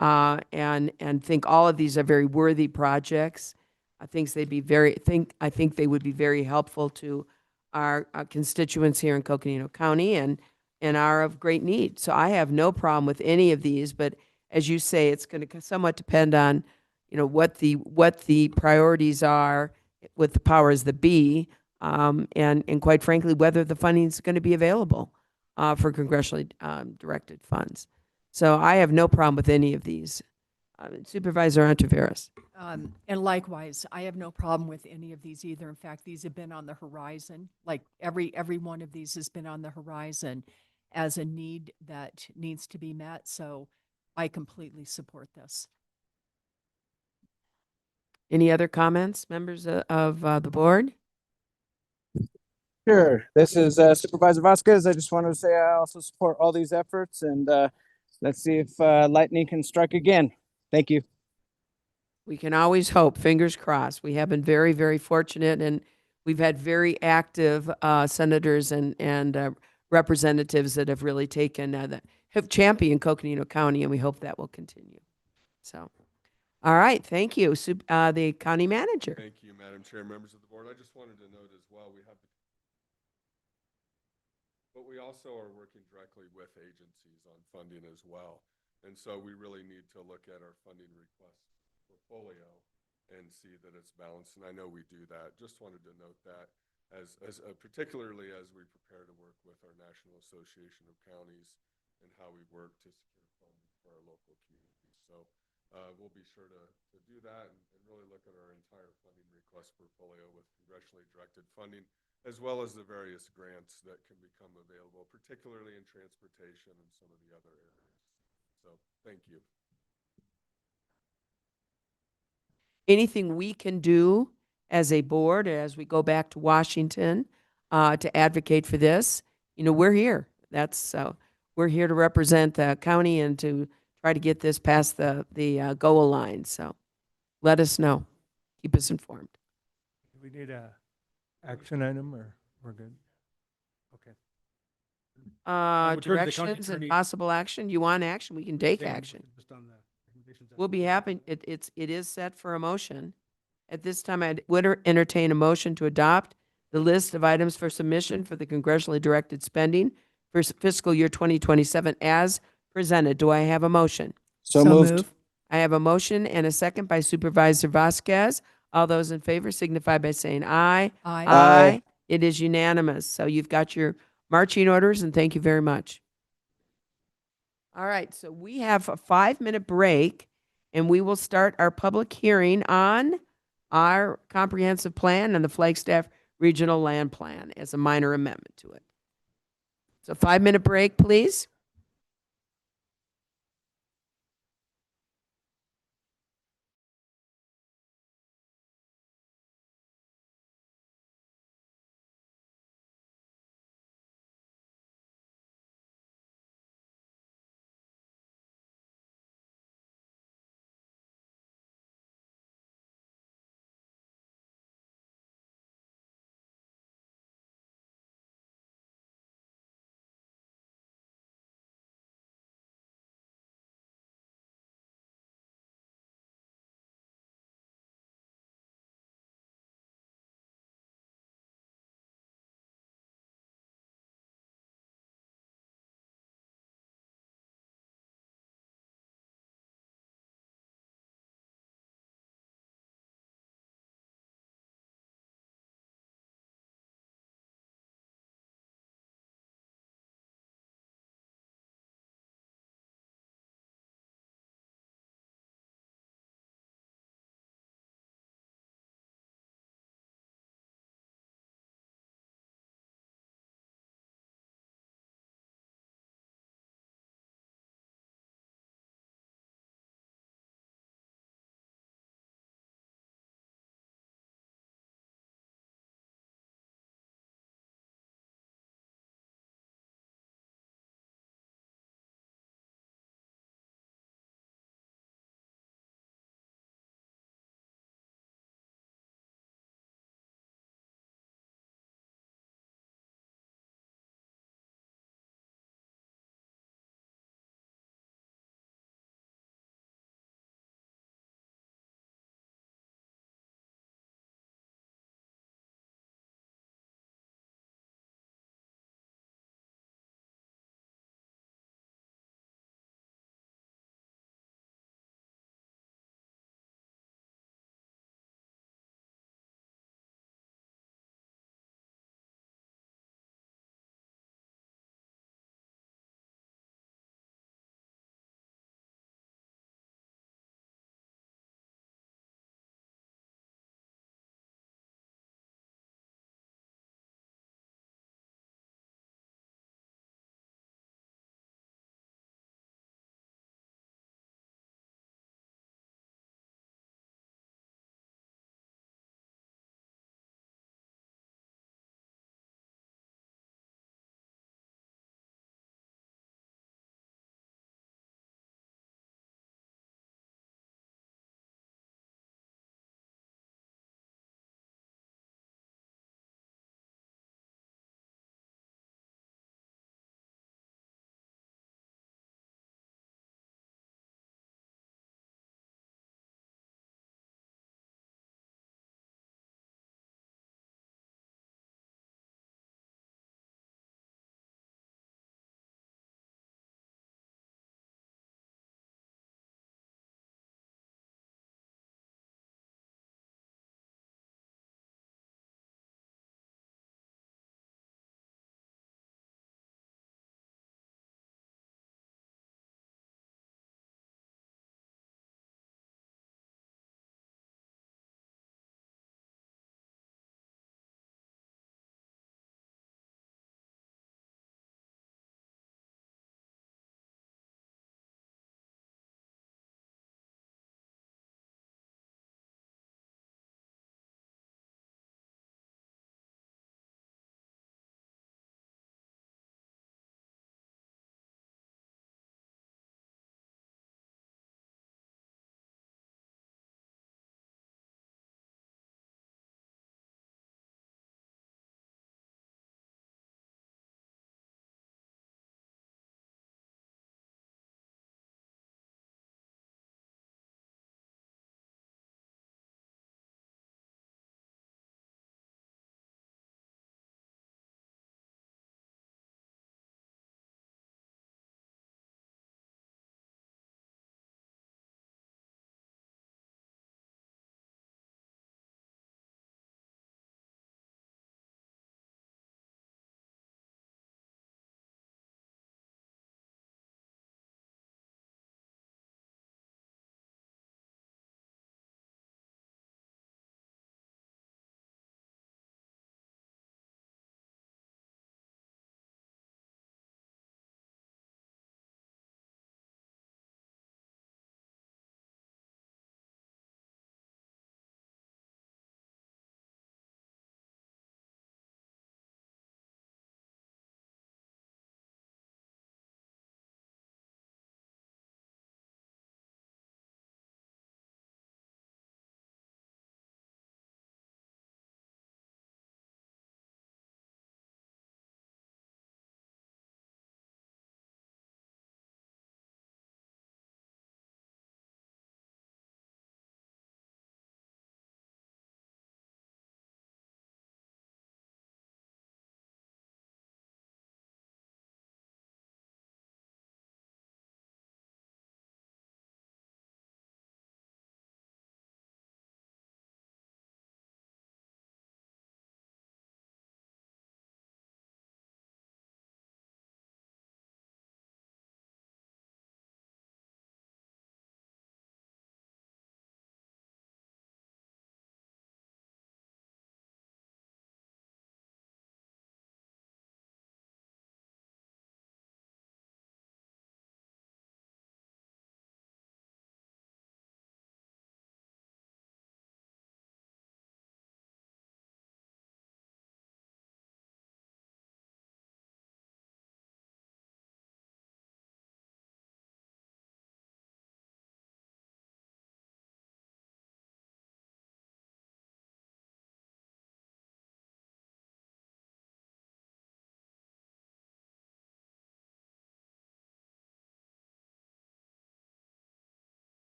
and think all of these are very worthy projects. I think they would be very helpful to our constituents here in Coconino County and are of great need. So I have no problem with any of these, but as you say, it's going to somewhat depend on, what the priorities are with the powers that be, and quite frankly, whether the funding is going to be available for congressionally directed funds. So I have no problem with any of these. Supervisor Ontiveros. And likewise, I have no problem with any of these either. In fact, these have been on the horizon. Like every one of these has been on the horizon as a need that needs to be met. So I completely support this. Any other comments, members of the board? Sure. This is Supervisor Vasquez. I just wanted to say I also support all these efforts, and let's see if lightning can strike again. Thank you. We can always hope, fingers crossed. We have been very, very fortunate, and we've had very active senators and representatives that have really taken, that have championed Coconino County, and we hope that will continue. So, all right, thank you. The county manager. Thank you, Madam Chair, members of the board. I just wanted to note as well, but we also are working directly with agencies on funding as well. And so we really need to look at our funding request portfolio and see that it's balanced. And I know we do that. Just wanted to note that as particularly as we prepare to work with our National Association of Counties and how we work to secure funding for our local communities. So we'll be sure to do that and really look at our entire funding request portfolio with congressionally directed funding, as well as the various grants that can become available, particularly in transportation and some of the other areas. So thank you. Anything we can do as a board, as we go back to Washington to advocate for this, we're here. We're here to represent the county and to try to get this past the GOA line. So let us know. Keep us informed. Do we need a action item or we're good? Okay. would turn to the county Directions and attorney. possible action. You want action? We can take Same, action. just on the recommendations. We'll be happy. It is set for a motion. At this time, I would entertain a motion to adopt the list of items for submission for the congressionally directed spending for fiscal year 2027 as presented. Do I have a motion? So moved. I have a motion and a second by Supervisor Vasquez. All those in favor signify by saying aye. Aye. Aye. It is unanimous. So you've got your marching orders, and thank you very much. All right, so we have a 5-minute break, and we will start our public hearing on our comprehensive plan and the Flagstaff Regional Land Plan as a minor amendment to it. So 5-minute break, please.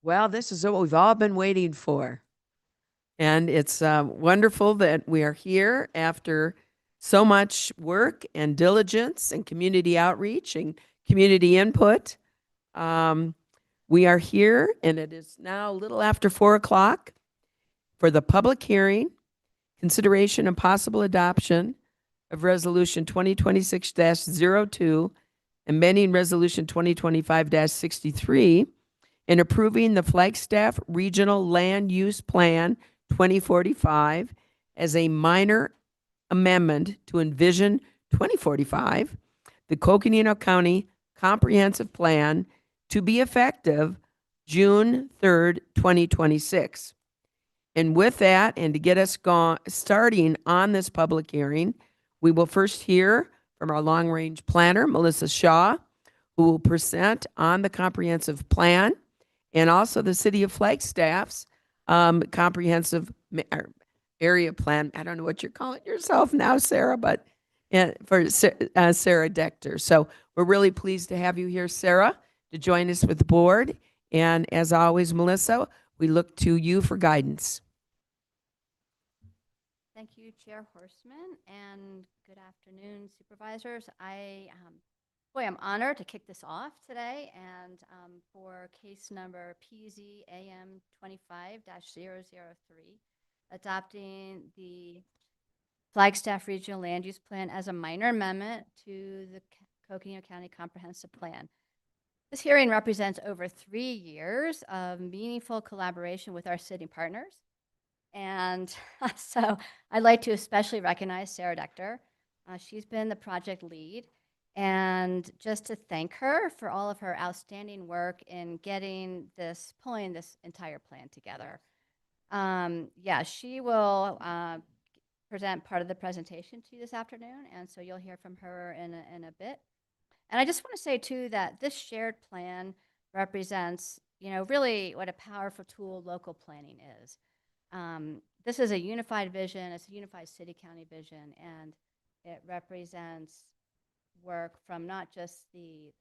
Well, this is what we've all been waiting for. And it's wonderful that we are here after so much work and diligence and community outreach and community input. We are here, and it is now a little after 4 o'clock for the public hearing, consideration and possible adoption of Resolution 2026-02, amending Resolution 2025-63, and approving the Flagstaff Regional Land Use Plan 2045 as a minor amendment to Envision 2045, the Coconino County Comprehensive Plan, to be effective June 3rd, 2026. And with that, and to get us starting on this public hearing, we will first hear from our long-range planner, Melissa Shaw, who will present on the comprehensive plan and also the City of Flagstaff's comprehensive area plan. I don't know what you're calling yourself now, Sarah, but for Sarah Dector. So we're really pleased to have you here, Sarah, to join us with the board. And as always, Melissa, we look to you for guidance. Thank you, Chair Horstman, and good afternoon, supervisors. I'm honored to kick this off today, and for case number PZAM 25-003, adopting the Flagstaff Regional Land Use Plan as a minor amendment to the Coconino County Comprehensive Plan. This hearing represents over 3 years of meaningful collaboration with our city partners. And so I'd like to especially recognize Sarah Dector. She's been the project lead, and just to thank her for all of her outstanding work in pulling this entire plan together. She will present part of the presentation to you this afternoon, and so you'll hear from her in a bit. And I just want to say too that this shared plan represents, really what a powerful tool local planning is. This is a unified vision, it's a unified city-county vision, and it represents work from not just the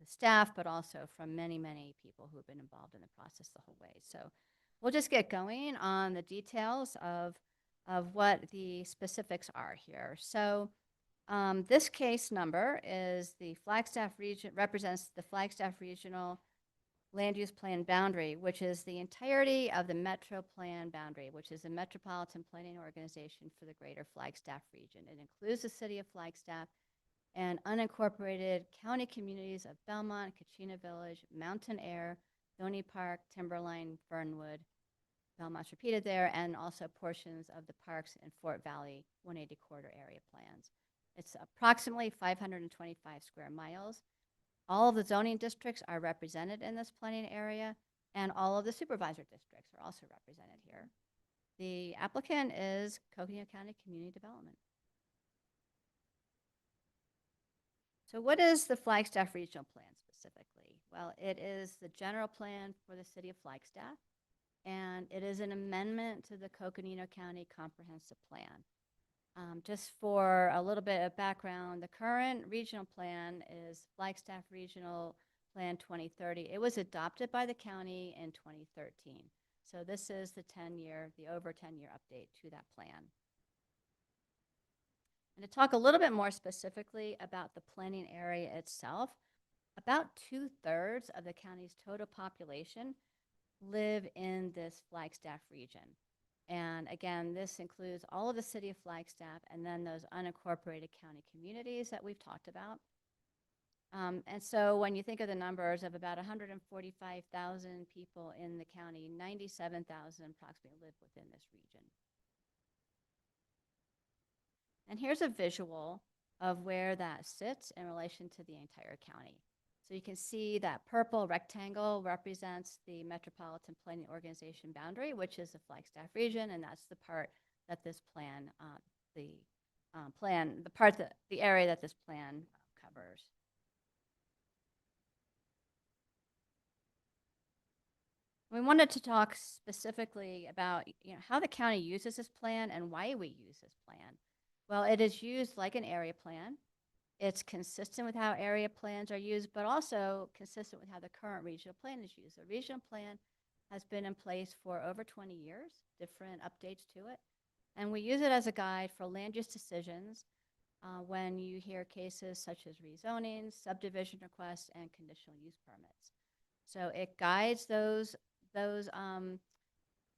staff, but also from many, many people who have been involved in the process the whole way. So we'll just get going on the details of what the specifics are here. So this case number is the Flagstaff region, represents the Flagstaff Regional Land Use Plan boundary, which is the entirety of the Metro Plan boundary, which is a metropolitan planning organization for the greater Flagstaff region. It includes the city of Flagstaff and unincorporated county communities of Belmont, Kachina Village, Mountain Air, Donny Park, Timberline, Fernwood, Belmont's repeated there, and also portions of the parks and Fort Valley 180 corridor area plans. It's approximately 525 square miles. All of the zoning districts are represented in this planning area, and all of the supervisor districts are also represented here. The applicant is Coconino County Community Development. So what is the Flagstaff Regional Plan specifically? Well, it is the general plan for the city of Flagstaff, and it is an amendment to the Coconino County Comprehensive Plan. Just for a little bit of background, the current regional plan is Flagstaff Regional Plan 2030. It was adopted by the county in 2013. So this is the over 10-year update to that plan. And to talk a little bit more specifically about the planning area itself, about 2/3 of the county's total population live in this Flagstaff region. And again, this includes all of the city of Flagstaff and then those unincorporated county communities that we've talked about. And so when you think of the numbers of about 145,000 people in the county, 97,000 approximately live within this region. And here's a visual of where that sits in relation to the entire county. So you can see that purple rectangle represents the Metropolitan Planning Organization boundary, which is the Flagstaff region, and that's the part that this plan, the area that this plan covers. We wanted to talk specifically about how the county uses this plan and why we use this plan. Well, it is used like an area plan. It's consistent with how area plans are used, but also consistent with how the current regional plan is used. The regional plan has been in place for over 20 years, different updates to it. And we use it as a guide for land use decisions when you hear cases such as rezonings, subdivision requests, and conditional use permits. So it guides those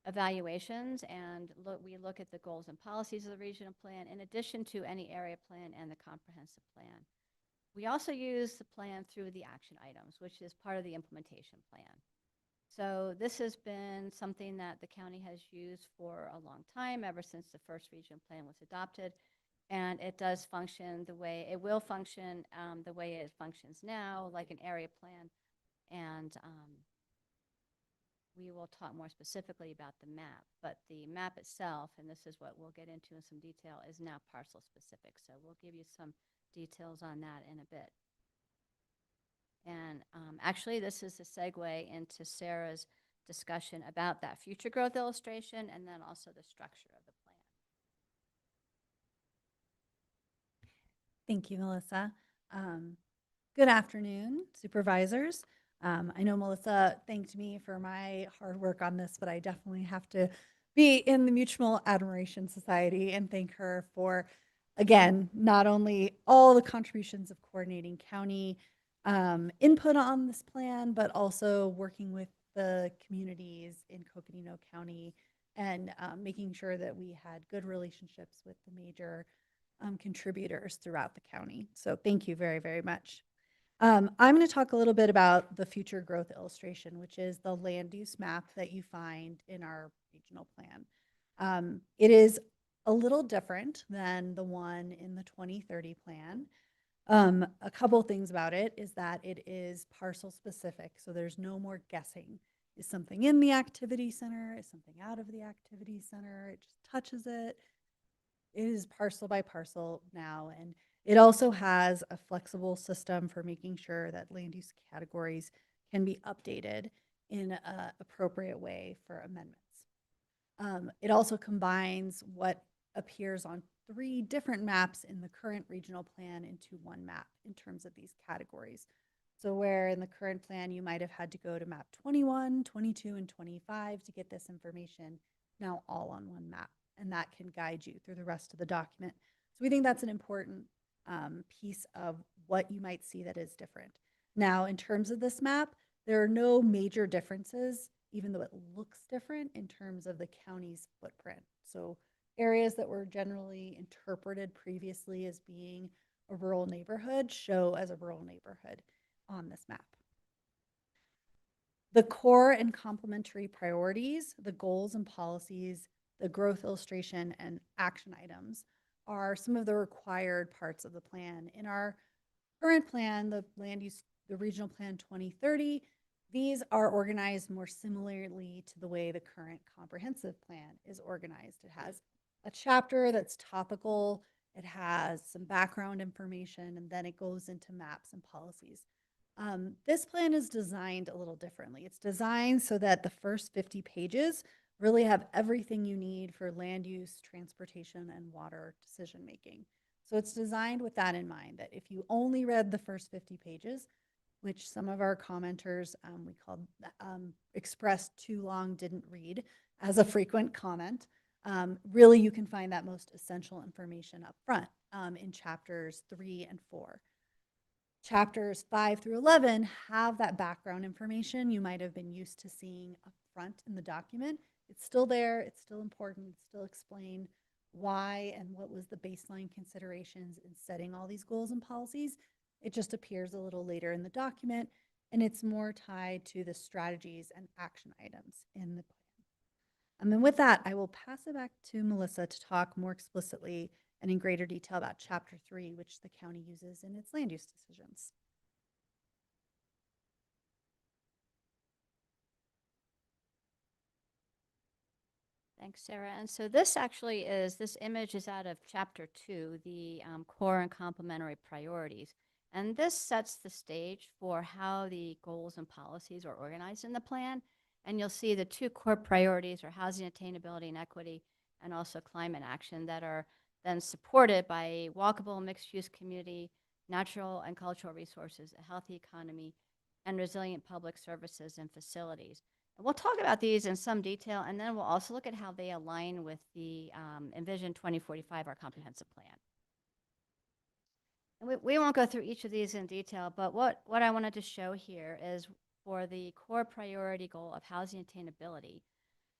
evaluations, and we look at the goals and policies of the regional plan in addition to any area plan and the comprehensive plan. We also use the plan through the action items, which is part of the implementation plan. So this has been something that the county has used for a long time, ever since the first regional plan was adopted. And it does function the way it will function, the way it functions now, like an area plan. And we will talk more specifically about the map. But the map itself, and this is what we'll get into in some detail, is now parcel specific. So we'll give you some details on that in a bit. And actually, this is a segue into Sarah's discussion about that future growth illustration and then also the structure of the plan. Thank you, Melissa. Good afternoon, supervisors. I know Melissa thanked me for my hard work on this, but I definitely have to be in the Mutual Admiration Society and thank her for, again, not only all the contributions of coordinating county input on this plan, but also working with the communities in Coconino County and making sure that we had good relationships with the major contributors throughout the county. So thank you very, very much. I'm going to talk a little bit about the future growth illustration, which is the land use map that you find in our regional plan. It is a little different than the one in the 2030 plan. A couple things about it is that it is parcel specific, so there's no more guessing. Is something in the activity center? Is something out of the activity center? It just touches it. It is parcel by parcel now, and it also has a flexible system for making sure that land use categories can be updated in an appropriate way for amendments. It also combines what appears on 3 different maps in the current regional plan into one map in terms of these categories. So where in the current plan you might have had to go to map 21, 22, and 25 to get this information, now all on one map, and that can guide you through the rest of the document. So we think that's an important piece of what you might see that is different. Now, in terms of this map, there are no major differences, even though it looks different in terms of the county's footprint. So areas that were generally interpreted previously as being a rural neighborhood show as a rural neighborhood on this map. The core and complementary priorities, the goals and policies, the growth illustration, and action items are some of the required parts of the plan. In our current plan, the regional plan 2030, these are organized more similarly to the way the current comprehensive plan is organized. It has a chapter that's topical, it has some background information, and then it goes into maps and policies. This plan is designed a little differently. It's designed so that the first 50 pages really have everything you need for land use, transportation, and water decision making. So it's designed with that in mind, that if you only read the first 50 pages, which some of our commenters we called expressed too long, didn't read as a frequent comment, really you can find that most essential information up front in chapters 3 and 4. Chapters 5 through 11 have that background information you might have been used to seeing up front in the document. It's still there, it's still important, it's still explained why and what was the baseline considerations in setting all these goals and policies. It just appears a little later in the document, and it's more tied to the strategies and action items in the plan. And then with that, I will pass it back to Melissa to talk more explicitly and in greater detail about Chapter 3, which the county uses in its land use decisions. Thanks, Sarah. And so this image is out of Chapter 2, the core and complementary priorities. And this sets the stage for how the goals and policies are organized in the plan. And you'll see the 2 core priorities are housing attainability and equity, and also climate action, that are then supported by a walkable mixed-use community, natural and cultural resources, a healthy economy, and resilient public services and facilities. We'll talk about these in some detail, and then we'll also look at how they align with the Envision 2045, our comprehensive plan. And we won't go through each of these in detail, but what I wanted to show here is for the core priority goal of housing attainability,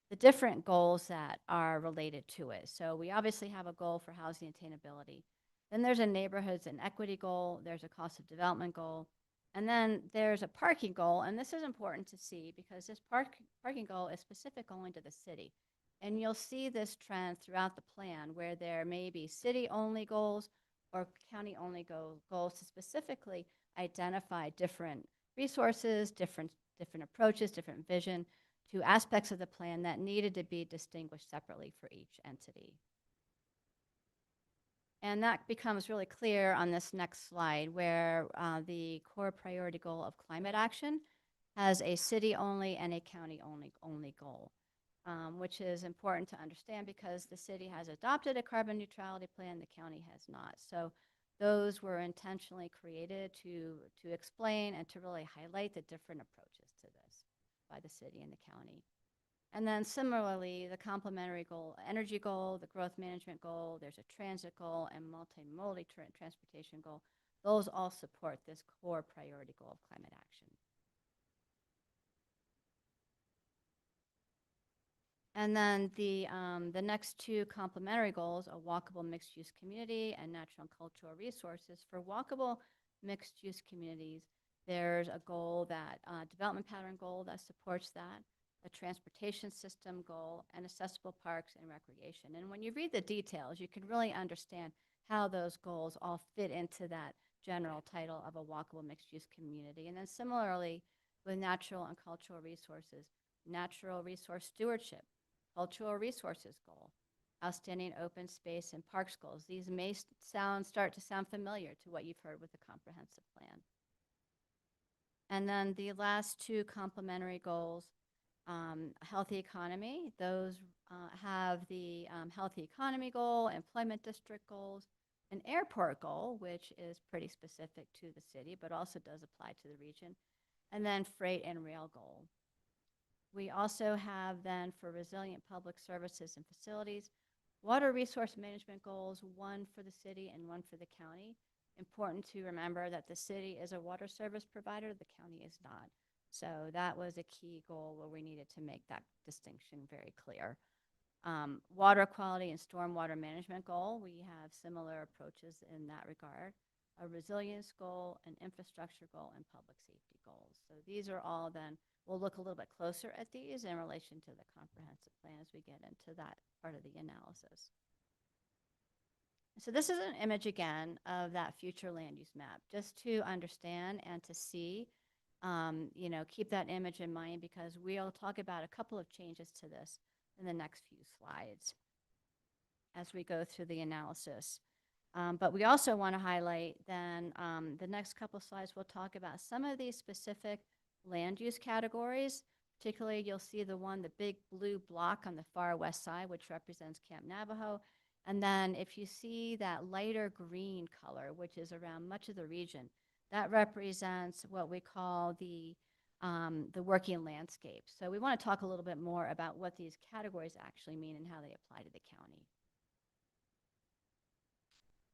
the different goals that are related to it. So we obviously have a goal for housing attainability. Then there's a neighborhoods and equity goal, there's a cost of development goal, and then there's a parking goal, and this is important to see because this parking goal is specific only to the city. And you'll see this trend throughout the plan where there may be city-only goals or county-only goals to specifically identify different resources, different approaches, different vision to aspects of the plan that needed to be distinguished separately for each entity. And that becomes really clear on this next slide where the core priority goal of climate action has a city-only and a county-only goal, which is important to understand because the city has adopted a carbon neutrality plan, the county has not. So those were intentionally created to explain and to really highlight the different approaches to this by the city and the county. And then similarly, the complementary goal, energy goal, the growth management goal, there's a transit goal and multimodal transportation goal. Those all support this core priority goal of climate action. And then the next two complementary goals, a walkable mixed-use community and natural and cultural resources. For walkable mixed-use communities, there's a goal that, development pattern goal that supports that, a transportation system goal, and accessible parks and recreation. And when you read the details, you can really understand how those goals all fit into that general title of a walkable mixed-use community. And then similarly, with natural and cultural resources, natural resource stewardship, cultural resources goal, outstanding open space and parks goals. These may start to sound familiar to what you've heard with the comprehensive plan. And then the last two complementary goals, healthy economy, those have the healthy economy goal, employment district goals, an airport goal, which is pretty specific to the city, but also does apply to the region, and then freight and rail goal. We also have then for resilient public services and facilities, water resource management goals, one for the city and one for the county. Important to remember that the city is a water service provider, the county is not. So that was a key goal where we needed to make that distinction very clear. Water quality and stormwater management goal, we have similar approaches in that regard. A resilience goal, an infrastructure goal, and public safety goals. So these are all then, we'll look a little bit closer at these in relation to the comprehensive plan as we get into that part of the analysis. So this is an image again of that future land use map, just to understand and to see, you know, keep that image in mind because we'll talk about a couple of changes to this in the next few slides as we go through the analysis. But we also want to highlight then the next couple slides, we'll talk about some of these specific land use categories. Particularly, you'll see the big blue block on the far west side, which represents Camp Navajo. And then if you see that lighter green color, which is around much of the region, that represents what we call the working landscape. So we want to talk a little bit more about what these categories actually mean and how they apply to the county.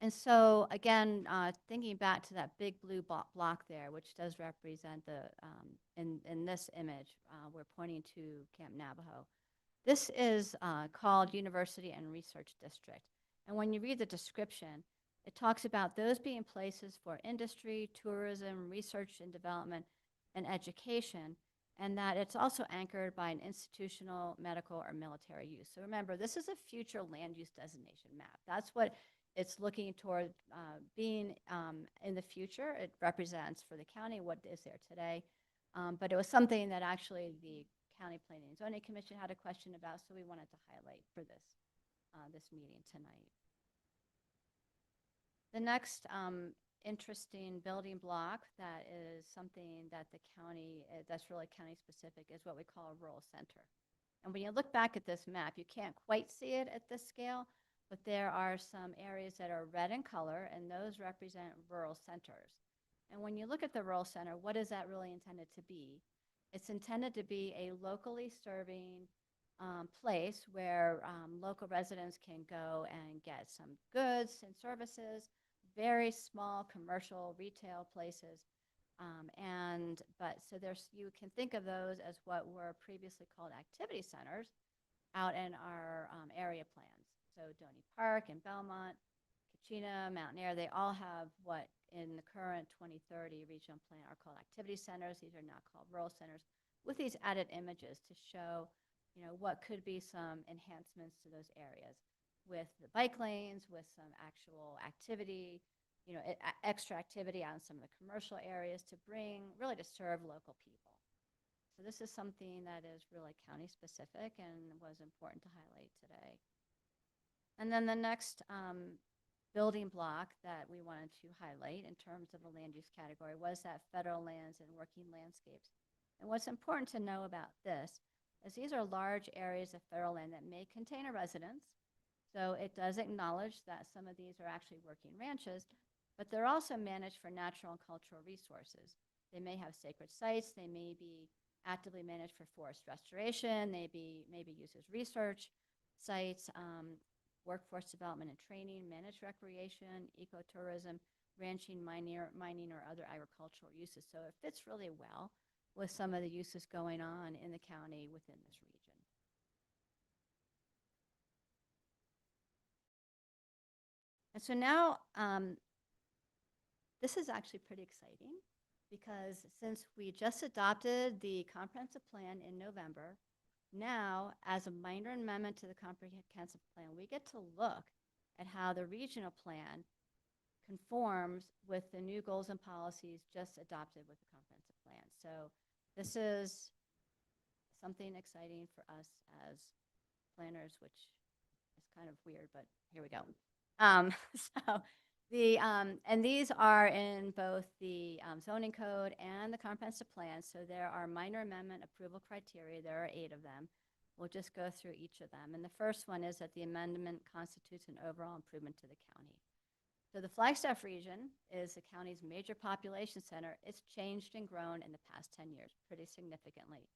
And so again, thinking back to that big blue block there, which does represent the, in this image, we're pointing to Camp Navajo. This is called University and Research District. And when you read the description, it talks about those being places for industry, tourism, research and development, and education, and that it's also anchored by an institutional, medical, or military use. So remember, this is a future land use designation map. That's what it's looking toward being in the future. It represents for the county what is there today. But it was something that actually the County Planning and Zoning Commission had a question about, so we wanted to highlight for this, this meeting tonight. The next interesting building block that is something that the county, that's really county specific, is what we call a rural center. And when you look back at this map, you can't quite see it at this scale, but there are some areas that are red in color, and those represent rural centers. And when you look at the rural center, what is that really intended to be? It's intended to be a locally serving place where local residents can go and get some goods and services, very small commercial retail places. So you can think of those as what were previously called activity centers out in our area plans. So Donny Park and Belmont, Coconino, Mountain Air, they all have what in the current 2030 regional plan are called activity centers. These are now called rural centers, with these added images to show, what could be some enhancements to those areas with the bike lanes, with some actual activity, extra activity out in some of the commercial areas to really to serve local people. So this is something that is really county specific and was important to highlight today. And then the next building block that we wanted to highlight in terms of a land use category was that federal lands and working landscapes. And what's important to know about this is these are large areas of federal land that may contain a residence. So it does acknowledge that some of these are actually working ranches, but they're also managed for natural and cultural resources. They may have sacred sites. They may be actively managed for forest restoration. They may be used as research sites, workforce development and training, managed recreation, ecotourism, ranching, mining, or other agricultural uses. So it fits really well with some of the uses going on in the county within this region. And so now, this is actually pretty exciting because since we just adopted the comprehensive plan in November, now as a minor amendment to the comprehensive plan, we get to look at how the regional plan conforms with the new goals and policies just adopted with the comprehensive plan. So this is something exciting for us as planners, which is kind of weird, but here we go. And these are in both the zoning code and the comprehensive plan. So there are minor amendment approval criteria. There are 8 of them. We'll just go through each of them. And the first one is that the amendment constitutes an overall improvement to the county. So the Flagstaff region is the county's major population center. It's changed and grown in the past 10 years pretty significantly.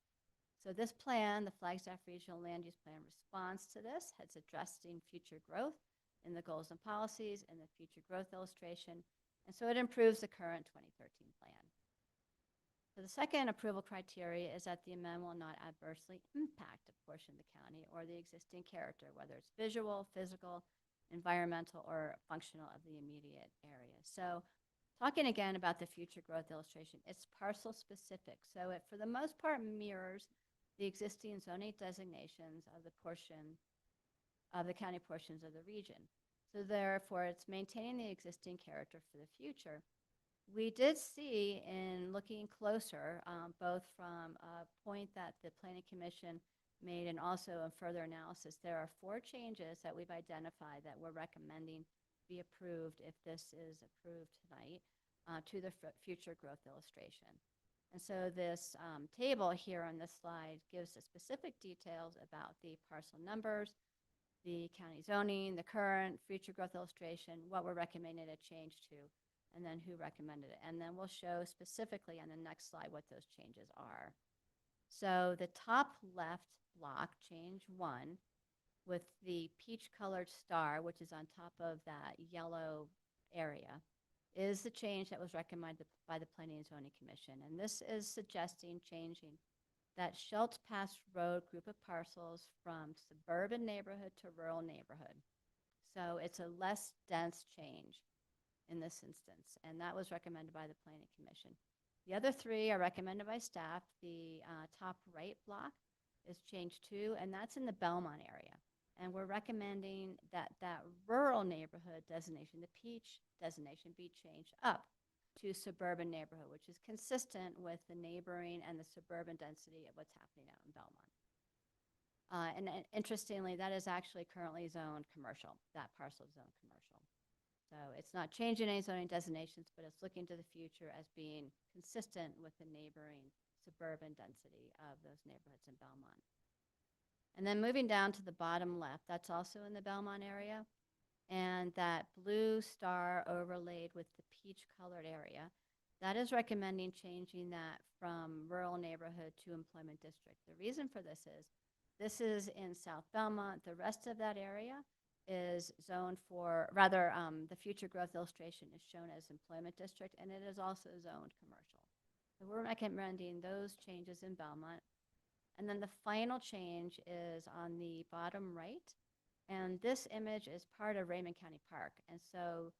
So this plan, the Flagstaff Regional Land Use Plan, responds to this. It's addressing future growth in the goals and policies and the future growth illustration. And so it improves the current 2013 plan. So the second approval criteria is that the amendment will not adversely impact a portion of the county or the existing character, whether it's visual, physical, environmental, or functional of the immediate area. So talking again about the future growth illustration, it's parcel specific. So it, for the most part, mirrors the existing zoning designations of the portion of the county portions of the region. So therefore, it's maintaining the existing character for the future. We did see in looking closer, both from a point that the Planning Commission made and also in further analysis, there are 4 changes that we've identified that we're recommending be approved if this is approved tonight to the future growth illustration. And so this table here on this slide gives the specific details about the parcel numbers, the county zoning, the current future growth illustration, what we're recommending a change to, and then who recommended it. And then we'll show specifically on the next slide what those changes are. So the top left block, change 1, with the peach colored star, which is on top of that yellow area, is the change that was recommended by the Planning and Zoning Commission. And this is suggesting changing that Schultz Pass Road group of parcels from suburban neighborhood to rural neighborhood. So it's a less dense change in this instance, and that was recommended by the Planning Commission. The other 3 are recommended by staff. The top right block is change 2, and that's in the Belmont area. And we're recommending that that rural neighborhood designation, the peach designation, be changed up to suburban neighborhood, which is consistent with the neighboring and the suburban density of what's happening out in Belmont. And interestingly, that is actually currently zoned commercial. That parcel is zoned commercial. So it's not changing any zoning designations, but it's looking to the future as being consistent with the neighboring suburban density of those neighborhoods in Belmont. And then moving down to the bottom left, that's also in the Belmont area. And that blue star overlaid with the peach colored area, that is recommending changing that from rural neighborhood to employment district. The reason for this is in South Belmont. The rest of that area is zoned for, rather, the future growth illustration is shown as employment district, and it is also zoned commercial. So we're recommending those changes in Belmont. And then the final change is on the bottom right. And this image is part of Raymond County Park. And so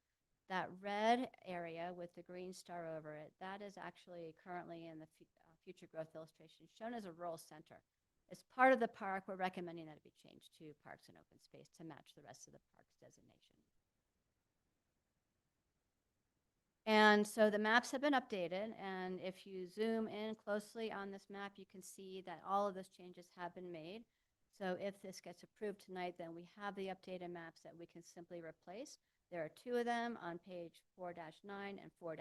that red area with the green star over it, that is actually currently in the future growth illustration shown as a rural center. As part of the park, we're recommending that it be changed to Parks and Open Space to match the rest of the park's designation. And so the maps have been updated, and if you zoom in closely on this map, you can see that all of those changes have been made. So if this gets approved tonight, then we have the updated maps that we can simply replace. There are two of them on page 4-9 and 4-10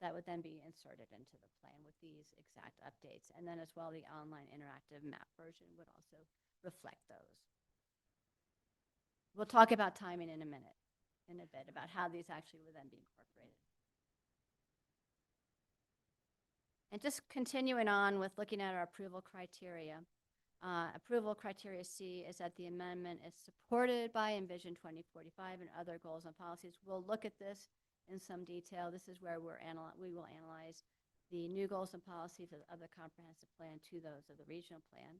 that would then be inserted into the plan with these exact updates. And then as well, the online interactive map version would also reflect those. We'll talk about timing in a bit, about how these actually would then be incorporated. And just continuing on with looking at our approval criteria. Approval criteria C is that the amendment is supported by Envision 2045 and other goals and policies. We'll look at this in some detail. This is where we will analyze the new goals and policies of the comprehensive plan to those of the regional plan.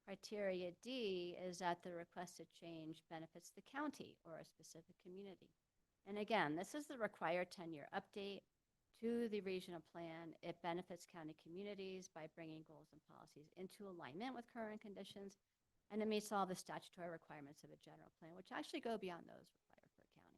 Criteria D is that the requested change benefits the county or a specific community. And again, this is the required 10-year update to the regional plan. It benefits county communities by bringing goals and policies into alignment with current conditions, and it meets all the statutory requirements of a general plan, which actually go beyond those required for a county.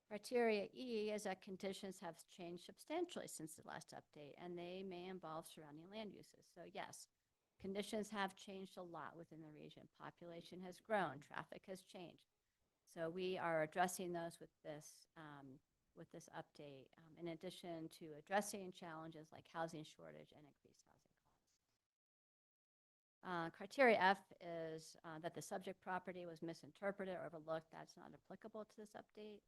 Criteria E is that conditions have changed substantially since the last update, and they may involve surrounding land uses. So yes, conditions have changed a lot within the region. Population has grown, traffic has changed. So we are addressing those with this update, in addition to addressing challenges like housing shortage and increased housing costs. Criteria F is that the subject property was misinterpreted or overlooked. That's not applicable to this update.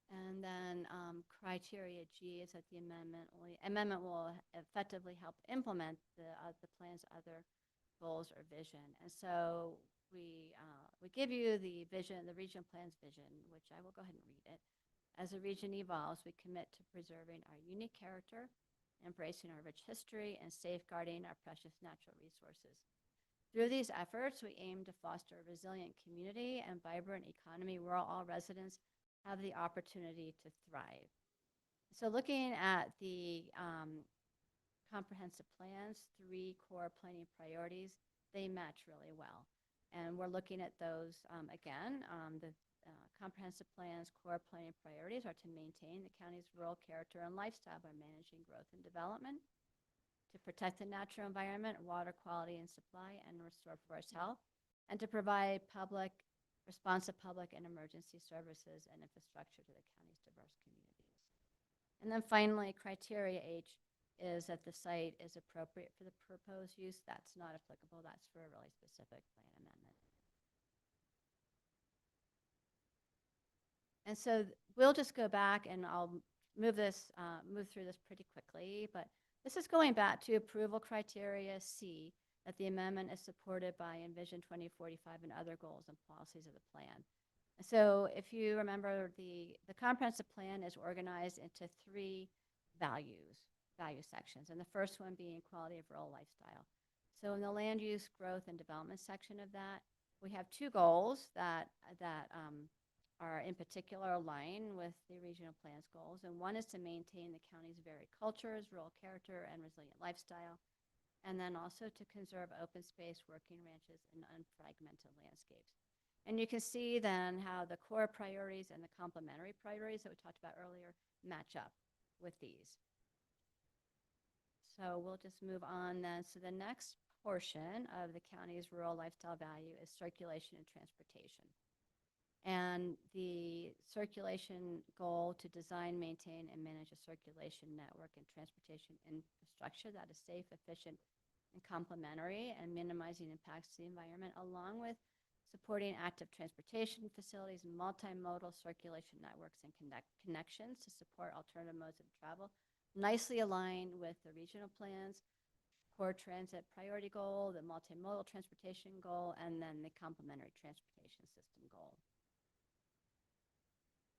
And then criteria G is that the amendment will effectively help implement the plan's other goals or vision. And so we give you the vision, the region plan's vision, which I will go ahead and read it. As the region evolves, we commit to preserving our unique character, embracing our rich history, and safeguarding our precious natural resources. Through these efforts, we aim to foster a resilient community and vibrant economy where all residents have the opportunity to thrive. So looking at the comprehensive plan's 3 core planning priorities, they match really well. And we're looking at those again. The comprehensive plan's core planning priorities are to maintain the county's rural character and lifestyle by managing growth and development, to protect the natural environment, water quality and supply, and restore forest health, and to provide responsive public and emergency services and infrastructure to the county's diverse communities. And then finally, criteria H is that the site is appropriate for the proposed use. That's not applicable. That's for a really specific plan amendment. And so we'll just go back, and I'll move through this pretty quickly, but this is going back to approval criteria C, that the amendment is supported by Envision 2045 and other goals and policies of the plan. So if you remember, the comprehensive plan is organized into 3 value sections, and the first one being quality of rural lifestyle. So in the land use, growth, and development section of that, we have 2 goals that are in particular aligned with the regional plan's goals, and one is to maintain the county's varied cultures, rural character, and resilient lifestyle, and then also to conserve open space, working ranches, and unfragmented landscapes. And you can see then how the core priorities and the complementary priorities that we talked about earlier match up with these. So we'll just move on then. So the next portion of the county's rural lifestyle value is circulation and transportation. And the circulation goal to design, maintain, and manage a circulation network and transportation infrastructure that is safe, efficient, and complementary, and minimizing impacts to the environment, along with supporting active transportation facilities, multimodal circulation networks, and connections to support alternative modes of travel, nicely aligned with the regional plans, core transit priority goal, the multimodal transportation goal, and then the complementary transportation system goal.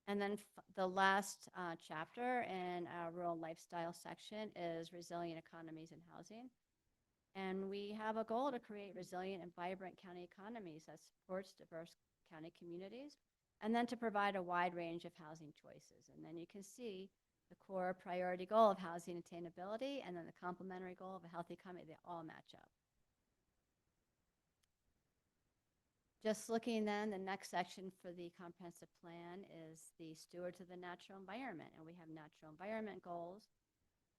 And then the last chapter in our rural lifestyle section is resilient economies and housing. And we have a goal to create resilient and vibrant county economies that supports diverse county communities, and then to provide a wide range of housing choices. And then you can see the core priority goal of housing attainability, and then the complementary goal of a healthy economy, they all match up. Just looking then, the next section for the comprehensive plan is the stewards of the natural environment. And we have natural environment goals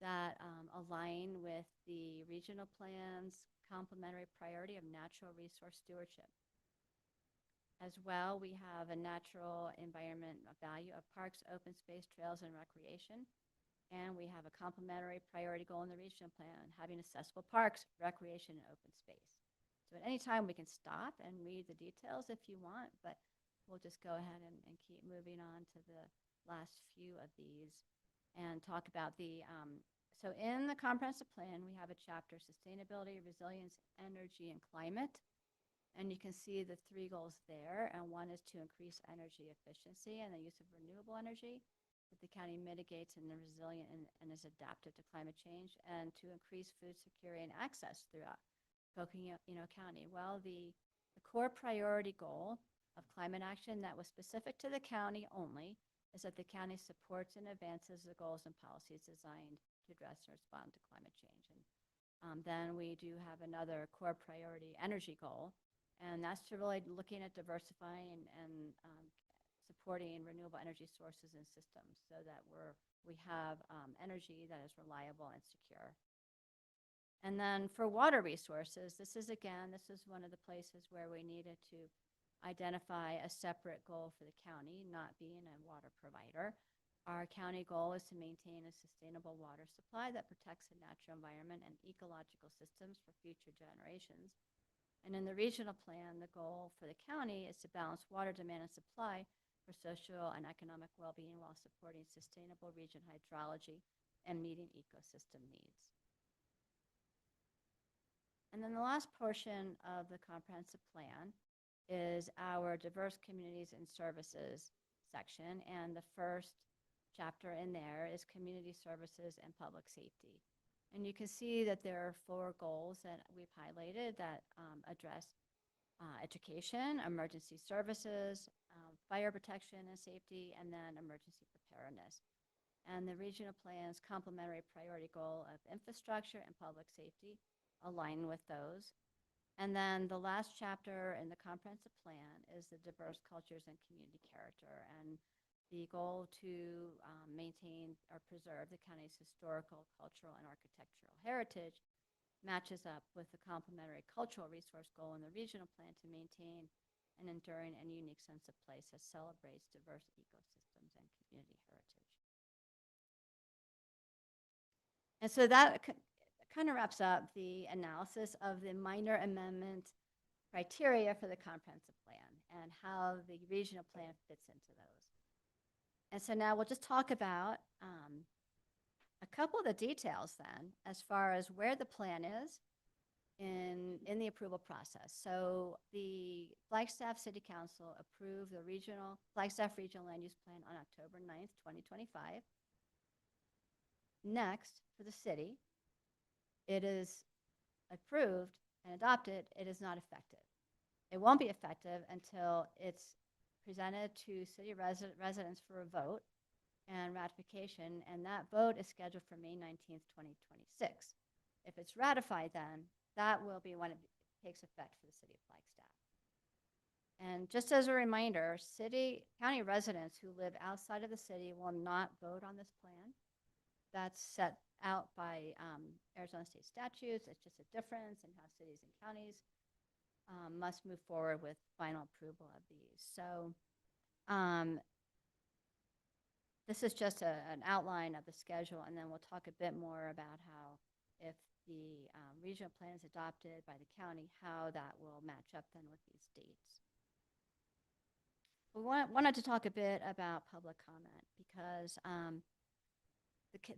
that align with the regional plan's complementary priority of natural resource stewardship. As well, we have a natural environment value of parks, open space, trails, and recreation. And we have a complementary priority goal in the regional plan, having accessible parks, recreation, and open space. So at any time, we can stop and read the details if you want, but we'll just go ahead and keep moving on to the last few of these and talk about the, so in the comprehensive plan, we have a chapter, sustainability, resilience, energy, and climate. And you can see the 3 goals there. And one is to increase energy efficiency and the use of renewable energy that the county mitigates and is resilient and is adaptive to climate change, and to increase food security and access throughout Coconino County. Well, the core priority goal of climate action that was specific to the county only is that the county supports and advances the goals and policies designed to address and respond to climate change. And then we do have another core priority energy goal, and that's to really looking at diversifying and supporting renewable energy sources and systems so that we have energy that is reliable and secure. And then for water resources, this is one of the places where we needed to identify a separate goal for the county, not being a water provider. Our county goal is to maintain a sustainable water supply that protects the natural environment and ecological systems for future generations. And in the regional plan, the goal for the county is to balance water demand and supply for social and economic well-being while supporting sustainable region hydrology and meeting ecosystem needs. And then the last portion of the comprehensive plan is our diverse communities and services section. And the first chapter in there is community services and public safety. And you can see that there are 4 goals that we've highlighted that address education, emergency services, fire protection and safety, and then emergency preparedness. And the regional plan's complementary priority goal of infrastructure and public safety align with those. And then the last chapter in the comprehensive plan is the diverse cultures and community character, and the goal to maintain or preserve the county's historical, cultural, and architectural heritage matches up with the complementary cultural resource goal in the regional plan to maintain an enduring and unique sense of place that celebrates diverse ecosystems and community heritage. And so that kind of wraps up the analysis of the minor amendment criteria for the comprehensive plan and how the regional plan fits into those. And so now we'll just talk about a couple of the details then as far as where the plan is in the approval process. So the Flagstaff City Council approved the Flagstaff Regional Land Use Plan on October 9th, 2025. Next, for the city, it is approved and adopted. It is not effective. It won't be effective until it's presented to city residents for a vote and ratification, and that vote is scheduled for May 19th, 2026. If it's ratified, then that will be when it takes effect for the city of Flagstaff. And just as a reminder, county residents who live outside of the city will not vote on this plan. That's set out by Arizona state statutes. It's just a difference in how cities and counties must move forward with final approval of these. So this is just an outline of the schedule, and then we'll talk a bit more about how, if the regional plan is adopted by the county, how that will match up then with these dates. wanted to talk a bit about public comment because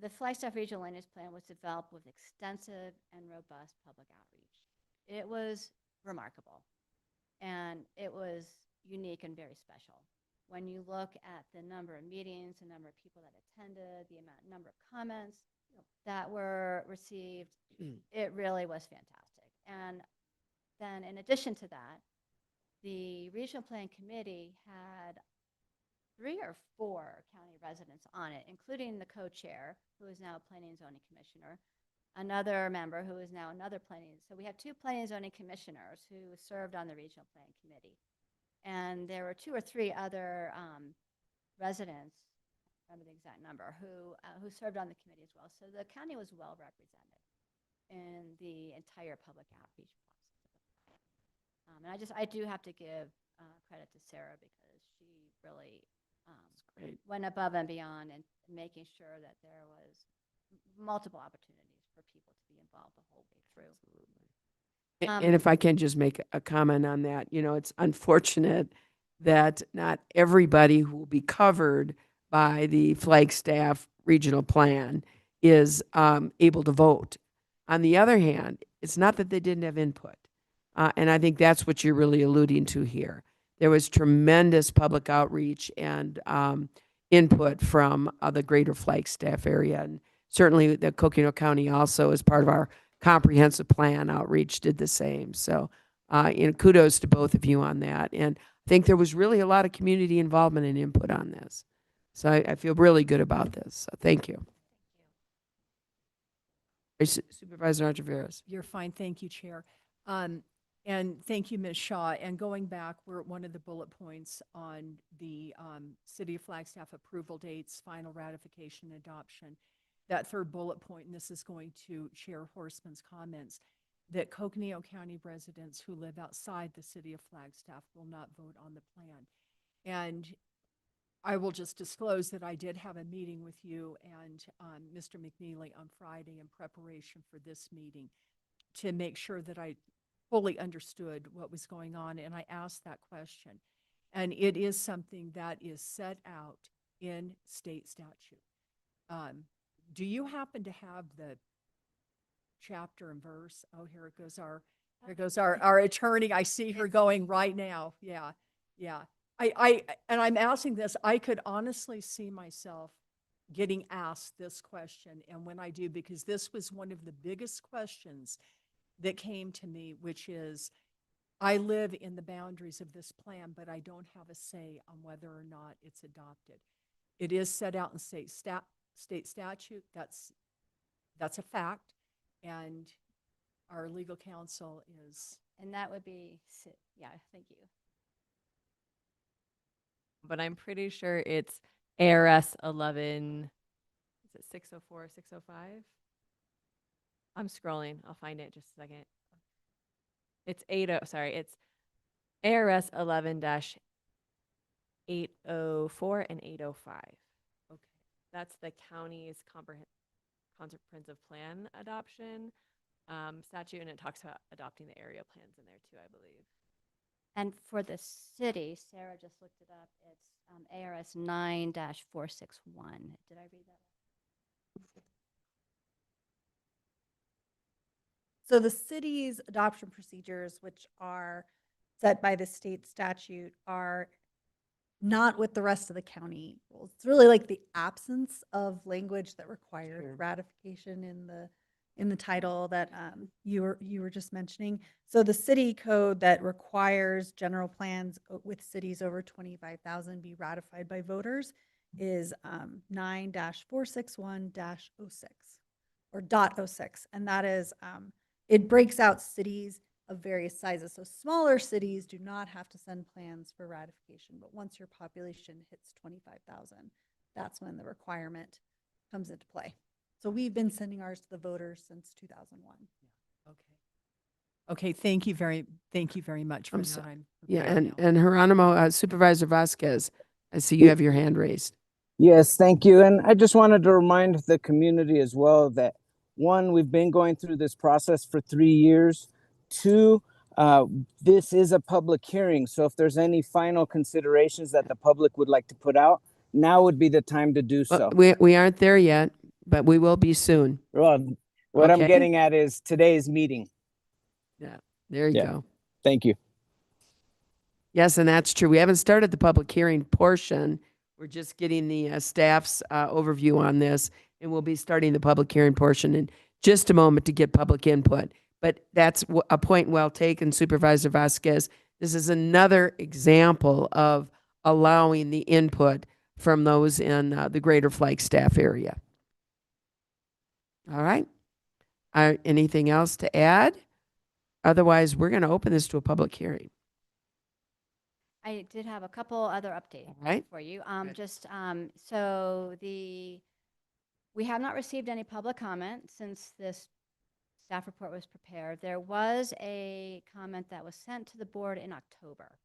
the Flagstaff Regional Land Use Plan was developed with extensive and robust public outreach. It was remarkable, and it was unique and very special. When you look at the number of meetings, the number of people that attended, the number of comments that were received, it really was fantastic. And then in addition to that, the Regional Plan Committee had 3 or 4 county residents on it, including the co-chair, who is now a planning and zoning commissioner, another member who is now another planning. So we have 2 planning and zoning commissioners who served on the Regional Plan Committee. And there were 2 or 3 other residents, I don't remember the exact number, who served on the committee as well. So the county was well represented in the entire public outreach process. And I do have to give credit to Sarah because she really went above and beyond and making sure that there was multiple opportunities for people to be involved the whole way through. And if I can just make a comment on that, it's unfortunate that not everybody who will be covered by the Flagstaff Regional Plan is able to vote. On the other hand, it's not that they didn't have input. And I think that's what you're really alluding to here. There was tremendous public outreach and input from the greater Flagstaff area. And certainly the Coconino County also, as part of our comprehensive plan outreach, did the same. So kudos to both of you on that. And I think there was really a lot of community involvement and input on this. So I feel really good about this. So thank you. Supervisor Ontiveros. You're fine. Thank you, Chair. And thank you, Ms. Shaw. And going back, we're at one of the bullet points on the City of Flagstaff approval dates, final ratification, adoption. That third bullet point, and this is going to Chair Horstman's comments, that Coconino County residents who live outside the City of Flagstaff will not vote on the plan. And I will just disclose that I did have a meeting with you and Mr. McNeely on Friday in preparation for this meeting to make sure that I fully understood what was going on, and I asked that question. And it is something that is set out in state statute. Do you happen to have the chapter and verse? Oh, here it goes our attorney. I see her going right now. Yeah. And I'm asking this, I could honestly see myself getting asked this question. And when I do, because this was one of the biggest questions that came to me, which is, I live in the boundaries of this plan, but I don't have a say on whether or not it's adopted. It is set out in state statute. That's a fact. And our legal counsel is. And that would be, yeah, thank you. But I'm pretty sure it's ARS 11, is it 604, 605? I'm scrolling. I'll find it in just a second. It's it's ARS 11-804 and 805. Okay. That's the county's comprehensive plan adoption statute, and it talks about adopting the area plans in there too, I believe. And for the city, Sarah just looked it up. It's ARS 9-461. Did I read that? So the city's adoption procedures, which are set by the state statute, are not with the rest of the county rules. It's really like the absence of language that requires ratification in the title that you were just mentioning. So the city code that requires general plans with cities over 25,000 be ratified by voters is 9-461-06 or .06, and that is it breaks out cities of various sizes. So smaller cities do not have to send plans for ratification, but once your population hits 25,000, that's when the requirement comes into play. So we've been sending ours to the voters since 2001. Okay, thank you very much for that. And Geronimo, Supervisor Vasquez, I see you have your hand raised. Yes, thank you. And I just wanted to remind the community as well that, one, we've been going through this process for 3 years. 2, This is a public hearing, so if there's any final considerations that the public would like to put out, now would be the time to do so. We aren't there yet, but we will be soon. Well, what I'm Okay. getting at is today's meeting. Yeah, there you Yeah. go. Thank you. Yes, and that's true. We haven't started the public hearing portion. We're just getting the staff's overview on this, and we'll be starting the public hearing portion in just a moment to get public input. But that's a point well taken, Supervisor Vasquez. This is another example of allowing the input from those in the greater Flagstaff area. All right. Anything else to add? Otherwise, we're going to open this to a public hearing. I did have a couple other updates right. for you. So we have not received any public comment since this staff report was prepared. There was a comment that was sent to the board in October,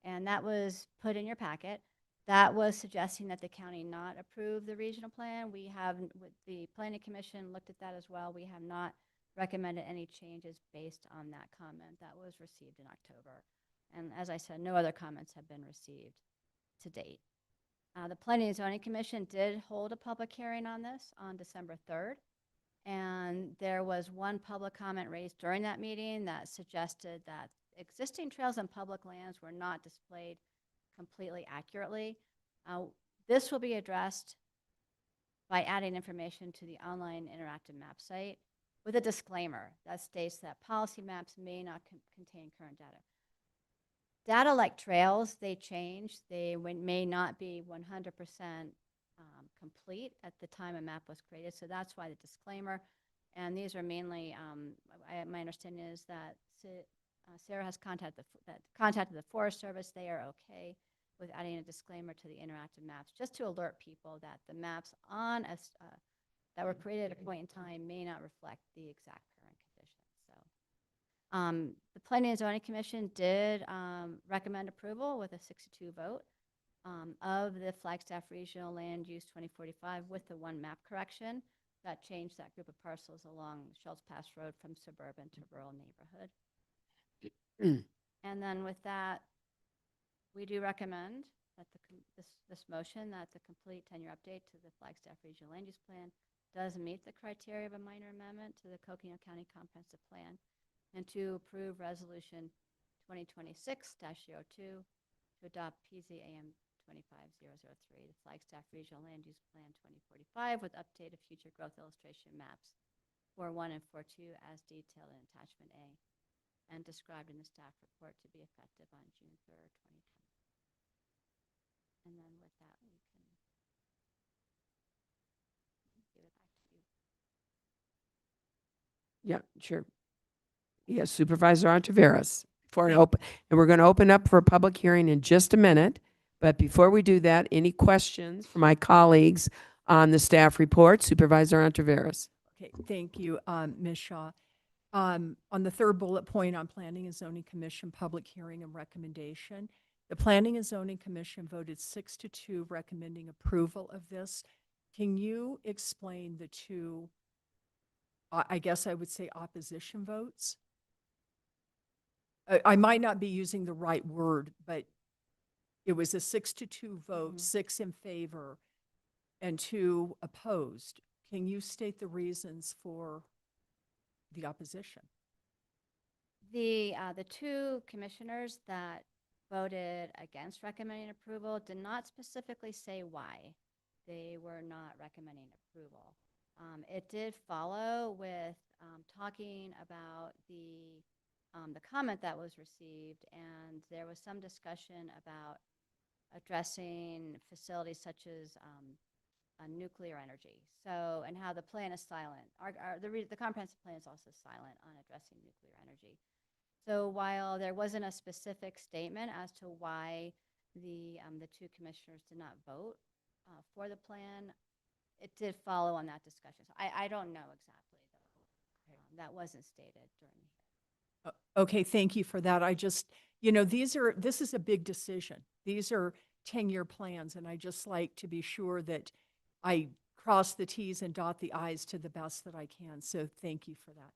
and that was put in your packet. That was suggesting that the county not approve the regional plan. We have, with the planning commission, looked at that as well. We have not recommended any changes based on that comment that was received in October. And as I said, no other comments have been received to date. The Planning and Zoning Commission did hold a public hearing on this on December 3rd. And there was one public comment raised during that meeting that suggested that existing trails on public lands were not displayed completely accurately. This will be addressed by adding information to the online interactive map site with a disclaimer that states that policy maps may not contain current data. Data like trails, they change. They may not be 100% complete at the time a map was created. So that's why the disclaimer. And these are mainly, my understanding is that Sarah has contacted the Forest Service. They are okay with adding a disclaimer to the interactive maps, just to alert people that the maps on that were created at a point in time may not reflect the exact current conditions. So the Planning and Zoning Commission did recommend approval with a 6-2 vote of the Flagstaff Regional Land Use 2045 with the one map correction that changed that group of parcels along Schultz Pass Road from suburban to rural neighborhood. And then with that, we do recommend that this motion that the complete 10-year update to the Flagstaff Regional Land Use Plan does meet the criteria of a minor amendment to the Coconino County Comprehensive Plan, and to approve Resolution 2026-02 to adopt PZAM 25003, the Flagstaff Regional Land Use Plan 2045, with updated future growth illustration maps 4.1 and 4.2 as detailed in Attachment A and described in the staff report to be effective on June 3rd, 2020. And then with that, we can give it back to you. Yeah, sure. Yes, Supervisor Ontiveros. And we're going to open up for a public hearing in just a minute. But before we do that, any questions from my colleagues on the staff report? Supervisor Ontiveros. Okay, thank you, Ms. Shaw. On the third bullet point on Planning and Zoning Commission public hearing and recommendation, the Planning and Zoning Commission voted 6-2 recommending approval of this. Can you explain the two, I guess I would say, opposition votes? I might not be using the right word, but it was a 6-2 vote, 6 in favor and 2 opposed. Can you state the reasons for the opposition? The two commissioners that voted against recommending approval did not specifically say why they were not recommending approval. It did follow with talking about the comment that was received, and there was some discussion about addressing facilities such as nuclear energy. So, and how the plan is silent. The comprehensive plan is also silent on addressing nuclear energy. So while there wasn't a specific statement as to why the two commissioners did not vote for the plan, it did follow on that discussion. So I don't know exactly, though. That wasn't stated during the hearing. Okay, thank you for that. I just, this is a big decision. These are 10-year plans, and I just like to be sure that I cross the T's and dot the I's to the best that I can. So thank you for that.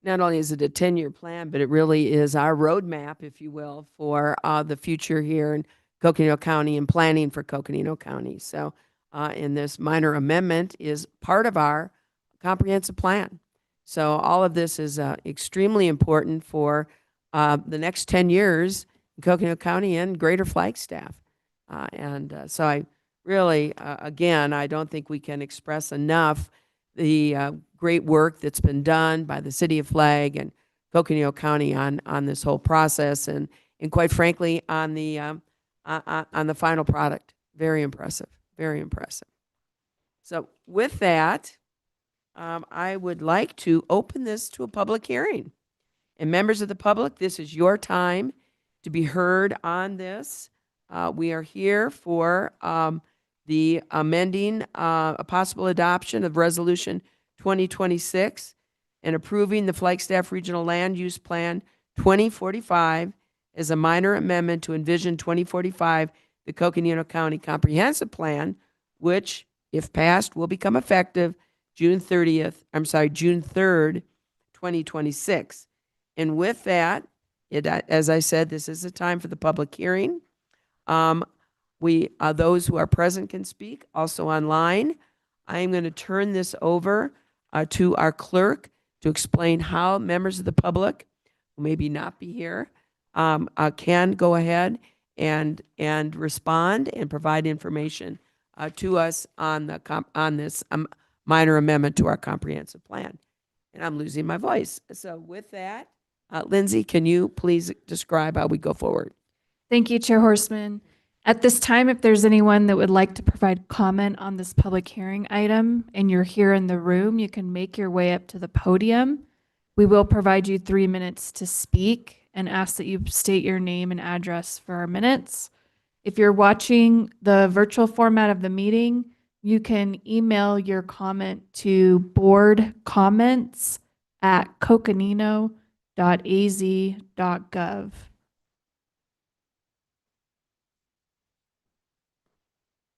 not only is it a 10-year plan, but it really is our roadmap, if you will, for the future here in Coconino County and planning for Coconino County. So, and this minor amendment is part of our comprehensive plan. So all of this is extremely important for the next 10 years in Coconino County and Greater Flagstaff. So I really, again, I don't think we can express enough the great work that's been done by the City of Flag and Coconino County on this whole process, and quite frankly on the final product. Very impressive, very impressive. So with that, I would like to open this to a public hearing. And members of the public, this is your time to be heard on this. We are here for the amending a possible adoption of Resolution 2026 and approving the Flagstaff Regional Land Use Plan 2045 as a minor amendment to Envision 2045, the Coconino County Comprehensive Plan, which, if passed, will become effective June 3rd, 2026. And with that, as I said, this is a time for the public hearing. Those who are present can speak, also online. I am going to turn this over to our clerk to explain how members of the public who maybe not be here can go ahead and respond and provide information to us on this minor amendment to our comprehensive plan. And I'm losing my voice. So with that, Lindsay, can you please describe how we go forward? Thank you, Chair Horstman. At this time, if there's anyone that would like to provide comment on this public hearing item and you're here in the room, you can make your way up to the podium. We will provide you 3 minutes to speak and ask that you state your name and address for our minutes. If you're watching the virtual format of the meeting, you can email your comment to boardcomments@coconino.az.gov.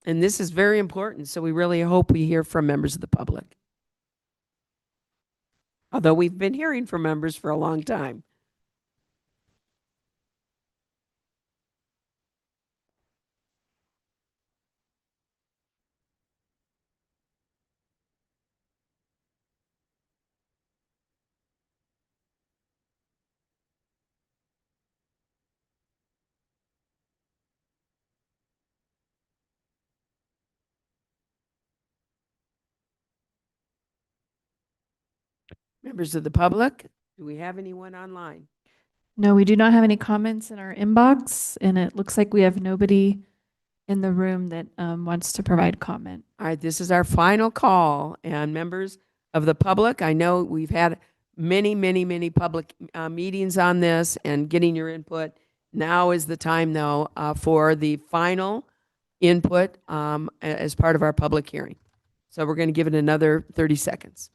And this is very important, so we really hope we hear from members of the public. Although we've been hearing from members for a long time. Members of the public, do we have anyone online? No, we do not have any comments in our inbox, and it looks like we have nobody in the room that wants to provide comment. All right, this is our final call, and members of the public, I know we've had many public meetings on this and getting your input. Now is the time, though, for the final input as part of our public hearing. So we're going to give it another 30 seconds.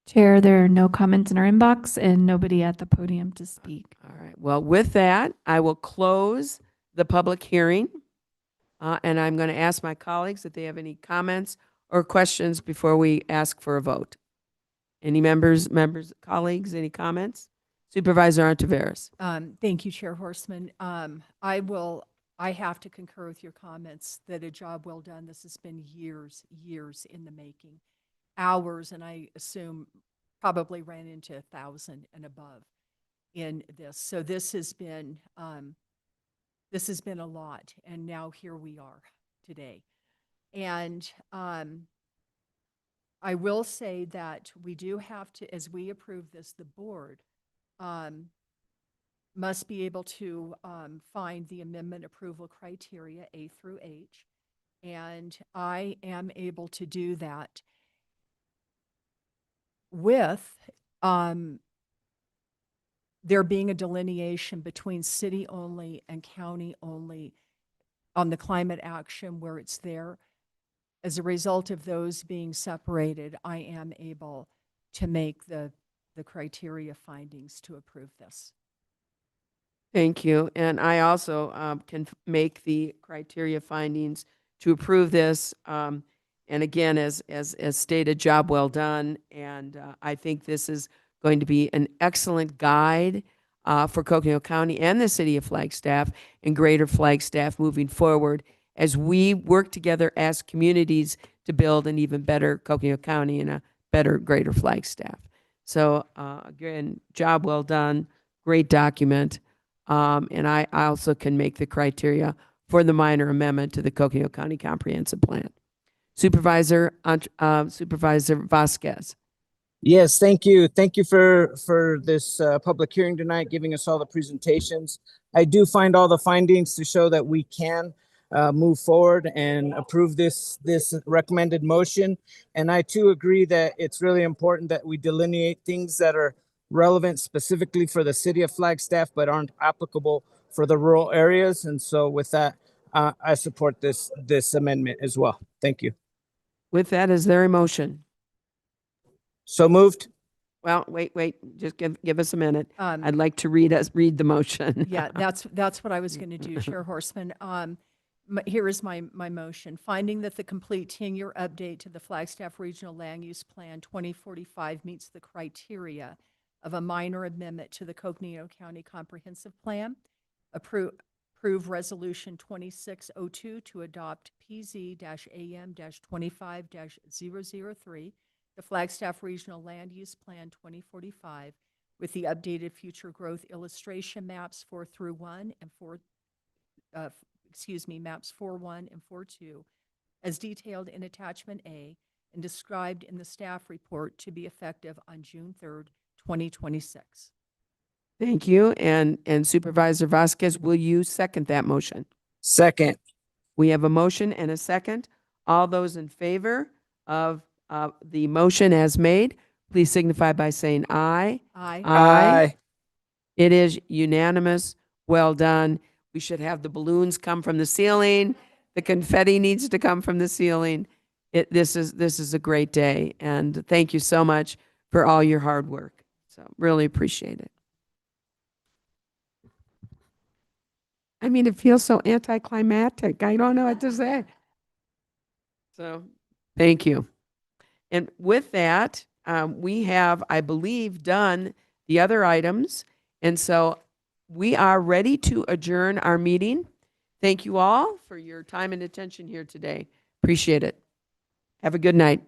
Chair, there are no comments in our inbox and nobody at the podium to speak. All right. Well, with that, I will close the public hearing. And I'm going to ask my colleagues if they have any comments or questions before we ask for a vote. Any members, colleagues, any comments? Supervisor Ontiveros. Thank you, Chair Horstman. I have to concur with your comments that a job well done. This has been years in the making. Hours, and I assume probably ran into 1,000 and above in this. So this has been a lot, and now here we are today. And I will say that we do have to, as we approve this, the board must be able to find the amendment approval criteria A through H, and I am able to do that with there being a delineation between city only and county only on the climate action where it's there. As a result of those being separated, I am able to make the the criteria findings to approve this. Thank you. And I also can make the criteria findings to approve this. And again, as stated, job well done. And I think this is going to be an excellent guide for Coconino County and the city of Flagstaff and Greater Flagstaff moving forward as we work together as communities to build an even better Coconino County and a better Greater Flagstaff. So again, job well done, great document. And I also can make the criteria for the minor amendment to the Coconino County Comprehensive Plan. Supervisor Vasquez. Yes, thank you. Thank you for this public hearing tonight, giving us all the presentations. I do find all the findings to show that we can move forward and approve this recommended motion. And I too agree that it's really important that we delineate things that are relevant specifically for the city of Flagstaff, but aren't applicable for the rural areas. And so with that, I support this amendment as well. Thank you. With that, is there a motion? So moved. Well, wait, just give us a minute. I'd like to read the motion. Yeah, that's what I was going to do, Chair Horseman. Here is my motion. Finding that the complete 10-year update to the Flagstaff Regional Land Use Plan 2045 meets the criteria of a minor amendment to the Coconino County Comprehensive Plan. Approve Resolution 2602 to adopt PZ-AM-25-003, the Flagstaff Regional Land Use Plan 2045, with the updated future growth illustration maps 4-1 and 4.1 and 4.2, as detailed in Attachment A and described in the staff report to be effective on June 3rd, 2026. Thank you. And Supervisor Vasquez, will you second that motion? Second. We have a motion and a second. All those in favor of the motion as made, please signify by saying aye. Aye. Aye. It is unanimous. Well done. We should have the balloons come from the ceiling. The confetti needs to come from the ceiling. This is a great day. And thank you so much for all your hard work. So really appreciate it. I mean, it feels so anticlimactic. I don't know what to say. So, thank you. And with that, we have, I believe, done the other items. And so we are ready to adjourn our meeting. Thank you all for your time and attention here today. Appreciate it. Have a good night.